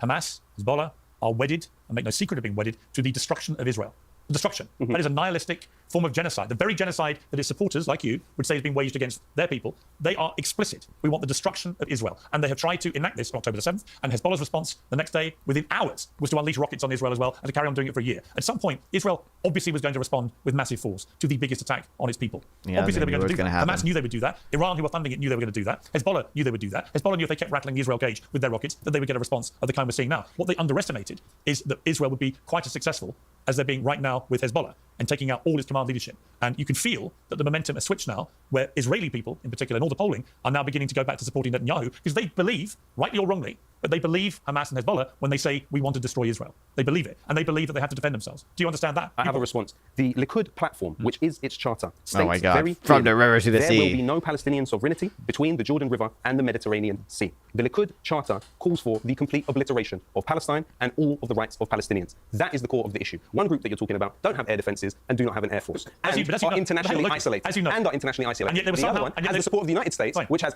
Hamas, Hezbollah are wedded, and make no secret of being wedded, to the destruction of Israel. Destruction. Mm-hmm. That is a nihilistic form of genocide. The very genocide that his supporters, like you, would say has been waged against their people. They are explicit. We want the destruction of Israel. And they have tried to enact this on October the 7th. And Hezbollah's response the next day, within hours, was to unleash rockets on Israel as well and to carry on doing it for a year. At some point, Israel obviously was going to respond with massive force to the biggest attack on its people. Yeah, obviously, they were going to do that. Happen. Hamas knew they would do that. Iran, who were funding it, knew they were going to do that. Hezbollah knew they would do that. Hezbollah knew if they kept rattling the Israel cage with their rockets, that they would get a response of the kind we're seeing now. What they underestimated is that Israel would be quite as successful as they're being right now with Hezbollah and taking out all its command leadership. And you can feel that the momentum has switched now, where Israeli people, in particular in all the polling, are now beginning to go back to supporting Netanyahu because they believe, rightly or wrongly, but they believe Hamas and Hezbollah when they say we want to destroy Israel. They believe it, and they believe that they have to defend themselves. Do you understand that? I have a response. The Likud platform, which is its charter, states oh my God. very From the river to the there sea. will be no Palestinian sovereignty between the Jordan River and the Mediterranean Sea. The Likud charter calls for the complete obliteration of Palestine and all of the rights of Palestinians. That is the core of the issue. One group that you're talking about don't have air defences and do not have an air force, and are internationally isolated. As you know. And are internationally isolated. And yet they were the somehow, other one has the support of the United States, which has.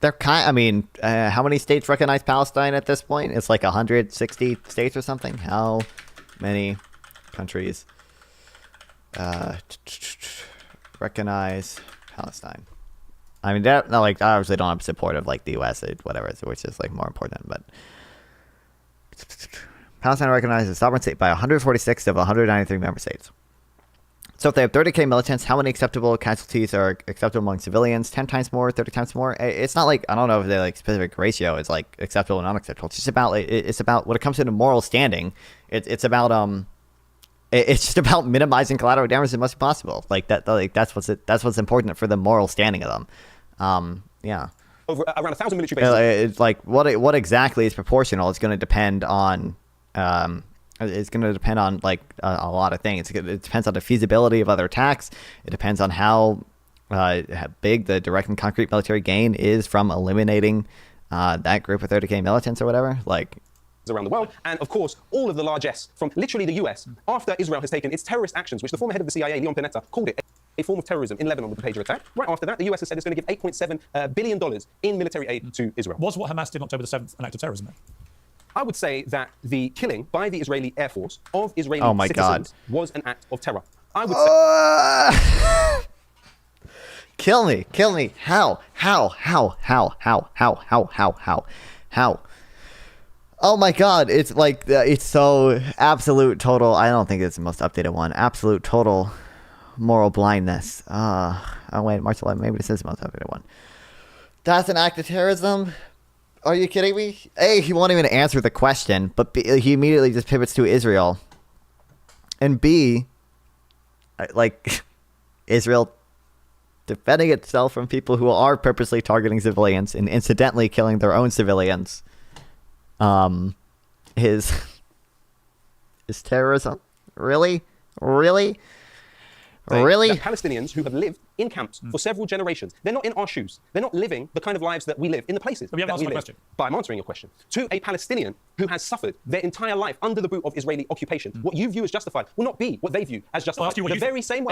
They're how many states recognize Palestine at this point? It's 160 states or something. How many countries recognize Palestine? I mean, they're not I obviously don't have support of the U.S. or whatever, which is more important. But Palestine recognizes a sovereign state by 146 of 193 member states. So if they have 30K militants, how many acceptable casualties are acceptable among civilians? 10 times more, 30 times more? It's not like, I don't know if the like specific ratio is like acceptable and unacceptable. It's just about, like, it's about, when it comes to the moral standing, it's about, it's just about minimizing collateral damage as much as possible. Like that's what's important for the moral standing of them. Yeah. Over around 1,000 military bases. It's like what exactly is proportional? It's going to depend on, it's going to depend on like a lot of things. It depends on the feasibility of other attacks. It depends on how big the direct and concrete military gain is from eliminating that group of 30K militants or whatever. Like, around the world, and of course all of the largesse from literally the US after Israel has taken its terrorist actions, which the former head of the CIA, Leon Panetta, called it a form of terrorism in Lebanon with the pager attack. Right after that, the US has said it's going to give $8.7 billion in military aid to Israel. Was what Hamas did on October the 7th an act of terrorism then? I would say that the killing by the Israeli Air Force of Israeli my citizens was an act of terror. I would say... Kill me. How? Oh my God, it's like, it's so absolute total. I don't think it's the most updated one. Absolute total moral blindness. Oh wait, March 11th, maybe this is the most updated one. That's an act of terrorism? Are you kidding me? A, he won't even answer the question, but B, he immediately just pivots to Israel. And B, like, Israel defending itself from people who are purposely targeting civilians and incidentally killing their own civilians. Is terrorism really? That Palestinians who have lived in camps for several generations, they're not in our shoes. They're not living the kind of lives that we live in the places but we haven't that we answered my live. question. But I'm answering your question. To a Palestinian who has suffered their entire life under the boot of Israeli occupation, what you view as justified will not be what they view as justified. The very same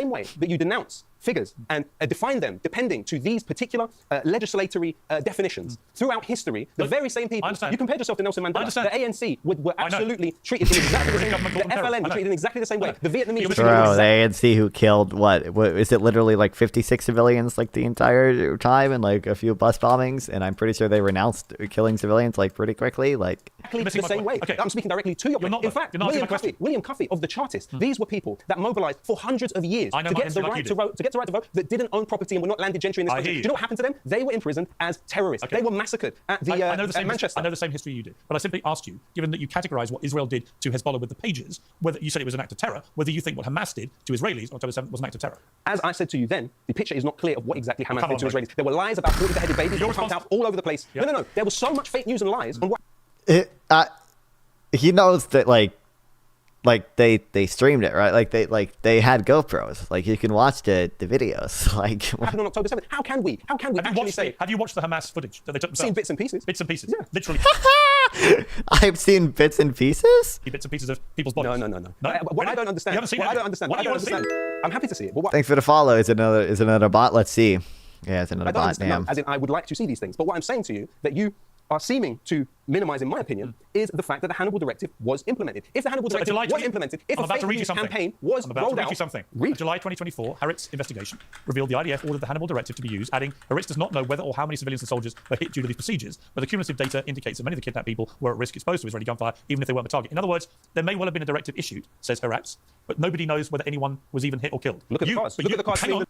way that you denounce figures and define them depending to these particular legislatory definitions throughout history, the very same people, you compared yourself to Nelson Mandela, the ANC were absolutely treated in exactly the same way, the FLN were treated in exactly the same way, the Vietnamese were treated Bro, the ANC who killed, what is it, literally like 56 civilians like the entire time and like a few bus bombings, and I'm pretty sure they renounced killing civilians like pretty quickly. Like, exactly the same way. Okay. I'm speaking directly to your point. In fact, William Cuffey of the Chartists, these were people that mobilized for hundreds of years to get the right to vote, that didn't own property and were not landed gentry in this country. Do you know what happened to them? They were imprisoned as terrorists. They were massacred at the Manchester. I know the same history you did, but I simply asked you, given that you categorize what Israel did to Hezbollah with the pages, whether you said it was an act of terror, whether you think what Hamas did to Israelis on October 7th was an act of terror. As I said to you then, the picture is not clear of what exactly Hamas did to Israelis. There were lies about 40 beheaded babies that were pumped out all over the place. Yeah. No. There was so much fake news and lies on what... He knows that like they streamed it, right? They had GoPros. Like, you can watch the videos. Like, happened on October 7th. How can we actually say? Have you watched the Hamas footage that they took themselves? Seen bits and pieces. Bits and pieces. Yeah. Literally. I've seen bits and pieces. Bits and pieces of people's bodies. No. What I don't understand. You haven't seen it? What I don't understand. I'm happy to see it. But Thanks for the follow. Is another bot? Let's see. Yeah, it's another bot. Damn. As in, I would like to see these things. But what I'm saying to you, that you are seeming to minimize, in my opinion, is the fact that the Hannibal Directive was implemented. If the Hannibal Directive was implemented, if a fake news campaign was rolled out... I'm about to read you something. July 2024, Harriet's investigation revealed the IDF ordered the Hannibal Directive to be used, adding, Harriet does not know whether or how many civilians and soldiers were hit due to these procedures, but the cumulative data indicates that many of the kidnapped people were at risk exposed to Israeli gunfire, even if they weren't the target. In other words, there may well have been a directive issued, says Harriet, but nobody knows whether anyone was even hit or killed. Look at the cards. Look at the cards. Hang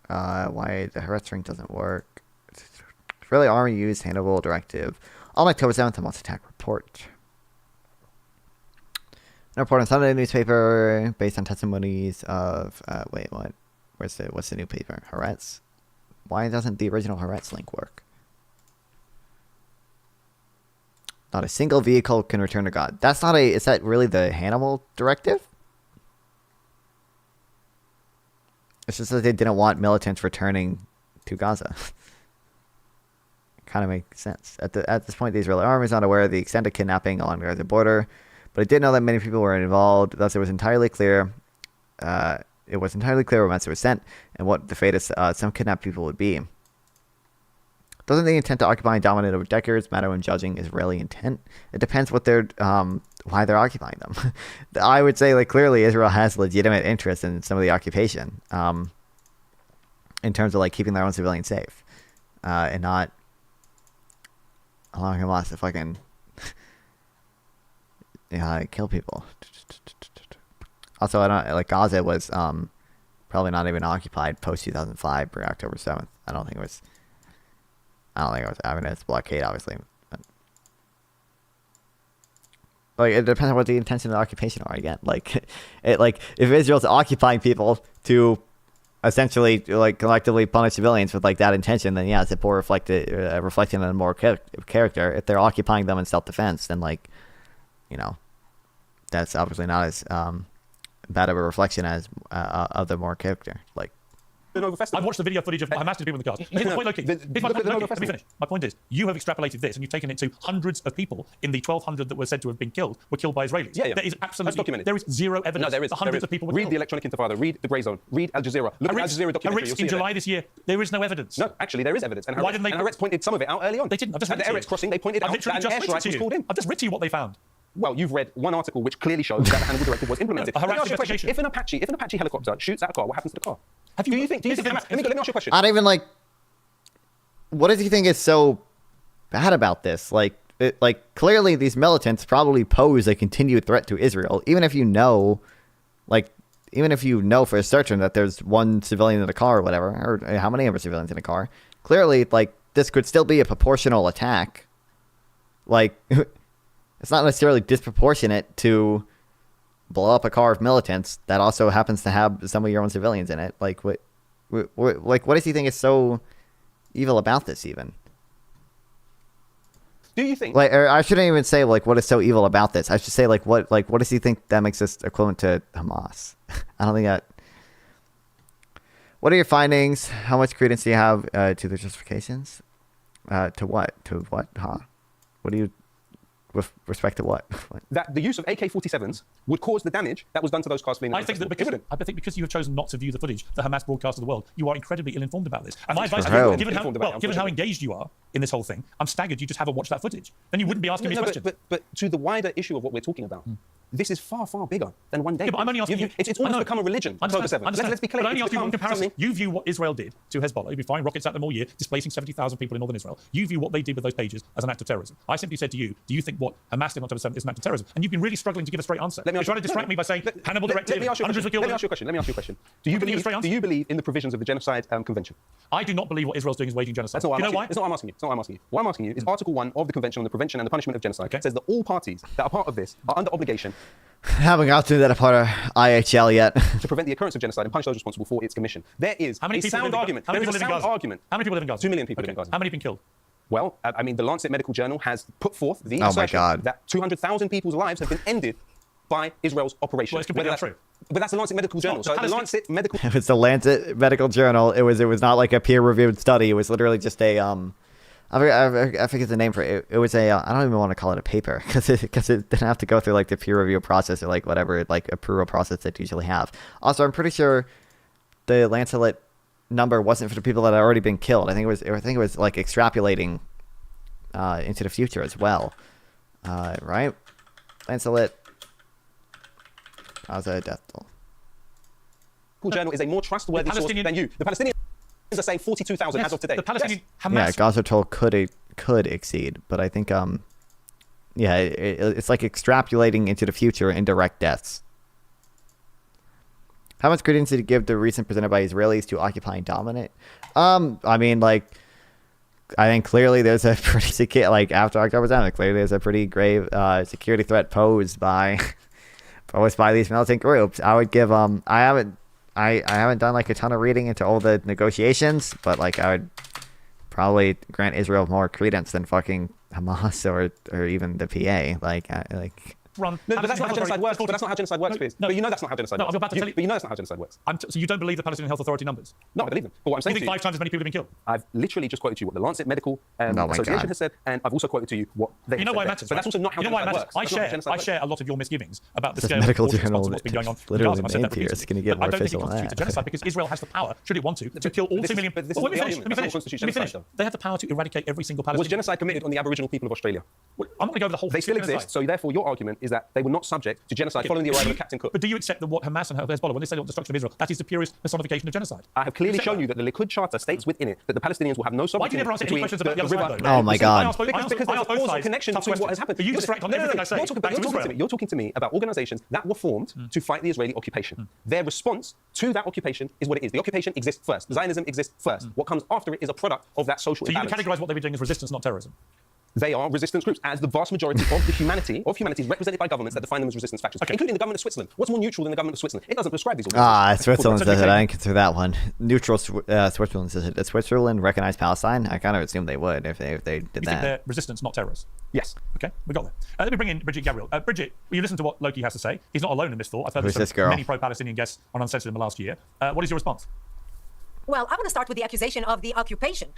on. Why the Harriet string doesn't work. Israeli Army used Hannibal Directive on October 7th, a month's attack report. A report on Sunday newspaper based on testimonies of wait, what? What's the new paper? Haaretz? Why doesn't the original Haaretz link work? Not a single vehicle can return to God. That's not is that really the Hannibal Directive? It's just that they didn't want militants returning to Gaza. Kind of makes sense. At this point, the Israeli army is not aware of the extent of kidnapping along the Gaza border, but it did know that many people were involved. Thus, it was entirely clear. It was entirely clear what message was sent and what the fate of some kidnapped people would be. Doesn't the intent to occupy and dominate over decades matter when judging Israeli intent? It depends what they're why they're occupying them. I would say, like, clearly Israel has legitimate interest in some of the occupation, in terms of like keeping their own civilians safe, and not allowing Hamas to fucking kill people. Also, I don't like Gaza was probably not even occupied post 2005 or October 7th. I don't think it was. I mean, it's blockade, obviously. But, like, it depends on what the intention of the occupation are. Again, like, if Israel's occupying people to essentially like collectively punish civilians with like that intention, then yeah, it's a poor reflecting on a moral character. If they're occupying them in self-defense, then like, that's obviously not as bad of a reflection as of the moral character. Like, I've watched the video footage of Hamas people in the cars. Here's my point, Loki. Let me finish. My point is, you have extrapolated this and you've taken it to hundreds of people in the 1,200 that were said to have been killed were killed by Israelis. Yeah. There is absolutely, that's documented. There is zero evidence. No, there is. That hundreds of people were Read killed. the Electronic Intifada, read the Grey Zone, read Al Jazeera. Look at Al Jazeera documentary. In July this year, there is no evidence. No, actually, there is evidence. And why didn't they? Haaretz pointed some of it out early on. They didn't. I've just at the Eretz crossing, they pointed out that an airstrike was called in. I've just written to you what they found. Well, you've read one article which clearly shows that the Hannibal Directive was implemented. Let me ask you a question. If an Apache helicopter shoots at a car, what happens to the car? Let me ask you a question. I don't even like. What does he think is so bad about this? Like clearly these militants probably pose a continued threat to Israel, even if you know for certain that there's one civilian in the car or whatever, or how many ever civilians in a car. Clearly, like, this could still be a proportional attack. Like, it's not necessarily disproportionate to blow up a car of militants that also happens to have some of your own civilians in it. Like, what does he think is so evil about this even? Do you think? Like, or I shouldn't even say like what is so evil about this. I should say what does he think that makes this equivalent to Hamas? I don't think that. What are your findings? How much credence do you have to the justifications? To what? To what? Huh? What do you? With respect to what? That the use of AK-47s would cause the damage that was done to those cars fleeing. I think because you have chosen not to view the footage that Hamas broadcast to the world, you are incredibly ill-informed about this. And my advice, given how engaged you are in this whole thing, I'm staggered you just haven't watched that footage. Then you wouldn't be asking me questions. But to the wider issue of what we're talking about, this is far, far bigger than one day. Yeah, but I'm only asking you. It's almost become a religion. Let's be clear. But I only ask you one comparison. You view what Israel did to Hezbollah. You'd be firing rockets at them all year, displacing 70,000 people in northern Israel. You view what they did with those pages as an act of terrorism. I simply said to you, do you think what Hamas did on October 7th is an act of terrorism? And you've been really struggling to give a straight answer. You're trying to distract me by saying Hannibal Directive, hundreds were killed. Let me ask you a question. Do you believe in the provisions of the Genocide Convention? I do not believe what Israel's doing is waging genocide. That's not what you know why? That's not what I'm asking you. It's not what I'm asking you. What I'm asking you is Article 1 of the Convention on the Prevention and the Punishment of Genocide says that all parties that are part of this are under obligation. Haven't got to that part of IHL yet. To prevent the occurrence of genocide and punish those responsible for its commission. There is a sound argument. How many people live in Gaza? How many people live in Gaza? 2 million people live in Gaza. How many have been killed? Well, I mean, the Lancet Medical Journal has put forth the assertion that 200,000 people's lives have been ended by Israel's operation. Well, it's completely untrue. But that's the Lancet Medical Journal. So the Lancet Medical. If it's the Lancet Medical Journal, it was not like a peer-reviewed study. It was literally just a I forget the name for it. It was a I don't even want to call it a paper because it didn't have to go through like the peer review process or like whatever like approval process that you usually have. Also, I'm pretty sure the Lancet number wasn't for the people that had already been killed. I think it was like extrapolating into the future as well. Right? Lancet Gaza death toll. Journal is a more trustworthy source than you. The Palestinians are saying 42,000 as of today. The Palestinian Hamas. Yeah, Gaza toll could exceed, but I think it's like extrapolating into the future indirect deaths. How much credence did you give the reason presented by Israelis to occupy and dominate? I mean, like, I think clearly there's a pretty secure, like after October 7th, clearly there's a pretty grave security threat posed by these militant groups. I would give I haven't done like a ton of reading into all the negotiations, but like I would probably grant Israel more credence than fucking Hamas or even the PA. Like No, but that's not how genocide works. But that's not how genocide works, Piers. But you know that's not how genocide works. I'm about to tell you. But you know that's not how genocide works. So you don't believe the Palestinian Health Authority numbers? No, I believe them. But what I'm saying you think 5 times as many people have been killed? I've literally just quoted you what the Lancet Medical Association has said, and I've also quoted to you what they have said. You know why it matters? But that's also not how genocide works. I share a lot of your misgivings about the this scale medical of journal what's been going on. Literally named here. It's going to get more official than that. Genocide because Israel has the power, should it want to kill all 2 million. Let me finish. They have the power to eradicate every single Palestinian. Was genocide committed on the Aboriginal people of Australia? I'm not going to go over the whole. They still exist. So therefore, your argument is is that they were not subject to genocide following the arrival of Captain Cook. But do you accept that what Hamas and Hezbollah, when they say the destruction of Israel, that is the purest personification of genocide? I have clearly shown you that the Likud Charter states within it that the Palestinians will have no sovereignty. Why do you never answer any questions about the other side, though? Oh my God. Because there's a causal connection between what has happened. But you distract on everything I say. You're talking to me about organizations that were formed to fight the Israeli occupation. Their response to that occupation is what it is. The occupation exists first. Zionism exists first. What comes after it is a product of that social imbalance. So you categorize what they were doing as resistance, not terrorism? They are resistance groups, as the vast majority of the humanity is represented by governments that define them as resistance factions, including the government of Switzerland. What's more neutral than the government of Switzerland? It doesn't prescribe these organizations. Switzerland says it. I didn't consider that one. Neutral Switzerland says it. Does Switzerland recognize Palestine? I kind of assumed they would if they did you that. Think they're resistance, not terrorists? Yes. Okay, we got there. Let me bring in Bridget Gabriel. Bridget, you listen to what Loki has to say. He's not alone in this thought. I've heard Who's this this girl? many pro-Palestinian guests on Uncensored in the last year. What is your response? Well, I want to start with the accusation of the occupation.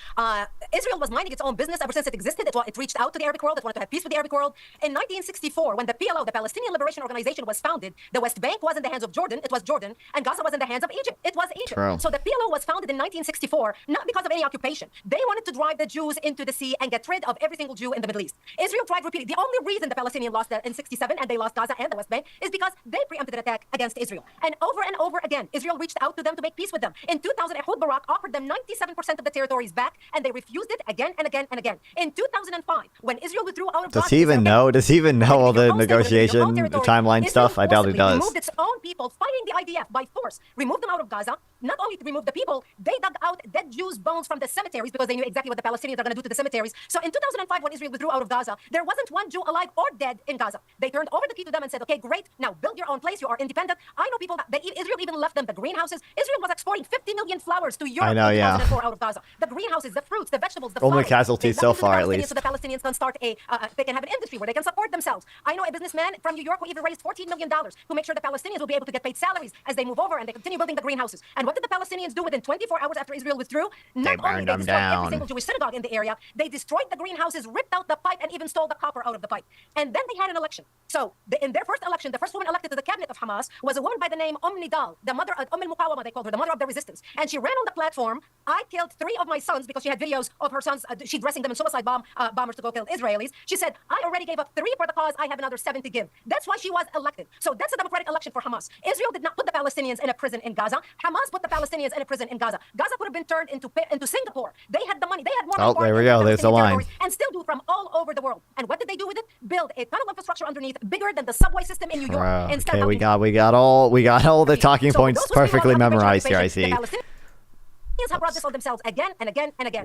Israel was minding its own business ever since it existed. It reached out to the Arabic world. It wanted to have peace with the Arabic world. In 1964, when the PLO, the Palestinian Liberation Organization, was founded, the West Bank was in the hands of Jordan. It was Jordan. And Gaza was in the hands of Egypt. It was Egypt. True. So the PLO was founded in 1964, not because of any occupation. They wanted to drive the Jews into the sea and get rid of every single Jew in the Middle East. Israel tried repeatedly. The only reason the Palestinians lost in 67 and they lost Gaza and the West Bank is because they preempted an attack against Israel. And over again, Israel reached out to them to make peace with them. In 2000, Ehud Barak offered them 97% of the territories back, and they refused it again and again and again. In 2005, when Israel withdrew out of Does he even know? Does he even know all the negotiation, the timeline stuff? I doubt he does. Removed its own people fighting the IDF by force, removed them out of Gaza. Not only to remove the people, they dug out dead Jews' bones from the cemeteries because they knew exactly what the Palestinians are going to do to the cemeteries. So in 2005, when Israel withdrew out of Gaza, there wasn't one Jew alive or dead in Gaza. They turned over the key to them and said, okay, great, now build your own place. You are independent. I know people that Israel even left them the greenhouses. Israel was exporting 50 million flowers to Europe I know, in yeah. 2004 out of Gaza. The greenhouses, the fruits, the vegetables, the Only flowers. casualties so far, at least. So the Palestinians can start they can have an industry where they can support themselves. I know a businessman from New York who even raised $14 million to make sure the Palestinians will be able to get paid salaries as they move over and they continue building the greenhouses. And what did the Palestinians do within 24 hours after Israel withdrew? Not only did they destroy every single Jewish synagogue in the area, they destroyed the greenhouses, ripped out the pipe, and even stole the copper out of the pipe. And then they had an election. So in their first election, the first woman elected to the cabinet of Hamas was a woman by the name Nidal, the mother of al-Muqawama, they called her, the mother of the resistance. And she ran on the platform, I killed 3 of my sons, because she had videos of her sons, she dressing them in suicide bombers to go kill Israelis. She said, I already gave up 3 for the cause, I have another 7 to give. That's why she was elected. So that's a democratic election for Hamas. Israel did not put the Palestinians in a prison in Gaza. Hamas put the Palestinians in a prison in Gaza. Gaza could have been turned into Singapore. They had the money. They had more money. There we go. There's the line. And still do from all over the world. And what did they do with it? Build a tunnel infrastructure underneath bigger than the subway system in New York. Okay, we got all the talking points perfectly memorized here, I see. The Palestinians have brought this on themselves again and again and again.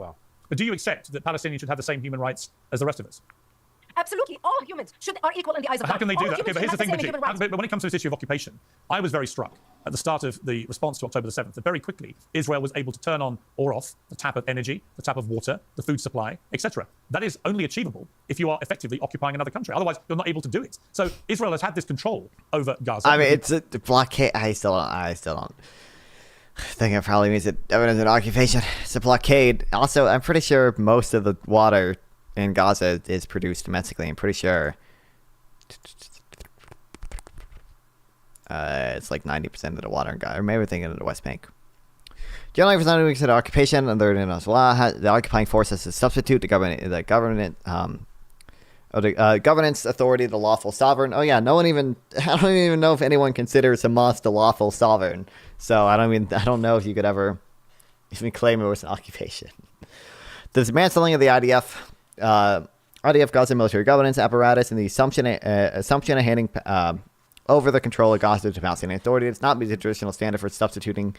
But do you accept that Palestinians should have the same human rights as the rest of us? Absolutely, all humans are equal in the eyes of God. How can they do All that? Okay, but here's the thing, Bridget. But when it comes to this issue of occupation, I was very struck at the start of the response to October the 7th that very quickly Israel was able to turn on or off the tap of energy, the tap of water, the food supply, etc. That is only achievable if you are effectively occupying another country. Otherwise, you're not able to do it. So Israel has had this control over Gaza. I mean, it's a blockade. I still don't think it probably means that evidence of occupation. It's a blockade. Also, I'm pretty sure most of the water in Gaza is produced domestically. I'm pretty sure it's like 90% of the water in Gaza. Or maybe we're thinking of the West Bank. Generally, for some reason, occupation under the occupying force as a substitute to the governance authority, the lawful sovereign. Oh yeah, I don't even know if anyone considers Hamas the lawful sovereign. So I don't know if you could ever even claim it was an occupation. The dismantling of the IDF Gaza military governance apparatus and the assumption of handing over the control of Gaza to Palestinian Authority does not meet the traditional standard for substituting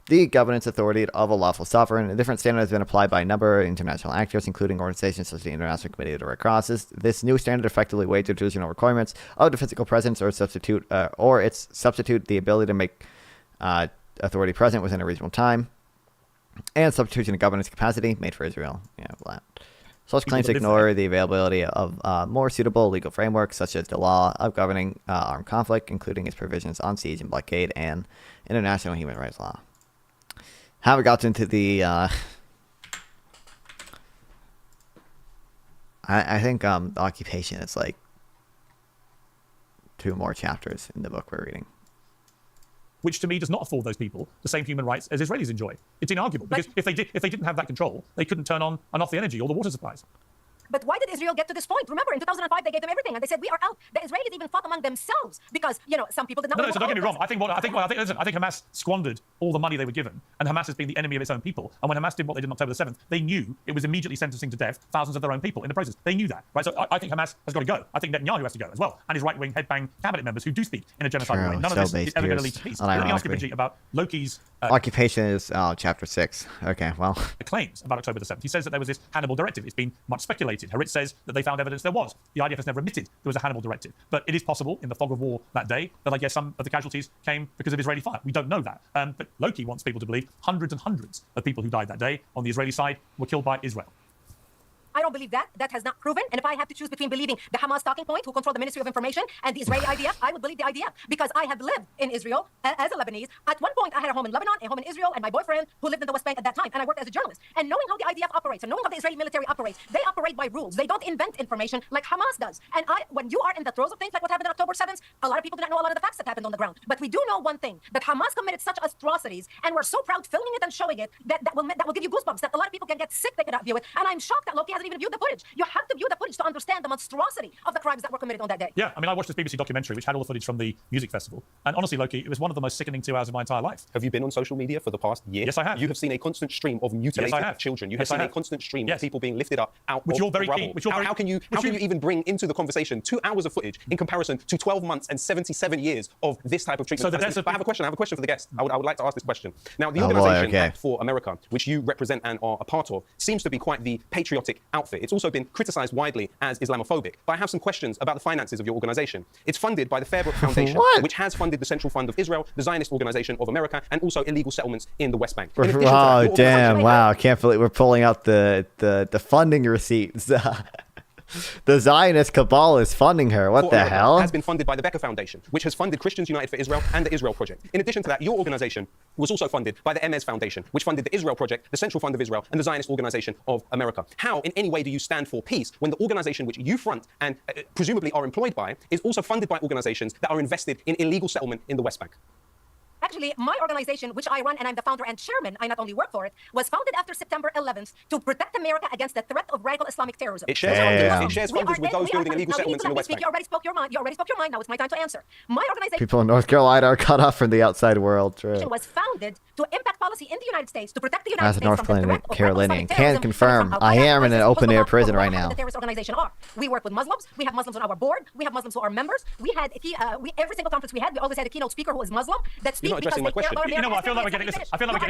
the governance authority of a lawful sovereign. A different standard has been applied by a number of international actors, including organizations such as the International Committee of the Red Cross. This new standard effectively waives the traditional requirements of the physical presence or substitute the ability to make authority present within a reasonable time, and substitution of governance capacity made for Israel. Such claims ignore the availability of more suitable legal frameworks, such as the law of governing armed conflict, including its provisions on siege and blockade, and international human rights law. Haven't got into the. I think occupation is like 2 more chapters in the book we're reading. Which to me does not afford those people the same human rights as Israelis enjoy. It's inarguable because if they didn't have that control, they couldn't turn on and off the energy or the water supplies. But why did Israel get to this point? Remember, in 2005, they gave them everything, and they said, we are out. The Israelis even fought among themselves because, some people did not. No, so don't get me wrong. I think Hamas squandered all the money they were given, and Hamas has been the enemy of its own people. And when Hamas did what they did on October the 7th, they knew it was immediately sentencing to death thousands of their own people in the process. They knew that, right? So I think Hamas has got to go. I think Netanyahu has to go as well, and his right-wing headbang cabinet members who do speak in a genocidal way. None of this is ever going to lead to peace. Let me ask you, Bridget, about Loki's occupation is chapter 6. Okay, well. Claims about October the 7th. He says that there was this Hannibal directive. It's been much speculated. Harit says that they found evidence there was. The IDF has never admitted there was a Hannibal directive. But it is possible in the fog of war that day that I guess some of the casualties came because of Israeli fire. We don't know that. But Loki wants people to believe hundreds and hundreds of people who died that day on the Israeli side were killed by Israel. I don't believe that. That has not proven. And if I have to choose between believing the Hamas talking point, who control the Ministry of Information, and the Israeli IDF, I would believe the IDF because I have lived in Israel as a Lebanese. At one point, I had a home in Lebanon, a home in Israel, and my boyfriend who lived in the West Bank at that time, and I worked as a journalist. And knowing how the IDF operates and knowing how the Israeli military operates, they operate by rules. They don't invent information like Hamas does. And when you are in the throes of things like what happened on October 7th, a lot of people do not know a lot of the facts that happened on the ground. But we do know one thing, that Hamas committed such atrocities, and we're so proud filming it and showing it, that will give you goosebumps, that a lot of people can get sick, they cannot view it. And I'm shocked that Loki hasn't even viewed the footage. You have to view the footage to understand the monstrosity of the crimes that were committed on that day. Yeah, I mean, I watched this BBC documentary which had all the footage from the music festival. And honestly, Loki, it was one of the most sickening 2 hours of my entire life. Have you been on social media for the past year? Yes, I have. You have seen a constant stream of mutilated children. You have seen a constant stream of people being lifted up out of rubble. How can you even bring into the conversation 2 hours of footage in comparison to 12 months and 77 years of this type of treatment? But I have a question for the guest. I would like to ask this question. Now, the organization Act for America, which you represent and are a part of, seems to be quite the patriotic outfit. It's also been criticized widely as Islamophobic. But I have some questions about the finances of your organization. It's funded by the Fairbrook Foundation, which has funded the Central Fund of Israel, the Zionist Organization of America, and also illegal settlements in the West Bank. Oh, damn. Wow. I can't believe we're pulling out the funding receipts. The Zionist cabal is funding her. What the hell? Has been funded by the Becker Foundation, which has funded Christians United for Israel and the Israel Project. In addition to that, your organization was also funded by the Emez Foundation, which funded the Israel Project, the Central Fund of Israel, and the Zionist Organization of America. How, in any way, do you stand for peace when the organization which you front and presumably are employed by is also funded by organizations that are invested in illegal settlement in the West Bank? Actually, my organization, which I run and I'm the founder and chairman, I not only work for it, was founded after September 11th to protect America against the threat of radical Islamic terrorism. It shares funders with those building illegal settlements in the West Bank. You already spoke your mind. Now it's my time to answer. My organization. People in North Carolina are cut off from the outside world. True. Was founded to impact policy in the United States to protect the United States North Carolinian can confirm I am in an open-air prison right now. The terrorist organization are. We work with Muslims. We have Muslims on our board. We have Muslims who are members. We had every single conference we always had a keynote speaker who was Muslim that speaks because they care about America. You know what? I feel like we're getting. I feel like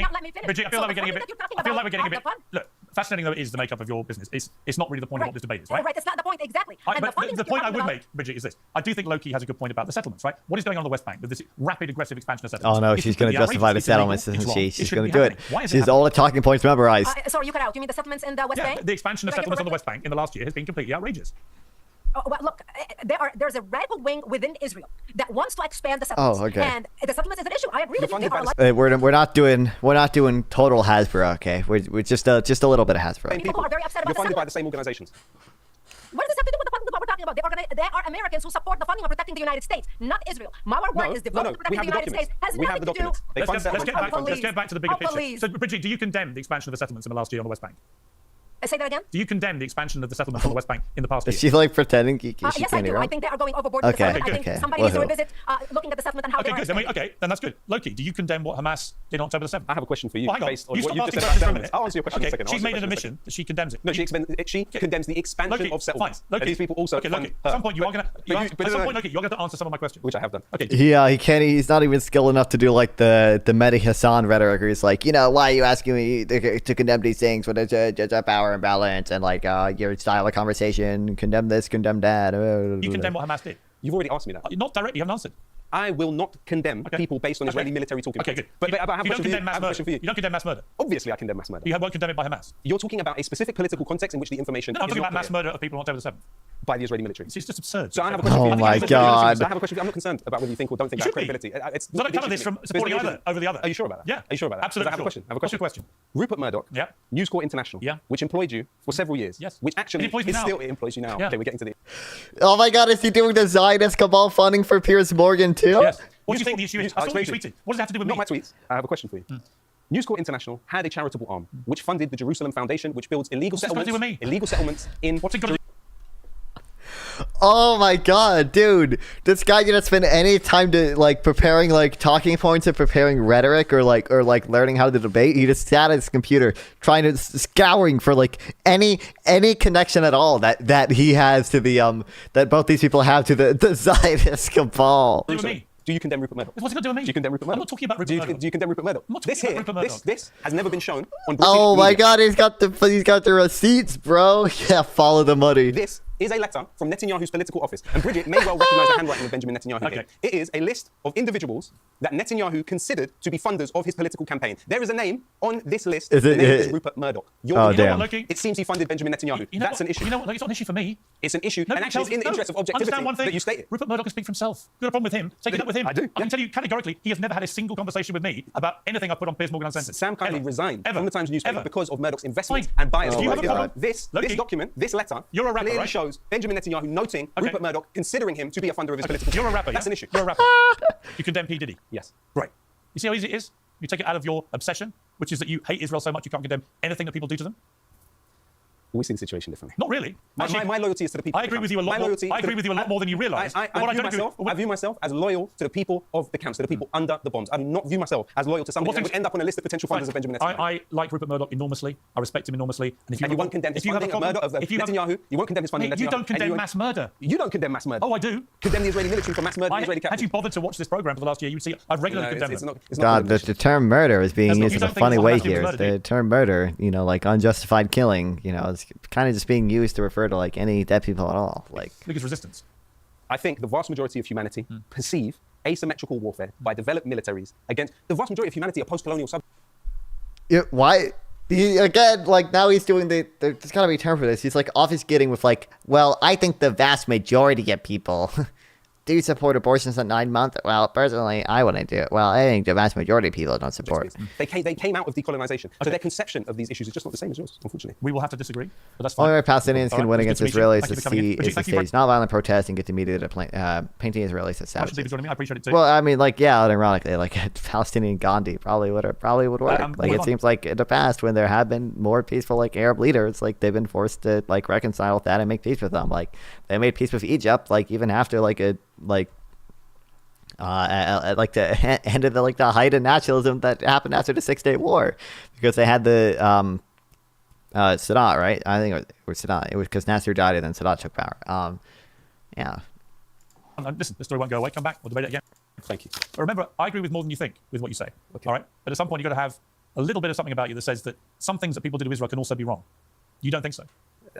we're getting a bit. Look, fascinating though it is the makeup of your business. It's not really the point of what this debate is, right? Right. It's not the point exactly. But the point I would make, Bridget, is this: I do think Loki has a good point about the settlements, right? What is going on the West Bank with this rapid, aggressive expansion of settlements? Oh no, she's going to justify the settlements, isn't she? She's going to do it. She's all the talking points memorized. Sorry, you cut out. You mean the settlements in the West Bank? The expansion of settlements on the West Bank in the last year has been completely outrageous. Oh, well, look, there's a radical wing within Israel that wants to expand the settlements. Oh, okay. And the settlements is an issue. I agree with you. We're not doing total Hasbro. Okay, we're just a little bit of Hasbro. People are very upset about You're funded by the same organizations. What does this have to do with the funding that we're talking about? They are Americans who support the funding of protecting the United States, not Israel. Our work is devoted to protecting the United States. Has nothing to do. Let's get back to the bigger picture. So, Bridget, do you condemn the expansion of the settlements in the last year on the West Bank? Say that again? Do you condemn the expansion of the settlements on the West Bank in the past year? Is she like pretending? Yes, I do. I think they are going overboard. Okay, I think somebody needs to revisit looking at the settlement and how they are. Okay, then that's good. Loki, do you condemn what Hamas did on October the 7th? I have a question for you. Well, hang on. Based on you what stop you've asking just said questions for a minute. I'll answer your question in a second. She's made an admission that she condemns it. No, she condemns the expansion of settlements. Fine. Loki, these people also fund her. At some point, you are going to answer some of my questions. Which I have done. Okay. Yeah, he can't. He's not even skilled enough to do like the Mehdi Hassan rhetoric, where he's like, why are you asking me to condemn these things when it's a power imbalance and like your style of conversation, condemn this, condemn that. You condemn what Hamas did. You've already asked me that. Not directly. You haven't answered. I will not condemn people based on Israeli military talking points. Okay, good. But I have a question for you. You don't condemn mass murder. Obviously, I condemn mass murder. You won't condemn it by Hamas. You're talking about a specific political context in which the information. No, I'm talking about mass murder of people on October the 7th. By the Israeli military. It's just absurd. So I have a question for you. Oh my God. I have a question. I'm not concerned about whether you think or don't think about credibility. It's not a this from supporting either over the other. Are you sure about that? Yeah. Are you sure about that? Absolutely. I have a question. What's your question? Rupert Murdoch. Yeah. News Corp International. Yeah. Which employed you for several years. Yes. Which actually it employs you now. Yeah. Okay, we're getting to the. Oh my God, is he doing the Zionist cabal funding for Piers Morgan too? Yes. What do you think the issue is? I saw what you tweeted. What does that have to do with me? Not my tweets. I have a question for you. News Corp International had a charitable arm which funded the Jerusalem Foundation, which builds illegal settlements in. What's it got to do? Oh my god, dude. This guy didn't spend any time to like preparing like talking points and preparing rhetoric or learning how to debate. He just sat at his computer trying to scouring for like any connection at all that he has to the that both these people have to the Zionist cabal. Do you condemn Rupert Murdoch? What's it got to do with me? Do you condemn Rupert Murdoch? I'm not talking about Rupert Murdoch. Do you condemn Rupert Murdoch? I'm not talking about Rupert Murdoch. This has never been shown on British Oh my media. god, he's got the receipts, bro. Yeah, follow the money. This is a letter from Netanyahu's political office, and Bridget may well recognize the handwriting of Benjamin Netanyahu here. It is a list of individuals that Netanyahu considered to be funders of his political campaign. There is a name on this list. The name is Rupert Murdoch. Damn. It seems he funded Benjamin Netanyahu. That's an issue. You know what? It's not an issue for me. It's an issue, and actually, it's in the interest of objectivity understand one thing. that you stated. Rupert Murdoch can speak for himself. You've got a problem with him. Take it up with him. I do. I can tell you categorically, he has never had a single conversation with me about anything I put on Piers Morgan Uncensored. Sam kindly resigned from the Times newspaper because of Murdoch's investment Fine. and bias. Do you have a problem? This document, this letter, You're a rapper, clearly right? shows Benjamin Netanyahu noting Rupert Murdoch, considering him to be a funder of his political. You're a rapper. That's an issue. You're a rapper. You condemn P. Diddy. Yes. Great. You see how easy it is? You take it out of your obsession, which is that you hate Israel so much you can't condemn anything that people do to them. We see the situation differently. Not really. Actually, my loyalty is to the people. I agree with you a lot more. I agree with you a lot more than you realise. I view myself as loyal to the people of the camps, to the people under the bombs. I do not view myself as loyal to somebody that would end up on a list of potential funders of Benjamin Netanyahu. I like Rupert Murdoch enormously. I respect him enormously. And you won't condemn his funding of Netanyahu. You won't condemn his funding of Netanyahu. You don't condemn mass murder. You don't condemn mass murder. Oh, I do. Condemn the Israeli military for mass murder in the Israeli capital. Had you bothered to watch this program for the last year, you would see I've regularly condemned them. God, the term murder is being used in a funny way here. The term murder, like unjustified killing, it's kind of just being used to refer to like any dead people at all. Like biggest resistance. I think the vast majority of humanity perceive asymmetrical warfare by developed militaries against the vast majority of humanity are post-colonial sub. Why? Again, like now he's doing there's gotta be a term for this. He's like obfuscating with like, well, I think the vast majority of people do support abortions at 9 months. Well, personally, I wouldn't do it. Well, I think the vast majority of people don't support. They came out of decolonization, so their conception of these issues is just not the same as yours, unfortunately. We will have to disagree, but that's fine. Only way Palestinians can win against Israelis is to Thank you stage nonviolent protest and get the media to painting Israelis as savages. I appreciate it too. Well, I mean, like, yeah, ironically, like a Palestinian Gandhi probably would work. It seems like in the past when there have been more peaceful like Arab leaders, like they've been forced to like reconcile with that and make peace with them. Like they made peace with Egypt, like even after like a at like the end of the height of nationalism that happened after the 6-Day War, because they had the Sadat, right? I think it was Sadat. It was because Nasser died and then Sadat took power. Yeah. Listen, the story won't go away. Come back. We'll debate it again. Thank you. But remember, I agree with more than you think with what you say. Okay. All right. But at some point, you've got to have a little bit of something about you that says that some things that people do to Israel can also be wrong. You don't think so?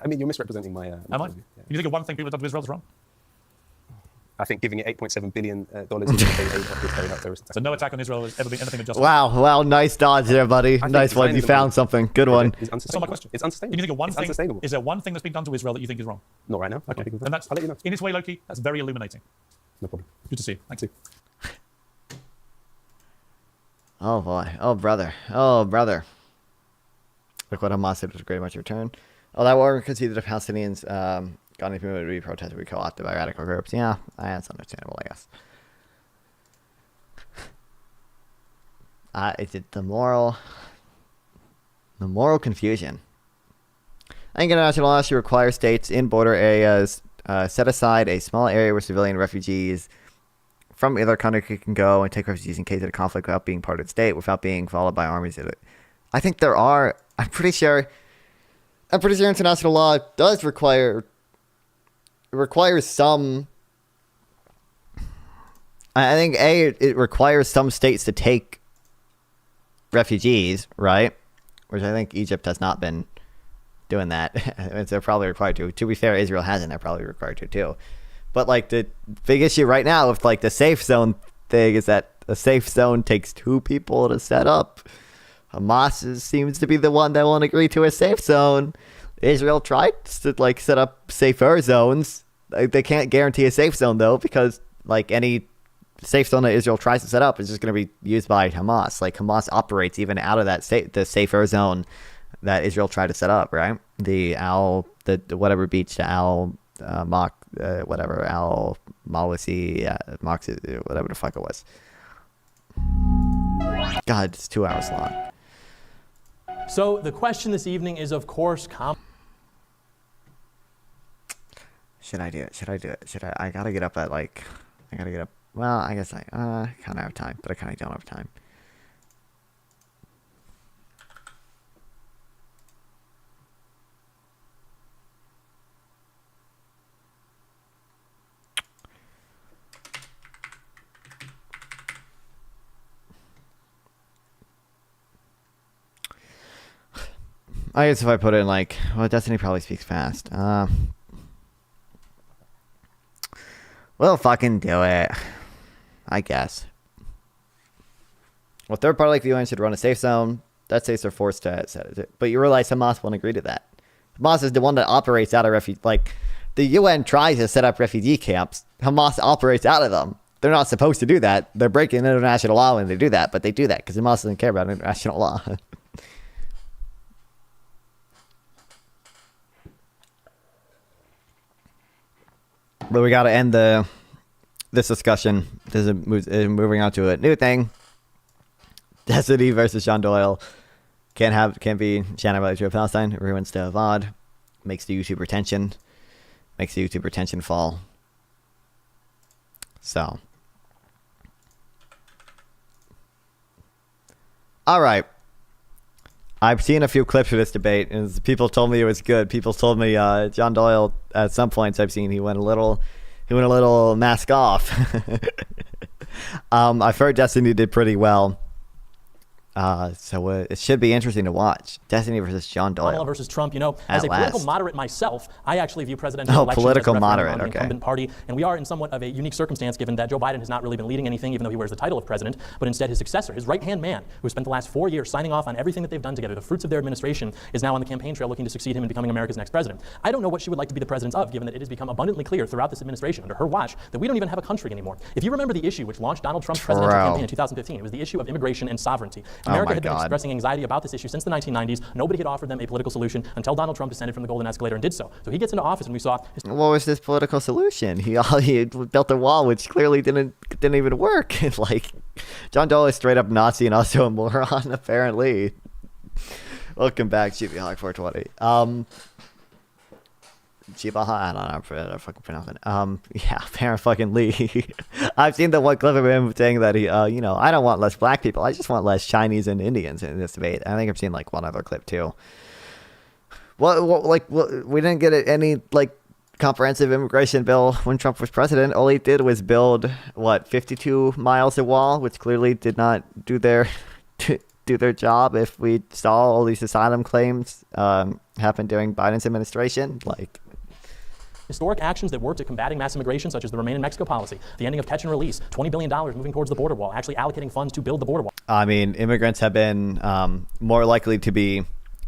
I mean, you're misrepresenting my. Am I? Yeah. You think of one thing people have done to Israel is wrong? I think giving it $8.7 billion is carrying out terrorist attacks. So no attack on Israel has ever been anything but justice. Wow, nice dodge there, buddy. Nice one. You found something. Good one. That's not my question. It's unsustainable. You think of one thing? Unsustainable. Is there one thing that's been done to Israel that you think is wrong? Not right now. Okay. And that's, I'll let you know. In its way, Loki, that's very illuminating. No problem. Good to see you. Thanks. Oh boy. Oh brother. Oh brother. Look what Hamas did was great much return. Oh, that war conceded the Palestinians. Got anything would be protested, would be co-opted by radical groups. Yeah, that's understandable, I guess. It's the moral confusion. I think international law should require states in border areas set aside a small area where civilian refugees from either country can go and take refugees in case of a conflict without being part of the state, without being followed by armies. I think there are. I'm pretty sure international law does requires some. I think it requires some states to take refugees, right? Which I think Egypt has not been doing that. They're probably required to. To be fair, Israel hasn't. They're probably required to too. But like the big issue right now with like the safe zone thing is that a safe zone takes 2 people to set up. Hamas seems to be the one that won't agree to a safe zone. Israel tried to like set up safer zones. They can't guarantee a safe zone though, because like any safe zone that Israel tries to set up is just going to be used by Hamas. Like Hamas operates even out of that the safer zone that Israel tried to set up, right? The whatever beach, the Al Mawasi, whatever the fuck it was. God, it's 2 hours long. So the question this evening is, of course, Should I do it? I gotta get up at well, I guess I kind of have time, but I kind of don't have time. I guess if I put it in well, Destiny probably speaks fast. We'll fucking do it. I guess. Well, third party viewing should run a safe zone. That states are forced to set it. But you realize Hamas won't agree to that. Hamas is the one that operates out of refugee. The UN tries to set up refugee camps. Hamas operates out of them. They're not supposed to do that. They're breaking international law when they do that, but they do that because Hamas doesn't care about international law. But we got to end this discussion. This is moving on to a new thing. Destiny versus John Doyle can't be Shannon related to Palestine. Ruins the VOD. Makes the YouTube retention fall. So, all right. I've seen a few clips of this debate, and people told me it was good. People told me John Doyle, at some points I've seen, he went a little mask off. I've heard Destiny did pretty well. So it should be interesting to watch. Destiny versus John Doyle. Kamala versus Trump. As a political moderate myself, I actually view presidential elections political as a moderate, on the incumbent party, and we are in somewhat of a unique circumstance given that Joe Biden has not really been leading anything, even though he wears the title of president, but instead his successor, his right-hand man, who spent the last 4 years signing off on everything that they've done together, the fruits of their administration, is now on the campaign trail looking to succeed him in becoming America's next president. I don't know what she would like to be the president of, given that it has become abundantly clear throughout this administration, under her watch, that we don't even have a country anymore. If you remember the issue which launched Donald Trump's presidential campaign in 2015, it was the issue of immigration and sovereignty. America had been expressing anxiety about this issue since the 1990s. Nobody had offered them a political solution until Donald Trump descended from the golden escalator and did so. So he gets into office, and we saw. What was this political solution? He built a wall, which clearly didn't even work. John Doyle is straight up Nazi and also a moron, apparently. Welcome back, Chibi Hawk 420. Chiba, I don't know how to fucking pronounce it. Yeah, apparently. I've seen the one clip of him saying that he, I don't want less black people. I just want less Chinese and Indians in this debate. I think I've seen one other clip too. We didn't get any comprehensive immigration bill when Trump was president. All he did was build 52 miles of wall, which clearly did not do their job. If we saw all these asylum claims happen during Biden's administration, historic actions that worked at combating mass immigration, such as the Remain in Mexico policy, the ending of catch and release, $20 billion moving towards the border wall, actually allocating funds to build the border wall. I mean, immigrants have been more likely to be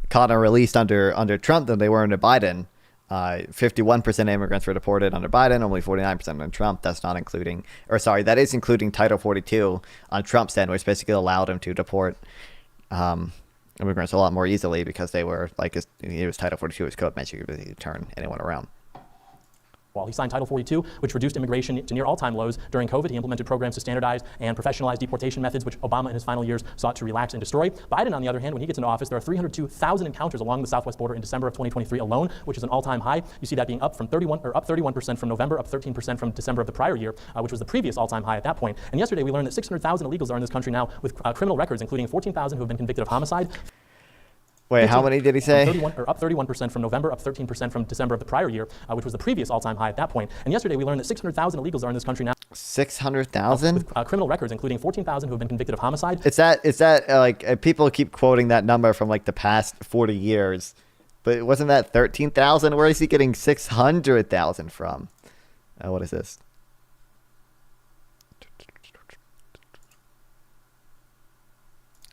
caught and released under Trump than they were under Biden. 51% of immigrants were deported under Biden, only 49% under Trump. That is including Title 42 on Trump's end, which basically allowed him to deport immigrants a lot more easily because they were it was Title 42, his code meant you could turn anyone around. He signed Title 42, which reduced immigration to near all-time lows. During COVID, he implemented programs to standardize and professionalize deportation methods, which Obama in his final years sought to relax and destroy. Biden, on the other hand, when he gets into office, there are 302,000 encounters along the southwest border in December of 2023 alone, which is an all-time high. You see that being up 31% from November, up 13% from December of the prior year, which was the previous all-time high at that point. And yesterday, we learned that 600,000 illegals are in this country now with criminal records, including 14,000 who have been convicted of homicide. Wait, how many did he say? Up 31% from November, up 13% from December of the prior year, which was the previous all-time high at that point. And yesterday we learned that 600,000 illegals are in this country now. 600,000? With criminal records, including 14,000 who have been convicted of homicide. Is that people keep quoting that number from the past 40 years, but wasn't that 13,000? Where is he getting 600,000 from? What is this?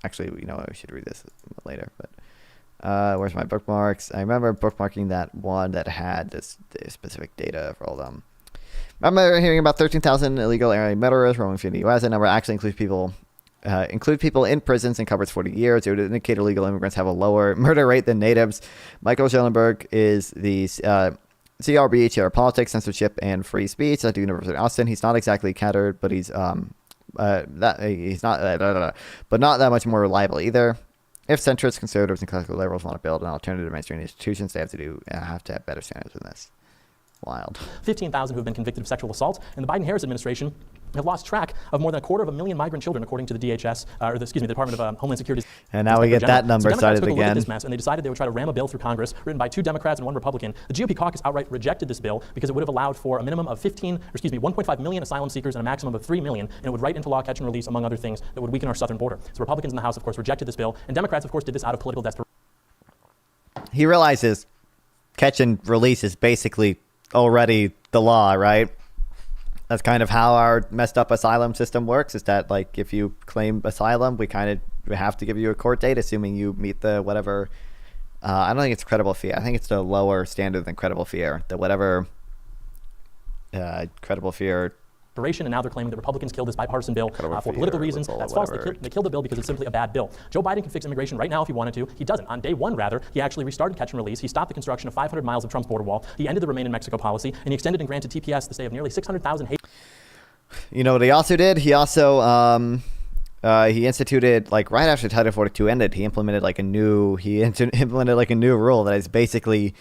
Actually, we should read this later, but. Where's my bookmarks? I remember bookmarking that one that had this specific data for all of them. I remember hearing about 13,000 illegal area murderers roaming through the U.S. That number actually includes people in prisons and covers 40 years. It would indicate illegal immigrants have a lower murder rate than natives. Michael Schellenberg is the CRB, Chair of Politics, Censorship, and Free Speech at the University of Austin. He's not exactly catered, but he's not that much more reliable either. If centrist conservatives and classical liberals want to build an alternative to mainstream institutions, they have to have better standards than this. Wild. 15,000 who have been convicted of sexual assault, and the Biden-Harris administration have lost track of more than 250,000 migrant children, according to the DHS, the Department of Homeland Security. And now we get that number cited took a look at again. this mess, and they decided they would try to ram a bill through Congress written by 2 Democrats and 1 Republican. The GOP caucus outright rejected this bill because it would have allowed for a minimum of 1.5 million asylum seekers and a maximum of 3 million, and it would write into law catch and release, among other things, that would weaken our southern border. So Republicans in the House, of course, rejected this bill, and Democrats, of course, did this out of political desperation. He realizes catch and release is basically already the law, right? That's kind of how our messed up asylum system works, is that like if you claim asylum, we have to give you a court date, assuming you meet the whatever, I don't think it's credible fear. I think it's the lower standard than credible fear, the whatever credible fear. And now they're claiming that Republicans killed this bipartisan bill for political reasons. That's false. They killed the bill because it's simply a bad bill. Joe Biden can fix immigration right now if he wanted to. He doesn't. On day 1, rather, he actually restarted catch and release. He stopped the construction of 500 miles of Trump's border wall. He ended the Remain in Mexico policy, and he extended and granted TPS the stay of nearly 600,000 hate. You know what he also did? He also he instituted, like right after Title 42 ended, he implemented like a new rule that is basically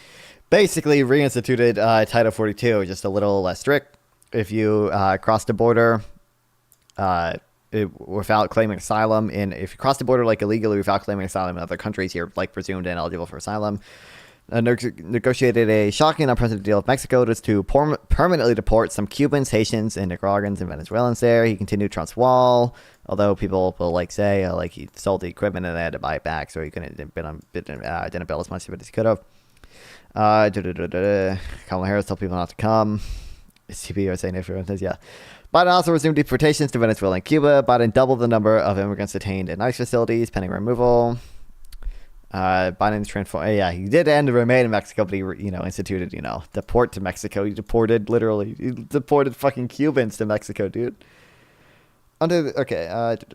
reinstituted Title 42, just a little less strict. If you cross the border without claiming asylum, if you cross the border like illegally without claiming asylum in other countries, you're like presumed ineligible for asylum. Negotiated a shocking and unprecedented deal with Mexico just to permanently deport some Cubans, Haitians, and Nicaraguans and Venezuelans there. He continued Trump's wall, although people will like say like he sold the equipment and they had to buy it back, so he didn't bill as much as he could have. Kamala Harris told people not to come. CBO saying everyone says, yeah. Biden also resumed deportations to Venezuela and Cuba. Biden doubled the number of immigrants detained in ICE facilities pending removal. Biden's transform. Yeah, he did end the Remain in Mexico, but he, instituted, deport to Mexico. He deported fucking Cubans to Mexico, dude. Biden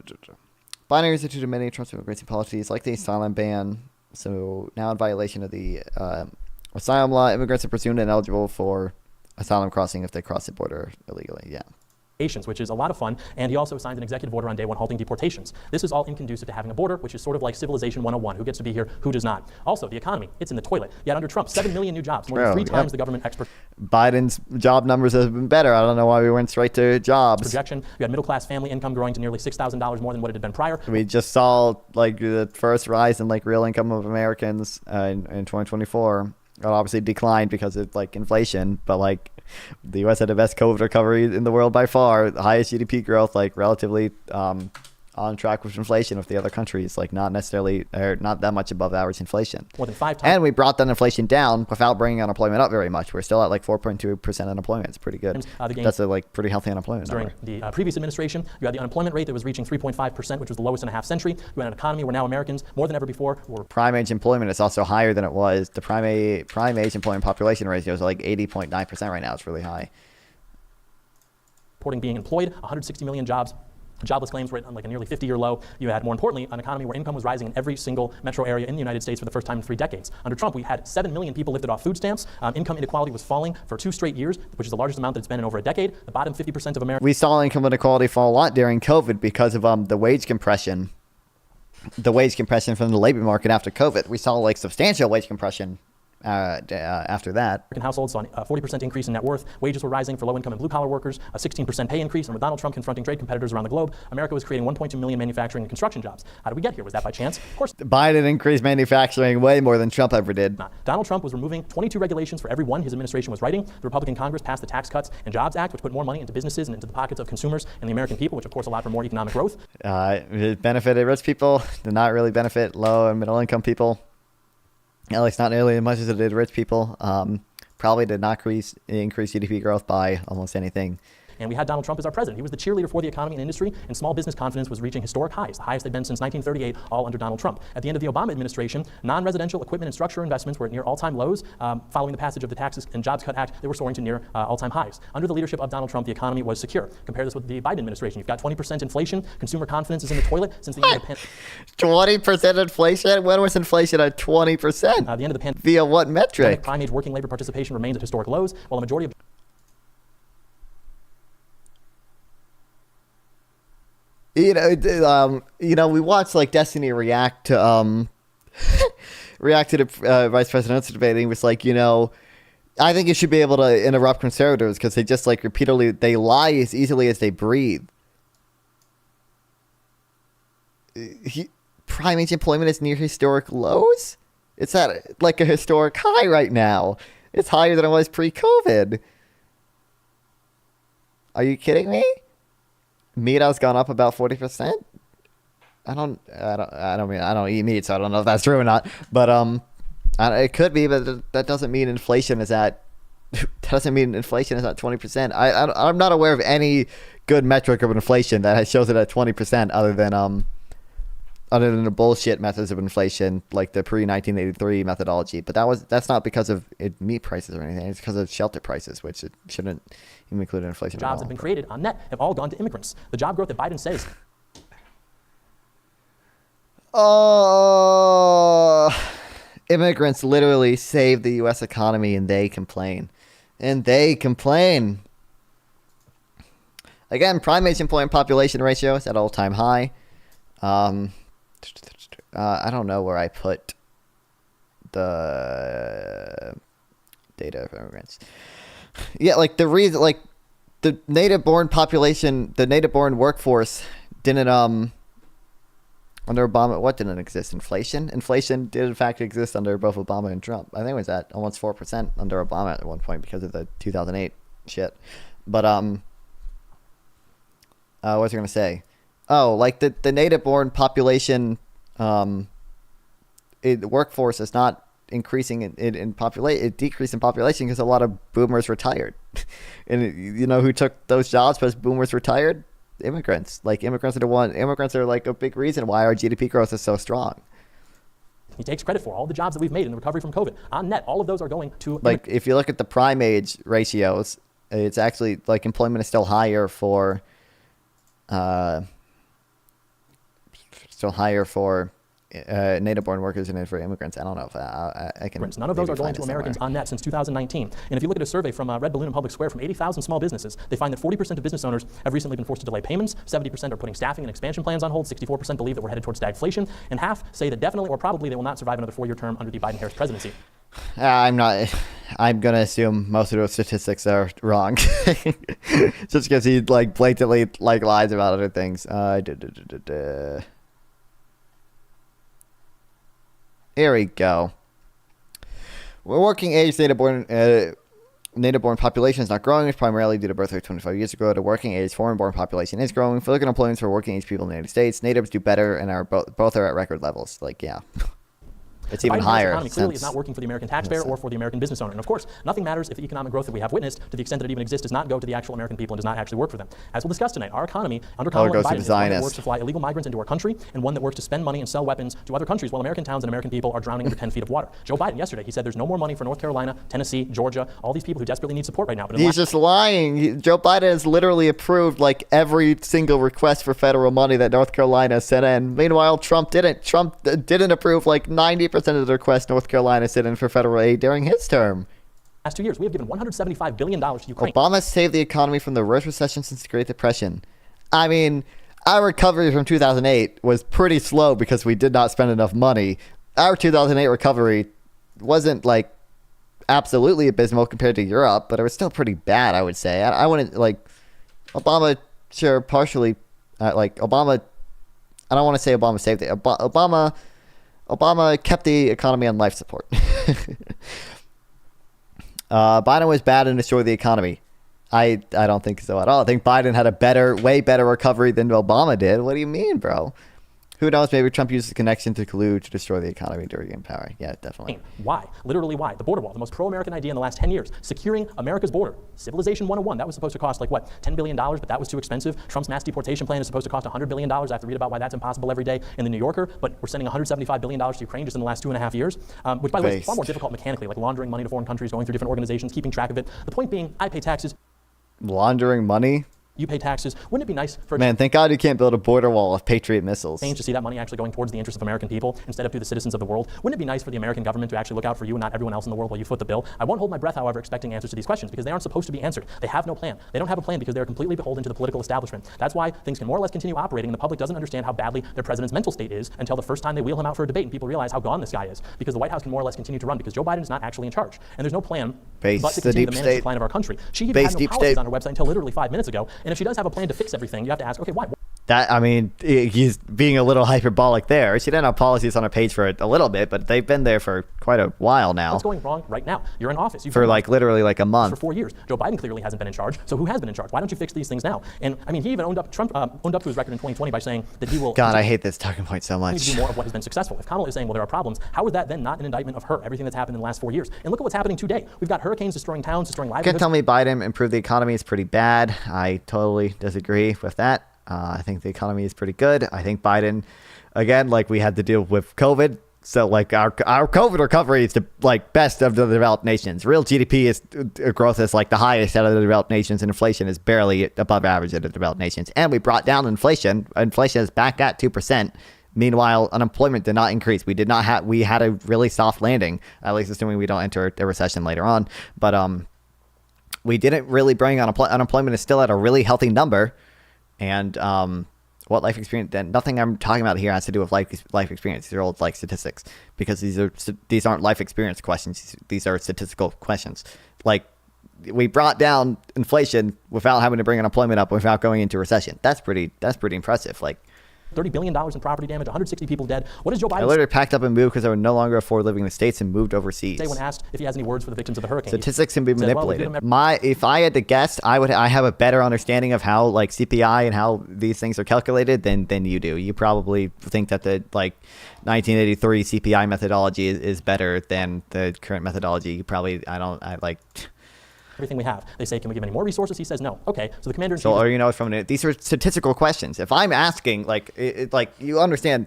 instituted many Trump's immigration policies, like the asylum ban. So now, in violation of the asylum law, immigrants are presumed ineligible for asylum crossing if they cross the border illegally. Yeah. Which is a lot of fun, and he also signed an executive order on day 1 halting deportations. This is all inconducive to having a border, which is sort of like Civilization 101. Who gets to be here, who does not? Also, the economy, it's in the toilet. Yet under Trump, 7 million new jobs, more than 3 times the government expert. Biden's job numbers have been better. I don't know why we went straight to jobs. Projection, you had middle-class family income growing to nearly $6,000 more than what it had been prior. We just saw like the first rise in like real income of Americans in 2024. It obviously declined because of like inflation, but like the U.S. had the best COVID recovery in the world by far, the highest GDP growth, like relatively on track with inflation with the other countries, like not necessarily, or not that much above average inflation. More than 5 times. And we brought that inflation down without bringing unemployment up very much. We're still at like 4.2% unemployment. It's pretty good. That's a like pretty healthy unemployment during number. The previous administration, you had the unemployment rate that was reaching 3.5%, which was the lowest in a half century. You had an economy where now Americans, more than ever before, were prime age employment is also higher than it was. The prime age employment population ratio is like 80.9% right now. It's really high. Reporting being employed, 160 million jobs. Jobless claims were at like a nearly 50-year low. You had, more importantly, an economy where income was rising in every single metro area in the United States for the first time in 3 decades. Under Trump, we had 7 million people lifted off food stamps. Income inequality was falling for 2 straight years, which is the largest amount that it's been in over a decade. The bottom 50% of America. We saw income inequality fall a lot during COVID because of the wage compression. The wage compression from the labor market after COVID. We saw like substantial wage compression after that. American households saw a 40% increase in net worth. Wages were rising for low-income and blue-collar workers, a 16% pay increase. And with Donald Trump confronting trade competitors around the globe, America was creating 1.2 million manufacturing and construction jobs. How did we get here? Was that by chance? Of course. Biden increased manufacturing way more than Trump ever did. Donald Trump was removing 22 regulations for every one his administration was writing. The Republican Congress passed the Tax Cuts and Jobs Act, which put more money into businesses and into the pockets of consumers and the American people, which of course allowed for more economic growth. It benefited rich people, did not really benefit low and middle income people. At least not nearly as much as it did rich people. Probably did not increase GDP growth by almost anything. And we had Donald Trump as our president. He was the cheerleader for the economy and industry, and small business confidence was reaching historic highs, the highest they've been since 1938, all under Donald Trump. At the end of the Obama administration, non-residential equipment and structure investments were at near all-time lows. Following the passage of the Taxes and Jobs Cut Act, they were soaring to near all-time highs. Under the leadership of Donald Trump, the economy was secure. Compare this with the Biden administration. You've got 20% inflation. Consumer confidence is in the toilet since the end of the pandemic. 20% inflation? When was inflation at 20%? The end of the pandemic. Via what metric? Prime age working labor participation remains at historic lows, while a majority of We watched like Destiny react to the vice presidential debate, and he was like, I think you should be able to interrupt conservatives because they just like repeatedly, they lie as easily as they breathe. Prime age employment is near historic lows. It's at like a historic high right now. It's higher than it was pre-COVID. Are you kidding me? Meat has gone up about 40%. I don't eat meat, so I don't know if that's true or not. But it could be, but that doesn't mean inflation is at 20%. I'm not aware of any good metric of inflation that shows it at 20% other than the bullshit methods of inflation, like the pre-1983 methodology. But that's not because of meat prices or anything. It's because of shelter prices, which it shouldn't even include in inflation. Jobs have been created on net have all gone to immigrants. The job growth that Biden says. Immigrants literally save the U.S. economy, and they complain. Again, prime age employment population ratio is at all-time high. I don't know where I put the data of immigrants. Yeah, like the reason, like the native-born population, the native-born workforce didn't under Obama. What didn't exist? Inflation. Inflation did in fact exist under both Obama and Trump. I think it was at almost 4% under Obama at one point because of the 2008 shit. But what was I gonna say? Oh, like the native-born population, workforce is not increasing in population. It decreased in population because a lot of boomers retired, and who took those jobs because boomers retired? Immigrants. Like immigrants are like a big reason why our GDP growth is so strong. He takes credit for all the jobs that we've made in the recovery from COVID. On net, all of those are going to like if you look at the prime age ratios, it's actually like employment is still higher for. Native-born workers and for immigrants. I don't know if I can. None of those are going to Americans on net since 2019. And if you look at a survey from Red Balloon and Public Square from 80,000 small businesses, they find that 40% of business owners have recently been forced to delay payments, 70% are putting staffing and expansion plans on hold, 64% believe that we're headed towards stagflation, and half say that definitely or probably they will not survive another 4-year term under the Biden-Harris presidency. I'm going to assume most of those statistics are wrong. Just because he blatantly lies about other things. Here we go. Working age native-born population is not growing. It's primarily due to birth rate 25 years ago. The working age foreign-born population is growing. If you look at employment for working age people in the United States, natives do better and are both are at record levels. It's even higher. The economy clearly is not working for the American taxpayer or for the American business owner. And of course, nothing matters if the economic growth that we have witnessed, to the extent that it even exists, does not go to the actual American people and does not actually work for them. As we'll discuss tonight, our economy under Kamala Biden is one that works to fly illegal migrants into our country and one that works to spend money and sell weapons to other countries while American towns and American people are drowning under 10 feet of water. Joe Biden yesterday, he said there's no more money for North Carolina, Tennessee, Georgia, all these people who desperately need support right now. But he's just lying. Joe Biden has literally approved every single request for federal money that North Carolina sent in. Meanwhile, Trump didn't. Trump didn't approve 90% of the requests North Carolina sent in for federal aid during his term. Last 2 years, we have given $175 billion to Ukraine. Obama saved the economy from the worst recession since the Great Depression. I mean, our recovery from 2008 was pretty slow because we did not spend enough money. Our 2008 recovery wasn't absolutely abysmal compared to Europe, but it was still pretty bad, I would say. I wouldn't Obama, sure, partially, Obama, I don't want to say Obama saved it. Obama kept the economy on life support. Biden was bad and destroyed the economy. I don't think so at all. I think Biden had a way better recovery than Obama did. What do you mean, bro? Who knows? Maybe Trump used the connection to collude to destroy the economy during in power. Yeah, definitely. Why? Literally why? The border wall, the most pro-American idea in the last 10 years. Securing America's border. Civilization 101. That was supposed to cost $10 billion, but that was too expensive. Trump's mass deportation plan is supposed to cost $100 billion. I have to read about why that's impossible every day in the New Yorker, but we're sending $175 billion to Ukraine just in the last 2.5 years, which by the way is far more difficult mechanically, laundering money to foreign countries, going through different organizations, keeping track of it. The point being, I pay taxes. Laundering money? You pay taxes. Wouldn't it be nice for Man, thank God you can't build a border wall of Patriot missiles. to see that money actually going towards the interests of American people instead of to the citizens of the world? Wouldn't it be nice for the American government to actually look out for you and not everyone else in the world while you foot the bill? I won't hold my breath, however, expecting answers to these questions because they aren't supposed to be answered. They have no plan. They don't have a plan because they're completely beholden to the political establishment. That's why things can more or less continue operating and the public doesn't understand how badly their president's mental state is until the first time they wheel him out for a debate and people realize how gone this guy is because the White House can more or less continue to run because Joe Biden is not actually in charge. And there's no plan but to continue the managed decline of our country. She even had no policies on her website until literally 5 minutes ago. And if she does have a plan to fix everything, you have to ask, okay, why? That, I mean, he's being a little hyperbolic there. She didn't have policies on her page for a little bit, but they've been there for quite a while now. What's going wrong right now? You're in office. For like literally like a month. For 4 years. Joe Biden clearly hasn't been in charge. So who has been in charge? Why don't you fix these things now? And I mean, he even owned up to his record in 2020 by saying that he will. God, I hate this talking point so much. Do more of what has been successful. If Kamala is saying, well, there are problems, how is that then not an indictment of her? Everything that's happened in the last 4 years. And look at what's happening today. We've got hurricanes destroying towns, destroying You livelihoods. can tell me Biden improved the economy is pretty bad. I totally disagree with that. I think the economy is pretty good. I think Biden, again, like we had to deal with COVID. So like our COVID recovery is the like best of the developed nations. Real GDP is growth is like the highest out of the developed nations, and inflation is barely above average of the developed nations. And we brought down inflation. Inflation is back at 2%. Meanwhile, unemployment did not increase. We had a really soft landing, at least assuming we don't enter a recession later on. But we didn't really bring unemployment is still at a really healthy number. And what life experience? Then nothing I'm talking about here has to do with life experience. These are all like statistics because these aren't life experience questions. These are statistical questions. Like we brought down inflation without having to bring unemployment up, without going into recession. That's pretty impressive. Like $30 billion in property damage, 160 people dead. What is Joe Biden? I literally packed up and moved because I would no longer afford living in the States and moved overseas. Say when asked if he has any words for the victims of the hurricane. Statistics can be manipulated. If I had to guess, I have a better understanding of how like CPI and how these things are calculated than you do. You probably think that the like 1983 CPI methodology is better than the current methodology. You probably everything we have. They say, can we give any more resources? He says no. Okay, so the commander-in-chief... So, these are statistical questions. If I'm asking, like you understand,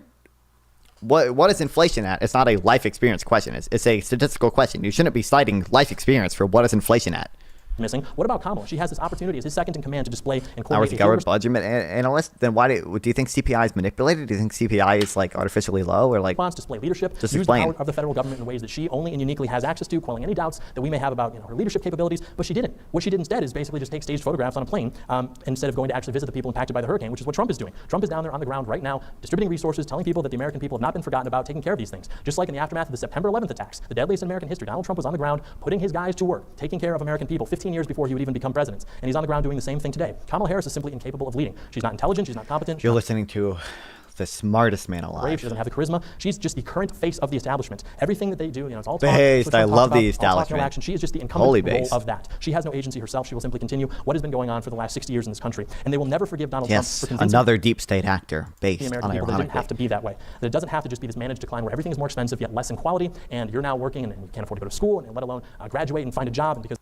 what is inflation at? It's not a life experience question. It's a statistical question. You shouldn't be citing life experience for what is inflation at. Missing. What about Kamala? She has this opportunity as his second in command to display and coordinate. I was a government budget analyst. Then why do you think CPI is manipulated? Do you think CPI is like artificially low or like? Response, display leadership. Just use explain. the power of the federal government in ways that she only and uniquely has access to, quelling any doubts that we may have about her leadership capabilities. But she didn't. What she did instead is basically just take staged photographs on a plane instead of going to actually visit the people impacted by the hurricane, which is what Trump is doing. Trump is down there on the ground right now, distributing resources, telling people that the American people have not been forgotten about, taking care of these things. Just like in the aftermath of the September 11th attacks, the deadliest in American history, Donald Trump was on the ground, putting his guys to work, taking care of American people 15 years before he would even become president. And he's on the ground doing the same thing today. Kamala Harris is simply incapable of leading. She's not intelligent. She's not competent. You're listening to the smartest man alive. Brave. She doesn't have the charisma. She's just the current face of the establishment. Everything that they do, it's all talk. Based. I love the establishment. No action. She is just the incumbent role of that. She has no agency herself. She will simply continue what has been going on for the last 60 years in this country. And they will never forgive Donald Trump for convincing another deep state actor based the American on people that it didn't have ironically. to be that way. That it doesn't have to just be this managed decline where everything is more expensive yet less in quality, and you're now working and you can't afford to go to school and let alone graduate and find a job. And because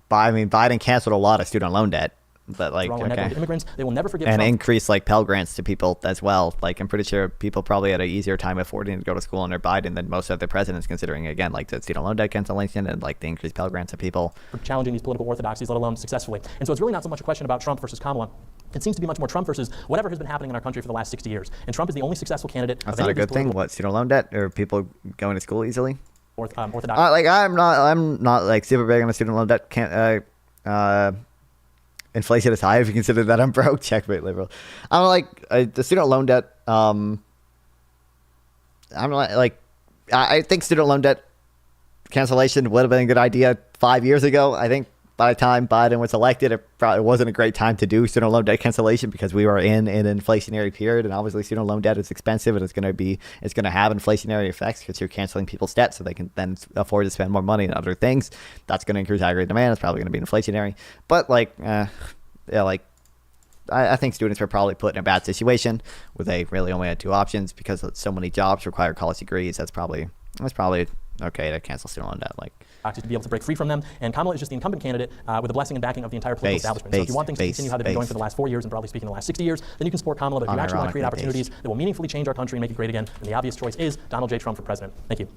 Biden canceled a lot of student loan debt. But like, okay. Immigrants, they will never forgive and Trump. increase like Pell Grants to people as well. Like, I'm pretty sure people probably had an easier time affording to go to school under Biden than most other presidents, considering again like the student loan debt cancellation and like the increased Pell Grants to people. For challenging these political orthodoxies, let alone successfully. And so it's really not so much a question about Trump versus Kamala. It seems to be much more Trump versus whatever has been happening in our country for the last 60 years. And Trump is the only successful candidate. That's not a good thing. What, student loan debt or people going to school easily? Orthodox. Like I'm not like super big on the student loan debt. Inflation is high if you consider that I'm broke. Checkmate, liberal. I'm like the student loan debt. I'm like I think student loan debt cancellation would have been a good idea 5 years ago. I think by the time Biden was elected, it probably wasn't a great time to do student loan debt cancellation because we were in an inflationary period, and obviously student loan debt is expensive and it's going to have inflationary effects because you're canceling people's debt so they can then afford to spend more money on other things. That's going to increase aggregate demand. It's probably going to be inflationary, but I think students were probably put in a bad situation where they really only had two options because so many jobs require college degrees. That's probably okay to cancel student loan debt. Like, to be able to break free from them. And Kamala is just the incumbent candidate with the blessing and backing of the entire political establishment. So if you want things to continue how they've been going for the last 4 years and broadly speaking the last 60 years, then you can support Kamala. But if you actually want to create opportunities that will meaningfully change our country and make it great again, then the obvious choice is Donald J. Trump for president. Thank you.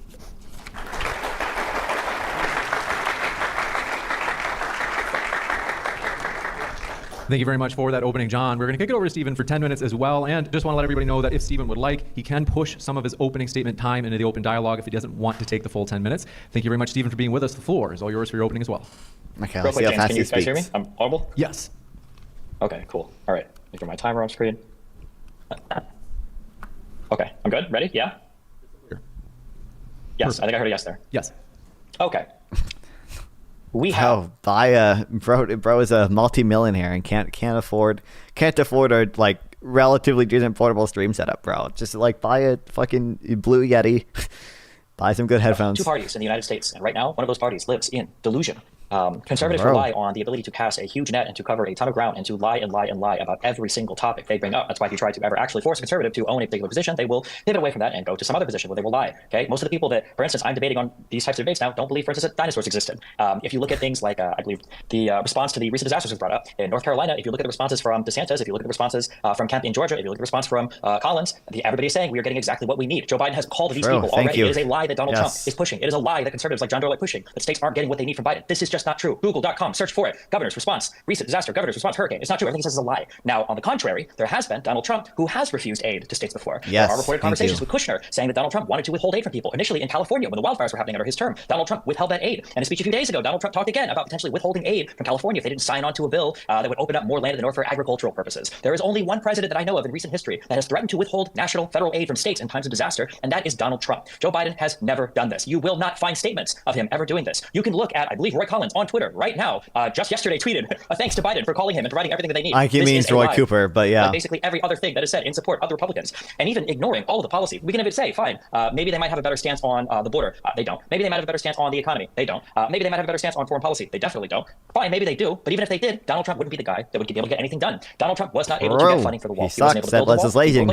Thank you very much for that opening, John. We're going to kick it over to Stephen for 10 minutes as well. And just want to let everybody know that if Stephen would like, he can push some of his opening statement time into the open dialogue if he doesn't want to take the full 10 minutes. Thank you very much, Stephen, for being with us. The floor is all yours for your opening as well. Okay, Real quick, James, can you guys hear me? I'm audible? Yes. Okay, cool. All right. Make sure my timer on screen. Okay, I'm good. Ready? Yeah? Yes, perfect. I think I heard a yes there. Yes. Okay. We have. Bro is a multi-millionaire and can't afford a like relatively decent portable stream setup, bro. Just like buy a fucking Blue Yeti, buy some good headphones. Two parties in the United States, and right now one of those parties lives in delusion. Conservatives rely on the ability to cast a huge net and to cover a ton of ground and to lie and lie and lie about every single topic they bring up. That's why if you try to ever actually force a conservative to own a particular position, they will pivot away from that and go to some other position where they will lie. Okay, most of the people that, for instance, I'm debating on these types of debates now don't believe, for instance, that dinosaurs existed. If you look at things like, I believe the response to the recent disasters was brought up in North Carolina. If you look at the responses from DeSantis, if you look at the responses from Kemp in Georgia, if you look at the response from Collins, everybody's saying we are getting exactly what we need. Joe Biden has called these people already. It is a lie that Donald Trump is pushing. It is a lie that conservatives like John Doyle are pushing. That states aren't getting what they need from Biden. This is just not true. Google.com. Search for it. Governor's response. Recent disaster. Governor's response. Hurricane. It's not true. Everything he says is a lie. Now, on the contrary, there has been Donald Trump who has refused aid to states before. Yes, there are reported conversations with Kushner saying that Donald Trump wanted to withhold aid from people. Initially in California, when the wildfires were happening under his term, Donald Trump withheld that aid. And a speech a few days ago, Donald Trump talked again about potentially withholding aid from California if they didn't sign on to a bill that would open up more land in the north for agricultural purposes. There is only one president that I know of in recent history that has threatened to withhold national federal aid from states in times of disaster, and that is Donald Trump. Joe Biden has never done this. You will not find statements of him ever doing this. You can look at, I believe, Roy Collins on Twitter right now, just yesterday tweeted thanks to Biden for calling him and providing everything that they need. I think he means Roy Cooper, but yeah. Like basically every other thing that is said in support of the Republicans, and even ignoring all of the policy. We can even say, fine, maybe they might have a better stance on the border. They don't. Maybe they might have a better stance on the economy. They don't. Maybe they might have a better stance on foreign policy. They definitely don't. Fine, maybe they do. But even if they did, Donald Trump wouldn't be the guy that would be able to get anything done. Donald Trump was not able to get funding for the wall. He sucks at legislating.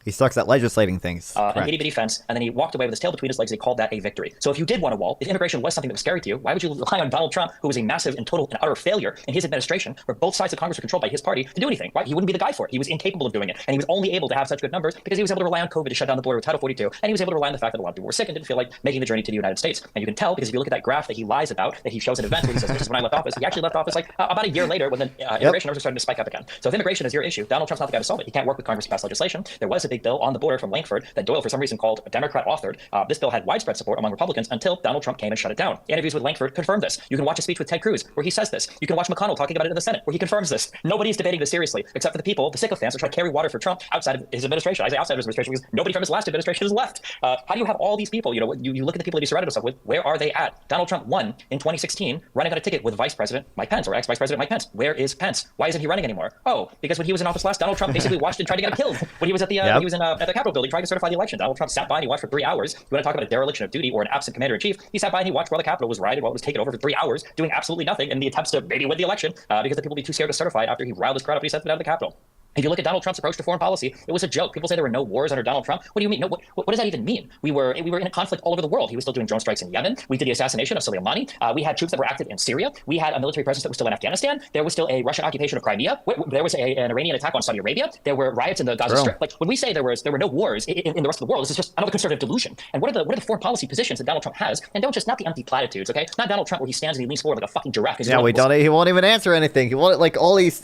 He sucks at legislating things. An itty-bitty fence, and then he walked away with his tail between his legs. He called that a victory. So if you did want a wall, if immigration was something that was scary to you, why would you rely on Donald Trump, who was a massive and total and utter failure in his administration, where both sides of Congress were controlled by his party, to do anything? Right? He wouldn't be the guy for it. He was incapable of doing it, and he was only able to have such good numbers because he was able to rely on COVID to shut down the border with Title 42, and he was able to rely on the fact that a lot of people were sick and didn't feel like making the journey to the United States. And you can tell because if you look at that graph that he lies about, that he shows at events where he says, this is when I left office, he actually left office like about a year later when the immigration numbers are starting to spike up again. So if immigration is your issue, Donald Trump's not the guy to solve it. He can't work with Congress to pass legislation. There was a big bill on the border from Langford that Doyle, for some reason, called Democrat authored. This bill had widespread support among Republicans until Donald Trump came and shut it down. Interviews with Langford confirmed this. You can watch a speech with Ted Cruz where he says this. You can watch McConnell talking about it in the Senate where he confirms this. Nobody's debating this seriously except for the people, the sycophants, who try to carry water for Trump outside of his administration. I say outside of his administration because nobody from his last administration has left. How do you have all these people? You know, you look at the people that he surrounded himself with. Where are they at? Donald Trump won in 2016 running on a ticket with Vice President Mike Pence or ex-Vice President Mike Pence. Where is Pence? Why isn't he running anymore? Oh, because when he was in office last, Donald Trump basically watched and tried to get him killed. When he was at the at the Capitol building trying to certify the election, Donald Trump sat by and he watched for 3 hours. You want to talk about a dereliction of duty or an absent commander-in-chief? He sat by and he watched while the Capitol was rioted, while it was taken over for 3 hours, doing absolutely nothing in the attempts to maybe win the election because the people would be too scared to certify it after he riled his crowd up and he sent them out of the Capitol. If you look at Donald Trump's approach to foreign policy, it was a joke. People say there were no wars under Donald Trump. What do you mean? No, what does that even mean? We were in a conflict all over the world. He was still doing drone strikes in Yemen. We did the assassination of Soleimani. We had troops that were active in Syria. We had a military presence that was still in Afghanistan. There was still a Russian occupation of Crimea. There was an Iranian attack on Saudi Arabia. There were riots in the Gaza Strip. Like when we say there were no wars in the rest of the world, this is just another conservative delusion. And what are the foreign policy positions that Donald Trump has? And don't just not the empty platitudes, okay? Not Donald Trump where he stands and he leans forward like a fucking giraffe. Yeah, we don't. He won't even answer anything. He won't like all he's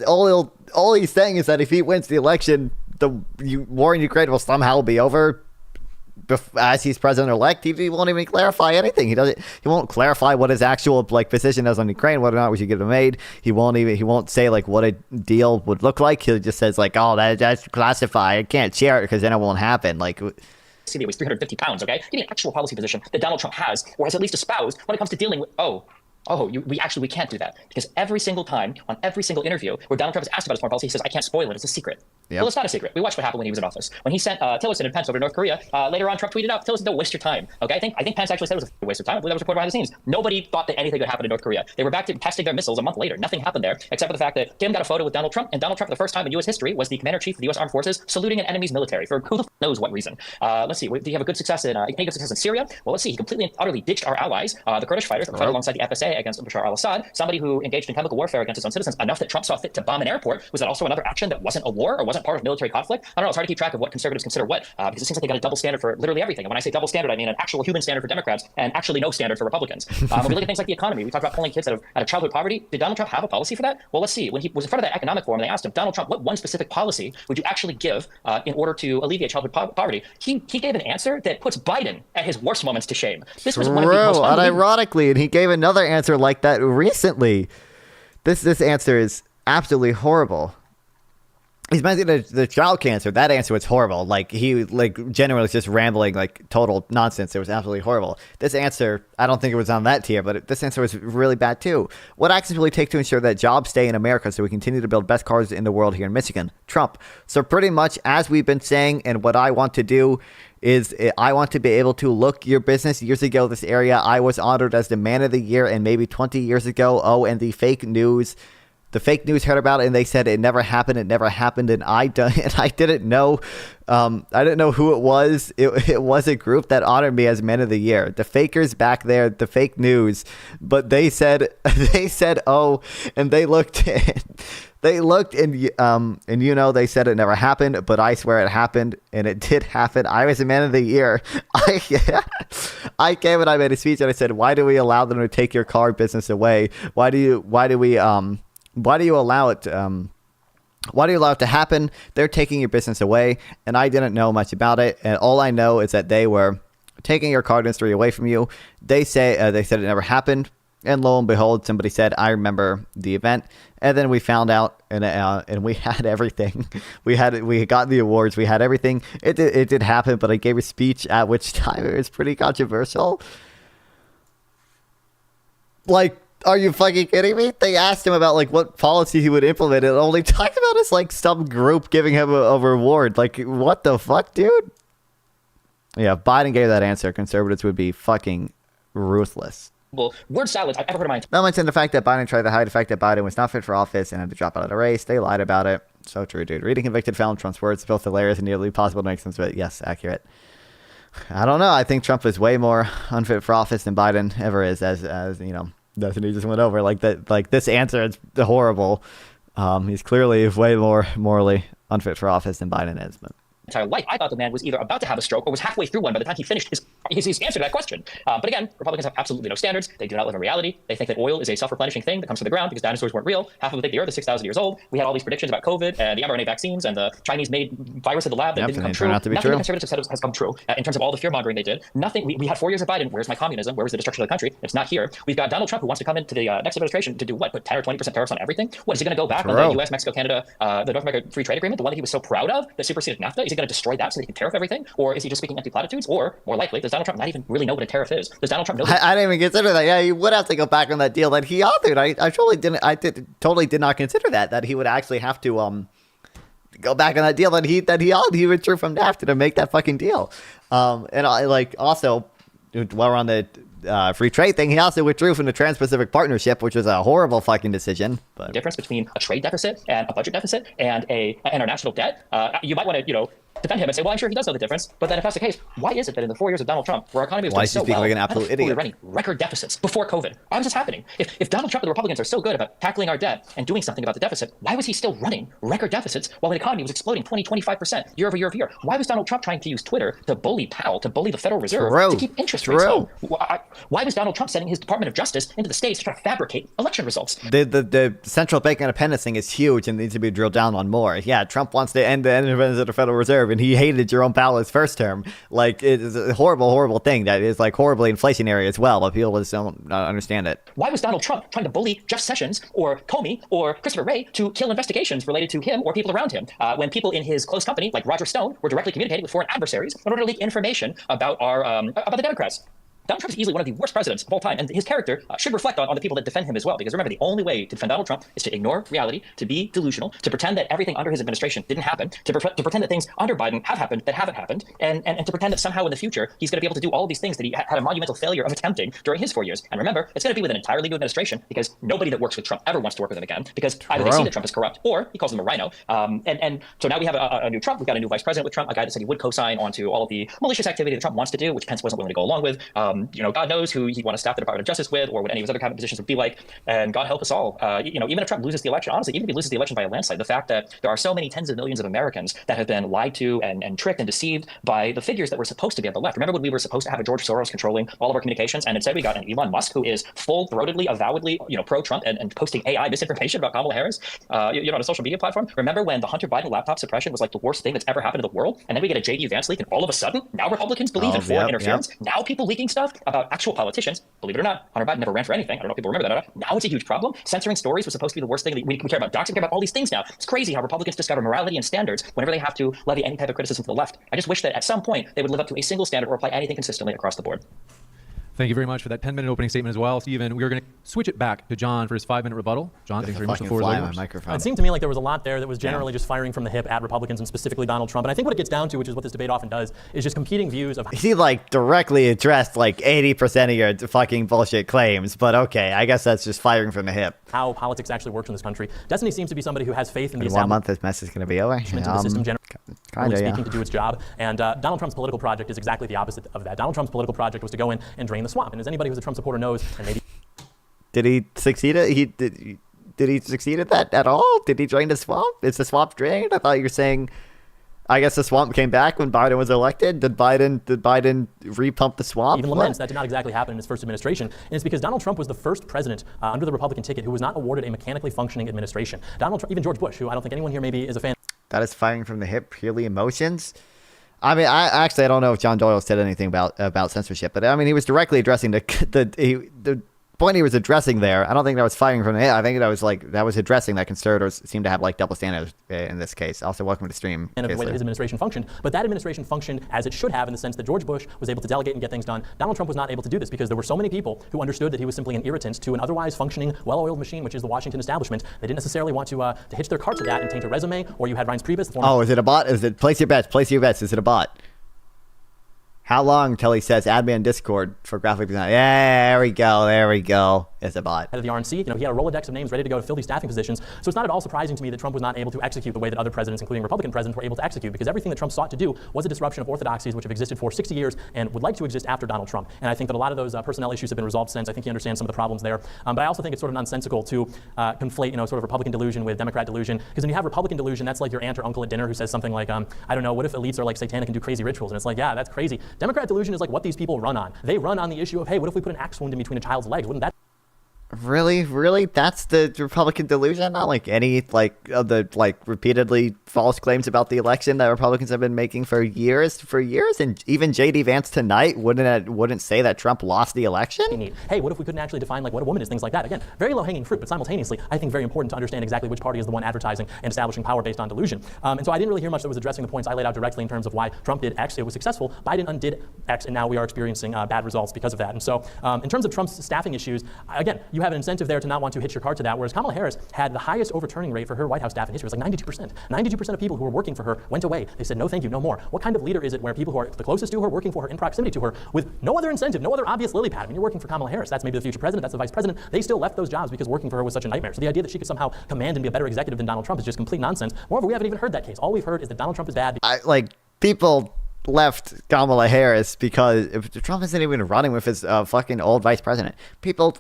saying is that if he wins the election, the war in Ukraine will somehow be over as he's president-elect. He won't even clarify anything. He won't clarify what his actual position is on Ukraine, whether or not we should get him aid. He won't say what a deal would look like. He just says oh, that's classified. I can't share it because then it won't happen. He weighs 350 pounds, okay? Give me an actual policy position that Donald Trump has or has at least espoused when it comes to dealing with we can't do that because every single time on every single interview where Donald Trump is asked about his foreign policy, he says, I can't spoil it. It's a secret. Yep. Well, it's not a secret. We watched what happened when he was in office. When he sent Tillerson and Pence over to North Korea, later on Trump tweeted out, Tillerson, don't waste your time. Okay, I think Pence actually said it was a waste of time. I believe that was reported behind the scenes. Nobody thought that anything could happen in North Korea. They were back to testing their missiles a month later. Nothing happened there except for the fact that Kim got a photo with Donald Trump, and Donald Trump, for the first time in U.S. history, was the commander-in-chief of the U.S. Armed Forces saluting an enemy's military for who the knows what reason. Let's see. Did he have a good success in Syria? Well, let's see. He completely and utterly ditched our allies, the Kurdish fighters that fight alongside the FSA CIA against Bashar al-Assad, somebody who engaged in chemical warfare against his own citizens, enough that Trump saw fit to bomb an airport. Was that also another action that wasn't a war or wasn't part of military conflict? I don't know. It's hard to keep track of what conservatives consider what, because it seems like they got a double standard for literally everything. And when I say double standard, I mean an actual human standard for Democrats and actually no standard for Republicans. When we look at things like the economy, we talked about pulling kids out of childhood poverty. Did Donald Trump have a policy for that? Well, let's see. When he was in front of that economic forum, they asked him, Donald Trump, what one specific policy would you actually give in order to alleviate childhood poverty? He gave an answer that puts Biden at his worst moments to shame. This was one of the most unironically, and he gave another answer like that recently. This answer is absolutely horrible. He's mentioning the child cancer. That answer was horrible. Like, he genuinely was just rambling, like, total nonsense. It was absolutely horrible. This answer, I don't think it was on that tier, but this answer was really bad too. What actions will he take to ensure that jobs stay in America so we continue to build best cars in the world here in Michigan? Trump. So pretty much, as we've been saying, and what I want to do is I want to be able to look your business. Years ago, this area, I was honored as the man of the year, and maybe 20 years ago, and the fake news heard about it, and they said it never happened, and I didn't know. I didn't know who it was. It was a group that honored me as man of the year. The fakers back there, the fake news, but they said and they looked and they said it never happened, but I swear it happened, and it did happen. I was a man of the year. I came and I made a speech and I said, why do we allow them to take your car business away? Why do you allow it to happen? They're taking your business away, and I didn't know much about it, and all I know is that they were taking your card industry away from you. They said it never happened, and lo and behold, somebody said, I remember the event, and then we found out, and we had everything. We got the awards, we had everything. It did happen, but I gave a speech at which time it was pretty controversial. Like, are you fucking kidding me? They asked him about, like, what policy he would implement, and only talked about is, like, some group giving him a reward. Like, what the fuck, dude? Yeah, if Biden gave that answer, conservatives would be fucking ruthless. Word salads I've ever heard of mine. Not mention the fact that Biden tried to hide the fact that Biden was not fit for office and had to drop out of the race. They lied about it. So true, dude. Reading convicted felon Trump's words is both hilarious and nearly impossible to make sense of it. Yes, accurate. I don't know. I think Trump is way more unfit for office than Biden ever is, as you know. Doesn't he just went over like that? Like, this answer is horrible. He's clearly way more morally unfit for office than Biden is. But entire life, I thought the man was either about to have a stroke or was halfway through one by the time he finished his answer to that question. But again, Republicans have absolutely no standards. They do not live in reality. They think that oil is a self-replenishing thing that comes from the ground because dinosaurs weren't real. Half of them think the Earth is 6,000 years old. We had all these predictions about COVID and the mRNA vaccines and the Chinese-made virus in the lab that didn't come true. Nothing the conservatives have said has come true in terms of all the fear-mongering they did. Nothing. We had 4 years of Biden. Where's my communism? Where's the destruction of the country? It's not here. We've got Donald Trump who wants to come into the next administration to do what? Put 10 or 20% tariffs on everything? What, is he going to go back on the U.S., Mexico, Canada, the North America Free Trade Agreement, the one that he was so proud of that superseded NAFTA? Is he going to destroy that so that he can tariff everything? Or is he just speaking empty platitudes? Or, more likely, does Donald Trump not even really know what a tariff is? Does Donald Trump know? I didn't even consider that. Yeah, he would have to go back on that deal that he authored. I totally did not consider that he would actually have to go back on that deal that he withdrew from NAFTA to make that fucking deal. And I also, while we're on the free trade thing, he also withdrew from the Trans-Pacific Partnership, which was a horrible fucking decision. But the difference between a trade deficit and a budget deficit and our national debt, you might want to, defend him and say, well, I'm sure he does know the difference. But then if that's the case, why is it that in the 4 years of Donald Trump, where our economy was doing so well, like an absolute idiot? We were running record deficits before COVID? Why was this happening? If Donald Trump and the Republicans are so good about tackling our debt and doing something about the deficit, why was he still running record deficits while the economy was exploding 25% year over year over year? Why was Donald Trump trying to use Twitter to bully Powell, to bully the Federal Reserve, to keep interest rates low? Why was Donald Trump sending his Department of Justice into the states to try to fabricate election results? The central bank independence thing is huge and needs to be drilled down on more. Yeah, Trump wants to end the independence of the Federal Reserve, and he hated Jerome Powell's first term. Like, it's a horrible thing that is like horribly inflationary as well, but people just don't understand it. Why was Donald Trump trying to bully Jeff Sessions or Comey or Christopher Wray to kill investigations related to him or people around him when people in his close company, like Roger Stone, were directly communicating with foreign adversaries in order to leak information about about the Democrats? Donald Trump is easily one of the worst presidents of all time, and his character should reflect on the people that defend him as well. Because remember, the only way to defend Donald Trump is to ignore reality, to be delusional, to pretend that everything under his administration didn't happen, to pretend that things under Biden have happened that haven't happened, and to pretend that somehow in the future he's going to be able to do all of these things that he had a monumental failure of attempting during his 4 years. And remember, it's going to be with an entirely new administration because nobody that works with Trump ever wants to work with him again because either they see that Trump is corrupt or he calls them a rhino. And so now we have a new Trump. We've got a new vice president with Trump, a guy that said he would co-sign onto all of the malicious activity that Trump wants to do, which Pence wasn't willing to go along with. God knows who he'd want to staff the Department of Justice with, or what any of his other cabinet positions would be like. And God help us all. Even if Trump loses the election, honestly, even if he loses the election by a landslide, the fact that there are so many tens of millions of Americans that have been lied to and tricked and deceived by the figures that were supposed to be on the left. Remember when we were supposed to have a George Soros controlling all of our communications, and instead we got an Elon Musk who is full-throatedly, avowedly, pro-Trump and posting AI misinformation about Kamala Harris, on a social media platform. Remember when the Hunter Biden laptop suppression was like the worst thing that's ever happened to the world, and then we get a JD Vance leak, and all of a sudden now Republicans believe in foreign interference. Now people leaking stuff about actual politicians. Believe it or not, Hunter Biden never ran for anything. I don't know if people remember that or not. Now it's a huge problem. Censoring stories was supposed to be the worst thing. We care about doxing, we care about all these things now. It's crazy how Republicans discover morality and standards whenever they have to levy any type of criticism to the left. I just wish that at some point they would live up to a single standard or apply anything consistently across the board. Thank you very much for that 10-minute opening statement as well, Stephen. We're going to switch it back to John for his 5-minute rebuttal. John, thanks very much. The floor is yours. It seemed to me like there was a lot there that was generally just firing from the hip at Republicans and specifically Donald Trump. And I think what it gets down to, which is what this debate often does, is just competing views of... He directly addressed 80% of your fucking bullshit claims, but okay, I guess that's just firing from the hip. How politics actually works in this country. Destiny seems to be somebody who has faith in the In 1 month, this mess is going to be over. Into the system generally speaking, yeah. to do its job. And Donald Trump's political project is exactly the opposite of that. Donald Trump's political project was to go in and drain the swamp. And as anybody who's a Trump supporter knows, and maybe... Did he succeed at Did he succeed at that at all? Did he drain the swamp? Is the swamp drained? I thought you were saying... I guess the swamp came back when Biden was elected. Did Biden repump the swamp? Even laments that did not exactly happen in his first administration. And it's because Donald Trump was the first president under the Republican ticket who was not awarded a mechanically functioning administration. Donald Trump, even George Bush, who I don't think anyone here maybe is a fan. That is firing from the hip, purely emotions. I mean, I don't know if John Doyle said anything about censorship, but I mean, he was directly addressing the point he was addressing there. I don't think that was firing from the hip. I think that was addressing that conservatives seem to have double standards in this case. Also, welcome to the stream. And of the way that his administration functioned, but that administration functioned as it should have in the sense that George Bush was able to delegate and get things done. Donald Trump was not able to do this because there were so many people who understood that he was simply an irritant to an otherwise functioning, well-oiled machine, which is the Washington establishment. They didn't necessarily want to hitch their cart to that and taint a resume. Or you had Reince Priebus. Is it a bot? Is it place your bets? Place your bets. Is it a bot? How long till he says add me on Discord for graphic design? Yeah, there we go. It's a bot. Head of the RNC, he had a Rolodex of names ready to go to fill these staffing positions. So it's not at all surprising to me that Trump was not able to execute the way that other presidents, including Republican presidents, were able to execute, because everything that Trump sought to do was a disruption of orthodoxies which have existed for 60 years and would like to exist after Donald Trump. And I think that a lot of those personnel issues have been resolved since. I think he understands some of the problems there. But I also think it's sort of nonsensical to conflate, sort of Republican delusion with Democrat delusion. Because when you have Republican delusion, that's like your aunt or uncle at dinner who says something like, I don't know, what if elites are satanic and do crazy rituals? And it's like, yeah, that's crazy. Democrat delusion is what these people run on. They run on the issue of, hey, what if we put an axe wound in between a child's legs? Wouldn't that... Really? That's the Republican delusion? Not any of the repeatedly false claims about the election that Republicans have been making for years, and even JD Vance tonight wouldn't say that Trump lost the election? Hey, what if we couldn't actually define what a woman is? Things like that. Again, very low-hanging fruit, but simultaneously, I think very important to understand exactly which party is the one advertising and establishing power based on delusion. And so I didn't really hear much that was addressing the points I laid out directly in terms of why Trump did X. It was successful. Biden undid X, and now we are experiencing bad results because of that. And so in terms of Trump's staffing issues, again, you have an incentive there to not want to hitch your cart to that, whereas Kamala Harris had the highest overturning rate for her White House staff in history. It was 92%. 92% of people who were working for her went away. They said, no, thank you, no more. What kind of leader is it where people who are the closest to her, working for her, in proximity to her, with no other incentive, no other obvious lily pad? I mean, you're working for Kamala Harris. That's maybe the future president. That's the vice president. They still left those jobs because working for her was such a nightmare. So the idea that she could somehow command and be a better executive than Donald Trump is just complete nonsense. Moreover, we haven't even heard that case. All we've heard is that Donald Trump is bad. People left Kamala Harris because if Trump isn't even running with his fucking old vice president. People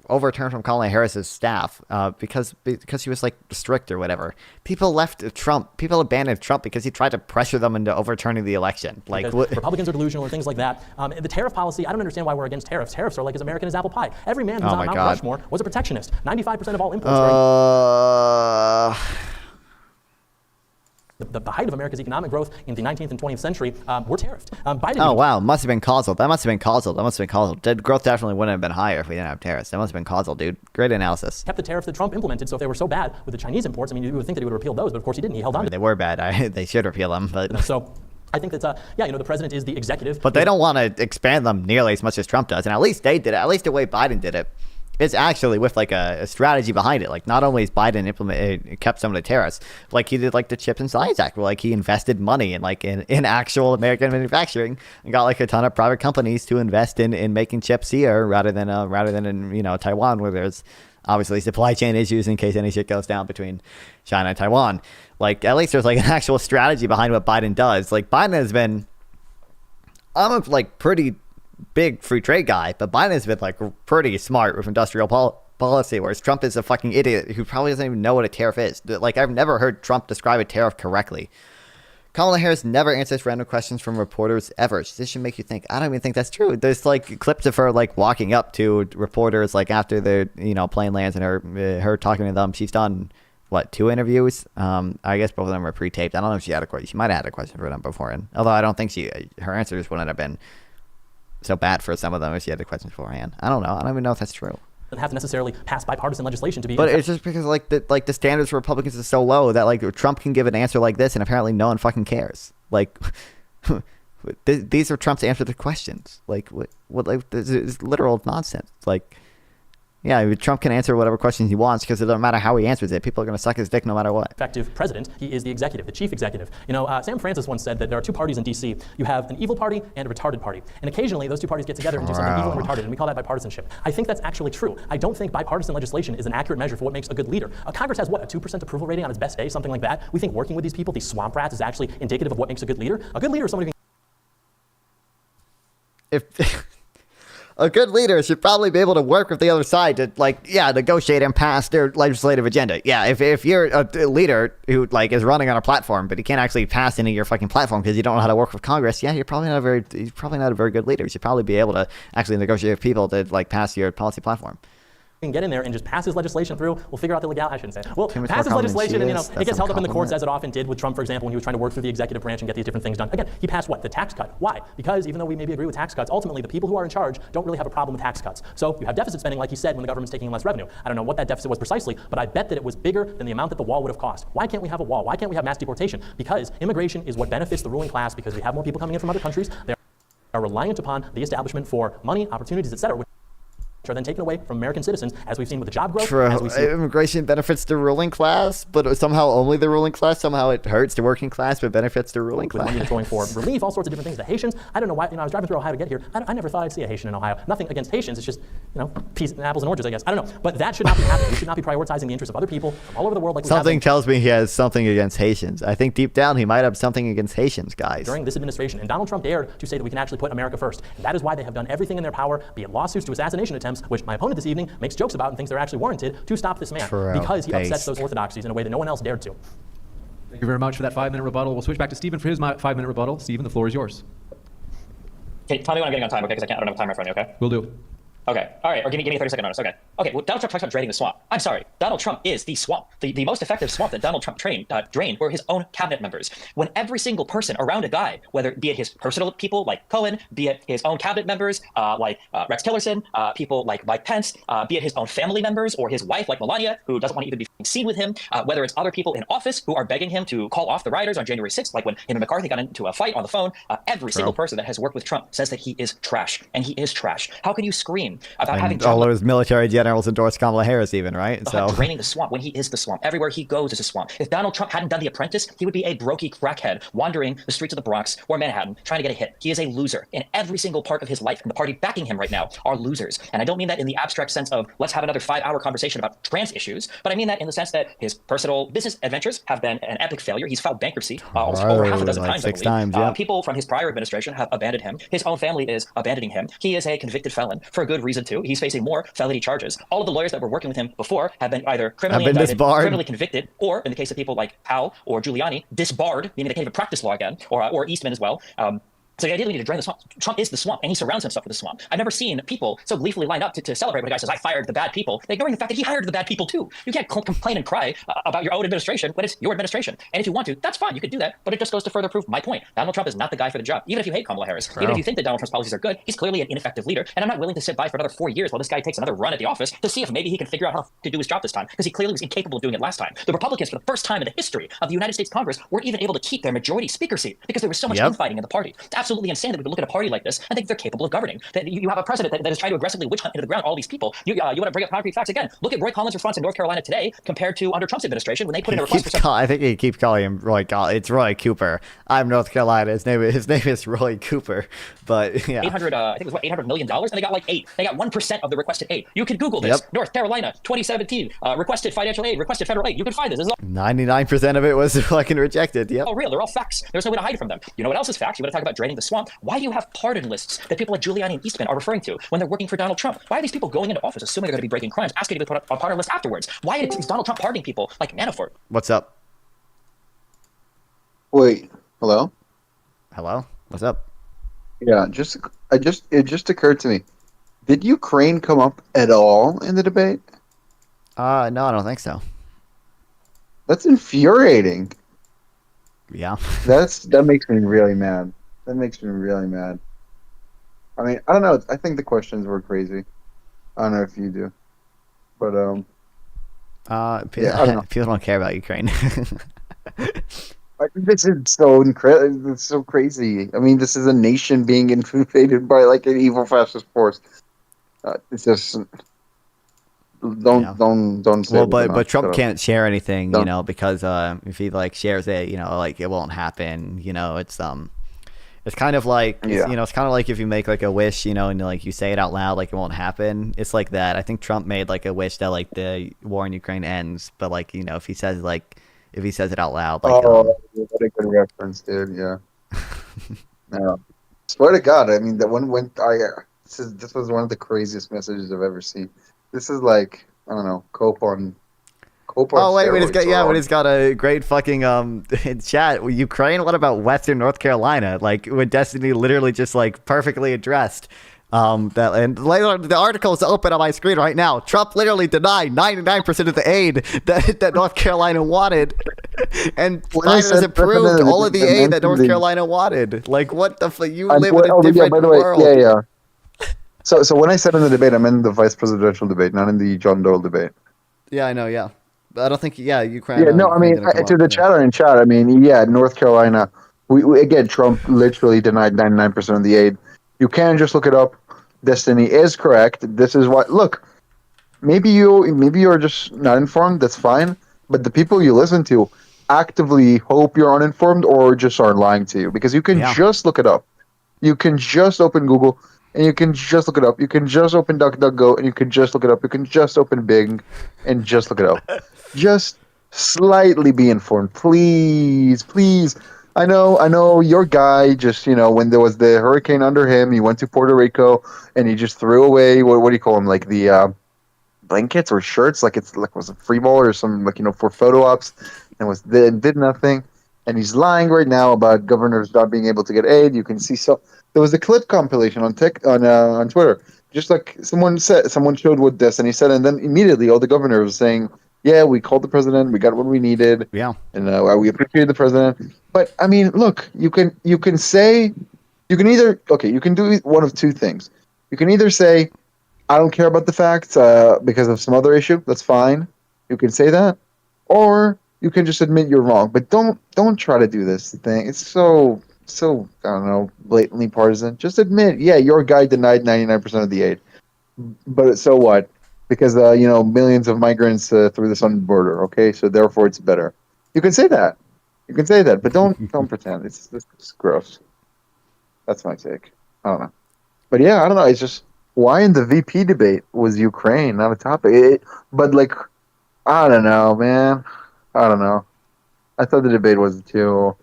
overturned from Kamala Harris's staff because he was strict or whatever. People left Trump. People abandoned Trump because he tried to pressure them into overturning the election. Republicans are delusional or things like that. The tariff policy, I don't understand why we're against tariffs. Tariffs are as American as apple pie. Every man who's on Mount Rushmore was a protectionist. 95% of all imports the height of America's economic growth in the 19th and 20th century were tariffed. Biden wow, must have been causal. That must have been causal. The growth definitely wouldn't have been higher if we didn't have tariffs. That must have been causal, dude. Great analysis. Kept the tariff that Trump implemented, so if they were so bad with the Chinese imports, you would think that he would repeal those, but of course he didn't. He held on to them. They were bad. They should repeal them, but... So I think that, the president is the executive. But they don't want to expand them nearly as much as Trump does, and at least they did it. At least the way Biden did it. It's actually with a strategy behind it. Not only has Biden kept some of the tariffs, he did the Chips and Science Act, where he invested money in actual American manufacturing and got a ton of private companies to invest in making chips here rather than in Taiwan, where there's obviously supply chain issues in case any shit goes down between China and Taiwan. At least there's an actual strategy behind what Biden does. Biden has been, I'm a pretty big free trade guy, but Biden has been like pretty smart with industrial policy, whereas Trump is a fucking idiot who probably doesn't even know what a tariff is. Like, I've never heard Trump describe a tariff correctly. Kamala Harris never answers random questions from reporters ever. This should make you think. I don't even think that's true. There's like clips of her like walking up to reporters like after the plane lands and her talking to them. She's done what, 2 interviews? I guess both of them were pre-taped. I don't know if she had a question. She might have had a question for them beforehand. Although I don't think her answers wouldn't have been so bad for some of them if she had the questions beforehand. I don't know. I don't even know if that's true. Doesn't have to necessarily pass bipartisan legislation to be. But it's just because like the standards for Republicans is so low that like Trump can give an answer like this and apparently no one fucking cares. Like these are Trump's answer to questions. Like what like this is literal nonsense. Like, yeah, Trump can answer whatever questions he wants because it doesn't matter how he answers it. People are going to suck his dick no matter what. Effective president. He is the executive, the chief executive. Sam Francis once said that there are 2 parties in D.C. You have an evil party and a retarded party. And occasionally those 2 parties get together and do something evil and retarded, and we call that bipartisanship. I think that's actually true. I don't think bipartisan legislation is an accurate measure for what makes a good leader. Congress has, what, a 2% approval rating on its best day, something like that? We think working with these people, these swamp rats, is actually indicative of what makes a good leader? A good leader is somebody who If a good leader should probably be able to work with the other side to, negotiate and pass their legislative agenda. Yeah, if you're a leader who, is running on a platform, but he can't actually pass any of your fucking platform because you don't know how to work with Congress, yeah, you're probably not a very good leader. You should probably be able to actually negotiate with people to, pass your policy platform. can get in there and just pass his legislation through. We'll figure out the legality. I shouldn't say. We'll pass his legislation, and it gets held up in the courts as it often did with Trump, for example, when he was trying to work through the executive branch and get these different things done. Again, he passed what? The tax cut. Why? Because even though we maybe agree with tax cuts, ultimately the people who are in charge don't really have a problem with tax cuts. So you have deficit spending, like he said, when the government's taking in less revenue. I don't know what that deficit was precisely, but I bet that it was bigger than the amount that the wall would have cost. Why can't we have a wall? Why can't we have mass deportation? Because immigration is what benefits the ruling class, because we have more people coming in from other countries. They are reliant upon the establishment for money, opportunities, etc., which are then taken away from American citizens, as we've seen with the job growth. True. As we see Immigration benefits the ruling class, but somehow only the ruling class. Somehow it hurts the working class, but benefits the ruling class. With money that's going for relief, all sorts of different things. The Haitians, I don't know why. I was driving through Ohio to get here. I never thought I'd see a Haitian in Ohio. Nothing against Haitians. It's just, peas, apples and oranges, I guess. I don't know. But that should not be happening. We should not be prioritizing the interests of other people from all over the world. Like something tells me he has something against Haitians. I think deep down he might have something against Haitians, guys. During this administration, and Donald Trump dared to say that we can actually put America first. And that is why they have done everything in their power, be it lawsuits to assassination attempts, which my opponent this evening makes jokes about and thinks they're actually warranted, to stop this man because he upsets those orthodoxies in a way that no one else dared to. Thank you very much for that 5-minute rebuttal. We'll switch back to Stephen for his 5-minute rebuttal. Stephen, the floor is yours. Okay, tell me when I'm getting on time, okay? Because I don't have time in front of me, okay? Will do. Okay, all right, or give me a 30-second notice, okay. Okay, well, Donald Trump talks about draining the swamp. I'm sorry, Donald Trump is the swamp. The most effective swamp that Donald Trump drained were his own cabinet members. When every single person around a guy, whether be it his personal people like Cohen, be it his own cabinet members like Rex Tillerson, people like Mike Pence, be it his own family members or his wife like Melania, who doesn't want to even be seen with him, whether it's other people in office who are begging him to call off the rioters on January 6th, like when him and McCarthy got into a fight on the phone, every single person that has worked with Trump says that he is trash, and he is trash. How can you scream about having all those military generals endorse Kamala Harris even, right? So draining the swamp when he is the swamp. Everywhere he goes is a swamp. If Donald Trump hadn't done The Apprentice, he would be a brokey crackhead wandering the streets of the Bronx or Manhattan trying to get a hit. He is a loser in every single part of his life, and the party backing him right now are losers. And I don't mean that in the abstract sense of let's have another 5-hour conversation about trans issues, but I mean that in the sense that his personal business adventures have been an epic failure. He's filed bankruptcy over half a dozen times, 6 times, yeah. People from his prior administration have abandoned him. His own family is abandoning him. He is a convicted felon for a good reason too. He's facing more felony charges. All of the lawyers that were working with him before have been either criminally indicted, criminally convicted, or in the case of people like Powell or Giuliani, disbarred, meaning they can't even practice law again, or Eastman as well. So the idea that we need to drain the swamp. Trump is the swamp, and he surrounds himself with the swamp. I've never seen people so gleefully line up to celebrate when a guy says, I fired the bad people, ignoring the fact that he hired the bad people too. You can't complain and cry about your own administration when it's your administration. And if you want to, that's fine, you could do that, but it just goes to further prove my point. Donald Trump is not the guy for the job. Even if you hate Kamala Harris, even if you think that Donald Trump's policies are good, he's clearly an ineffective leader, and I'm not willing to sit by for another 4 years while this guy takes another run at the office to see if maybe he can figure out how to do his job this time, because he clearly was incapable of doing it last time. The Republicans, for the first time in the history of the United States Congress, weren't even able to keep their majority speaker seat because there was so much infighting in the party. It's absolutely insane that we would look at a party like this and think they're capable of governing. That you have a president that is trying to aggressively witch hunt into the ground all these people. You want to bring up concrete facts again. Look at Roy Collins' response in North Carolina today compared to under Trump's administration when they put in a request for I think he keeps calling him Roy Collins. It's Roy Cooper. I'm North Carolina. His name is Roy Cooper. But yeah, 800. I think it was what, $800 million, and they got like 8. They got 1% of the requested aid. You can Google this. North Carolina, 2017, requested financial aid, requested federal aid. You can find this. 99% of it was fucking rejected. Yep. Oh, real. They're all facts. There's no way to hide from them. You know what else is facts? You want to talk about draining draining the swamp, why do you have pardon lists that people like Giuliani and Eastman are referring to when they're working for Donald Trump? Why are these people going into office assuming they're going to be breaking crimes, asking to be put on a pardon list afterwards? Why is Donald Trump pardoning people like Manafort? What's up? Wait, hello? Hello? What's up? Yeah, it just occurred to me. Did Ukraine come up at all in the debate? No, I don't think so. That's infuriating. Yeah. That makes me really mad. That makes me really mad. I mean, I don't know. I think the questions were crazy. I don't know if you do, but yeah, I don't know. People don't care about Ukraine. This is so incredible. It's so crazy. I mean, this is a nation being invaded by like an evil fascist force. It's just don't say. Well, it but Trump Shut can't share anything, Don't. you know, because if he like shares it, you know, like it won't happen. You know, it's kind of like Yeah. you know, it's kind of like if you make like a wish, you know, and like you say it out loud, like it won't happen. It's like that. I think Trump made like a wish that like the war in Ukraine ends, but like you know, if he says it out loud, like what a good reference, dude. Yeah. No. Swear to God, I mean, that one when this was one of the craziest messages I've ever seen. This is like, I don't know, cope on Oh wait, when steroids. it's got a great fucking in chat. Ukraine. What about Western North Carolina? Like when Destiny literally just like perfectly addressed that. And later, the article is open on my screen right now. Trump literally denied 99% of the aid that North Carolina wanted, and Biden has approved all of the aid that North Carolina wanted. Like what the fuck? You live in a different by the way, world. yeah. So when I said in the debate, I'm in the vice presidential debate, not in the John Doyle debate. Yeah, I know. Yeah. But I don't think. Yeah, Ukraine. Yeah, no, I mean, to the chatter in chat, I mean, yeah, North Carolina, we again, Trump literally denied 99% of the aid. You can just look it up. Destiny is correct. This is what, look, maybe you're just not informed, that's fine, but the people you listen to actively hope you're uninformed or just are lying to you, because you can just look it up. You can just open Google, and you can just look it up. You can just open DuckDuckGo, and you can just look it up. You can just open Bing, and just look it up. Just slightly be informed, please. I know your guy just, you know, when there was the hurricane under him, he went to Puerto Rico, and he just threw away, what do you call them, like the blankets or shirts, like it's like was a free ball or some, like, you know, for photo ops, and did nothing. And he's lying right now about governors not being able to get aid. You can see, so there was a clip compilation on Twitter, just like someone showed what this, and he said, and then immediately all the governors were saying, yeah, we called the president, we got what we needed, and we appreciated the president. But I mean, look, you can do one of two things. You can either say, I don't care about the facts because of some other issue. That's fine. You can say that, or you can just admit you're wrong. But don't try to do this thing. It's so I don't know, blatantly partisan. Just admit, yeah, your guy denied 99% of the aid. But so what? Because you know, millions of migrants through the southern border. Okay, so therefore it's better. You can say that. But don't pretend. It's gross. That's my take. I don't know. But yeah, I don't know. It's just, why in the VP debate was Ukraine not a topic? But like, I don't know, man. I don't know. I thought the debate was too.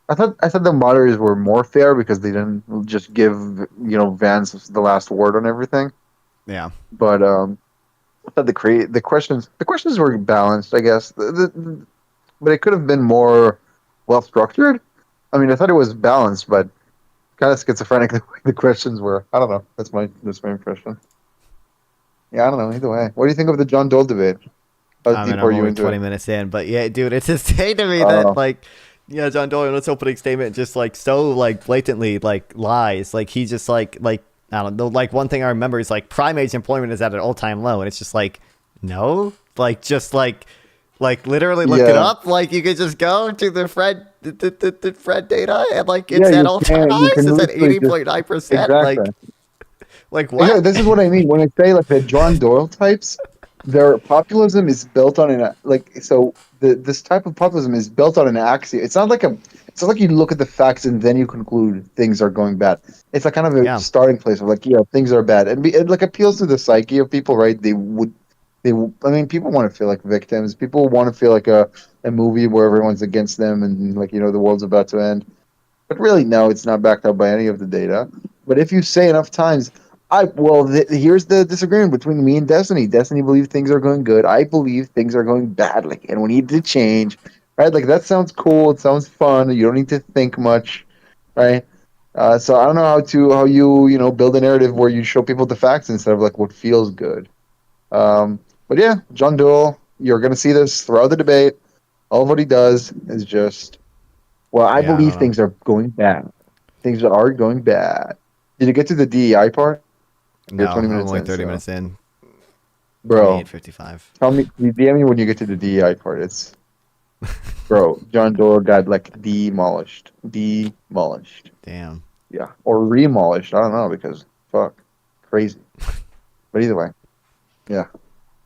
I thought the moderators were more fair because they didn't just give, you know, Vance the last word on everything. Yeah. But I thought the questions were balanced, I guess. But it could have been more well structured. I mean, I thought it was balanced, but kind of schizophrenic the way the questions were. I don't know. That's my impression. Yeah, I don't know. Either way, what do you think of the John Doyle debate? I mean, I'm only 20 minutes in, but yeah, dude, it's insane to me that like, yeah, John Doyle in its opening statement just like so like blatantly like lies. Like he just like I don't know. Like one thing I remember is like prime age employment is at an all-time low, and it's just like no, like just like literally look it up. Like you could just go to the Fred data and like it's at all-time highs. It's at 80.9%. Like what? Yeah, this is what I mean when I say like the John Doyle types. Their populism is built on this type of populism is built on an axiom. It's not like you look at the facts and then you conclude things are going bad. It's like kind of a starting place of like, yeah, things are bad, and it like appeals to the psyche of people, right? I mean, people want to feel like victims. People want to feel like a movie where everyone's against them and like, you know, the world's about to end. But really, no, it's not backed up by any of the data. But if you say enough times, here's the disagreement between me and Destiny. Destiny believes things are going good. I believe things are going badly, and we need to change. Right? Like that sounds cool. It sounds fun. You don't need to think much, right? So I don't know how you build a narrative where you show people the facts instead of like what feels good. But yeah, John Doyle, you're gonna see this throughout the debate. All of what he does is just, well, I believe things are going bad. Things are going bad. Did you get to the DEI part? No, You're 20 I'm minutes only in, 30 so. minutes in. Bro, 58:55. tell me, DM me when you get to the DEI part. It's, bro, John Doyle got like demolished. Damn. Yeah, or remolished. I don't know because fuck, crazy. But either way, yeah.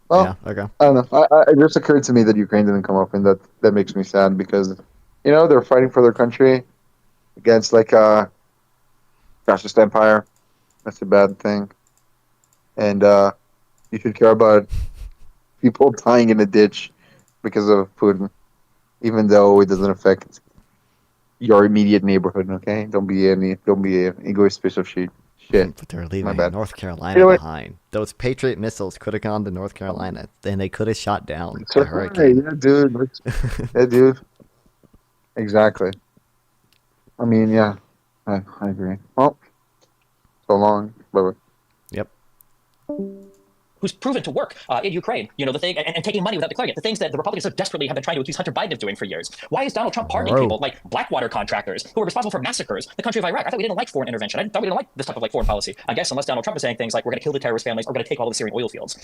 Well, yeah, okay. I don't know. It just occurred to me that Ukraine didn't come up, and that makes me sad because, they're fighting for their country against like fascist empire. That's a bad thing, and you should care about people dying in a ditch because of Putin, even though it doesn't affect your immediate neighborhood. Okay, don't be an egoist piece of shit. But they're leaving North Carolina behind. Those Patriot missiles could have gone to North Carolina, and they could have shot down the hurricane. Yeah, dude. Yeah, dude. Exactly. I mean, yeah, I agree. Well, so long. Bye-bye. Yep. Who's proven to work in Ukraine, the thing, and taking money without declaring it, the things that the Republicans so desperately have been trying to accuse Hunter Biden of doing for years. Why is Donald Trump pardoning people like Blackwater contractors who were responsible for massacres in the country of Iraq? I thought we didn't like foreign intervention. I thought we didn't like this type of like foreign policy. I guess unless Donald Trump is saying things like we're going to kill the terrorist families, or we're going to take all of the Syrian oil fields.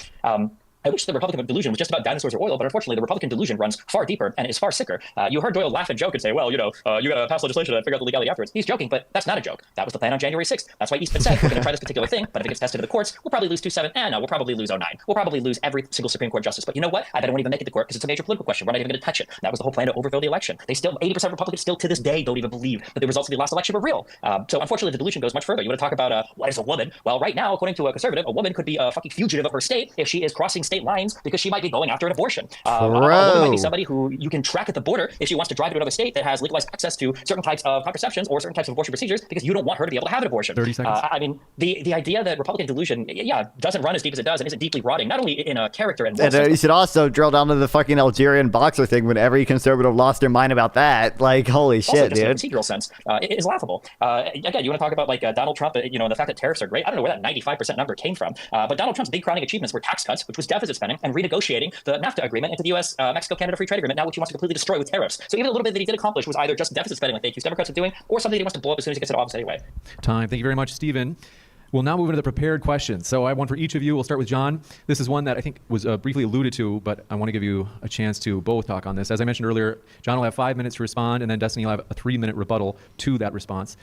I wish the Republican delusion was just about dinosaurs or oil, but unfortunately, the Republican delusion runs far deeper and is far sicker. You heard Doyle laugh and joke and say, well, you got to pass legislation and figure out the legality afterwards. He's joking, but that's not a joke. That was the plan on January 6th. That's why Eastman said, we're going to try this particular thing, but if it gets tested to the courts, we'll probably lose 2-7. No, we'll probably lose 0-9. We'll probably lose every single Supreme Court justice. But you know what? I bet it won't even make it to court because it's a major political question. We're not even going to touch it. That was the whole plan to overthrow the election. 80% of Republicans still to this day don't even believe that the results of the last election were real. So unfortunately, the delusion goes much further. You want to talk about what is a woman? Well, right now, according to a conservative, a woman could be a fucking fugitive of her state if she is crossing state lines because she might be going after an abortion. A woman might be somebody who you can track at the border if she wants to drive to another state that has legalized access to certain types of contraceptions or certain types of abortion procedures because you don't want her to be able to have an abortion. 30 seconds. I mean, the idea that Republican delusion, doesn't run as deep as it does and isn't deeply rotting, not only in a character and you should also drill down to the fucking Algerian boxer thing when every conservative lost their mind about that. Like, holy shit, dude. In a procedural sense, it is laughable. Again, you want to talk about like Donald Trump, and the fact that tariffs are great. I don't know where that 95% number came from, but Donald Trump's big crowning achievements were tax cuts, which was deficit spending, and renegotiating the NAFTA agreement into the U.S. Mexico-Canada Free Trade Agreement, now which he wants to completely destroy with tariffs. So even a little bit that he did accomplish was either just deficit spending like they accused Democrats of doing, or something that he wants to blow up as soon as he gets into office anyway. Time. Thank you very much, Stephen. We'll now move into the prepared questions. So I have one for each of you. We'll start with John. This is one that I think was briefly alluded to, but I want to give you a chance to both talk on this. As I mentioned earlier, John will have 5 minutes to respond, and then Destiny will have a 3-minute rebuttal to that response.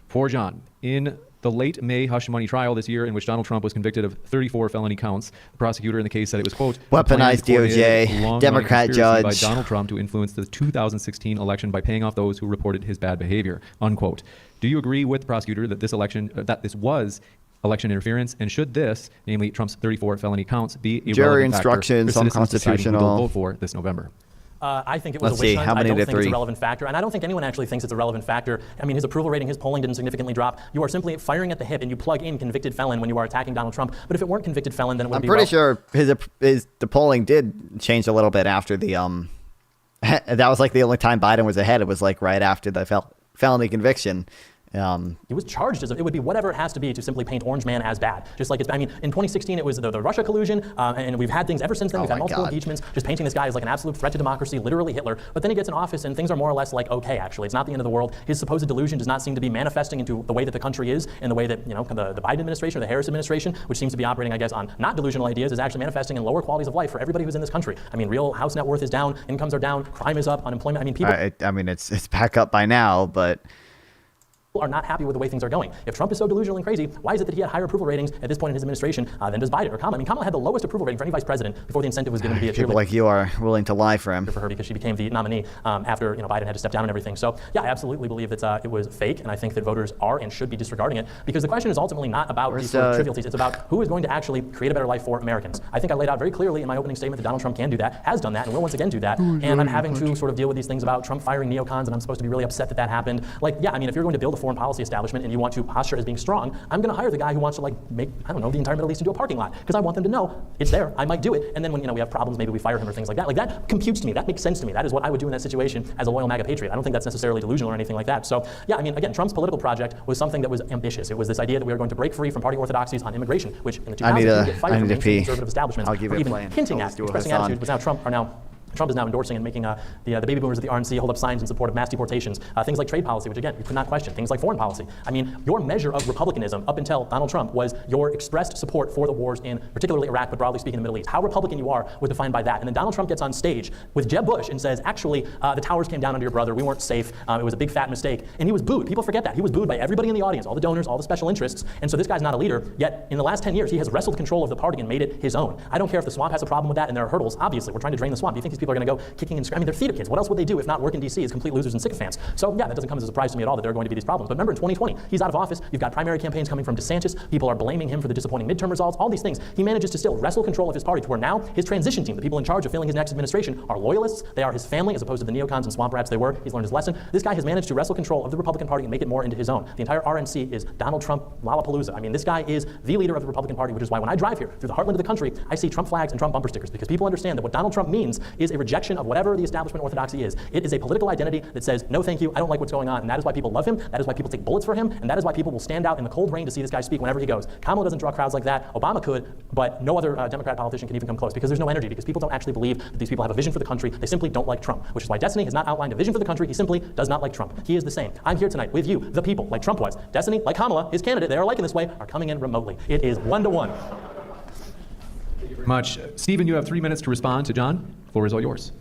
For John, in the late May hush money trial this year in which Donald Trump was convicted of 34 felony counts, the prosecutor in the case said it was, quote, weaponized DOJ, Democrat judge. By Donald Trump to influence the 2016 election by paying off those who reported his bad behavior, unquote. Do you agree with the prosecutor that this was election interference, and should this, namely Trump's 34 felony counts, be a jury relevant instructions, factor for citizens deciding who they'll unconstitutional vote for this November? I think it was a witch hunt. I don't think it's a relevant factor. And I don't think anyone actually thinks it's a relevant factor. I mean, his approval rating, his polling didn't significantly drop. You are simply firing at the hip and you plug in convicted felon when you are attacking Donald Trump. But if it weren't convicted felon, then it would be. I'm pretty sure the polling did change a little bit after the that was like the only time Biden was ahead. It was like right after the felony conviction. He was charged as it would be whatever it has to be to simply paint Orange Man as bad. Just like in 2016 it was the Russia collusion, and we've had things ever since then. We've had multiple impeachments, just painting this guy as like an absolute threat to democracy, literally Hitler. But then he gets in office and things are more or less like okay. Actually, it's not the end of the world. His supposed delusion does not seem to be manifesting into the way that the country is, and the way that the Biden administration or the Harris administration, which seems to be operating, I guess, on not delusional ideas, is actually manifesting in lower qualities of life for everybody who's in this country. I mean, real house net worth is down, incomes are down, crime is up, unemployment. I mean, people. I mean, it's back up by now, but. are not happy with the way things are going. If Trump is so delusional and crazy, why is it that he had higher approval ratings at this point in his administration than does Biden or Kamala? I mean, Kamala had the lowest approval rating for any vice president before the incentive was given to be a People cheerleader like you are willing to lie for him. for her because she became the nominee after Biden had to step down and everything. So yeah, I absolutely believe that it was fake, and I think that voters are and should be disregarding it because the question is ultimately not about these sort of trivialities. It's about who is going to actually create a better life for Americans. I think I laid out very clearly in my opening statement that Donald Trump can do that, has done that, and will once again do that. And I'm having to sort of deal with these things about Trump firing neocons, and I'm supposed to be really upset that that happened. Like, yeah, I mean, if you're going to build a foreign policy establishment and you want to posture as being strong, I'm going to hire the guy who wants to make, I don't know, the entire Middle East into a parking lot because I want them to know it's there. I might do it, and then when we have problems, maybe we fire him or things like that. Like that computes to me. That makes sense to me. That is what I would do in that situation as a loyal MAGA patriot. I don't think that's necessarily delusional or anything like that. So yeah, I mean, again, Trump's political project was something that was ambitious. It was this idea that we were going to break free from party orthodoxies on immigration, which in the 2000s you get fired from mainstream conservative establishments for even hinting at, expressing attitudes, but now Trump is now endorsing and making the baby boomers of the RNC hold up signs in support of mass deportations. Things like trade policy, which again, you could not question. Things like foreign policy. I mean, your measure of republicanism up until Donald Trump was your expressed support for the wars in particularly Iraq, but broadly speaking in the Middle East. How Republican you are was defined by that. And then Donald Trump gets on stage with Jeb Bush and says, actually, the towers came down under your brother. We weren't safe. It was a big fat mistake. And he was booed. People forget that. He was booed by everybody in the audience, all the donors, all the special interests. And so this guy's not a leader. Yet in the last 10 years, he has wrestled control of the party and made it his own. I don't care if the swamp has a problem with that and there are hurdles. Obviously, we're trying to drain the swamp. Do you think these people are going to go kicking and I mean, they're theater kids. What else would they do if not work in D.C. as complete losers and sycophants? So yeah, that doesn't come as a surprise to me at all that there are going to be these problems. But remember, in 2020, he's out of office. You've got primary campaigns coming from DeSantis. People are blaming him for the disappointing midterm results. All these things. He manages to still wrestle control of his party to where now his transition team, the people in charge of filling his next administration, are loyalists. They are his family as opposed to the neocons and swamp rats they were. He's learned his lesson. This guy has managed to wrestle control of the Republican Party and make it more into his own. The entire RNC is Donald Trump Lollapalooza. I mean, this guy is the leader of the Republican Party, which is why when I drive here through the heartland of the country, I see Trump flags and Trump bumper stickers because people understand that what Donald Trump means is a rejection of whatever the establishment orthodoxy is. It is a political identity that says, no thank you, I don't like what's going on, and that is why people love him, that is why people take bullets for him, and that is why people will stand out in the cold rain to see this guy speak whenever he goes. Kamala doesn't draw crowds like that. Obama could, but no other Democrat politician can even come close because there's no energy, because people don't actually believe that these people have a vision for the country. They simply don't like Trump, which is why Destiny has not outlined a vision for the country. He simply does not like Trump. He is the same. I'm here tonight with you, the people, like Trump was. Destiny, like Kamala, his candidate, they are liking this way, are coming in remotely. It is 1-to-1. Thank you very much. Stephen, you have 3 minutes to respond to John. The floor is all yours.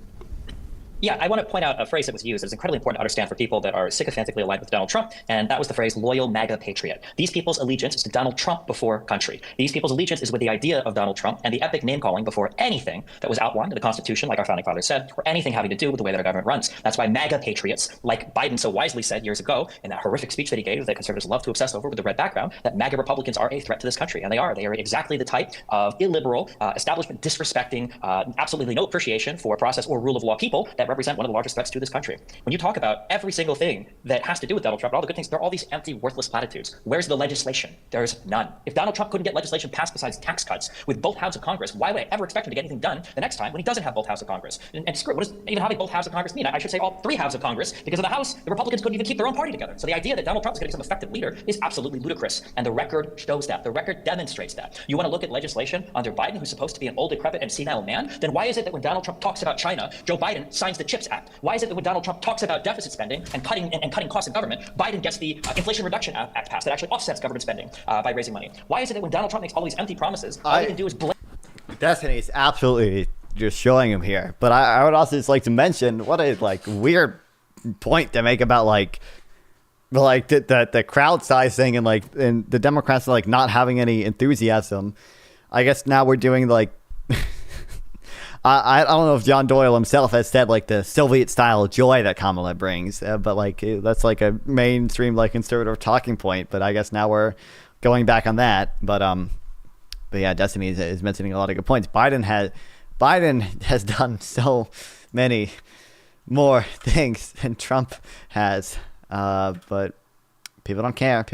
Yeah, I want to point out a phrase that was used. It's incredibly important to understand for people that are sycophantically aligned with Donald Trump, and that was the phrase loyal MAGA patriot. These people's allegiance is to Donald Trump before country. These people's allegiance is with the idea of Donald Trump and the epic name-calling before anything that was outlined in the Constitution, like our founding fathers said, or anything having to do with the way that our government runs. That's why MAGA patriots, like Biden so wisely said years ago in that horrific speech that he gave that conservatives love to obsess over with the red background, that MAGA Republicans are a threat to this country, and they are. They are exactly the type of illiberal, establishment disrespecting, absolutely no appreciation for process or rule of law people that represent one of the largest threats to this country. When you talk about every single thing that has to do with Donald Trump, all the good things, there are all these empty, worthless platitudes. Where's the legislation? There's none. If Donald Trump couldn't get legislation passed besides tax cuts with both houses of Congress, why would I ever expect him to get anything done the next time when he doesn't have both houses of Congress? And screw it, what does even having both houses of Congress mean? I should say all three houses of Congress, because of the House, the Republicans couldn't even keep their own party together. So the idea that Donald Trump is going to be some effective leader is absolutely ludicrous. And the record shows that. The record demonstrates that. You want to look at legislation under Biden, who's supposed to be an old, decrepit, and senile man? Then why is it that when Donald Trump talks about China, Joe Biden signs the CHIPS Act? Why is it that when Donald Trump talks about deficit spending and cutting costs of government, Biden gets the Inflation Reduction Act passed that actually offsets government spending by raising money? Why is it that when Donald Trump makes all these empty promises, all he can do is blame? Destiny is absolutely just showing him here. But I would also just like to mention what a weird point to make about the crowd size thing and the Democrats not having any enthusiasm. I guess now we're doing I don't know if John Doyle himself has said the Soviet style joy that Kamala brings, but that's a mainstream conservative talking point. But I guess now we're going back on that. But yeah, Destiny is mentioning a lot of good points. Biden has done so many more things than Trump has, but people don't care.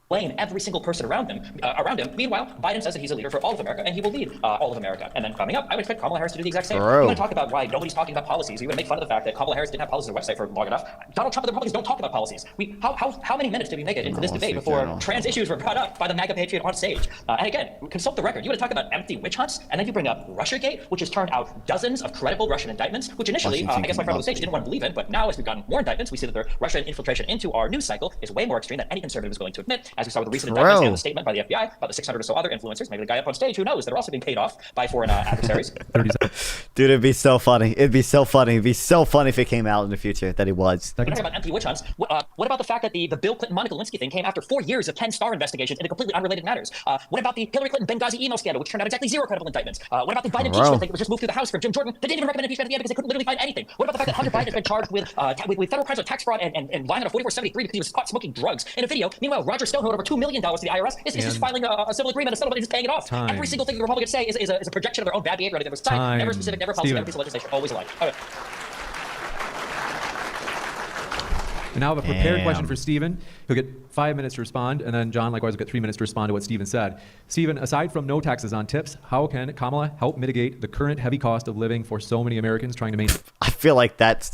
Blame every single person around him. Meanwhile, Biden says that he's a leader for all of America, and he will lead all of America. And then coming up, I would expect Kamala Harris to do the exact same. Bro. You want to talk about why nobody's talking about policies. You want to make fun of the fact that Kamala Harris didn't have policies on her website for long enough. Donald Trump and the Republicans don't talk about policies. How many minutes did we make it into this debate before trans issues were brought up by the MAGA patriot on stage? And again, consult the record. You want to talk about empty witch hunts, and then you bring up Russiagate, which has turned out dozens of credible Russian indictments, which initially, I guess my friend on the stage didn't want to believe in, but now as we've gotten more indictments, we see that the Russian infiltration into our news cycle is way more extreme than any conservative is willing to admit. as we saw with the recent indictments and the statement by the FBI about the 600 or so other influencers, maybe the guy up on stage, who knows, that are also being paid off by foreign adversaries. Dude, it'd be so funny. It'd be so funny. It'd be so funny if it came out in the future that he was. We're talking about empty witch hunts. What about the fact that the Bill Clinton-Monica Lewinsky thing came after 4 years of 10 Star investigations into completely unrelated matters? What about the Hillary Clinton Benghazi email scandal, which turned out exactly 0 credible indictments? What about the Biden impeachment thing that was just moved through the House from Jim Jordan that didn't even recommend impeachment at the end because they couldn't literally find anything? What about the fact that Hunter Biden has been charged with federal crimes of tax fraud and lying on a 4473 because he was caught smoking drugs in a video? Meanwhile, Roger Stone, who owed over $2 million to the IRS, is just filing a civil agreement, a settlement, and just paying it off. Every single thing the Republicans say is a projection of their own bad behavior. There was time, never specific, never policy, never piece of legislation, always a lie. Okay. And now I have a prepared question for Stephen. He'll get 5 minutes to respond, and then John likewise will get 3 minutes to respond to what Stephen said. Stephen, aside from no taxes on tips, how can Kamala help mitigate the current heavy cost of living for so many Americans trying to maintain? I feel like that's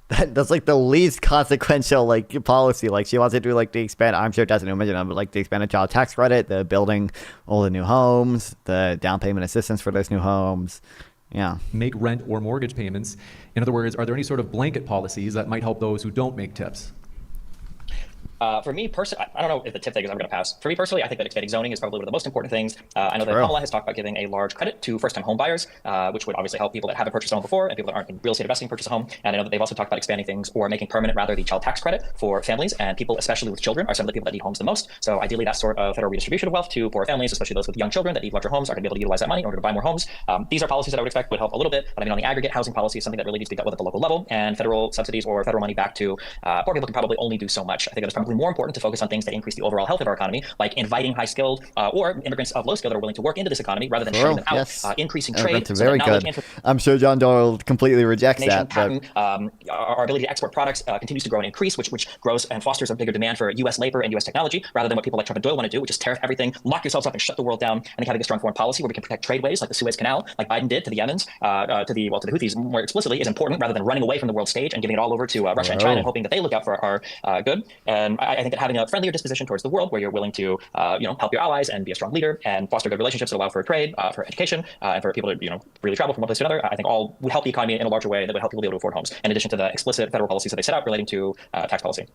that's like the least consequential like policy. Like she wants to do like the expand. I'm sure it doesn't mention them, but like the expanded child tax credit, the building all the new homes, the down payment assistance for those new homes. Yeah. Make rent or mortgage payments. In other words, are there any sort of blanket policies that might help those who don't make tips? For me personally, I don't know if the tip thing is ever going to pass. For me personally, I think that expanding zoning is probably one of the most important things. I know that Kamala has talked about giving a large credit to first-time home buyers, which would obviously help people that haven't purchased a home before and people that aren't in real estate investing purchase a home. And I know that they've also talked about expanding things or making permanent, rather, the child tax credit for families, and people, especially with children, are some of the people that need homes the most. So ideally, that sort of federal redistribution of wealth to poor families, especially those with young children that need larger homes, are going to be able to utilize that money in order to buy more homes. These are policies that I would expect would help a little bit, but I mean, on the aggregate, housing policy is something that really needs to be dealt with at the local level, and federal subsidies or federal money back to poor people can probably only do so much. I think that it's probably more important to focus on things that increase the overall health of our economy, like inviting high-skilled or immigrants of low skill that are willing to work into this economy rather than shutting them out, increasing trade. That's very good. I'm sure John Doyle completely rejects that. Patent, our ability to export products continues to grow and increase, which grows and fosters a bigger demand for U.S. labor and U.S. technology, rather than what people like Trump and Doyle want to do, which is tariff everything, lock yourselves up and shut the world down. I think having a strong foreign policy where we can protect tradeways like the Suez Canal, like Biden did to the Yemens, to the Houthis more explicitly, is important rather than running away from the world stage and giving it all over to Russia and China and hoping that they look out for our good. And I think that having a friendlier disposition towards the world, where you're willing to help your allies and be a strong leader and foster good relationships that allow for trade, for education, and for people to really travel from one place to another, I think all would help the economy in a larger way that would help people be able to afford homes, in addition to the explicit federal policies that they set out relating to tax policy.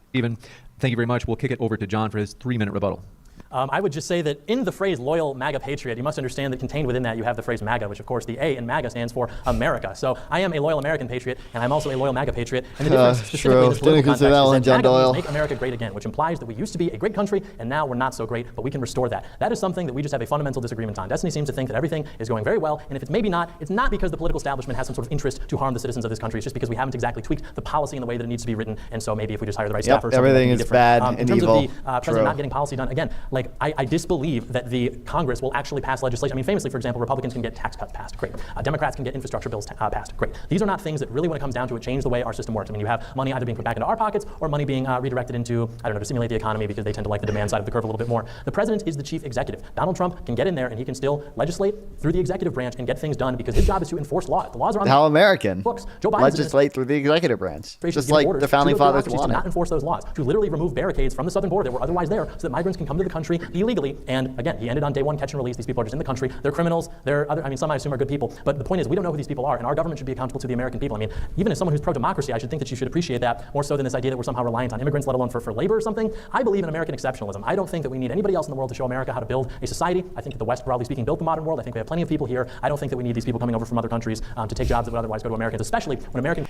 Stephen, thank you very much. We'll kick it over to John for his 3-minute rebuttal. I would just say that in the phrase loyal MAGA patriot, you must understand that contained within that you have the phrase MAGA, which of course the A in MAGA stands for America. So I am a loyal American patriot, and I'm also a loyal MAGA patriot. And the difference specifically in this political context is that MAGA means make America great again, which implies that we used to be a great country, and now we're not so great, but we can restore that. That is something that we just have a fundamental disagreement on. Destiny seems to think that everything is going very well, and if it's maybe not, it's not because the political establishment has some sort of interest to harm the citizens of this country. It's just because we haven't exactly tweaked the policy in the way that it needs to be written, and so maybe if we just hire the right staff or something, everything is bad and in terms evil. of the president not getting policy done, again, like I disbelieve that the Congress will actually pass legislation. I mean, famously, for example, Republicans can get tax cuts passed. Great. Democrats can get infrastructure bills passed. Great. These are not things that really, when it comes down to it, change the way our system works. I mean, you have money either being put back into our pockets or money being redirected into, I don't know, to stimulate the economy because they tend to like the demand side of the curve a little bit more. The president is the chief executive. Donald Trump can get in there and he can still legislate through the executive branch and get things done because his job is to enforce law. The laws are on How American. Books. Joe Biden legislate through the executive branch, just like the founding fathers wanted. To not enforce those laws, to literally remove barricades from the southern border that were otherwise there so that migrants can come to the country illegally. And again, he ended on day one, catch and release. These people are just in the country. They're criminals. They're other, I mean, some I assume are good people. But the point is, we don't know who these people are, and our government should be accountable to the American people. I mean, even as someone who's pro-democracy, I should think that you should appreciate that more so than this idea that we're somehow reliant on immigrants, let alone for labor or something. I believe in American exceptionalism. I don't think that we need anybody else in the world to show America how to build a society. I think that the West, broadly speaking, built the modern world. I think we have plenty of people here. I don't think that we need these people coming over from other countries to take jobs that would otherwise go to Americans, especially when American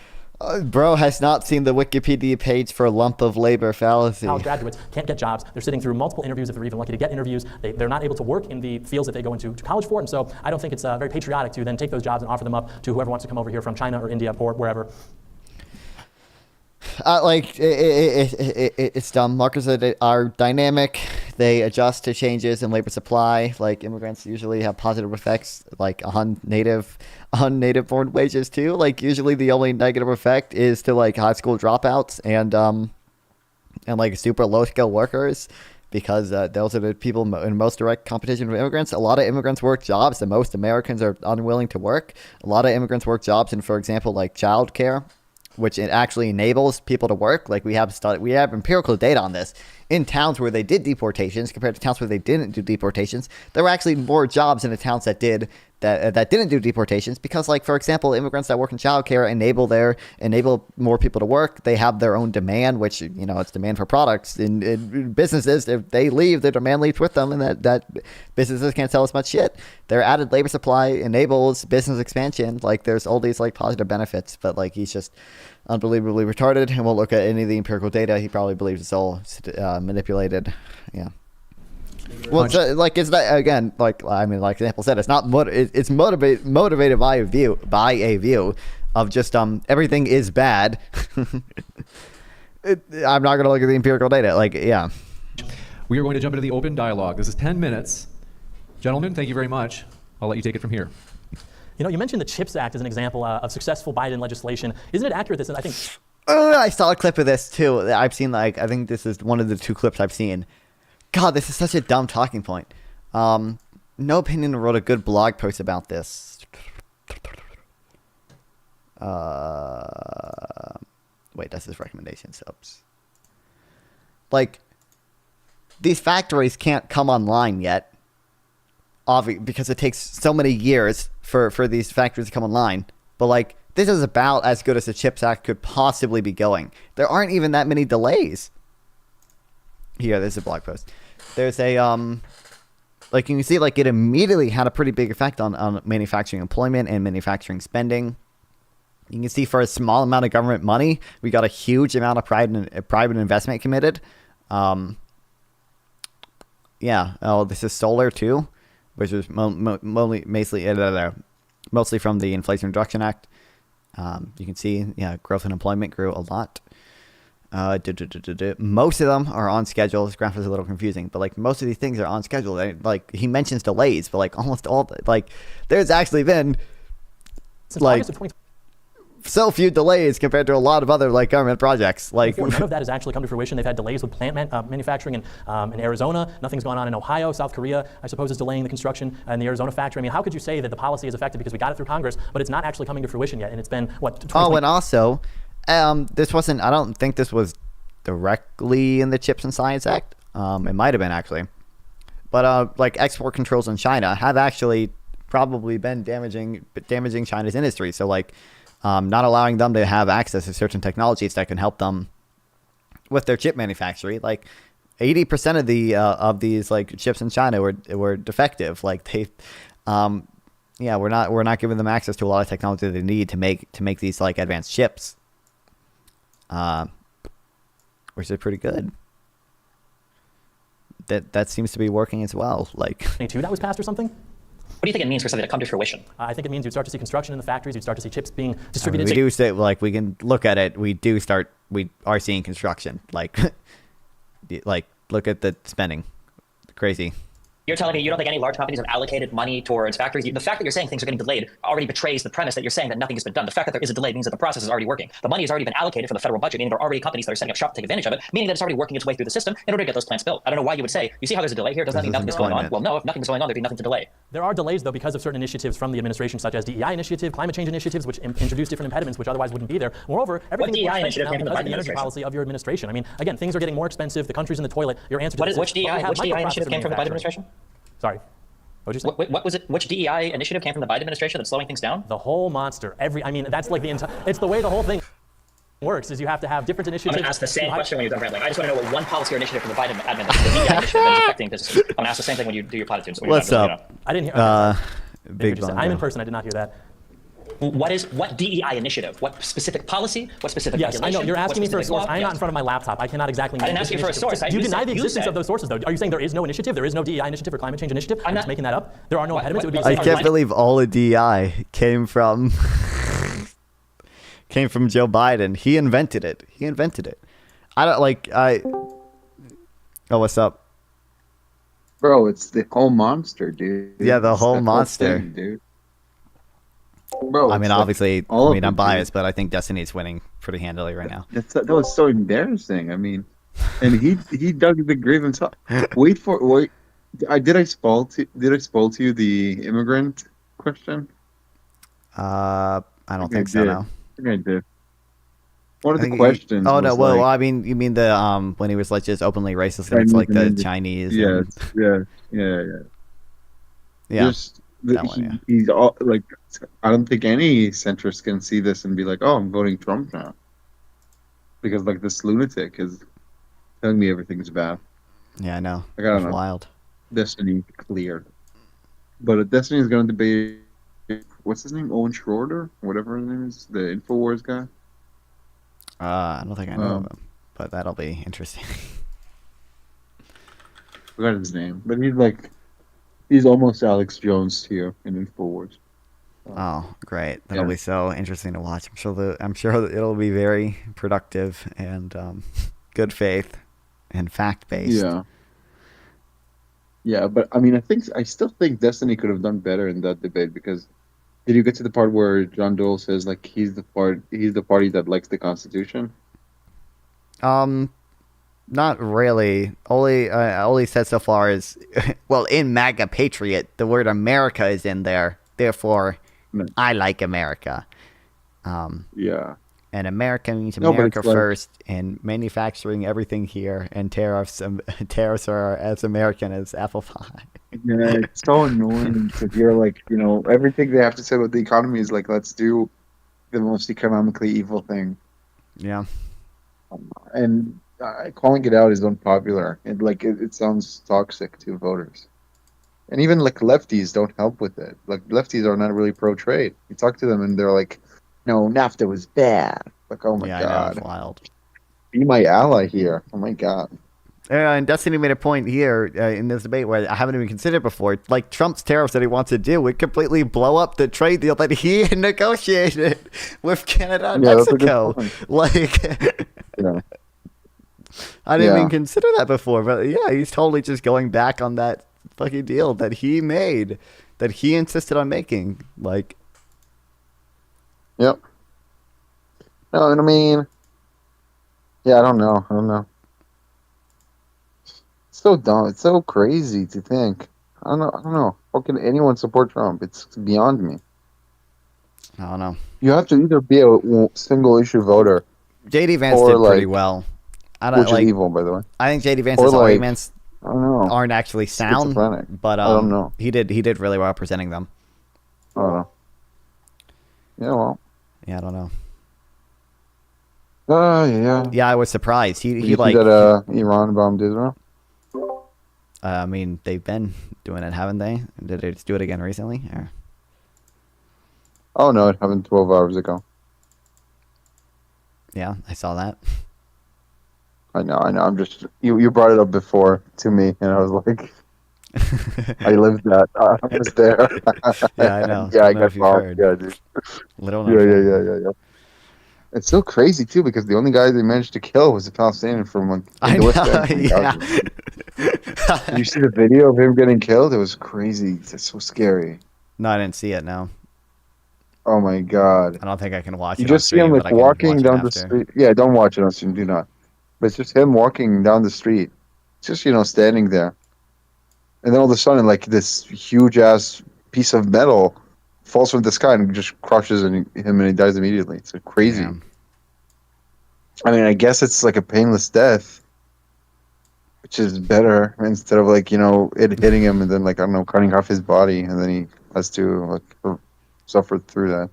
bro has not seen the Wikipedia page for lump of labor fallacy. College graduates can't get jobs. They're sitting through multiple interviews if they're even lucky to get interviews. They're not able to work in the fields that they go into college for, and so I don't think it's very patriotic to then take those jobs and offer them up to whoever wants to come over here from China or India or wherever. It's dumb. Markets are dynamic. They adjust to changes in labor supply. Like immigrants usually have positive effects, like on native born wages too. Like usually the only negative effect is to like high school dropouts and like super low skill workers, because those are the people in most direct competition with immigrants. A lot of immigrants work jobs that most Americans are unwilling to work. A lot of immigrants work jobs in, for example, like childcare, which it actually enables people to work. Like we have empirical data on this. in towns where they did deportations compared to towns where they didn't do deportations, there were actually more jobs in the towns that didn't do deportations because, like, for example, immigrants that work in childcare enable more people to work. They have their own demand, which, you know, it's demand for products. In businesses, if they leave, their demand leaves with them, and that businesses can't sell as much shit. Their added labor supply enables business expansion. Like, there's all these, like, positive benefits, but, like, he's just unbelievably retarded and won't look at any of the empirical data. He probably believes it's all manipulated. Yeah. Well, so, like, it's not, again, like, I mean, like example said, it's not it's motivated by a view of just everything is bad. I'm not gonna look at the empirical data. Like, yeah. We are going to jump into the open dialogue. This is 10 minutes. Gentlemen, thank you very much. I'll let you take it from here. You know, you mentioned the CHIPS Act as an example of successful Biden legislation. Isn't it accurate that I think... I saw a clip of this, too. I've seen, like, I think this is one of the 2 clips I've seen. God, this is such a dumb talking point. No Opinion wrote a good blog post about this. Wait, that's his recommendation. Oops. Like, these factories can't come online yet. Because it takes so many years for these factories to come online. But, like, this is about as good as the CHIPS Act could possibly be going. There aren't even that many delays. Here, there's a blog post. There's a, like, you can see, like, it immediately had a pretty big effect on manufacturing employment and manufacturing spending. You can see for a small amount of government money, we got a huge amount of private investment committed. Yeah. Oh, this is solar, too, which was mostly from the Inflation Reduction Act. You can see, yeah, growth and employment grew a lot. Most of them are on schedule. This graph is a little confusing, but, like, most of these things are on schedule. Like, he mentions delays, but, like, almost all, like, there's actually been, like, so few delays compared to a lot of other, like, government projects. Like, none of that has actually come to fruition. They've had delays with plant manufacturing in Arizona. Nothing's going on in Ohio. South Korea, I suppose, is delaying the construction in the Arizona factory. I mean, how could you say that the policy is effective because we got it through Congress, but it's not actually coming to fruition yet? And it's been, what, 2020? Oh, and also, this wasn't, I don't think this was directly in the Chips and Science Act. It might have been, actually. But, like, export controls in China have actually probably been damaging China's industry. So, like, not allowing them to have access to certain technologies that can help them with their chip manufacturing. Like, 80% of these, like, chips in China were defective. Like, they, yeah, we're not giving them access to a lot of technology they need to make these, like, advanced chips. Which is pretty good. That seems to be working as well. Like, 22 that was passed or something? What do you think it means for something to come to fruition? I think it means you'd start to see construction in the factories. You'd start to see chips being distributed. I mean, we do say, like, we can look at it. We are seeing construction. Like, like, look at the spending. Crazy. You're telling me you don't think any large companies have allocated money towards factories? The fact that you're saying things are getting delayed already betrays the premise that you're saying that nothing has been done. The fact that there is a delay means that the process is already working. The money has already been allocated from the federal budget, meaning there are already companies that are setting up shop to take advantage of it, meaning that it's already working its way through the system in order to get those plants built. I don't know why you would say, you see how there's a delay here? Doesn't that mean nothing is going on? Well, no, if nothing is going on, there'd be nothing to delay. There are delays, though, because of certain initiatives from the administration, such as DEI initiative, climate change initiatives, which introduce different impediments which otherwise wouldn't be there. Moreover, everything DEI initiative came from the Biden the energy policy of your administration. I mean, again, things are getting more expensive. The country's in the toilet. Your answer to which DEI initiative came from the Biden administration? Sorry. What did you say? What was it? Which DEI initiative came from the Biden administration that's slowing things down? The whole monster. I mean, that's like the entire. It's the way the whole thing works. Is you have to have different initiatives. I'm going to ask the same question when you're done rambling. I just want to know what one policy or initiative from the Biden admin, the DEI initiative that is affecting businesses. I'm going to ask the same thing when you do your platitudes. What's up? I didn't hear. Big Bang. I'm in person. I did not hear that. What DEI initiative? What specific policy? What specific regulation? I know. You're asking me for a source. I'm not in front of my laptop. I cannot exactly. I didn't ask you for a source. You deny the existence of those sources, though. Are you saying there is no initiative? There is no DEI initiative or climate change initiative? I'm just making that up. There are no impediments. It would be. I can't believe all of DEI came from Joe Biden. He invented it. I don't like. Oh, what's up, bro? It's the whole monster, dude. Yeah, the whole monster, thing, dude. Bro, I mean, obviously, I'm biased, but I think Destiny's winning pretty handily right now. That was so embarrassing. I mean, and he dug the grave himself. Wait. Did I spoil to you the immigrant question? I don't think so. No. I think I did. One of the questions. Oh no! was Well, like, I mean, you mean the when he was like just openly racist against like the Chinese? Yes, and, yeah. yeah. Just the, That one, yeah. he's all like, I don't think any centrist can see this and be like, "Oh, I'm voting Trump now," because like this lunatic is telling me everything's bad. Yeah, I know. Like, I don't It's know. wild. Destiny clear, but Destiny is going to debate. What's his name? Owen Schroeder, whatever his name is, the Infowars guy. I don't think I know of him, but that'll be interesting. Forgot his name, but he's almost Alex Jones here in Infowars. Oh, great! That'll Yeah. be so interesting to watch. I'm sure that it'll be very productive and good faith and fact based. Yeah. Yeah, but I mean, I still think Destiny could have done better in that debate because did you get to the part where John Doyle says like he's the party that likes the Constitution? Not really. Only said so far is, well, in MAGA Patriot, the word America is in there. Therefore, I like America. Yeah. And America means No, but America it's like- first, and manufacturing everything here, and tariffs are as American as apple pie. Yeah, it's so annoying to hear everything they have to say about the economy is like, let's do the most economically evil thing, Yeah. and calling it out is unpopular. It sounds toxic to voters, and even like lefties don't help with it. Like lefties are not really pro trade. You talk to them and they're like, "No, NAFTA was bad." Like, oh my Yeah, I know, god, it's wild. be my ally here. Oh my god. And Destiny made a point here in this debate where I haven't even considered before. Like Trump's tariffs that he wants to do would completely blow up the trade deal that he negotiated with Canada and Yeah, that's a good Mexico. point. Like, Yeah. I didn't Yeah. even consider that before. But yeah, he's totally just going back on that fucking deal that he made, that he insisted on making. Like, Yep. No, and I mean, yeah, I don't know. It's so dumb. It's so crazy to think. I don't know. How can anyone support Trump? It's beyond me. I don't know. You have to either be a single issue voter. JD Vance or, did pretty like- well. I don't Which like. is evil, by the way. I think JD Or, Vance's like, arguments I don't know. aren't actually sound, Schizophrenic. but I don't know. he did really well presenting them. I don't know. Yeah, well. Yeah, I don't know. Yeah. Yeah, I was surprised. Did He you like. see that Iran bombed Israel? I mean, they've been doing it, haven't they? Did they just do it again recently? Or? Oh no, it happened 12 hours ago. Yeah, I saw that. I know. I'm just you brought it up before to me, and I was like, I lived that. I was there. Yeah, I know. Yeah, I I don't know got if you've bombed. heard. Yeah, dude. Little Yeah. It's so crazy too because the only guy they managed to kill was a Palestinian from like I the West know, Bank. yeah. Did you see the video of him getting killed? It was crazy. It's so scary. No, I didn't see it. No, Oh my god. I don't think I can watch You it. on just see him stream, like but I can walking watch it down the after. street. Yeah, don't watch it on stream. Do not. But it's just him walking down the street. It's just standing there, and then all of a sudden, like this huge ass piece of metal falls from the sky and just crushes him, and he dies immediately. It's crazy. Yeah. I mean, I guess it's like a painless death, which is better instead of like it hitting him and then like I don't know cutting off his body and then he has to like suffer through that.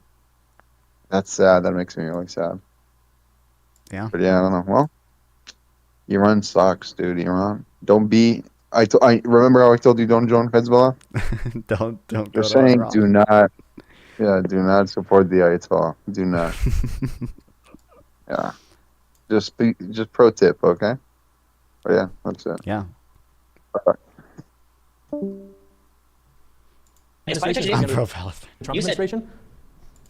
That's sad. That makes me really sad. Yeah. But yeah, I don't know. Well, Iran sucks, dude. Iran. Don't be. I remember how I told you don't join Hezbollah. don't go They're to saying Iran. do not. Yeah, do not support the Ayatollah. Do not. Yeah. Just pro tip, okay? But yeah, that's it. Yeah. I'm pro-Palestine. Trump You said- administration?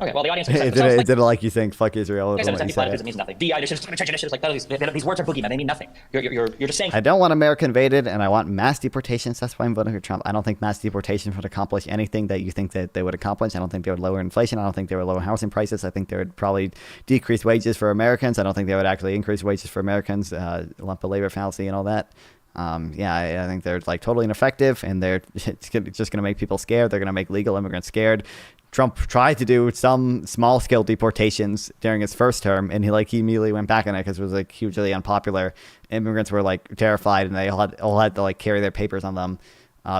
Okay, well, the audience It didn't like you think fuck Israel. Like I said, when it's you anti-Semitic said because it it. means nothing. DI initiatives, climate change initiatives, like these words are boogeyman. They mean nothing. You're just saying. I don't want America invaded, and I want mass deportations. That's why I'm voting for Trump. I don't think mass deportations would accomplish anything that you think that they would accomplish. I don't think they would lower inflation. I don't think they would lower housing prices. I think they would probably decrease wages for Americans. I don't think they would actually increase wages for Americans. Lump of labor fallacy and all that. I think they're like totally ineffective, and they're just going to make people scared. They're going to make legal immigrants scared. Trump tried to do some small scale deportations during his first term, and he immediately went back on it because it was like hugely unpopular. Immigrants were like terrified, and they all had to like carry their papers on them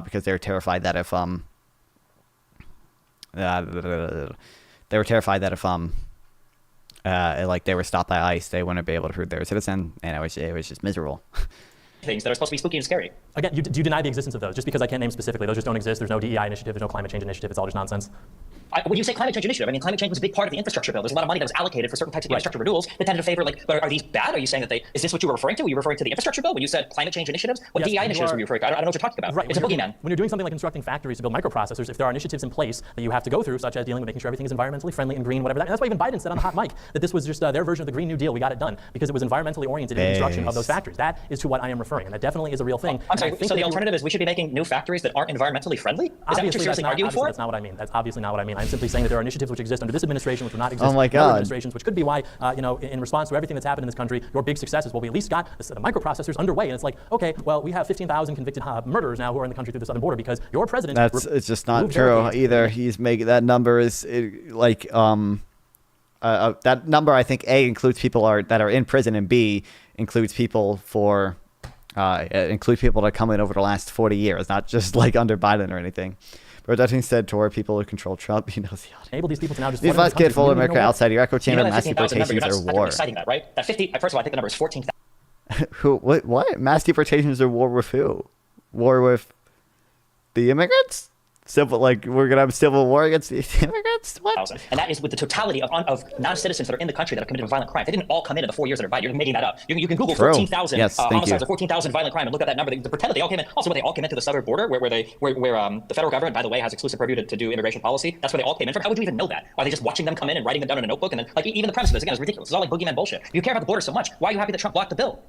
because they were terrified that if they were stopped by ICE, they wouldn't be able to prove they were a citizen, and it was just miserable. Things that are supposed to be spooky and scary. Again, do you deny the existence of those? Just because I can't name specifically, those just don't exist. There's no DEI initiative, there's no climate change initiative. It's all just nonsense. When you say climate change initiative, I mean, climate change was a big part of the infrastructure bill. There's a lot of money that was allocated for certain types of infrastructure renewals that tended to favor, but are these bad? Are you saying that is this what you were referring to? Were you referring to the infrastructure bill when you said climate change initiatives? What DEI initiatives were you referring to? I don't know what you're talking about. Right. It's a boogeyman. When you're doing something like constructing factories to build microprocessors, if there are initiatives in place that you have to go through, such as dealing with making sure everything is environmentally friendly and green, whatever that, and that's why even Biden said on the hot mic that this was just their version of the Green New Deal. We got it done because it was environmentally oriented in the construction of those factories. That is to what I am referring, and that definitely is a real thing. I'm sorry, so the alternative is we should be making new factories that aren't environmentally friendly? Is that what you're seriously arguing for? That's not what I mean. That's obviously not what I mean. I'm simply saying that there are initiatives which exist under this administration which will not exist in other administrations, which could be why, in response to everything that's happened in this country, your big success is, well, we at least got the microprocessors underway. And it's like, okay, well, we have 15,000 convicted murderers now who are in the country through the southern border because your president... It's just not true either. He's making that number that number, I think, A, includes people that are in prison, and B, includes people that come in over the last 40 years, not just under Biden or anything. But that being said, toward people who control Trump, he knows the audience. Enable these people to now just... These last kid full America outside your echo chamber, mass deportations or war. You're citing that, right? That 50, first of all, I think the number is 14,000. Who? What? Mass deportations or war with who? War with the immigrants? Civil, we're gonna have a civil war against the immigrants? What? And that is with the totality of non-citizens that are in the country that have committed violent crime. They didn't all come in the 4 years that are Biden. You're making that up. You can Google 14,000 homicides or 14,000 violent crime and look at that number. They pretend that they all came in. Also, when they all came into the southern border, where the federal government, by the way, has exclusive purview to do immigration policy. That's where they all came in from. How would you even know that? Are they just watching them come in and writing them down in a notebook? And then, even the premise of this again is ridiculous. It's all boogeyman bullshit. You care about the border so much. Why are you happy that Trump blocked the bill?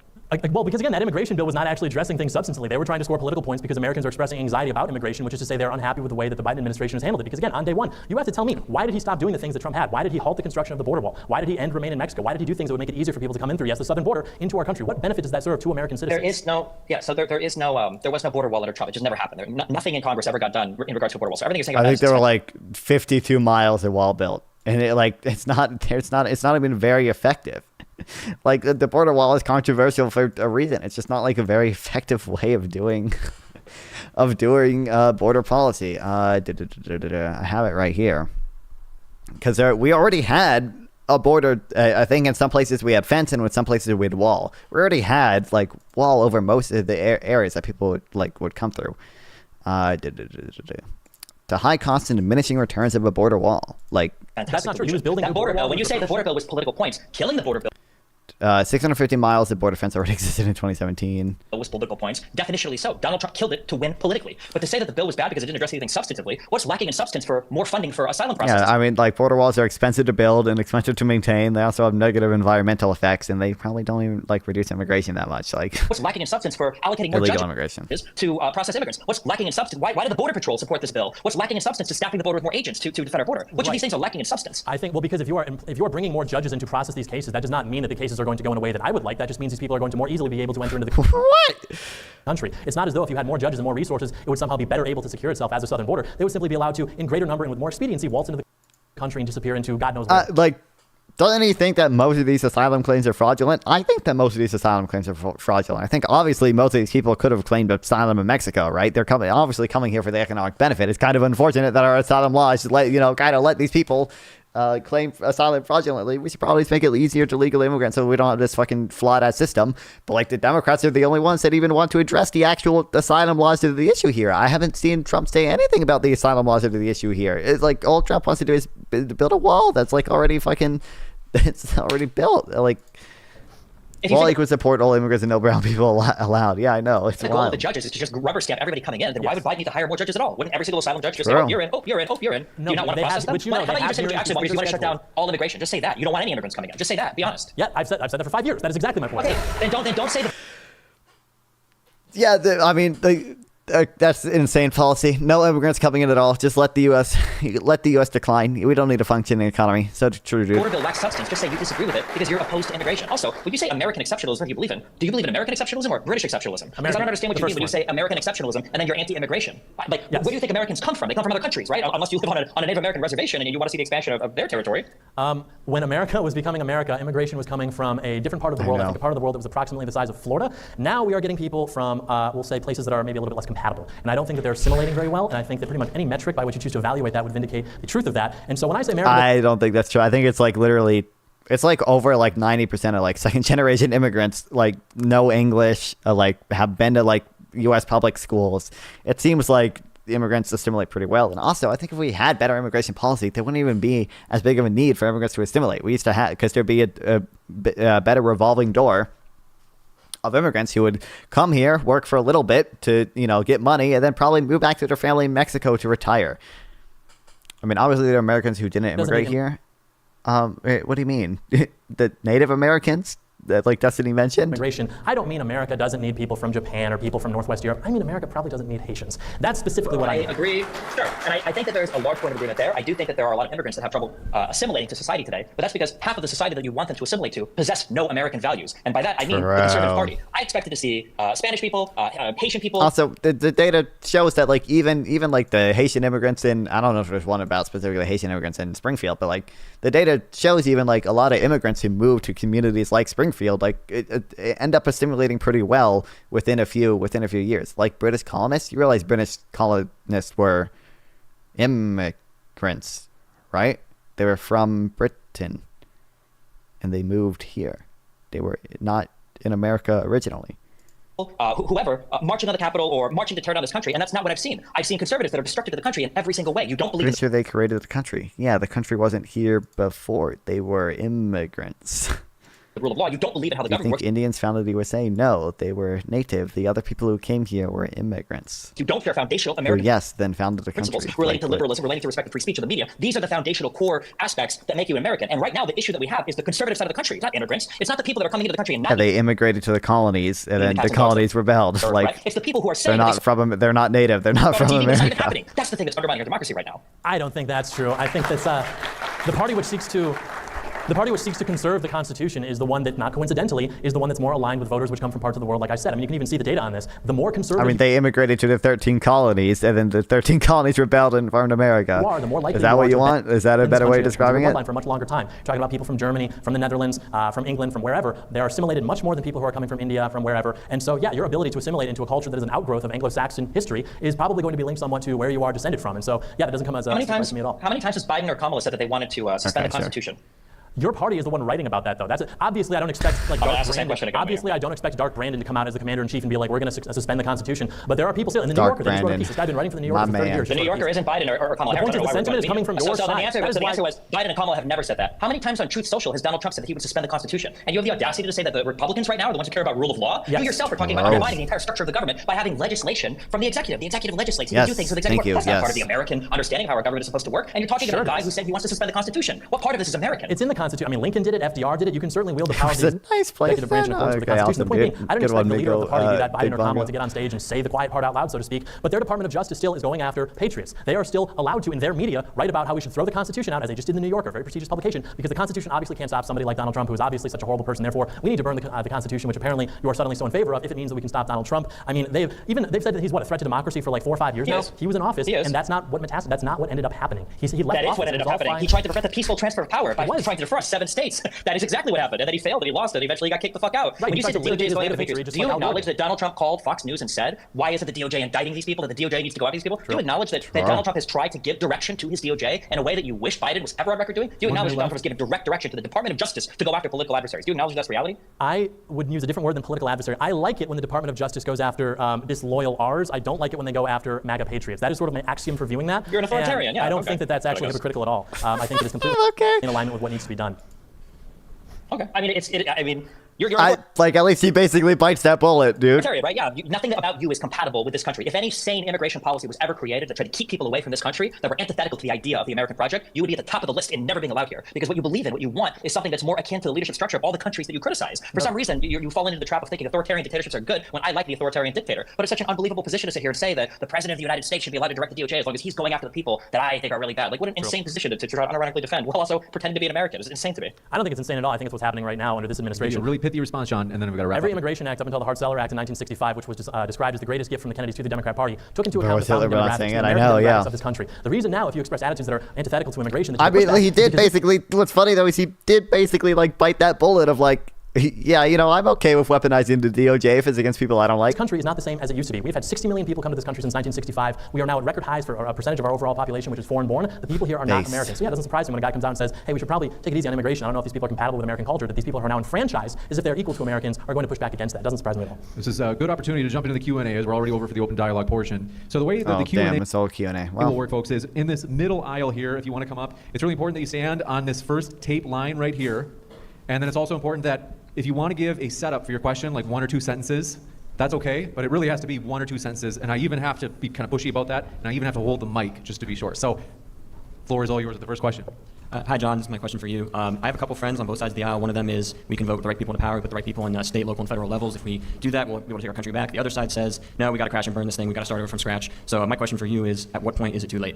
Well, because again, that immigration bill was not actually addressing things substantively. They were trying to score political points because Americans are expressing anxiety about immigration, which is to say they're unhappy with the way that the Biden administration has handled it. Because again, on day one, you have to tell me, why did he stop doing the things that Trump had? Why did he halt the construction of the border wall? Why did he end Remain in Mexico? Why did he do things that would make it easier for people to come in through, the southern border into our country? What benefit does that serve to American citizens? There was no border wall under Trump. It just never happened. Nothing in Congress ever got done in regards to border wall. So everything you're saying about I think there were 52 miles of wall built, and it's not even very effective. The border wall is controversial for a reason. It's just not a very effective way of doing border policy. I have it right here because we already had a border. I think in some places we had fence, and in some places we had wall. We already had wall over most of the areas that people would come through. The high cost and diminishing returns of a border wall. That's not true. He was building that border bill. When you say the border bill was political points, killing the border bill. 650 miles of border fence already existed in 2017. It was political points, definitionally so. Donald Trump killed it to win politically. But to say that the bill was bad because it didn't address anything substantively, what's lacking in substance for more funding for asylum processes? Yeah, I mean, border walls are expensive to build and expensive to maintain. They also have negative environmental effects, and they probably don't even reduce immigration that much. What's lacking in substance for allocating more illegal immigration to process immigrants? What's lacking in substance? Why did the Border Patrol support this bill? What's lacking in substance to staffing the border with more agents to defend our border? Which of these things are lacking in substance? I think, because if you are bringing more judges in to process these cases, that does not mean that the cases are going to go in a way that I would like. That just means these people are going to more easily be able to enter into the country. It's not as though if you had more judges and more resources, it would somehow be better able to secure itself as a southern border. They would simply be allowed to, in greater number and with more expediency, waltz into the country and disappear into God knows where. Doesn't he think that most of these asylum claims are fraudulent? I think that most of these asylum claims are fraudulent. I think obviously most of these people could have claimed asylum in Mexico, right? They're obviously coming here for the economic benefit. It's kind of unfortunate that our asylum laws let these people claim asylum fraudulently. We should probably make it easier to legal immigrants so we don't have this fucking flawed-ass system. But the Democrats are the only ones that even want to address the actual asylum laws to the issue here. I haven't seen Trump say anything about the asylum laws to the issue here. It's all Trump wants to do is build a wall that's already fucking, it's already built. He would support all immigrants and no brown people allowed. Yeah, I know. It's the goal of the judges is to just rubber stamp everybody coming in. Then why would Biden need to hire more judges at all? Wouldn't every single asylum judge just say, "Oh, you're in, oh, you're in, oh, you're in"? Do you not want to process them? How about you just say actually you want to shut down all immigration? Just say that. You don't want any immigrants coming in. Just say that. Be honest. Yeah, I've said that for 5 years. That is exactly my point. Okay, then don't say the. Yeah, That's an insane policy. No immigrants coming in at all. Just let the U.S. decline. We don't need a functioning economy. So true, dude. Border bill lacks substance. Just say you disagree with it because you're opposed to immigration. Also, when you say American exceptionalism, what do you believe in? Do you believe in American exceptionalism or British exceptionalism? Because I don't understand what you mean when you say American exceptionalism and then you're anti-immigration. Like, where do you think Americans come from? They come from other countries, right? Unless you live on a Native American reservation and you want to see the expansion of their territory. When America was becoming America, immigration was coming from a different part of the world. I think a part of the world that was approximately the size of Florida. Now we are getting people from, we'll say, places that are maybe a little bit less compatible. And I don't think that they're assimilating very well. And I think that pretty much any metric by which you choose to evaluate that would vindicate the truth of that. And so when I say America, I don't think that's true. I think it's like literally, it's like over like 90% of like second generation immigrants like know English, like have been to like U.S. public schools. It seems like the immigrants assimilate pretty well. And also, I think if we had better immigration policy, there wouldn't even be as big of a need for immigrants to assimilate. We used to have, because there'd be a better revolving door of immigrants who would come here, work for a little bit to, get money, and then probably move back to their family in Mexico to retire. I mean, obviously there are Americans who didn't immigrate here. What do you mean? The Native Americans? That like Destiny mentioned? Immigration. I don't mean America doesn't need people from Japan or people from Northwest Europe. I mean America probably doesn't need Haitians. That's specifically what I mean. Agree. Sure. And I think that there's a large point of agreement there. I do think that there are a lot of immigrants that have trouble assimilating to society today. But that's because half of the society that you want them to assimilate to possess no American values. And by that, I mean the Conservative Party. I expected to see Spanish people, Haitian people. Also, the data shows that like even like the Haitian immigrants in, I don't know if there's one about specifically Haitian immigrants in Springfield, but like the data shows even like a lot of immigrants who move to communities like Springfield, like end up assimilating pretty well within a few years. Like British colonists, you realize British colonists were immigrants, right? They were from Britain and they moved here. They were not in America originally. Whoever marching on the Capitol or marching to tear down this country, and that's not what I've seen. I've seen conservatives that are destructive to the country in every single way. You don't believe. Pretty sure they created the country. Yeah, the country wasn't here before. They were immigrants. The rule of law. You don't believe in how the government works. works. Indians founded the USA? No, they were native. The other people who came here were immigrants. You don't share foundational American then founded the principles country. relating to liberalism, relating to respect for free speech of the media. These are the foundational core aspects that make you an American. And right now, the issue that we have is the conservative side of the country. It's not immigrants. It's not the people that are coming into the country and not. Yeah, they immigrated to the colonies, and then the colonies rebelled. Like it's the people who are saying they're not native. They're not from America. That's the thing that's undermining our democracy right now. I don't think that's true. I think that's the party which seeks to conserve the Constitution is the one that, not coincidentally, is the one that's more aligned with voters which come from parts of the world, like I said. I mean, you can even see the data on this. The more conservative... I mean, they immigrated to the 13 colonies, and then the 13 colonies rebelled and formed America. The more likely is that what you want? Is that a better way of describing it? For a much longer time. Talking about people from Germany, from the Netherlands, from England, from wherever. They are assimilated much more than people who are coming from India, from wherever. And so, yeah, your ability to assimilate into a culture that is an outgrowth of Anglo-Saxon history is probably going to be linked somewhat to where you are descended from. And so, yeah, that doesn't come as a surprise to me at all. How many times has Biden or Kamala said that they wanted to suspend the Constitution? Your party is the one writing about that, though. Obviously, I don't expect I don't expect Dark Brandon to come out as the commander-in-chief and be like, "We're going to suspend the Constitution." But there are people still in the New Yorker. This guy's been writing for the New Yorker for 30 years. The New Yorker isn't Biden or Kamala Harris. The point is the sentiment is coming from your side. The answer was Biden and Kamala have never said that. How many times on Truth Social has Donald Trump said that he would suspend the Constitution? And you have the audacity to say that the Republicans right now are the ones who care about rule of law. You yourself are talking about undermining the entire structure of the government by having legislation from the executive. The executive legislates. You do things with the executive. That's not part of the American understanding of how our government is supposed to work. And you're talking about a guy who said he wants to suspend the Constitution. What part of this is American? It's in the Constitution. I mean, Lincoln did it. FDR did it. You can certainly wield the power of the executive branch in accordance with the Constitution. The point being, I don't expect the leader of the party to do that, Biden or Kamala, to get on stage and say the quiet part out loud, so to speak. But their Department of Justice still is going after patriots. They are still allowed to, in their media, write about how we should throw the Constitution out, as they just did in the New Yorker, a very prestigious publication, because the Constitution obviously can't stop somebody like Donald Trump, who is obviously such a horrible person. Therefore, we need to burn the Constitution, which apparently you are suddenly so in favor of, if it means that we can stop Donald Trump. I mean, they've said that he's a threat to democracy for like 4 or 5 years now. He was in office, and that's not what That's not what ended up happening. He left that is office, what ended up happening. He tried to prevent the peaceful transfer of power by trying to defrost 7 states. That is exactly what happened, and then he failed, and he lost it. And eventually, he got kicked the fuck out. Right, when you say the DOJ is going after the Patriots, do you acknowledge that Donald Trump called Fox News and said, "Why isn't the DOJ indicting these people? That the DOJ needs to go after these people?" Do you acknowledge that Donald Trump has tried to give direction to his DOJ in a way that you wish Biden was ever on record doing? Do you acknowledge that Donald Trump has given direct direction to the Department of Justice to go after political adversaries? Do you acknowledge that's reality? I would use a different word than political adversary. I like it when the Department of Justice goes after disloyal R's. I don't like it when they go after MAGA patriots. That is sort of my axiom for viewing that. You're an authoritarian, I don't think that that's actually hypocritical at all. I think it is completely in alignment with what needs to be done. Okay. I mean, You're like, at least he basically bites that bullet, dude. right? Yeah. Nothing about you is compatible with this country. If any sane immigration policy was ever created to try to keep people away from this country that were antithetical to the idea of the American project, you would be at the top of the list in never being allowed here. Because what you believe in, what you want, is something that's more akin to the leadership structure of all the countries that you criticize. For some reason, you fall into the trap of thinking authoritarian dictatorships are good when I like the authoritarian dictator. But it's such an unbelievable position to sit here and say that the president of the United States should be allowed to direct the DOJ as long as he's going after the people that I think are really bad. Like, what an insane position to try to unironically defend while also pretending to be an American. It's insane to me. I don't think it's insane at all. I think it's what's happening right now under this administration. A really pithy response, John, and then we've got to wrap Every up. Immigration Act up until the Hart-Celler Act in 1965, which was described as the greatest gift from the Kennedys to the Democrat Party, took into account the founding demographics, of this country. The reason now, if you express attitudes that are antithetical to immigration, I mean, he did basically. What's funny though is he did basically like bite that bullet of like. Yeah, you know, I'm okay with weaponizing the DOJ if it's against people I don't like. This country is not the same as it used to be. We've had 60 million people come to this country since 1965. We are now at record highs for a percentage of our overall population, which is foreign-born. The people here are not Americans. So yeah, it doesn't surprise me when a guy comes out and says, hey, we should probably take it easy on immigration. I don't know if these people are compatible with American culture, that these people who are now enfranchised, as if they're equal to Americans, are going to push back against that. It doesn't surprise me at all. This is a good opportunity to jump into the Q&A as we're already over for the open dialogue portion. So the way that the Q&A it's all Q&A. will work, folks, is in this middle aisle here, if you want to come up, it's really important that you stand on this first tape line right here. And then it's also important that if you want to give a setup for your question, like 1 or 2 sentences, that's okay, but it really has to be 1 or 2 sentences, and I even have to be kind of pushy about that, and I even have to hold the mic just to be short. So, floor is all yours with the first question. Hi, John. This is my question for you. I have a couple friends on both sides of the aisle. One of them is we can vote with the right people in power, with the right people in state, local, and federal levels. If we do that, we'll be able to take our country back. The other side says, no, we got to crash and burn this thing. We got to start over from scratch. So my question for you is, at what point is it too late?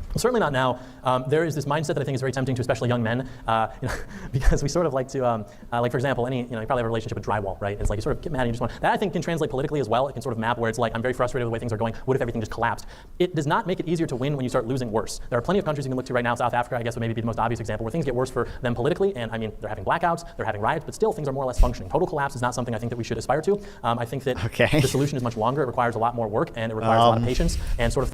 Well, certainly not now. There is this mindset that I think is very tempting to especially young men, because we sort of like to, like for example, you probably have a relationship with drywall, right? It's like you sort of get mad and you just want, that I think can translate politically as well. It can sort of map where it's like, I'm very frustrated with the way things are going. What if everything just collapsed? It does not make it easier to win when you start losing worse. There are plenty of countries you can look to right now. South Africa, I guess, would maybe be the most obvious example, where things get worse for them politically, and I mean, they're having blackouts, they're having riots, but still things are more or less functioning. Total collapse is not something I think that we should aspire to. I think that the solution is much longer. It requires a lot more work, and it requires a lot of patience, and sort of...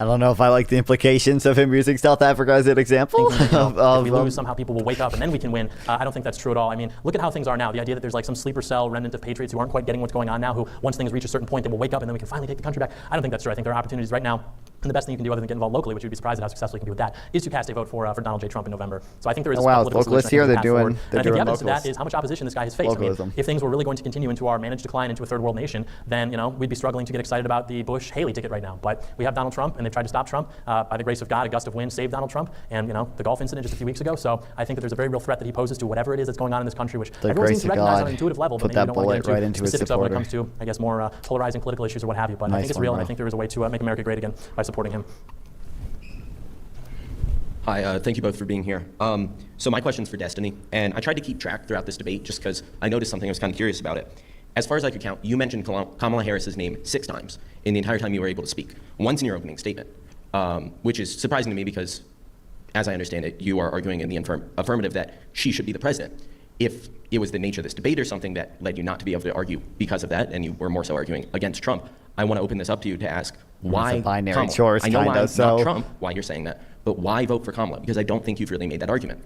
I don't know if I like the implications of him using South Africa as an example. If we lose, somehow people will wake up and then we can win. I don't think that's true at all. I mean, look at how things are now. The idea that there's like some sleeper cell remnant of patriots who aren't quite getting what's going on now, who once things reach a certain point, they will wake up and then we can finally take the country back. I don't think that's true. I think there are opportunities right now. And the best thing you can do other than get involved locally, which you'd be surprised at how successful you can be with that, is to cast a vote for Donald J. Trump in November. So I think there is a political solution. Here, they're doing, and I think the evidence of that is how much opposition this guy has faced. I mean, if things were really going to continue into our managed decline into a third world nation, then we'd be struggling to get excited about the Bush-Haley ticket right now. But we have Donald Trump, and they've tried to stop Trump. By the grace of God, a gust of wind saved Donald Trump, and the golf incident just a few weeks ago. So I think that there's a very real threat that he poses to whatever it is that's going on in this country, which everyone seems to recognize on an intuitive level, but maybe we don't want to get into specifics of when it comes to, I guess, more polarizing political issues or what have you. But I think it's real, and I think there is a way to make America great again by supporting him. Hi, thank you both for being here. So my question's for Destiny, and I tried to keep track throughout this debate just because I noticed something. I was kind of curious about it. As far as I could count, you mentioned Kamala Harris's name 6 times in the entire time you were able to speak. Once in your opening statement, which is surprising to me because, as I understand it, you are arguing in the affirmative that she should be the president. If it was the nature of this debate or something that led you not to be able to argue because of that, and you were more so arguing against Trump, I want to open this up to you to ask why it's a binary Kamala? choice, I know why kinda, so. not Trump, why you're saying that, but why vote for Kamala? Because I don't think you've really made that argument.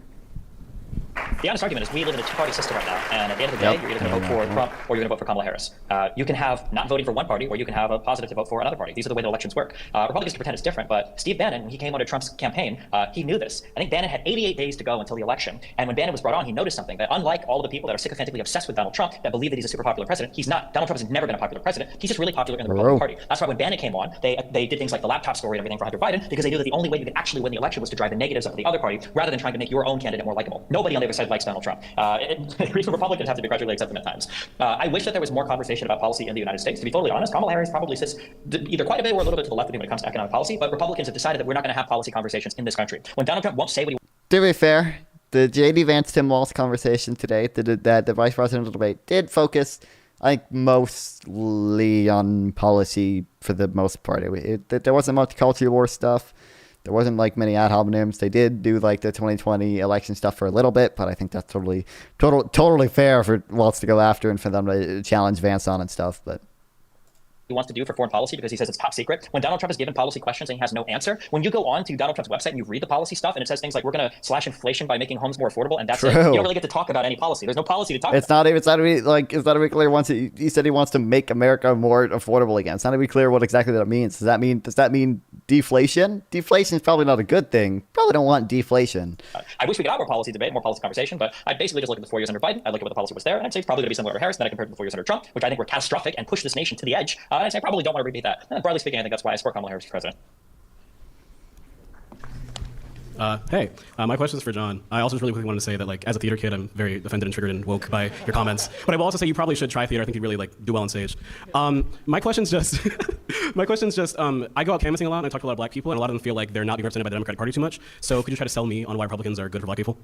The honest argument is we live in a two-party system right now, and at the end of the day, you're either going to vote for Trump or you're going to vote for Kamala Harris. You can have not voting for one party, or you can have a positive to vote for another party. These are the way the elections work. Republicans can pretend it's different, but Steve Bannon, when he came onto Trump's campaign, he knew this. I think Bannon had 88 days to go until the election, and when Bannon was brought on, he noticed something, that unlike all of the people that are sycophantically obsessed with Donald Trump, that believe that he's a super popular president, he's not. Donald Trump has never been a popular president. He's just really popular in the Republican Party. That's why when Bannon came on, they did things like the laptop story and everything for Hunter Biden, because they knew that the only way you could actually win the election was to drive the negatives up to the other party, rather than trying to make your own candidate more likable. Nobody on the other side likes Donald Trump. Even Republicans have to begrudgingly accept him at times. I wish that there was more conversation about policy in the United States. To be totally honest, Kamala Harris probably sits either quite a bit or a little bit to the left of me when it comes to economic policy, but Republicans have decided that we're not going to have policy conversations in this country. When Donald Trump won't say what he... To be fair, the J.D. Vance Tim Walz conversation today, the vice presidential debate, did focus, I think, mostly on policy for the most part. There wasn't much culture war stuff. There wasn't like many ad hominems. They did do like the 2020 election stuff for a little bit, but I think that's totally fair for Walz to go after and for them to challenge Vance on and stuff. But he wants to do for foreign policy because he says it's top secret. When Donald Trump is given policy questions and he has no answer, when you go on to Donald Trump's website and you read the policy stuff and it says things like we're going to slash inflation by making homes more affordable, and that's it, you don't really get to talk about any policy. There's no policy to talk about. It's not even clear. Once he said he wants to make America more affordable again. It's not even clear what exactly that means. Does that mean deflation. Deflation is probably not a good thing. Probably don't want deflation. I wish we could have more policy debate, more policy conversation, but I'd basically just look at the 4 years under Biden. I'd look at what the policy was there, and I'd say it's probably going to be similar to Harris. Then I compared to the 4 years under Trump, which I think were catastrophic and pushed this nation to the edge. And I'd say I probably don't want to repeat that. And broadly speaking, I think that's why I support Kamala Harris for president. Hey, my question is for John. I also just really quickly wanted to say that, like, as a theater kid, I'm very offended and triggered and woke by your comments. But I will also say you probably should try theater. I think you'd really do well on stage. My question's just, I go out canvassing a lot and I talk to a lot of black people, and a lot of them feel like they're not being represented by the Democratic Party too much. So could you try to sell me on why Republicans are good for black people?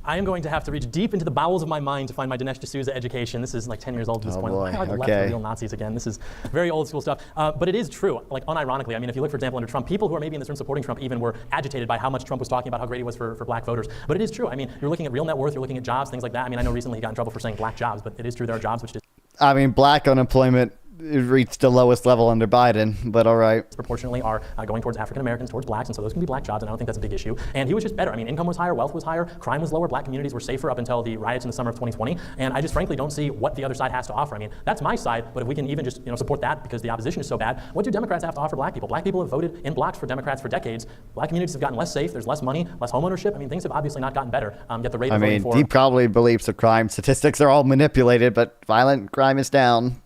I am going to have to reach deep into the bowels of my mind to find my Dinesh D'Souza education. This is like 10 years old at this point. Boy. Why are the left the real Nazis again? This is very old school stuff. But it is true, like unironically. I mean, if you look, for example, under Trump, people who are maybe in this room supporting Trump even were agitated by how much Trump was talking about how great he was for black voters. But it is true. I mean, you're looking at real net worth, you're looking at jobs, things like that. I mean, I know recently he got in trouble for saying black jobs, but it is true there are jobs which I mean, black unemployment reached the lowest level under Biden, but all right. Proportionally are going towards African Americans, towards blacks, and so those can be black jobs, and I don't think that's a big issue. And he was just better. I mean, income was higher, wealth was higher, crime was lower, black communities were safer up until the riots in the summer of 2020, and I just frankly don't see what the other side has to offer. I mean, that's my side, but if we can even just support that because the opposition is so bad, what do Democrats have to offer black people? Black people have voted in blocks for Democrats for decades. Black communities have gotten less safe, there's less money, less homeownership. I mean, things have obviously not gotten better. Yet the rate of voting for... he probably believes the crime statistics are all manipulated, but violent crime is down.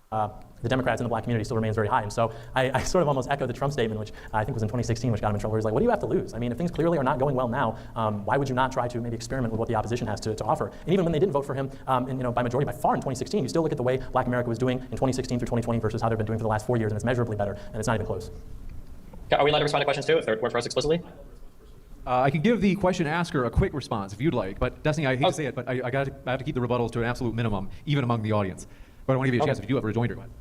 The Democrats in the black community still remains very high. And so I sort of almost echo the Trump statement, which I think was in 2016, which got him in trouble. He was like, what do you have to lose? I mean, if things clearly are not going well now, why would you not try to maybe experiment with what the opposition has to offer? And even when they didn't vote for him, by majority, by far in 2016, you still look at the way black America was doing in 2016 through 2020 versus how they've been doing for the last 4 years, and it's measurably better, and it's not even close. Are we allowed to respond to questions too, if they're for us explicitly? I can give the question asker a quick response if you'd like, but Destiny, I hate to say it, but I have to keep the rebuttals to an absolute minimum, even among the audience. But I want to give you a chance if you do have a rejoinder. Go ahead.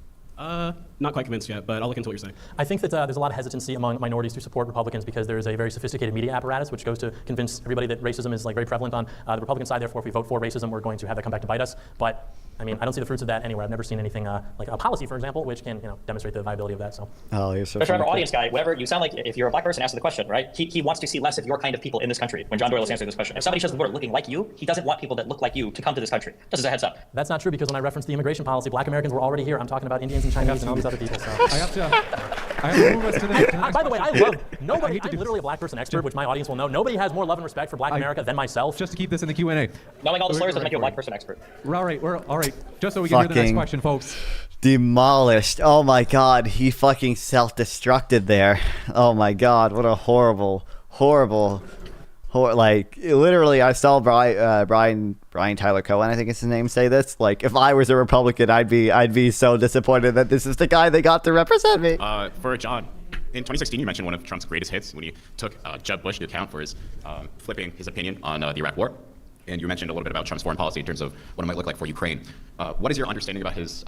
Not quite convinced yet, but I'll look into what you're saying. I think that there's a lot of hesitancy among minorities to support Republicans because there is a very sophisticated media apparatus which goes to convince everybody that racism is very prevalent on the Republican side. Therefore, if we vote for racism, we're going to have that come back to bite us. But I mean, I don't see the fruits of that anywhere. I've never seen anything like a policy, for example, which can demonstrate the viability of that. So. Oh, you're so. But for our audience guy, whatever you sound like, if you're a black person, answer the question, right? He wants to see less of your kind of people in this country. When John Doyle is answering this question, if somebody shows the border looking like you, he doesn't want people that look like you to come to this country. Just as a heads up. That's not true because when I referenced the immigration policy, black Americans were already here. I'm talking about Indians and Chinese and all these other people. So. I have to move us to the next by the way, I love nobody. I'm literally a black person expert, which my audience will know. Nobody has more love and respect for black America than myself. Just to keep this in the Q&A. Knowing all the slurs doesn't make you a black person expert. We're all right. Just so we can hear the next question, folks. Demolished. Oh my God, he fucking self-destructed there. Oh my God, what a horrible. Like literally, I saw Brian Tyler Cohen, I think it's his name, say this. Like, if I was a Republican, I'd be so disappointed that this is the guy they got to represent me. For John, in 2016, you mentioned one of Trump's greatest hits when he took Jeb Bush to account for his flipping his opinion on the Iraq War. And you mentioned a little bit about Trump's foreign policy in terms of what it might look like for Ukraine. What is your understanding about his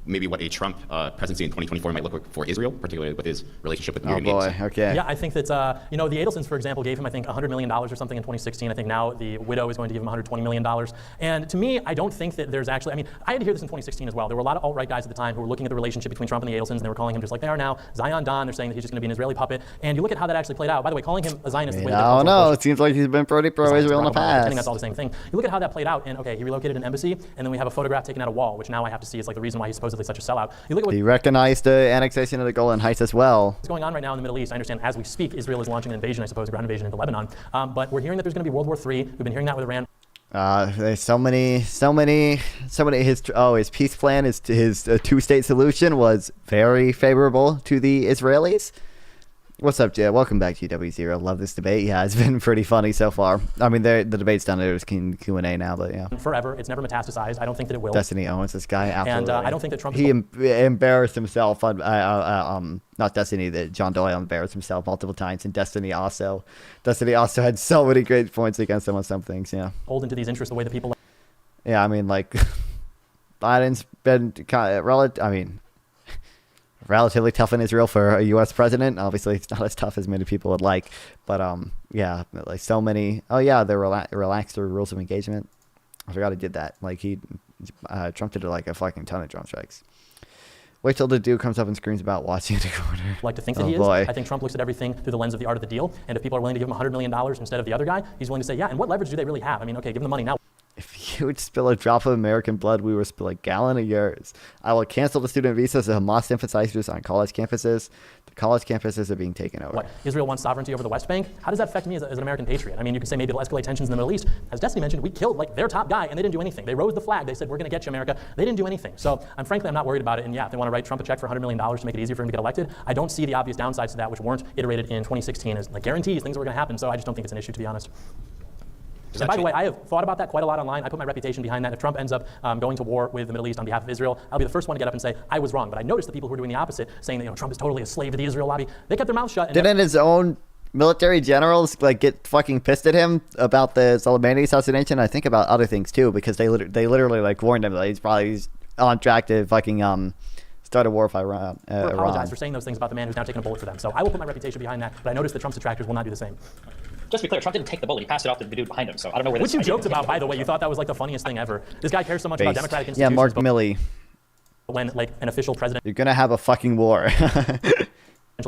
maybe what a Trump presidency in 2024 might look like for Israel, particularly with his relationship with the United States? Okay. Yeah, I think that, the Adelsons, for example, gave him, I think, $100 million or something in 2016. I think now the widow is going to give him $120 million. And to me, I don't think that there's actually, I had to hear this in 2016 as well. There were a lot of alt-right guys at the time who were looking at the relationship between Trump and the Adelsons, and they were calling him just like they are now, Zion Don. They're saying that he's just going to be an Israeli puppet. And you look at how that actually played out. By the way, calling him a Zionist the way that no, it seems like he's been pretty pro-Israel in the past. I think that's all the same thing. You look at how that played out, and okay, he relocated an embassy, and then we have a photograph taken at a wall, which now I have to see is like the reason why he's supposedly such a sellout. You look at he recognized the annexation of the Golan Heights as well. What's going on right now in the Middle East? I understand as we speak, Israel is launching an invasion, I suppose, a ground invasion into Lebanon. But we're hearing that there's going to be World War III. We've been hearing that with Iran. There's so many. His peace plan, his two-state solution was very favorable to the Israelis. What's up, Jay? Welcome back to UW0. Love this debate. Yeah, it's been pretty funny so far. I mean, the debate's done. There's Q&A now, but yeah. Forever. It's never metastasized. I don't think that it will. Destiny owns this guy. Absolutely. And I don't think that Trump... He embarrassed himself on... not Destiny, that John Doyle embarrassed himself multiple times, and Destiny also had so many great points against him on some things, yeah. Hold into these interests the way that people... Yeah, I mean, like, Biden's been kind of relatively tough in Israel for a U.S. president. Obviously, it's not as tough as many people would like. But, yeah, like so many... Oh, yeah, they relaxed their rules of engagement. I forgot he did that. Like, Trump did like a fucking ton of drone strikes. Wait till the dude comes up and screams about watching the corner. Like to think that he is. I think Trump looks at everything through the lens of the art of the deal. And if people are willing to give him $100 million instead of the other guy, he's willing to say, yeah, and what leverage do they really have? I mean, okay, give him the money now. you would spill a drop of American blood, we will spill a gallon of yours. I will cancel the student visas of Hamas sympathizers on college campuses. The college campuses are being taken over. What? Israel wants sovereignty over the West Bank? How does that affect me as an American patriot? I mean, you could say maybe it'll escalate tensions in the Middle East. As Destiny mentioned, we killed like their top guy, and they didn't do anything. They rose the flag. They said, we're going to get you, America. They didn't do anything. So frankly, I'm not worried about it. And yeah, if they want to write Trump a check for $100 million to make it easier for him to get elected, I don't see the obvious downsides to that, which weren't iterated in 2016 as like guarantees things were going to happen. So I just don't think it's an issue, to be honest. And by the way, I have thought about that quite a lot online. I put my reputation behind that. If Trump ends up going to war with the Middle East on behalf of Israel, I'll be the first one to get up and say, I was wrong. But I noticed the people who are doing the opposite, saying that Trump is totally a slave to the Israel lobby, they kept their mouths shut. And didn't his own military generals like get fucking pissed at him about the Soleimani assassination? I think about other things too, because they literally like warned him that he's on track to fucking start a war with Iran. I apologize for saying those things about the man who's now taking a bullet for them. So I will put my reputation behind that. But I noticed that Trump's detractors will not do the same. Just to be clear, Trump didn't take the bullet. He passed it off to the dude behind him. So I don't know where Which this you joked about, by the way. You thought that was like the funniest thing ever. This guy cares so much about democratic Yeah, institutions. Mark Milley. When like an official president You're gonna have a fucking war.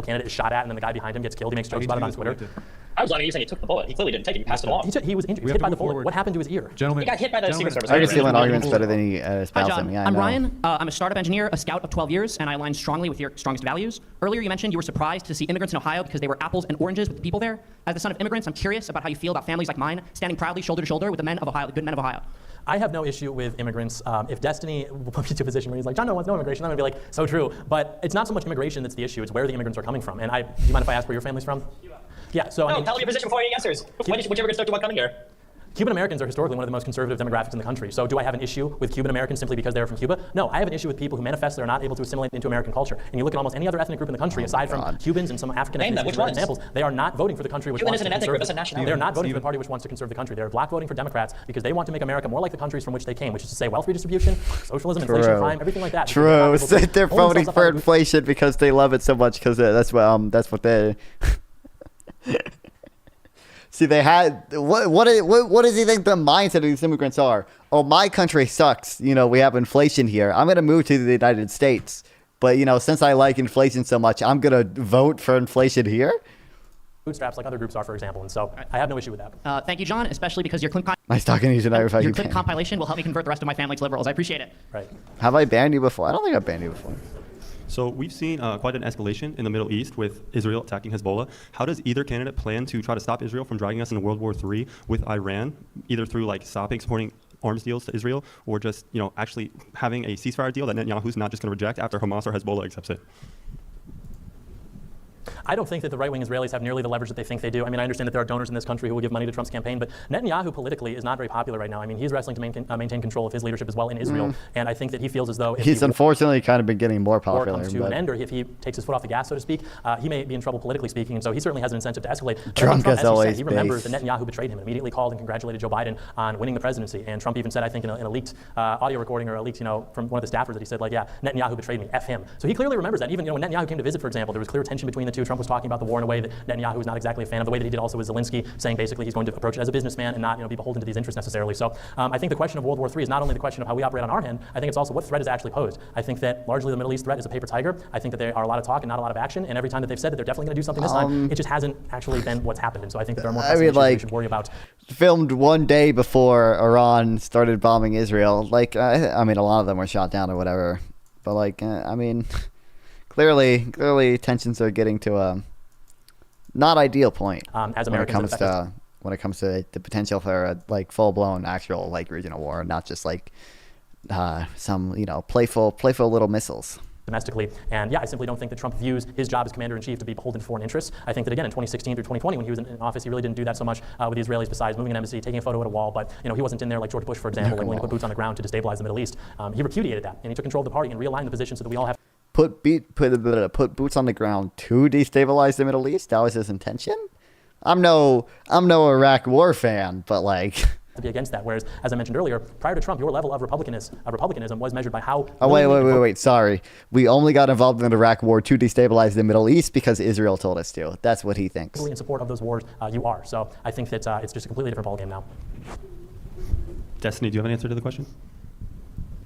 candidate is shot at, and then the guy behind him gets killed. He makes jokes about it on Twitter. I was lying. You saying he took the bullet. He clearly didn't take it. He passed it along. He was injured. He was hit by the bullet. What happened to his ear? Gentlemen, he got hit by the Secret Service. I can see my arguments better than he Hi, espoused John. them. Yeah, I'm I know. Ryan. I'm a startup engineer, a scout of 12 years, and I align strongly with your strongest values. Earlier, you mentioned you were surprised to see immigrants in Ohio because they were apples and oranges with the people there. As the son of immigrants, I'm curious about how you feel about families like mine standing proudly shoulder to shoulder with the men of Ohio, the good men of Ohio. I have no issue with immigrants. If Destiny will put me to a position where he's like, John, no wants no immigration, I'm gonna be like, so true. But it's not so much immigration that's the issue, it's where the immigrants are coming from. And do you mind if I ask where your family's from? Yeah, so No, I mean, tell me your position before he answers. When did you ever start about coming here? Cuban Americans are historically one of the most conservative demographics in the country. So do I have an issue with Cuban Americans simply because they're from Cuba? No, I have an issue with people who manifest they're not able to assimilate into American culture. And you look at almost any other ethnic group in the country, aside from Cubans and some African Name them. ethnicities, Which for ones? examples, they are not voting for the country which Cuban wants isn't to an ethnic conserve. group, that's a nationality. They're not voting for the party which wants to conserve the country. They're block voting for Democrats because they want to make America more like the countries from which they came, which is to say wealth redistribution, socialism, inflation, crime, everything like that. True. They're voting for inflation because they love it so much because that's what they. See, they had what does he think the mindset of these immigrants are? Oh, my country sucks. We have inflation here. I'm gonna move to the United States, but since I like inflation so much, I'm gonna vote for inflation here. Bootstraps like other groups are, for example, and so I have no issue with that. Thank you, John, especially because your clip Nice talking to you tonight. your clip compilation will help me convert the rest of my family to liberals. I appreciate it. Right. Have I banned you before? I don't think I've banned you before. So we've seen quite an escalation in the Middle East with Israel attacking Hezbollah. How does either candidate plan to try to stop Israel from dragging us into World War III with Iran, either through supporting arms deals to Israel, or just actually having a ceasefire deal that Netanyahu's not just going to reject after Hamas or Hezbollah accepts it? I don't think that the right-wing Israelis have nearly the leverage that they think they do. I mean, I understand that there are donors in this country who will give money to Trump's campaign, but Netanyahu politically is not very popular right now. I mean, he's wrestling to maintain control of his leadership as well in Israel, and I think that he feels as though if he's unfortunately kind of been getting more popular. Comes to an end, or if he takes his foot off the gas, so to speak, he may be in trouble politically speaking, and so he certainly has an incentive to escalate. But Trump as always said, he remembers that Netanyahu betrayed him and immediately called and congratulated Joe Biden on winning the presidency. And Trump even said, I think in a leaked audio recording or a leaked, from one of the staffers that he said, like, yeah, Netanyahu betrayed me, F him. So he clearly remembers that. Even when Netanyahu came to visit, for example, there was clear tension between the two. Trump was talking about the war in a way that Netanyahu was not exactly a fan of. The way that he did also with Zelensky, saying basically he's going to approach it as a businessman and not be beholden to these interests necessarily. So I think the question of World War III is not only the question of how we operate on our end, I think it's also what threat is actually posed. I think that largely the Middle East threat is a paper tiger. I think that there are a lot of talk and not a lot of action, and every time that they've said that they're definitely going to do something this time, it just hasn't actually been what's happened. And so I think that there are more issues we should worry about. Filmed one day before Iran started bombing Israel. I mean, a lot of them were shot down or whatever. But I mean, clearly tensions are getting to a not ideal point as when it comes to the potential for a full blown actual regional war, not just some playful little missiles. Domestically, and yeah, I simply don't think that Trump views his job as commander-in-chief to be beholden to foreign interests. I think that again in 2016 through 2020, when he was in office, he really didn't do that so much with the Israelis besides moving an embassy, taking a photo at a wall. But he wasn't in there like George Bush, for example, willing to put boots on the ground to destabilize the Middle East. He repudiated that, and he took control of the party and realigned the position so that we all have put boots on the ground to destabilize the Middle East. That was his intention. I'm no Iraq war fan, but to be against that. Whereas, as I mentioned earlier, prior to Trump, your level of republicanism was measured by how. Oh wait! Sorry, we only got involved in the Iraq war to destabilize the Middle East because Israel told us to. That's what he thinks. In support of those wars, you are. So I think that it's just a completely different ballgame now. Destiny, do you have an answer to the question?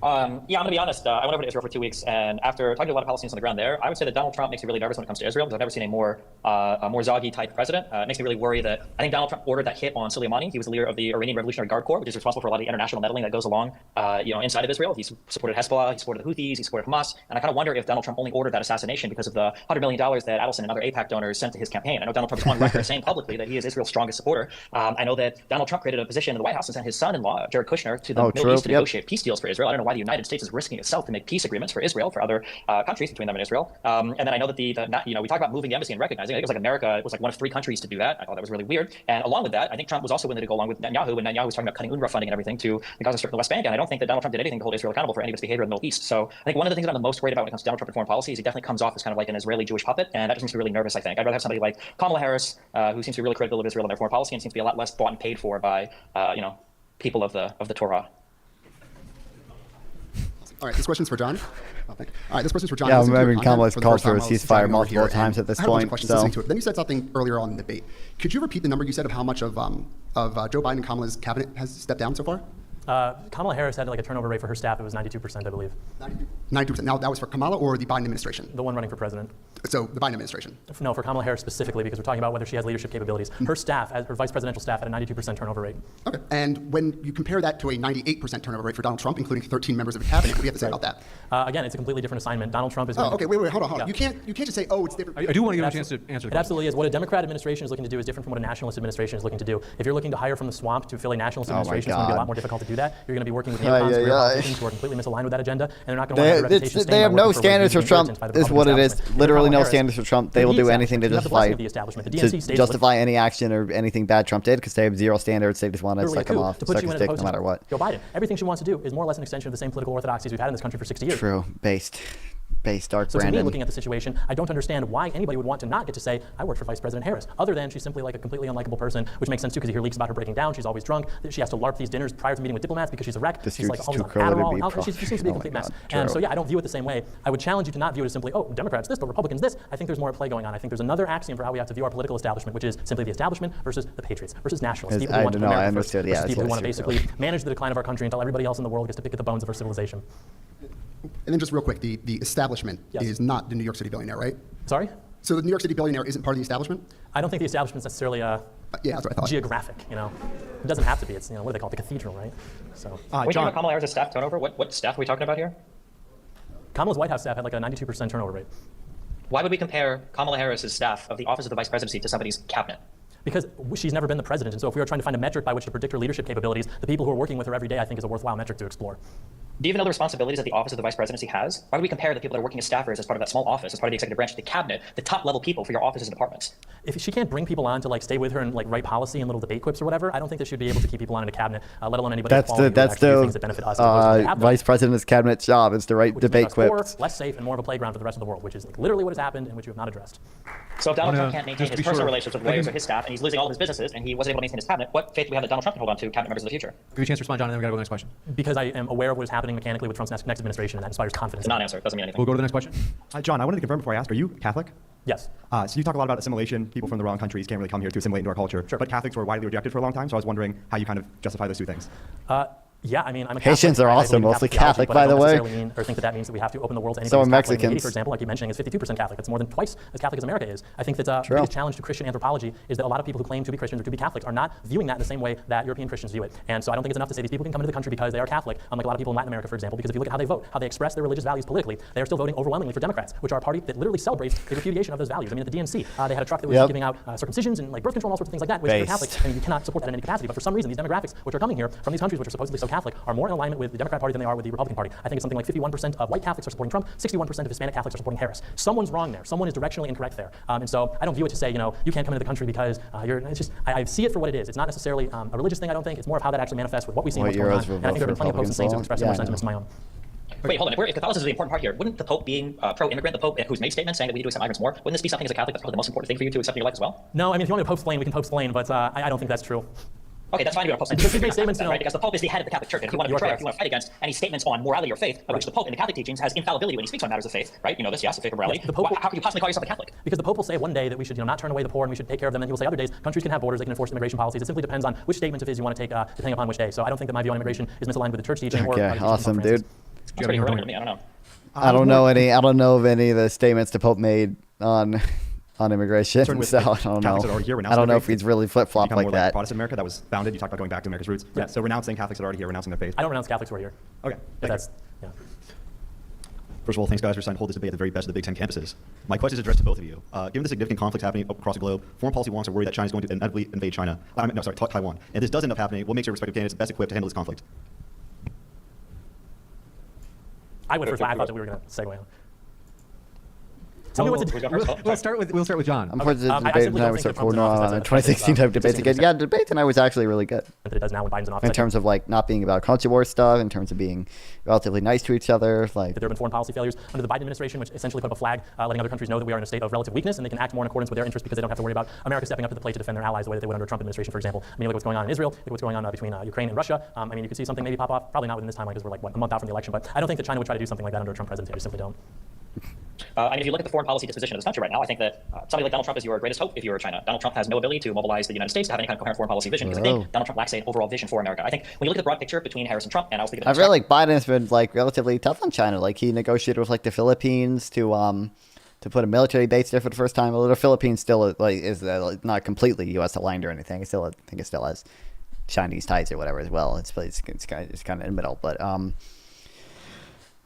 Yeah, I'm going to be honest. I went over to Israel for 2 weeks, and after talking to a lot of Palestinians on the ground there, I would say that Donald Trump makes me really nervous when it comes to Israel, because I've never seen a more Zaghi type president. It makes me really worry that I think Donald Trump ordered that hit on Soleimani. He was the leader of the Iranian Revolutionary Guard Corps, which is responsible for a lot of the international meddling that goes along, inside of Israel. He's supported Hezbollah, he supported the Houthis, he supported Hamas, and I kind of wonder if Donald Trump only ordered that assassination because of the $100 million that Adelson and other AIPAC donors sent to his campaign. I know Donald Trump is on record saying publicly that he is Israel's strongest supporter. I know that Donald Trump created a position in the White House and sent his son-in-law, Jared Kushner, to the Middle East to negotiate peace deals for Israel. I don't know why the United States is risking itself to make peace agreements for Israel, for other countries between them and Israel. And then I know that we talk about moving the embassy and recognizing it. It was like America was like one of 3 countries to do that. I thought that was really weird. And along with that, I think Trump was also willing to go along with Netanyahu, when Netanyahu was talking about cutting UNRWA funding and everything to the Gaza Strip and the West Bank. And I don't think that Donald Trump did anything to hold Israel accountable for any of its behavior in the Middle East. So I think one of the things that I'm the most worried about when it comes to Donald Trump and foreign policy is he definitely comes off as kind of like an Israeli Jewish puppet, and that just makes me really nervous, I think. I'd rather have somebody like Kamala Harris, who seems to be really critical of Israel and their foreign policy and seems to be a lot less bought and paid for by, people of the Torah. All right, this question's for John. All right, this question's for John. Yeah, I'm remembering Kamala's called for a ceasefire multiple times at this point. So. Then you said something earlier on in the debate. Could you repeat the number you said of how much of Joe Biden and Kamala's cabinet has stepped down so far? Kamala Harris had like a turnover rate for her staff. It was 92%, I believe. 92%. Now, that was for Kamala or the Biden administration? The one running for president. So the Biden administration? No, for Kamala Harris specifically, because we're talking about whether she has leadership capabilities. Her staff, her vice presidential staff, had a 92% turnover rate. Okay. And when you compare that to a 98% turnover rate for Donald Trump, including 13 members of the cabinet, what do you have to say about that? Again, it's a completely different assignment. Donald Trump is. Okay. Wait. Hold on. Yeah. You can't just say, oh, it's different. I do want to give him a chance to answer the question. It absolutely is. What a Democrat administration is looking to do is different from what a nationalist administration is looking to do. If you're looking to hire from the swamp to fill a nationalist administration, it's going to be a lot more difficult to do that. You're going to be working with neocons, politicians who are completely misaligned with that agenda, and they're not going to want to have a reputation They have no standards for Trump, is what it is. Literally no standards for Trump. They will do anything to justify any action or anything bad Trump did, because they have zero standards. They just want to suck him off, suck his dick no matter what. Joe Biden, everything she wants to do is more or less an extension of the same political orthodoxies we've had in this country for 60 years. True. Based Dark So to Brandon. me, looking at the situation, I don't understand why anybody would want to not get to say, I work for Vice President Harris, other than she's simply like a completely unlikable person, which makes sense too, because you hear leaks about her breaking down. She's always drunk. She has to LARP these dinners prior to meeting with diplomats because she's a wreck. She's like always on Adderall. She seems to be a complete mess. And so yeah, I don't view it the same way. I would challenge you to not view it as simply, oh, Democrats this, but Republicans this. I think there's more at play going on. I think there's another axiom for how we have to view our political establishment, which is simply the establishment versus the patriots versus nationalists. People who want to put America first, versus people who want to basically manage the decline of our country until everybody else in the world gets to pick at the bones of our civilization. And then just real quick, the establishment is not the New York City billionaire, right? Sorry? So the New York City billionaire isn't part of the establishment? I don't think the establishment's necessarily yeah, that's what I thought. geographic, It doesn't have to be. It's, what do they call it? The cathedral, right? So. When you talking about Kamala Harris' staff turnover, what staff are we talking about here? Kamala's White House staff had like a 92% turnover rate. Why would we compare Kamala Harris' staff of the Office of the Vice Presidency to somebody's cabinet? Because she's never been the president, and so if we were trying to find a metric by which to predict her leadership capabilities, the people who are working with her every day, I think, is a worthwhile metric to explore. Do you even know the responsibilities that the Office of the Vice Presidency has? Why would we compare the people that are working as staffers as part of that small office, as part of the executive branch, to the cabinet, the top level people for your offices and departments? If she can't bring people on to stay with her and write policy and little debate quips or whatever, I don't think that she'd be able to keep people on in a cabinet, let alone anybody That's the vice president's cabinet's job is to write debate quips. Less safe and more of a playground for the rest of the world, which is literally what has happened and which you have not addressed. So if Donald Trump can't maintain his personal relationships with lawyers or his staff, and he's losing all of his businesses, and he wasn't able to maintain his cabinet, what faith do we have that Donald Trump can hold on to cabinet members of the future? Give you a chance to respond, John, and then we got to go to the next question. Because I am aware of what is happening mechanically with Trump's next administration, and that inspires confidence. It's a non-answer. It doesn't mean anything. We'll go to the next question. John, I wanted to confirm before I ask, are you Catholic? Yes. So you talk a lot about assimilation. People from the wrong countries can't really come here to assimilate into our culture. Sure. But Catholics were widely rejected for a long time, so I was wondering how you kind of justify those two things. Yeah, I mean, I'm a Haitians Catholic. are also mostly Catholic, by the way. I don't necessarily mean or think that means that we have to open the world to anybody So are who's Catholic. Mexicans. Haiti, for example, like you mentioning, is 52% Catholic. It's more than twice as Catholic as America is. I think that the biggest challenge to Christian anthropology is that a lot of people who claim to be Christians or to be Catholics are not viewing that in the same way that European Christians view it. And so I don't think it's enough to say these people can come into the country because they are Catholic, unlike a lot of people in Latin America, for example, because if you look at how they vote, how they express their religious values politically, they are still voting overwhelmingly for Democrats, which are a party that literally celebrates the repudiation of those values. I mean, at the DNC, they had a truck that was giving out circumcisions and birth control and all sorts of things like that, which are Catholic, and you cannot support that in any capacity. But for some reason, these demographics, which are coming here from these countries which are supposedly so Catholic, are more in alignment with the Democrat Party than they are with the Republican Party. I think it's something like 51% of white Catholics are supporting Trump, 61% of Hispanic Catholics are supporting Harris. Someone's wrong there. Someone is directionally incorrect there. And so I don't view it to say, you can't come into the country because it's just, I see it for what it is. It's not necessarily a religious thing, I don't think. It's more of how that actually manifests with what we see and what's going on. And I think there have been plenty of popes and saints who express similar sentiments to my own. Wait, hold on. If Catholicism is the important part here, wouldn't the Pope being pro-immigrant, the Pope who's made statements saying that we need to accept migrants more, wouldn't this be something as a Catholic that's probably the most important thing for you to accept in your life as well? No, I mean, if you want me to pope-splain, we can pope-splain, but I don't think that's true. Okay, that's fine. You're going to post statements, right? Because the Pope is the head of the Catholic Church, and if you want to betray, if you want to fight against any statements on morality or faith, of which the Pope in the Catholic teachings has infallibility when he speaks on matters of faith, right? You know this, yes, the faith of morality. How can you possibly call yourself a Catholic? Because the Pope will say one day that we should, not turn away the poor and we should take care of them, and he will say other days countries can have borders, they can enforce immigration policies. It simply depends on which statement of his you want to take, depending upon which day. So I don't think that my view on immigration is misaligned with the church teaching. Okay, awesome, dude. Do you have any more? I don't know. I don't know any. I don't know of any of the statements the Pope made on immigration. So I don't know. I don't know if he's really flip flop like that. Protestant America that was founded. You talked about going back to America's roots. Yeah. So renouncing Catholics that are already here, renouncing their faith. I don't renounce Catholics who are here. Okay. That's yeah. First of all, thanks guys for deciding to hold this debate at the very best of the Big Ten campuses. My question is addressed to both of you. Given the significant conflicts happening across the globe, foreign policy wonks are worried that China is going to inevitably invade Taiwan. And if this does end up happening, what makes your respective candidates best equipped to handle this conflict? I went first. I thought that we were going to segue on. Tell me what to do. We'll start with John. I'm part of the debate and I would start forward on the 2016 type debates again. Yeah, debate tonight was actually really good. It does now when Biden's in office. In terms of like not being about culture war stuff, in terms of being relatively nice to each other, like there have been foreign policy failures under the Biden administration, which essentially put up a flag letting other countries know that we are in a state of relative weakness and they can act more in accordance with their interests because they don't have to worry about America stepping up to the plate to defend their allies the way that they would under a Trump administration, for example. I mean, look what's going on in Israel, look what's going on between Ukraine and Russia. I mean, you could see something maybe pop off, probably not within this timeline because we're like a month out from the election, but I don't think that China would try to do something like that under a Trump presidency. I just simply don't. I mean, if you look at the foreign policy disposition of this country right now, I think that somebody like Donald Trump is your greatest hope if you were China. Donald Trump has no ability to mobilize the United States to have any kind of coherent foreign policy vision because I think Donald Trump lacks an overall vision for America. I think when you look at the broad picture between Harris and Trump, and I was thinking, I feel like Biden's been like relatively tough on China. Like he negotiated with like the Philippines to put a military base there for the first time. Although the Philippines still like is not completely U.S. aligned or anything. It still, I think it still has Chinese ties or whatever as well. It's kind of in the middle, but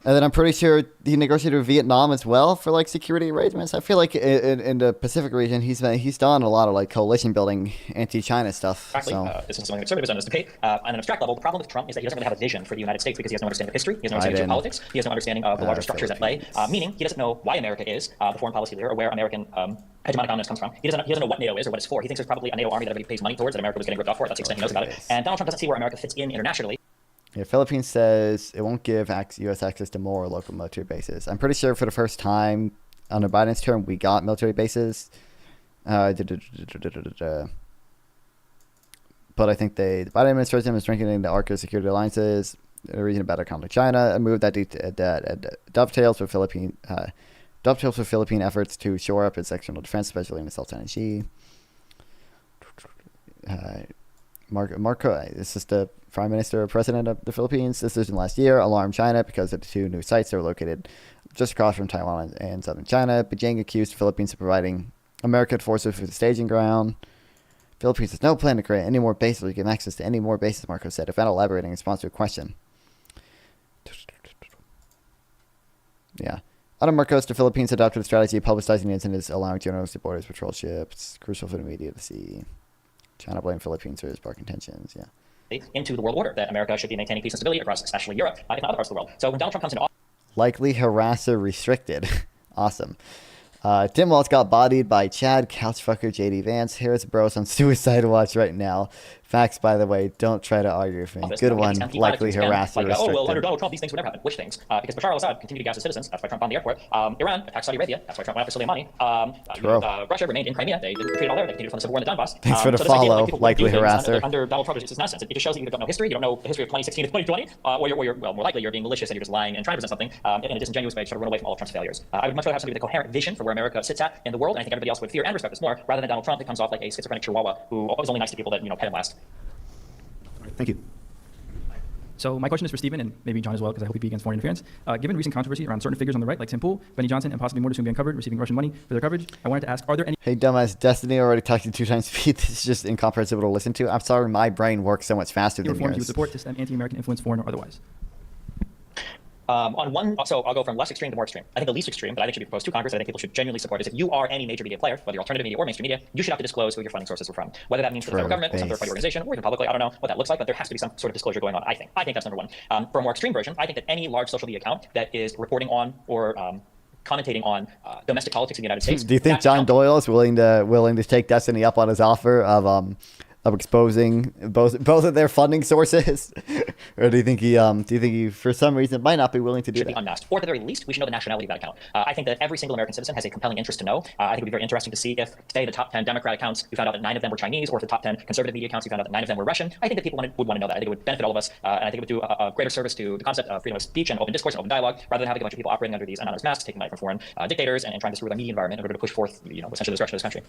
and then I'm pretty sure he negotiated with Vietnam as well for like security arrangements. I feel like in the Pacific region, he's done a lot of like coalition building, anti-China stuff. Exactly. So. This is something that's sort of on this debate. On an abstract level, the problem with Trump is that he doesn't really have a vision for the United States because he has no understanding of history, he has no understanding of geopolitics, he has no understanding of the larger structures at play. Meaning he doesn't know why America is the foreign policy leader or where American hegemonic dominance comes from. He doesn't know what NATO is or what it's for. He thinks there's probably a NATO army that everybody pays money towards that America was getting ripped off for. That's the extent he knows about it. And Donald Trump doesn't see where America fits in internationally. Yeah, Philippines says it won't give U.S. access to more local military bases. I'm pretty sure for the first time under Biden's term, we got military bases. But I think the Biden administration is strengthening the ARCA security alliances, a reason to better counter China, a move that dovetails with Philippine efforts to shore up its external defense, especially in the South China Sea. Marco, this is the Prime Minister or President of the Philippines. Decision last year alarmed China because of the two new sites that were located just across from Taiwan and southern China. Beijing accused the Philippines of providing American forces with the staging ground. Philippines has no plan to create any more bases or give access to any more bases, Marco said, without elaborating in response to a question. Yeah. Under Marcos, the Philippines adopted a strategy of publicizing the incidents, allowing journalists to board its patrol ships. Crucial for the media to see. China blamed Philippines for its barking tensions, yeah. Into the world order that America should be maintaining peace and stability across, especially Europe, if not other parts of the world. So when Donald Trump comes into office, likely harasser restricted. Awesome. Tim Walz got bodied by Chad Couchfucker JD Vance. Harris Bros on suicide watch right now. Facts, by the way. Don't try to argue with me. Good one. Likely harasser restricted. Oh, well, under Donald Trump, these things would never happen. Which things? Because Bashar al-Assad continued to gas his citizens. That's why Trump bombed the airport. Iran attacked Saudi Arabia. That's why Trump went after Soleimani. Russia remained in Crimea. They didn't retreat all there. They continued to fund the civil war in the Donbass. Thanks for the follow. Likely harasser. Under Donald Trump, it's just nonsense. It just shows that you either don't know history, you don't know the history of 2016 to 2020, or you're well, more likely you're being malicious and you're just lying and trying to present something in a disingenuous way to try to run away from all of Trump's failures. I would much rather have somebody with a coherent vision for where America sits at in the world, and I think everybody else would fear and respect this more, rather than Donald Trump that comes off like a schizophrenic chihuahua who is only nice to people that pet him last. All right, thank you. So my question is for Stephen and maybe John as well, because I hope he'd be against foreign interference. Given recent controversy around certain figures on the right, like Tim Pool, Benny Johnson, and possibly more to soon be uncovered receiving Russian money for their coverage, I wanted to ask, are there any... Hey, dumbass, Destiny already talked to 2 times speed. This is just incomprehensible to listen to. I'm sorry, my brain works so much faster than reforms yours. you would support to stem anti-American influence, foreign or otherwise? So I'll go from less extreme to more extreme. I think the least extreme, but I think should be proposed to Congress, that I think people should genuinely support, is if you are any major media player, whether you're alternative media or mainstream media, you should have to disclose who your funding sources were from. Whether that means for the federal government or some third-party organization, or even publicly, I don't know what that looks like, but there has to be some sort of disclosure going on, I think. I think that's number one. For a more extreme version, I think that any large social media account that is reporting on or commentating on domestic politics in the United States. Do you think John Doyle is willing to take Destiny up on his offer of exposing both of their funding sources, or do you think he for some reason might not be willing to do that? Should be unmasked, or at the very least, we should know the nationality of that account. I think that every single American citizen has a compelling interest to know. I think it would be very interesting to see if today the top 10 Democrat accounts, you found out that 9 of them were Chinese, or if the top 10 conservative media accounts, you found out that 9 of them were Russian. I think that people would want to know that. I think it would benefit all of us, and I think it would do a greater service to the concept of freedom of speech and open discourse and open dialogue, rather than having a bunch of people operating under these anonymous masks, taking money from foreign dictators and trying to screw with our media environment in order to push forth, essentially the destruction of this country.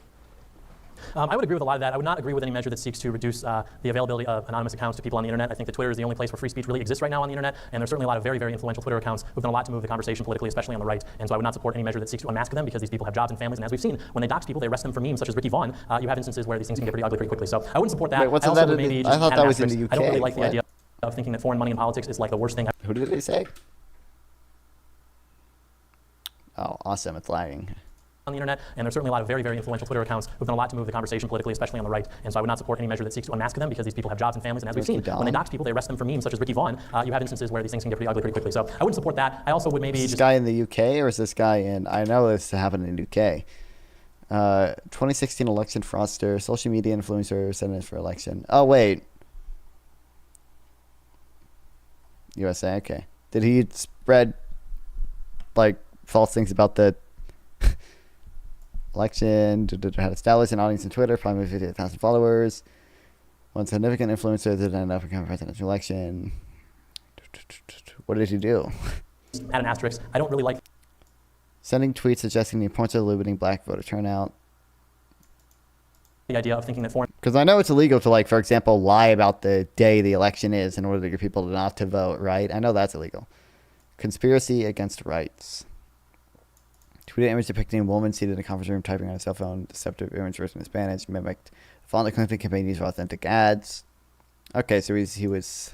I would agree with a lot of that. I would not agree with any measure that seeks to reduce the availability of anonymous accounts to people on the internet. I think that Twitter is the only place where free speech really exists right now on the internet, and there's certainly a lot of very, very influential Twitter accounts who've done a lot to move the conversation politically, especially on the right. And so I would not support any measure that seeks to unmask them, because these people have jobs and families, and as we've seen, when they dox people, they arrest them for memes such as Ricky Vaughn. You have instances where these things can get pretty ugly pretty quickly. So I wouldn't support that. Wait, what's I also that would maybe I just thought add that an was in asterisk. the UK. I don't really like the What? idea of thinking that foreign money in politics is like the worst thing. Who did they say? Oh, awesome. It's lagging. On the internet, and there's certainly a lot of very, very influential Twitter accounts who've done a lot to move the conversation politically, especially on the right. And so I would not support any measure that seeks to unmask them, because these people have jobs and families, and as we've seen, when they dox people, they arrest them for memes such as Ricky Vaughn. You have instances where these things can get pretty ugly pretty quickly. So I wouldn't support that. I also would maybe Is this just guy in the UK or is this guy in? I know this happened in the UK. 2016 election fraudster, social media influencer, sentenced for election. Oh wait, USA. Okay, did he spread like false things about the election? Had established an audience on Twitter, probably 58,000 followers. One significant influencer that ended up becoming presidential election. What did he do? add an asterisk. I don't really like Sending tweets suggesting the importance of limiting black voter turnout. the idea of thinking that foreign Because I know it's illegal to, like, for example, lie about the day the election is in order to get people not to vote, right? I know that's illegal. Conspiracy against rights. Tweeted image depicting a woman seated in a conference room typing on a cell phone. Deceptive image written in Spanish. Mimicked font the Clinton campaign used for authentic ads. Okay, so he was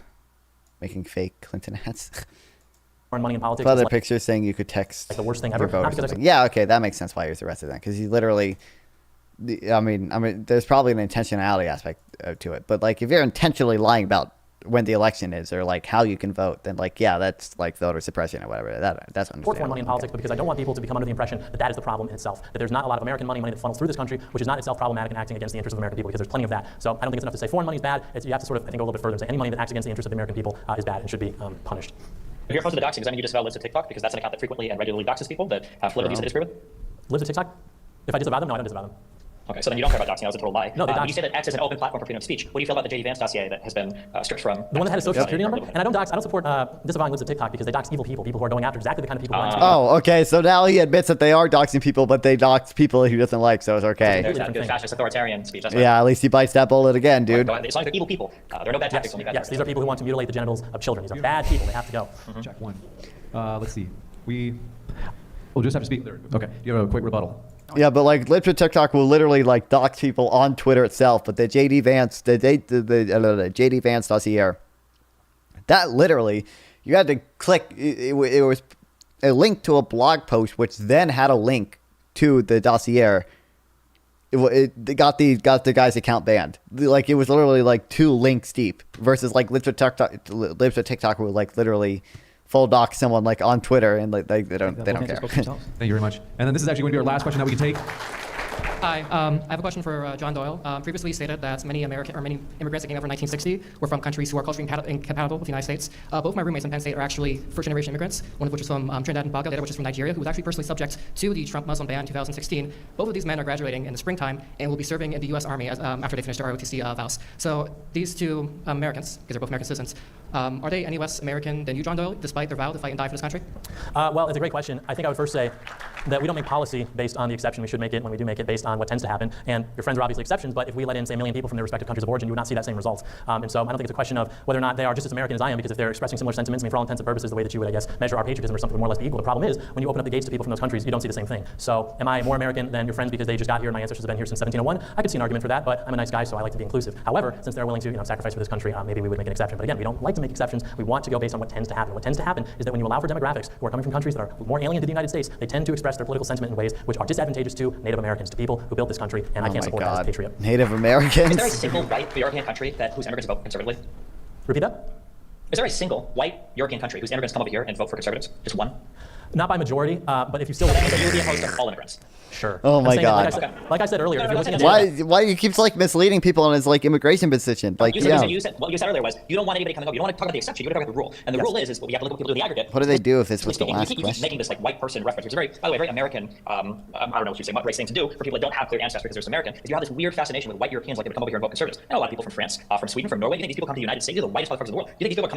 making fake Clinton ads. foreign money in politics. Other is like, pictures saying you could text like the worst thing your ever. vote Not or because something. Yeah, okay, that makes sense why he was arrested then, because he literally. I mean, there's probably an intentionality aspect to it, but like if you're intentionally lying about when the election is or like how you can vote, then like yeah, that's like voter suppression or whatever. That's support foreign money in politics, but because I don't want people to become under the impression that that is the problem in itself. That there's not a lot of American money that funnels through this country, which is not itself problematic and acting against the interests of American people, because there's plenty of that. So I don't think it's enough to say foreign money is bad. You have to sort of, I think, go a little bit further and say any money that acts against the interests of the American people is bad and should be punished. If you're opposed to the doxing, does that mean you disavow Lives of TikTok? Because that's an account that frequently and regularly doxes people that have political views that disagree with? Lives of TikTok? If I disavow them? No, I don't disavow them. Okay, so then you don't care about doxing. That was a total lie. No, they you say that X is an open platform for freedom of speech. What do you feel about the J.D. Vance dossier that has been stripped from? The one that had a social security number? And I don't support disavowing Lives of TikTok because they dox evil people who are going after exactly the kind of people who Oh, okay. So now he admits that they are doxing people, but they dox people he doesn't like, so it's okay. There's that good fascist authoritarian speech. That's Yeah, at least he bites that bullet again, dude. As long as they're evil people. There are no bad tactics. Only bad Yes, these are people who want to mutilate the genitals of children. These are bad people. They have to go. Check one. Let's see. We'll just have to speak. Okay. You have a quick rebuttal. Yeah, but like Lips of TikTok will literally like dox people on Twitter itself, but the JD Vance, the JD Vance dossier, that literally, you had to click. It was a link to a blog post, which then had a link to the dossier. It got the guy's account banned. Like it was literally like 2 links deep versus like Lips of TikTok will like literally full doc someone like on Twitter and like they don't care. Thank you very much. And then this is actually going to be our last question that we can take. Hi, I have a question for John Doyle. Previously stated that many immigrants that came over in 1960 were from countries who are culturally incompatible with the United States. Both my roommates in Penn State are actually first-generation immigrants, one of which is from Trinidad and Tobago, the other which is from Nigeria, who was actually personally subject to the Trump Muslim ban in 2016. Both of these men are graduating in the springtime and will be serving in the U.S. Army after they finish their ROTC vows. So these 2 Americans, because they're both American citizens, are they any less American than you, John Doyle, despite their vow to fight and die for this country? Well, it's a great question. I think I would first say that we don't make policy based on the exception. We should make it, when we do make it, based on what tends to happen. And your friends are obviously exceptions, but if we let in, say, 1 million people from their respective countries of origin, you would not see that same result. And so I don't think it's a question of whether or not they are just as American as I am, because if they're expressing similar sentiments, I mean, for all intents and purposes, the way that you would, I guess, measure our patriotism or something more or less be equal. The problem is, when you open up the gates to people from those countries, you don't see the same thing. So am I more American than your friends because they just got here and my ancestors have been here since 1701? I could see an argument for that, but I'm a nice guy, so I like to be inclusive. However, since they're willing to sacrifice for this country, maybe we would make an exception. But again, we don't like to make exceptions. We want to go based on what tends to happen. What tends to happen is that when you allow for demographics who are coming from countries that are more alien to the United States, they tend to express their political sentiment in ways which are disadvantageous to Native Americans, to people who built this country, and I can't support that as a patriot. Native Americans? Is there a single white European country whose immigrants vote conservatively? Repeat that? Is there a single white European country whose immigrants come over here and vote for conservatives? Just one? Not by majority, but if you still... So you would be opposed to all immigrants? Sure. Oh my God. Like I said earlier, if you're looking at why he keeps like misleading people on his like immigration position? Like what you said earlier was you don't want anybody coming over. You don't want to talk about the exception. You want to talk about the rule. And the rule is we have to look at what people do in the aggregate. What do they do if this was the last question? question? You keep making this like white person reference, which is very, by the way, very American. I don't know what you say, what race thing to do for people that don't have clear ancestry because they're just American. Is you have this weird fascination with white Europeans like they would come over here and vote conservatives. I know a lot of people from France, from Sweden, from Norway. You think these people come to the United States? They're the whitest motherfuckers in the world. You think these people are coming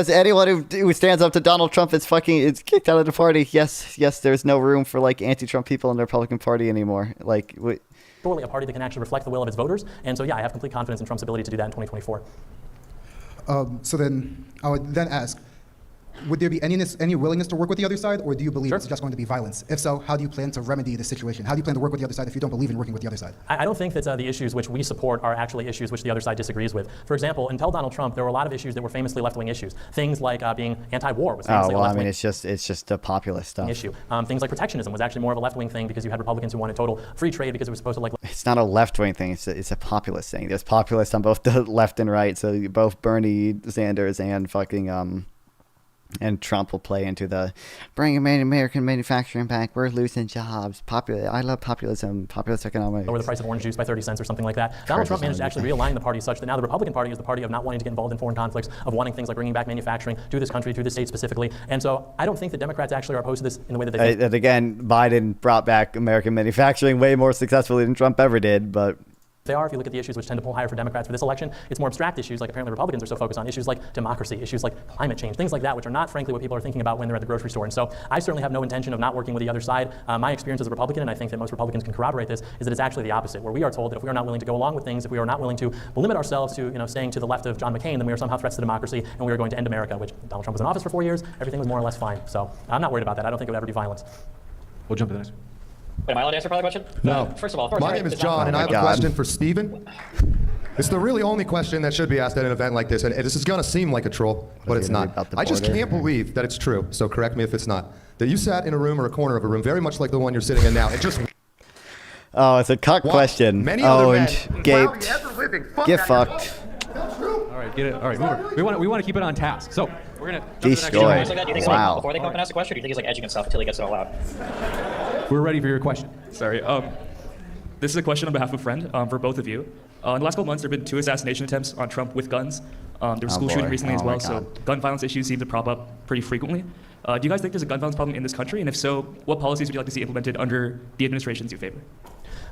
because anyone who stands up to Donald Trump is kicked out of the party. Yes, there's no room for like anti-Trump people in the Republican Party anymore. Like, surely a party that can actually reflect the will of its voters. And so, yeah, I have complete confidence in Trump's ability to do that in 2024. So then I would then ask, would there be any willingness to work with the other side, or do you believe it's just going to be violence? If so, how do you plan to remedy the situation? How do you plan to work with the other side if you don't believe in working with the other side? I don't think that the issues which we support are actually issues which the other side disagrees with. For example, until Donald Trump, there were a lot of issues that were famously left-wing issues. Things like being anti-war was famously a left-wing it's just the populist stuff. issue. Things like protectionism was actually more of a left-wing thing because you had Republicans who wanted total free trade because it was supposed to It's not a left-wing thing. It's a populist thing. There's populists on both the left and right. So both Bernie Sanders and fucking and Trump will play into the bring American manufacturing back. We're losing jobs. I love populism. Populist economics. Lower the price of orange juice by 30 cents or something like that. Donald Trump managed to actually realign the party such that now the Republican Party is the party of not wanting to get involved in foreign conflicts, of wanting things like bringing back manufacturing to this country, to the state specifically. And so I don't think that Democrats actually are opposed to this in the way that they think. And again, Biden brought back American manufacturing way more successfully than Trump ever did, but they are. If you look at the issues which tend to pull higher for Democrats for this election, it's more abstract issues like apparently Republicans are so focused on, issues like democracy, issues like climate change, things like that, which are not, frankly, what people are thinking about when they're at the grocery store. And so I certainly have no intention of not working with the other side. My experience as a Republican, and I think that most Republicans can corroborate this, is that it's actually the opposite, where we are told that if we are not willing to go along with things, if we are not willing to limit ourselves to staying to the left of John McCain, then we are somehow threats to democracy, and we are going to end America, which Donald Trump was in office for 4 years. Everything was more or less fine. So I'm not worried about that. I don't think it would ever be violence. We'll jump to the next. Wait, am I allowed to answer part of the question? No. First of all, My name is John, and I have a question for Steven. It's the really only question that should be asked at an event like this, and this is going to seem like a troll, but it's not. I just can't believe that it's true, so correct me if it's not, that you sat in a room or a corner of a room very much like the one you're sitting in now, and just... Oh, it's a cuck question. Many other men and gaped. Get fucked. All right, get it. All right, we want to keep it on task. So we're gonna. Destroy. Wow. Before they come up and ask a question, or do you think he's like edging himself until he gets it all out? We're ready for your question. Sorry. This is a question on behalf of a friend for both of you. In the last couple months, there have been 2 assassination attempts on Trump with guns. There was a school shooting recently as well, so gun violence issues seem to prop up pretty frequently. Do you guys think there's a gun violence problem in this country? And if so, what policies would you like to see implemented under the administrations you favor?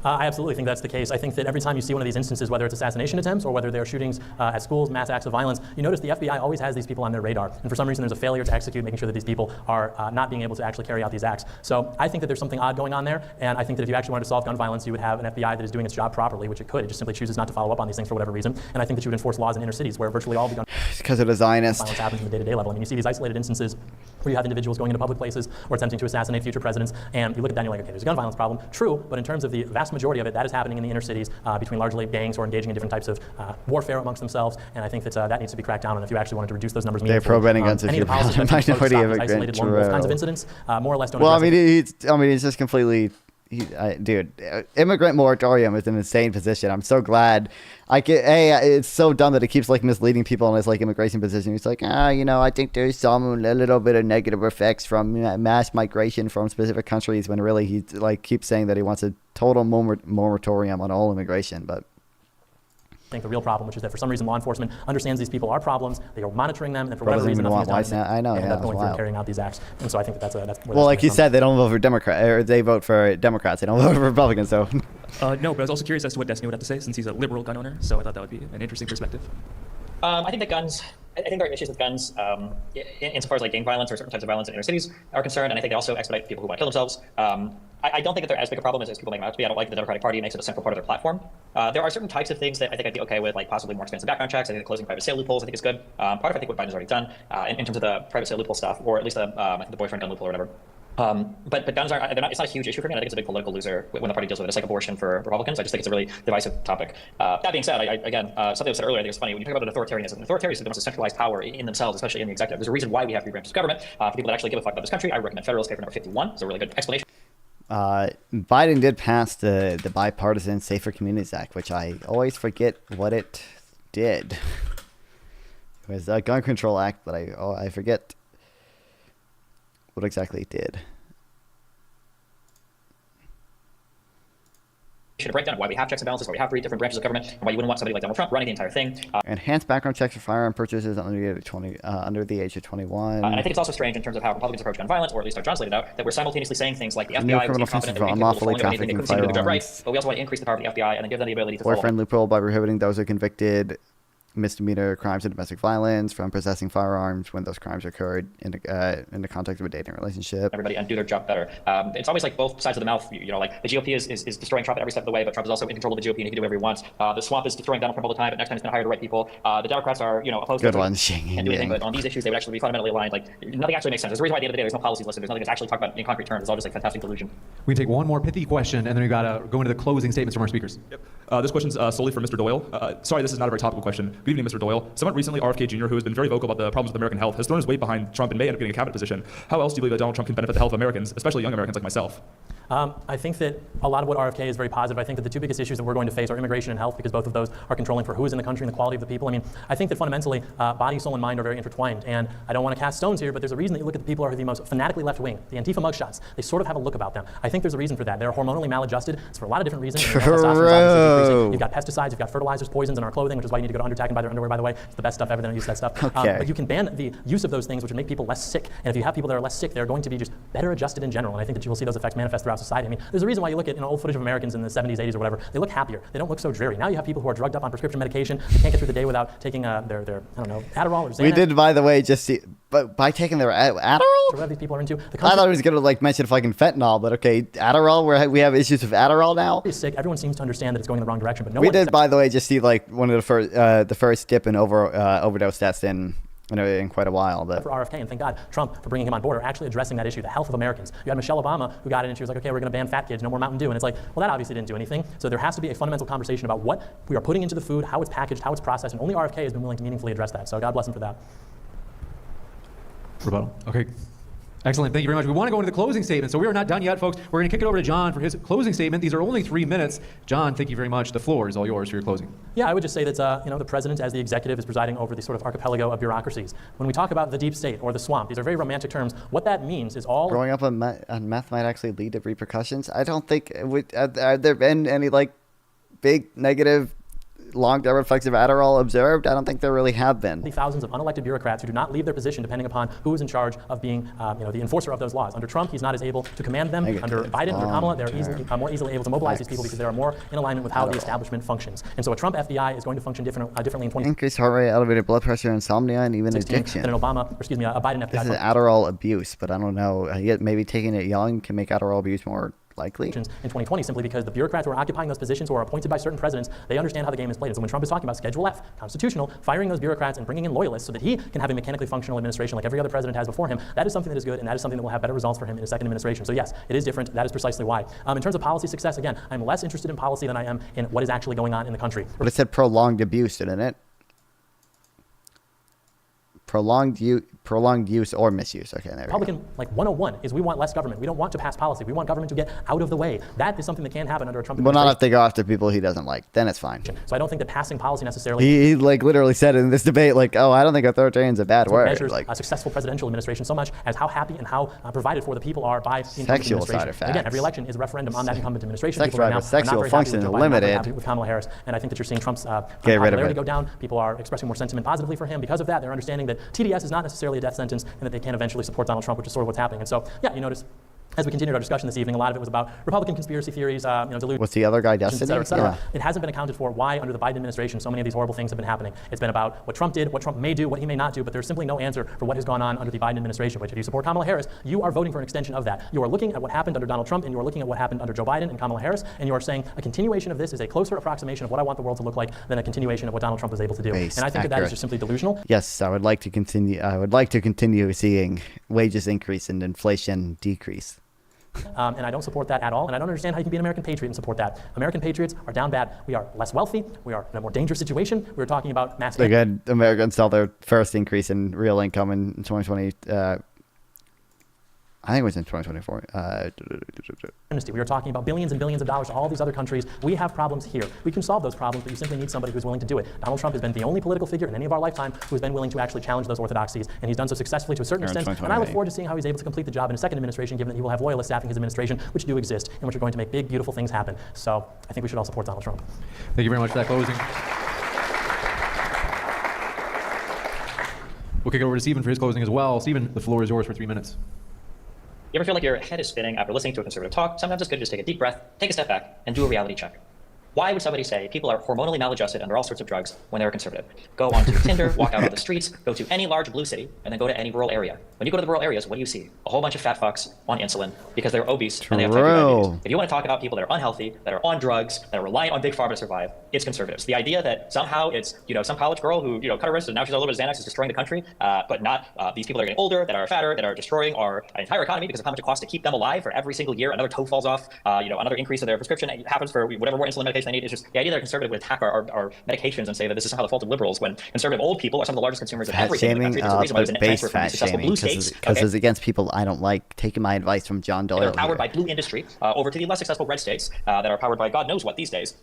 I absolutely think that's the case. I think that every time you see one of these instances, whether it's assassination attempts or whether they're shootings at schools, mass acts of violence, you notice the FBI always has these people on their radar. And for some reason, there's a failure to execute, making sure that these people are not being able to actually carry out these acts. So I think that there's something odd going on there. And I think that if you actually wanted to solve gun violence, you would have an FBI that is doing its job properly, which it could. It just simply chooses not to follow up on these things for whatever reason. And I think that you would enforce laws in inner cities where virtually all the gun because of the Zionist violence happens in the day-to-day level. I mean, you see these isolated instances where you have individuals going into public places or attempting to assassinate future presidents, and you look at that and you're like, okay, there's a gun violence problem. True, but in terms of the vast majority of it, that is happening in the inner cities between largely gangs who are engaging in different types of warfare amongst themselves, and I think that that needs to be cracked down on if you actually wanted to reduce those numbers they're pro-banning guns if any you're of the policies a minority immigrant. isolated lone wolf kinds of incidents more or less don't well, address I mean, he's just completely... dude, immigrant moratorium is an insane position. I'm so glad. It's so dumb that it keeps like misleading people on his like immigration position. He's like, I think there's a little bit of negative effects from mass migration from specific countries, when really he like keeps saying that he wants a total moratorium on all immigration. But I think the real problem, which is that for some reason law enforcement understands these people are problems, they are monitoring them, and then for whatever reason nothing is done. I know, and yeah, going through and carrying out these acts. And so I think that's where well, like you said, they don't vote for Democrat, or they vote for Democrats. They don't vote for Republicans. So no, but I was also curious as to what Destiny would have to say, since he's a liberal gun owner. So I thought that would be an interesting perspective. I think that guns. I think there are issues with guns insofar as like gang violence or certain types of violence in inner cities are concerned, and I think they also expedite people who want to kill themselves. I don't think that they're as big a problem as people make them out to be. I don't like that the Democratic Party makes it a central part of their platform. There are certain types of things that I think I'd be okay with, like possibly more expensive background checks. I think the closing private sale loopholes I think is good. Part of I think what Biden's already done in terms of the private sale loophole stuff, or at least I think the boyfriend gun loophole or whatever. But guns are it's not a huge issue for me. I think it's a big political loser when the party deals with it. It's like abortion for Republicans. I just think it's a really divisive topic. That being said, again, something I said earlier, I think it's funny when you talk about an authoritarianism. Authoritarianism is the most centralized power in themselves, especially in the executive. There's a reason why we have 3 branches of government. For people that actually give a fuck about this country, I recommend Federalist Paper number 51. It's a really good explanation. Biden did pass the Bipartisan Safer Communities Act, which I always forget what it did. It was a gun control act, but I forget what exactly it did. A breakdown of why we have checks and balances, why we have 3 different branches of government, and why you wouldn't want somebody like Donald Trump running the entire thing. Enhanced background checks for firearm purchases under the age of 21. And I think it's also strange in terms of how Republicans approach gun violence, or at least how John's laid it out, that we're simultaneously saying things like the FBI was confident that we unlawfully could anything they couldn't seem to do the job right, firearms. but we also want to increase the power of the FBI and then give them the ability to follow Boyfriend loophole by prohibiting those who are convicted misdemeanor crimes of domestic violence, from possessing firearms when those crimes occurred in the context of a dating relationship. Everybody and do their job better. It's always like both sides of the mouth. You know, like the GOP is destroying Trump at every step of the way, but Trump is also in control of the GOP and he can do whatever he wants. The swamp is destroying Donald Trump all the time, but next time he's going to hire the right people. The Democrats are, opposed Good to one, can't do anything, but on these issues they would actually be fundamentally aligned. Like nothing actually makes sense. There's a reason why at the end of the day there's no policies listed. There's nothing that's actually talked about in concrete terms. It's all just like fantastic delusion. We can take one more pithy question, and then we got to go into the closing statements from our speakers. Yep. This question's solely for Mr. Doyle. Sorry, this is not a very topical question. Good evening, Mr. Doyle. Somewhat recently, RFK Jr., who has been very vocal about the problems with American health, has thrown his weight behind Trump and may end up getting a cabinet position. How else do you believe that Donald Trump can benefit the health of Americans, especially young Americans like myself? I think that a lot of what RFK is very positive. I think that the two biggest issues that we're going to face are immigration and health, because both of those are controlling for who is in the country and the quality of the people. I mean, I think that fundamentally, body, soul, and mind are very intertwined. And I don't want to cast stones here, but there's a reason that you look at the people who are the most fanatically left-wing, the Antifa mugshots. They sort of have a look about them. I think there's a reason for that. They're hormonally maladjusted. It's for a lot of different reasons. You've got pesticides, you've got fertilizers, poisons in our clothing, which is why you need to go to Undertack and buy their underwear, by the way. It's the best stuff ever. They don't use that stuff. Okay. But you can ban the use of those things, which would make people less sick. And if you have people that are less sick, they're going to be just better adjusted in general. And I think that you will see those effects manifest throughout society. I mean, there's a reason why you look at old footage of Americans in the 70s, 80s, or whatever. They look happier. They don't look so dreary. Now you have people who are drugged up on prescription medication. They can't get through the day without taking their I don't know, Adderall or Xanax. We did, by the way, just see, but by taking their Adderall? What these people are into. I thought he was going to mention fucking fentanyl, but okay, Adderall, we have issues with Adderall now? Sick. Everyone seems to understand that it's going in the wrong direction, but no we one did, by the way, just see one of the first dip in overdose deaths in quite a while. But for RFK, and thank God Trump for bringing him on board, are actually addressing that issue, the health of Americans. You had Michelle Obama who got in and she was like, okay, we're going to ban fat kids, no more Mountain Dew. And it's like, well, that obviously didn't do anything. So there has to be a fundamental conversation about what we are putting into the food, how it's packaged, how it's processed, and only RFK has been willing to meaningfully address that. So God bless him for that. Rebuttal. Okay. Excellent. Thank you very much. We want to go into the closing statement, so we are not done yet, folks. We're going to kick it over to John for his closing statement. These are only 3 minutes. John, thank you very much. The floor is all yours for your closing. Yeah, I would just say that the president, as the executive, is presiding over the sort of archipelago of bureaucracies. When we talk about the deep state or the swamp, these are very romantic terms. What that means is all growing up on meth might actually lead to repercussions. I don't think have there been any big negative long-term effects of Adderall observed? I don't think there really have been. The thousands of unelected bureaucrats who do not leave their position depending upon who is in charge of being the enforcer of those laws. Under Trump, he's not as able to command them. Under Biden, under Kamala, they're more easily able to mobilize these people because they are more in alignment with how the establishment functions. And so a Trump FBI is going to function differently in 2016. Increased heart rate, elevated blood pressure, insomnia, and even addiction. And a Biden FBI. This is Adderall abuse, but I don't know. Maybe taking it young can make Adderall abuse more likely. In 2020, simply because the bureaucrats who are occupying those positions, who are appointed by certain presidents, they understand how the game is played. And so when Trump is talking about Schedule F, constitutional, firing those bureaucrats and bringing in loyalists so that he can have a mechanically functional administration like every other president has before him, that is something that is good, and that is something that will have better results for him in his second administration. So yes, it is different. That is precisely why. In terms of policy success, again, I'm less interested in policy than I am in what is actually going on in the country. But it said prolonged abuse, didn't it? Prolonged use or misuse. Okay, there Republican, 101 is we want less government. We don't want to pass policy. We want government to get out of the way. That is something that can happen under a Trump administration. Well, not if they go after people he doesn't like. Then it's fine. So I don't think that passing policy necessarily... He literally said in this debate, oh, I don't think authoritarian is a bad word. Measures a successful presidential administration so much as how happy and how provided for the people are by the incumbent sexual administration. side effects. Again, every election is a referendum on that incumbent administration. Sexual function is limited. With Kamala Harris, and I think that you're seeing Trump's popularity go down. People are expressing more sentiment positively for him. Because of that, they're understanding that TDS is not necessarily a death sentence and that they can eventually support Donald Trump, which is sort of what's happening. And so, yeah, you notice as we continued our discussion this evening, a lot of it was about Republican conspiracy theories, delusions. What's the other guy, Destiny? Et cetera. It hasn't been accounted for why under the Biden administration so many of these horrible things have been happening. It's been about what Trump did, what Trump may do, what he may not do, but there's simply no answer for what has gone on under the Biden administration, which if you support Kamala Harris, you are voting for an extension of that. You are looking at what happened under Donald Trump, and you are looking at what happened under Joe Biden and Kamala Harris, and you are saying a continuation of this is a closer approximation of what I want the world to look like than a continuation of what Donald Trump was able to do. And I think that is just simply delusional. Yes, I would like to continue seeing wages increase and inflation decrease. And I don't support that at all, and I don't understand how you can be an American patriot and support that. American patriots are down bad. We are less wealthy. We are in a more dangerous situation. We were talking about mass... Americans saw their first increase in real income in 2020. I think it was in 2024. We were talking about billions and billions of dollars to all these other countries. We have problems here. We can solve those problems, but you simply need somebody who's willing to do it. Donald Trump has been the only political figure in any of our lifetime who has been willing to actually challenge those orthodoxies, and he's done so successfully to a certain extent. And I look forward to seeing how he's able to complete the job in a second administration, given that he will have loyalists staffing his administration, which do exist, and which are going to make big, beautiful things happen. So I think we should all support Donald Trump. Thank you very much for that closing. We'll kick it over to Stephen for his closing as well. Stephen, the floor is yours for 3 minutes. You ever feel like your head is spinning after listening to a conservative talk? Sometimes it's good to just take a deep breath, take a step back, and do a reality check. Why would somebody say people are hormonally maladjusted and they're all sorts of drugs when they're conservative? Go onto Tinder, walk out on the streets, go to any large blue city, and then go to any rural area. When you go to the rural areas, what do you see? A whole bunch of fat fucks on insulin because they're obese and they have type 2 diabetes. If you want to talk about people that are unhealthy, that are on drugs, that are reliant on big pharma to survive, it's conservatives. The idea that somehow it's some college girl who cut her wrist and now she's on a little bit of Xanax is destroying the country, but not these people that are getting older, that are fatter, that are destroying our entire economy because of how much it costs to keep them alive. For every single year, another toe falls off. Another increase of their prescription happens for whatever more insulin medication they need. It's just the idea that a conservative would attack our medications and say that this is somehow the fault of liberals when conservative old people are some of the largest consumers of everything in the country. There's a reason why there's a net transfer from these successful blue states. Because it's against people I don't like taking my advice from John Doyle. They're powered by blue industry over to the less successful red states that are powered by God knows what these days.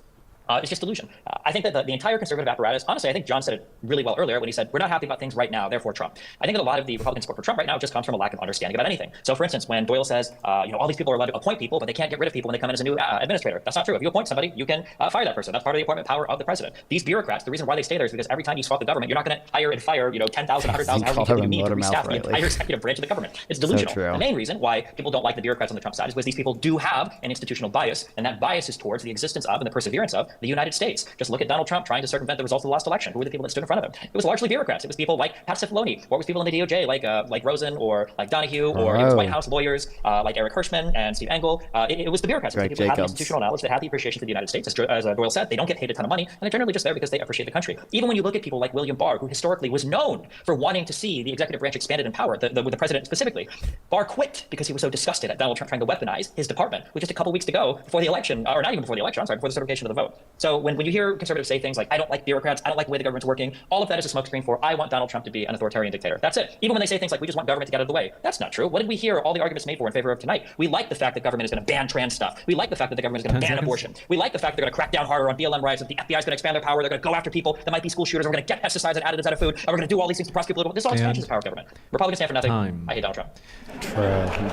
It's just delusion. I think that the entire conservative apparatus, honestly, I think John said it really well earlier when he said, we're not happy about things right now, therefore Trump. I think that a lot of the Republican support for Trump right now just comes from a lack of understanding about anything. So for instance, when Doyle says, all these people are allowed to appoint people, but they can't get rid of people when they come in as a new administrator. That's not true. If you appoint somebody, you can fire that person. That's part of the appointment power of the president. These bureaucrats, the reason why they stay there is because every time you swap the government, you're not going to hire and fire, 10,000, 100,000, however many people you need to restaff the entire executive branch of the government. It's delusional. The main reason why people don't like the bureaucrats on the Trump side is because these people do have an institutional bias, and that bias is towards the existence of and the perseverance of the United States. Just look at Donald Trump trying to circumvent the results of the last election. Who were the people that stood in front of him? It was largely bureaucrats. It was people like Pat Cipollone, or it was people in the DOJ like Rosen or like Donahue, or it was White House lawyers like Eric Hirschman and Steve Engel. It was the bureaucrats. It was people who had the institutional knowledge, that had the appreciation for the United States. As Doyle said, they don't get paid a ton of money, and they're generally just there because they appreciate the country. Even when you look at people like William Barr, who historically was known for wanting to see the executive branch expanded in power, with the president specifically, Barr quit because he was so disgusted at Donald Trump trying to weaponize his department with just a couple weeks to go before the election, or not even before the election, I'm sorry, before the certification of the vote. So when you hear conservatives say things like, I don't like bureaucrats, I don't like the way the government's working, all of that is a smokescreen for I want Donald Trump to be an authoritarian dictator. That's it. Even when they say things like we just want government to get out of the way, that's not true. What did we hear all the arguments made for in favor of tonight? We like the fact that government is going to ban trans stuff. We like the fact that the government is going to ban abortion. We like the fact that they're going to crack down harder on BLM riots, that the FBI is going to expand their power, they're going to go after people that might be school shooters, we're going to get pesticides and additives out of food, and we're going to do all these things to prosecute political. This is all expansions of power of government. Republicans stand for nothing. I hate Donald Trump.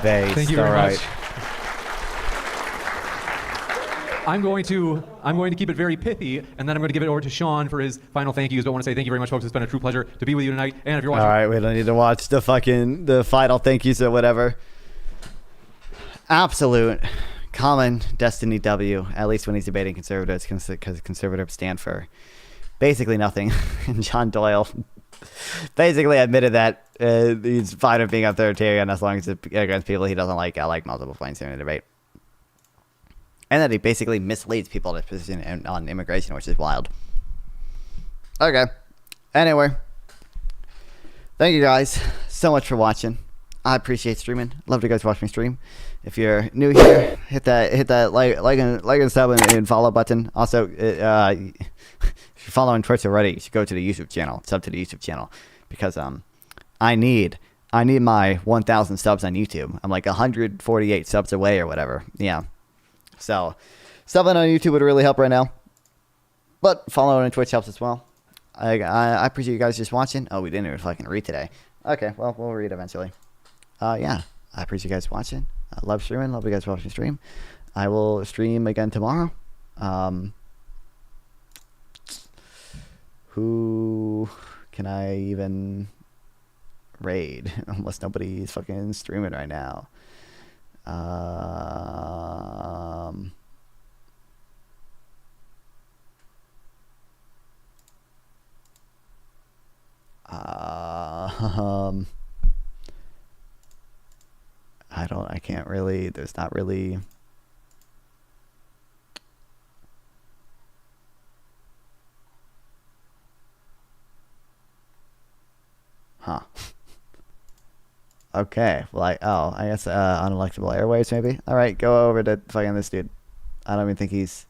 Thank you very much. I'm going to keep it very pithy, and then I'm going to give it over to Sean for his final thank yous. But I want to say thank you very much, folks. It's been a true pleasure to be with you tonight. And if you're watching, all right, we don't need to watch the final thank yous or whatever. Absolute common Destiny W. At least when he's debating conservatives, because conservatives stand for basically nothing. And John Doyle basically admitted that he's fine with being authoritarian as long as it's against people he doesn't like. I like multiple points in the debate. And that he basically misleads people in his position on immigration, which is wild. Okay. Anyway. Thank you guys so much for watching. I appreciate streaming. Love to guys watch me stream. If you're new here, hit that like and sub and follow button. Also, if you're following Twitch already, you should go to the YouTube channel. Sub to the YouTube channel. Because I need my 1,000 subs on YouTube. I'm like 148 subs away or whatever. Yeah. So, subbing on YouTube would really help right now. But following on Twitch helps as well. I appreciate you guys just watching. Oh, we didn't even fucking read today. Okay, well, we'll read eventually. Yeah, I appreciate you guys watching. I love streaming. Love you guys watching stream. I will stream again tomorrow. Who can I even raid? Unless nobody's fucking streaming right now. I can't really, there's not really. Huh. Okay, well, I guess unelectable airwaves maybe. All right, go over to fucking this dude. I don't even think he's.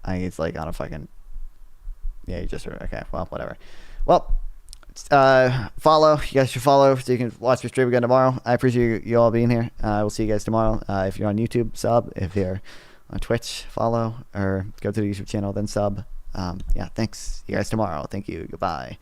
I think he's like on a fucking. Yeah, you just okay. Well, whatever. Well, follow. You guys should follow so you can watch the stream again tomorrow. I appreciate you all being here. We'll see you guys tomorrow. If you're on YouTube, sub. If you're on Twitch, follow or go to the YouTube channel, then sub. Yeah, thanks. You guys tomorrow. Thank you. Goodbye.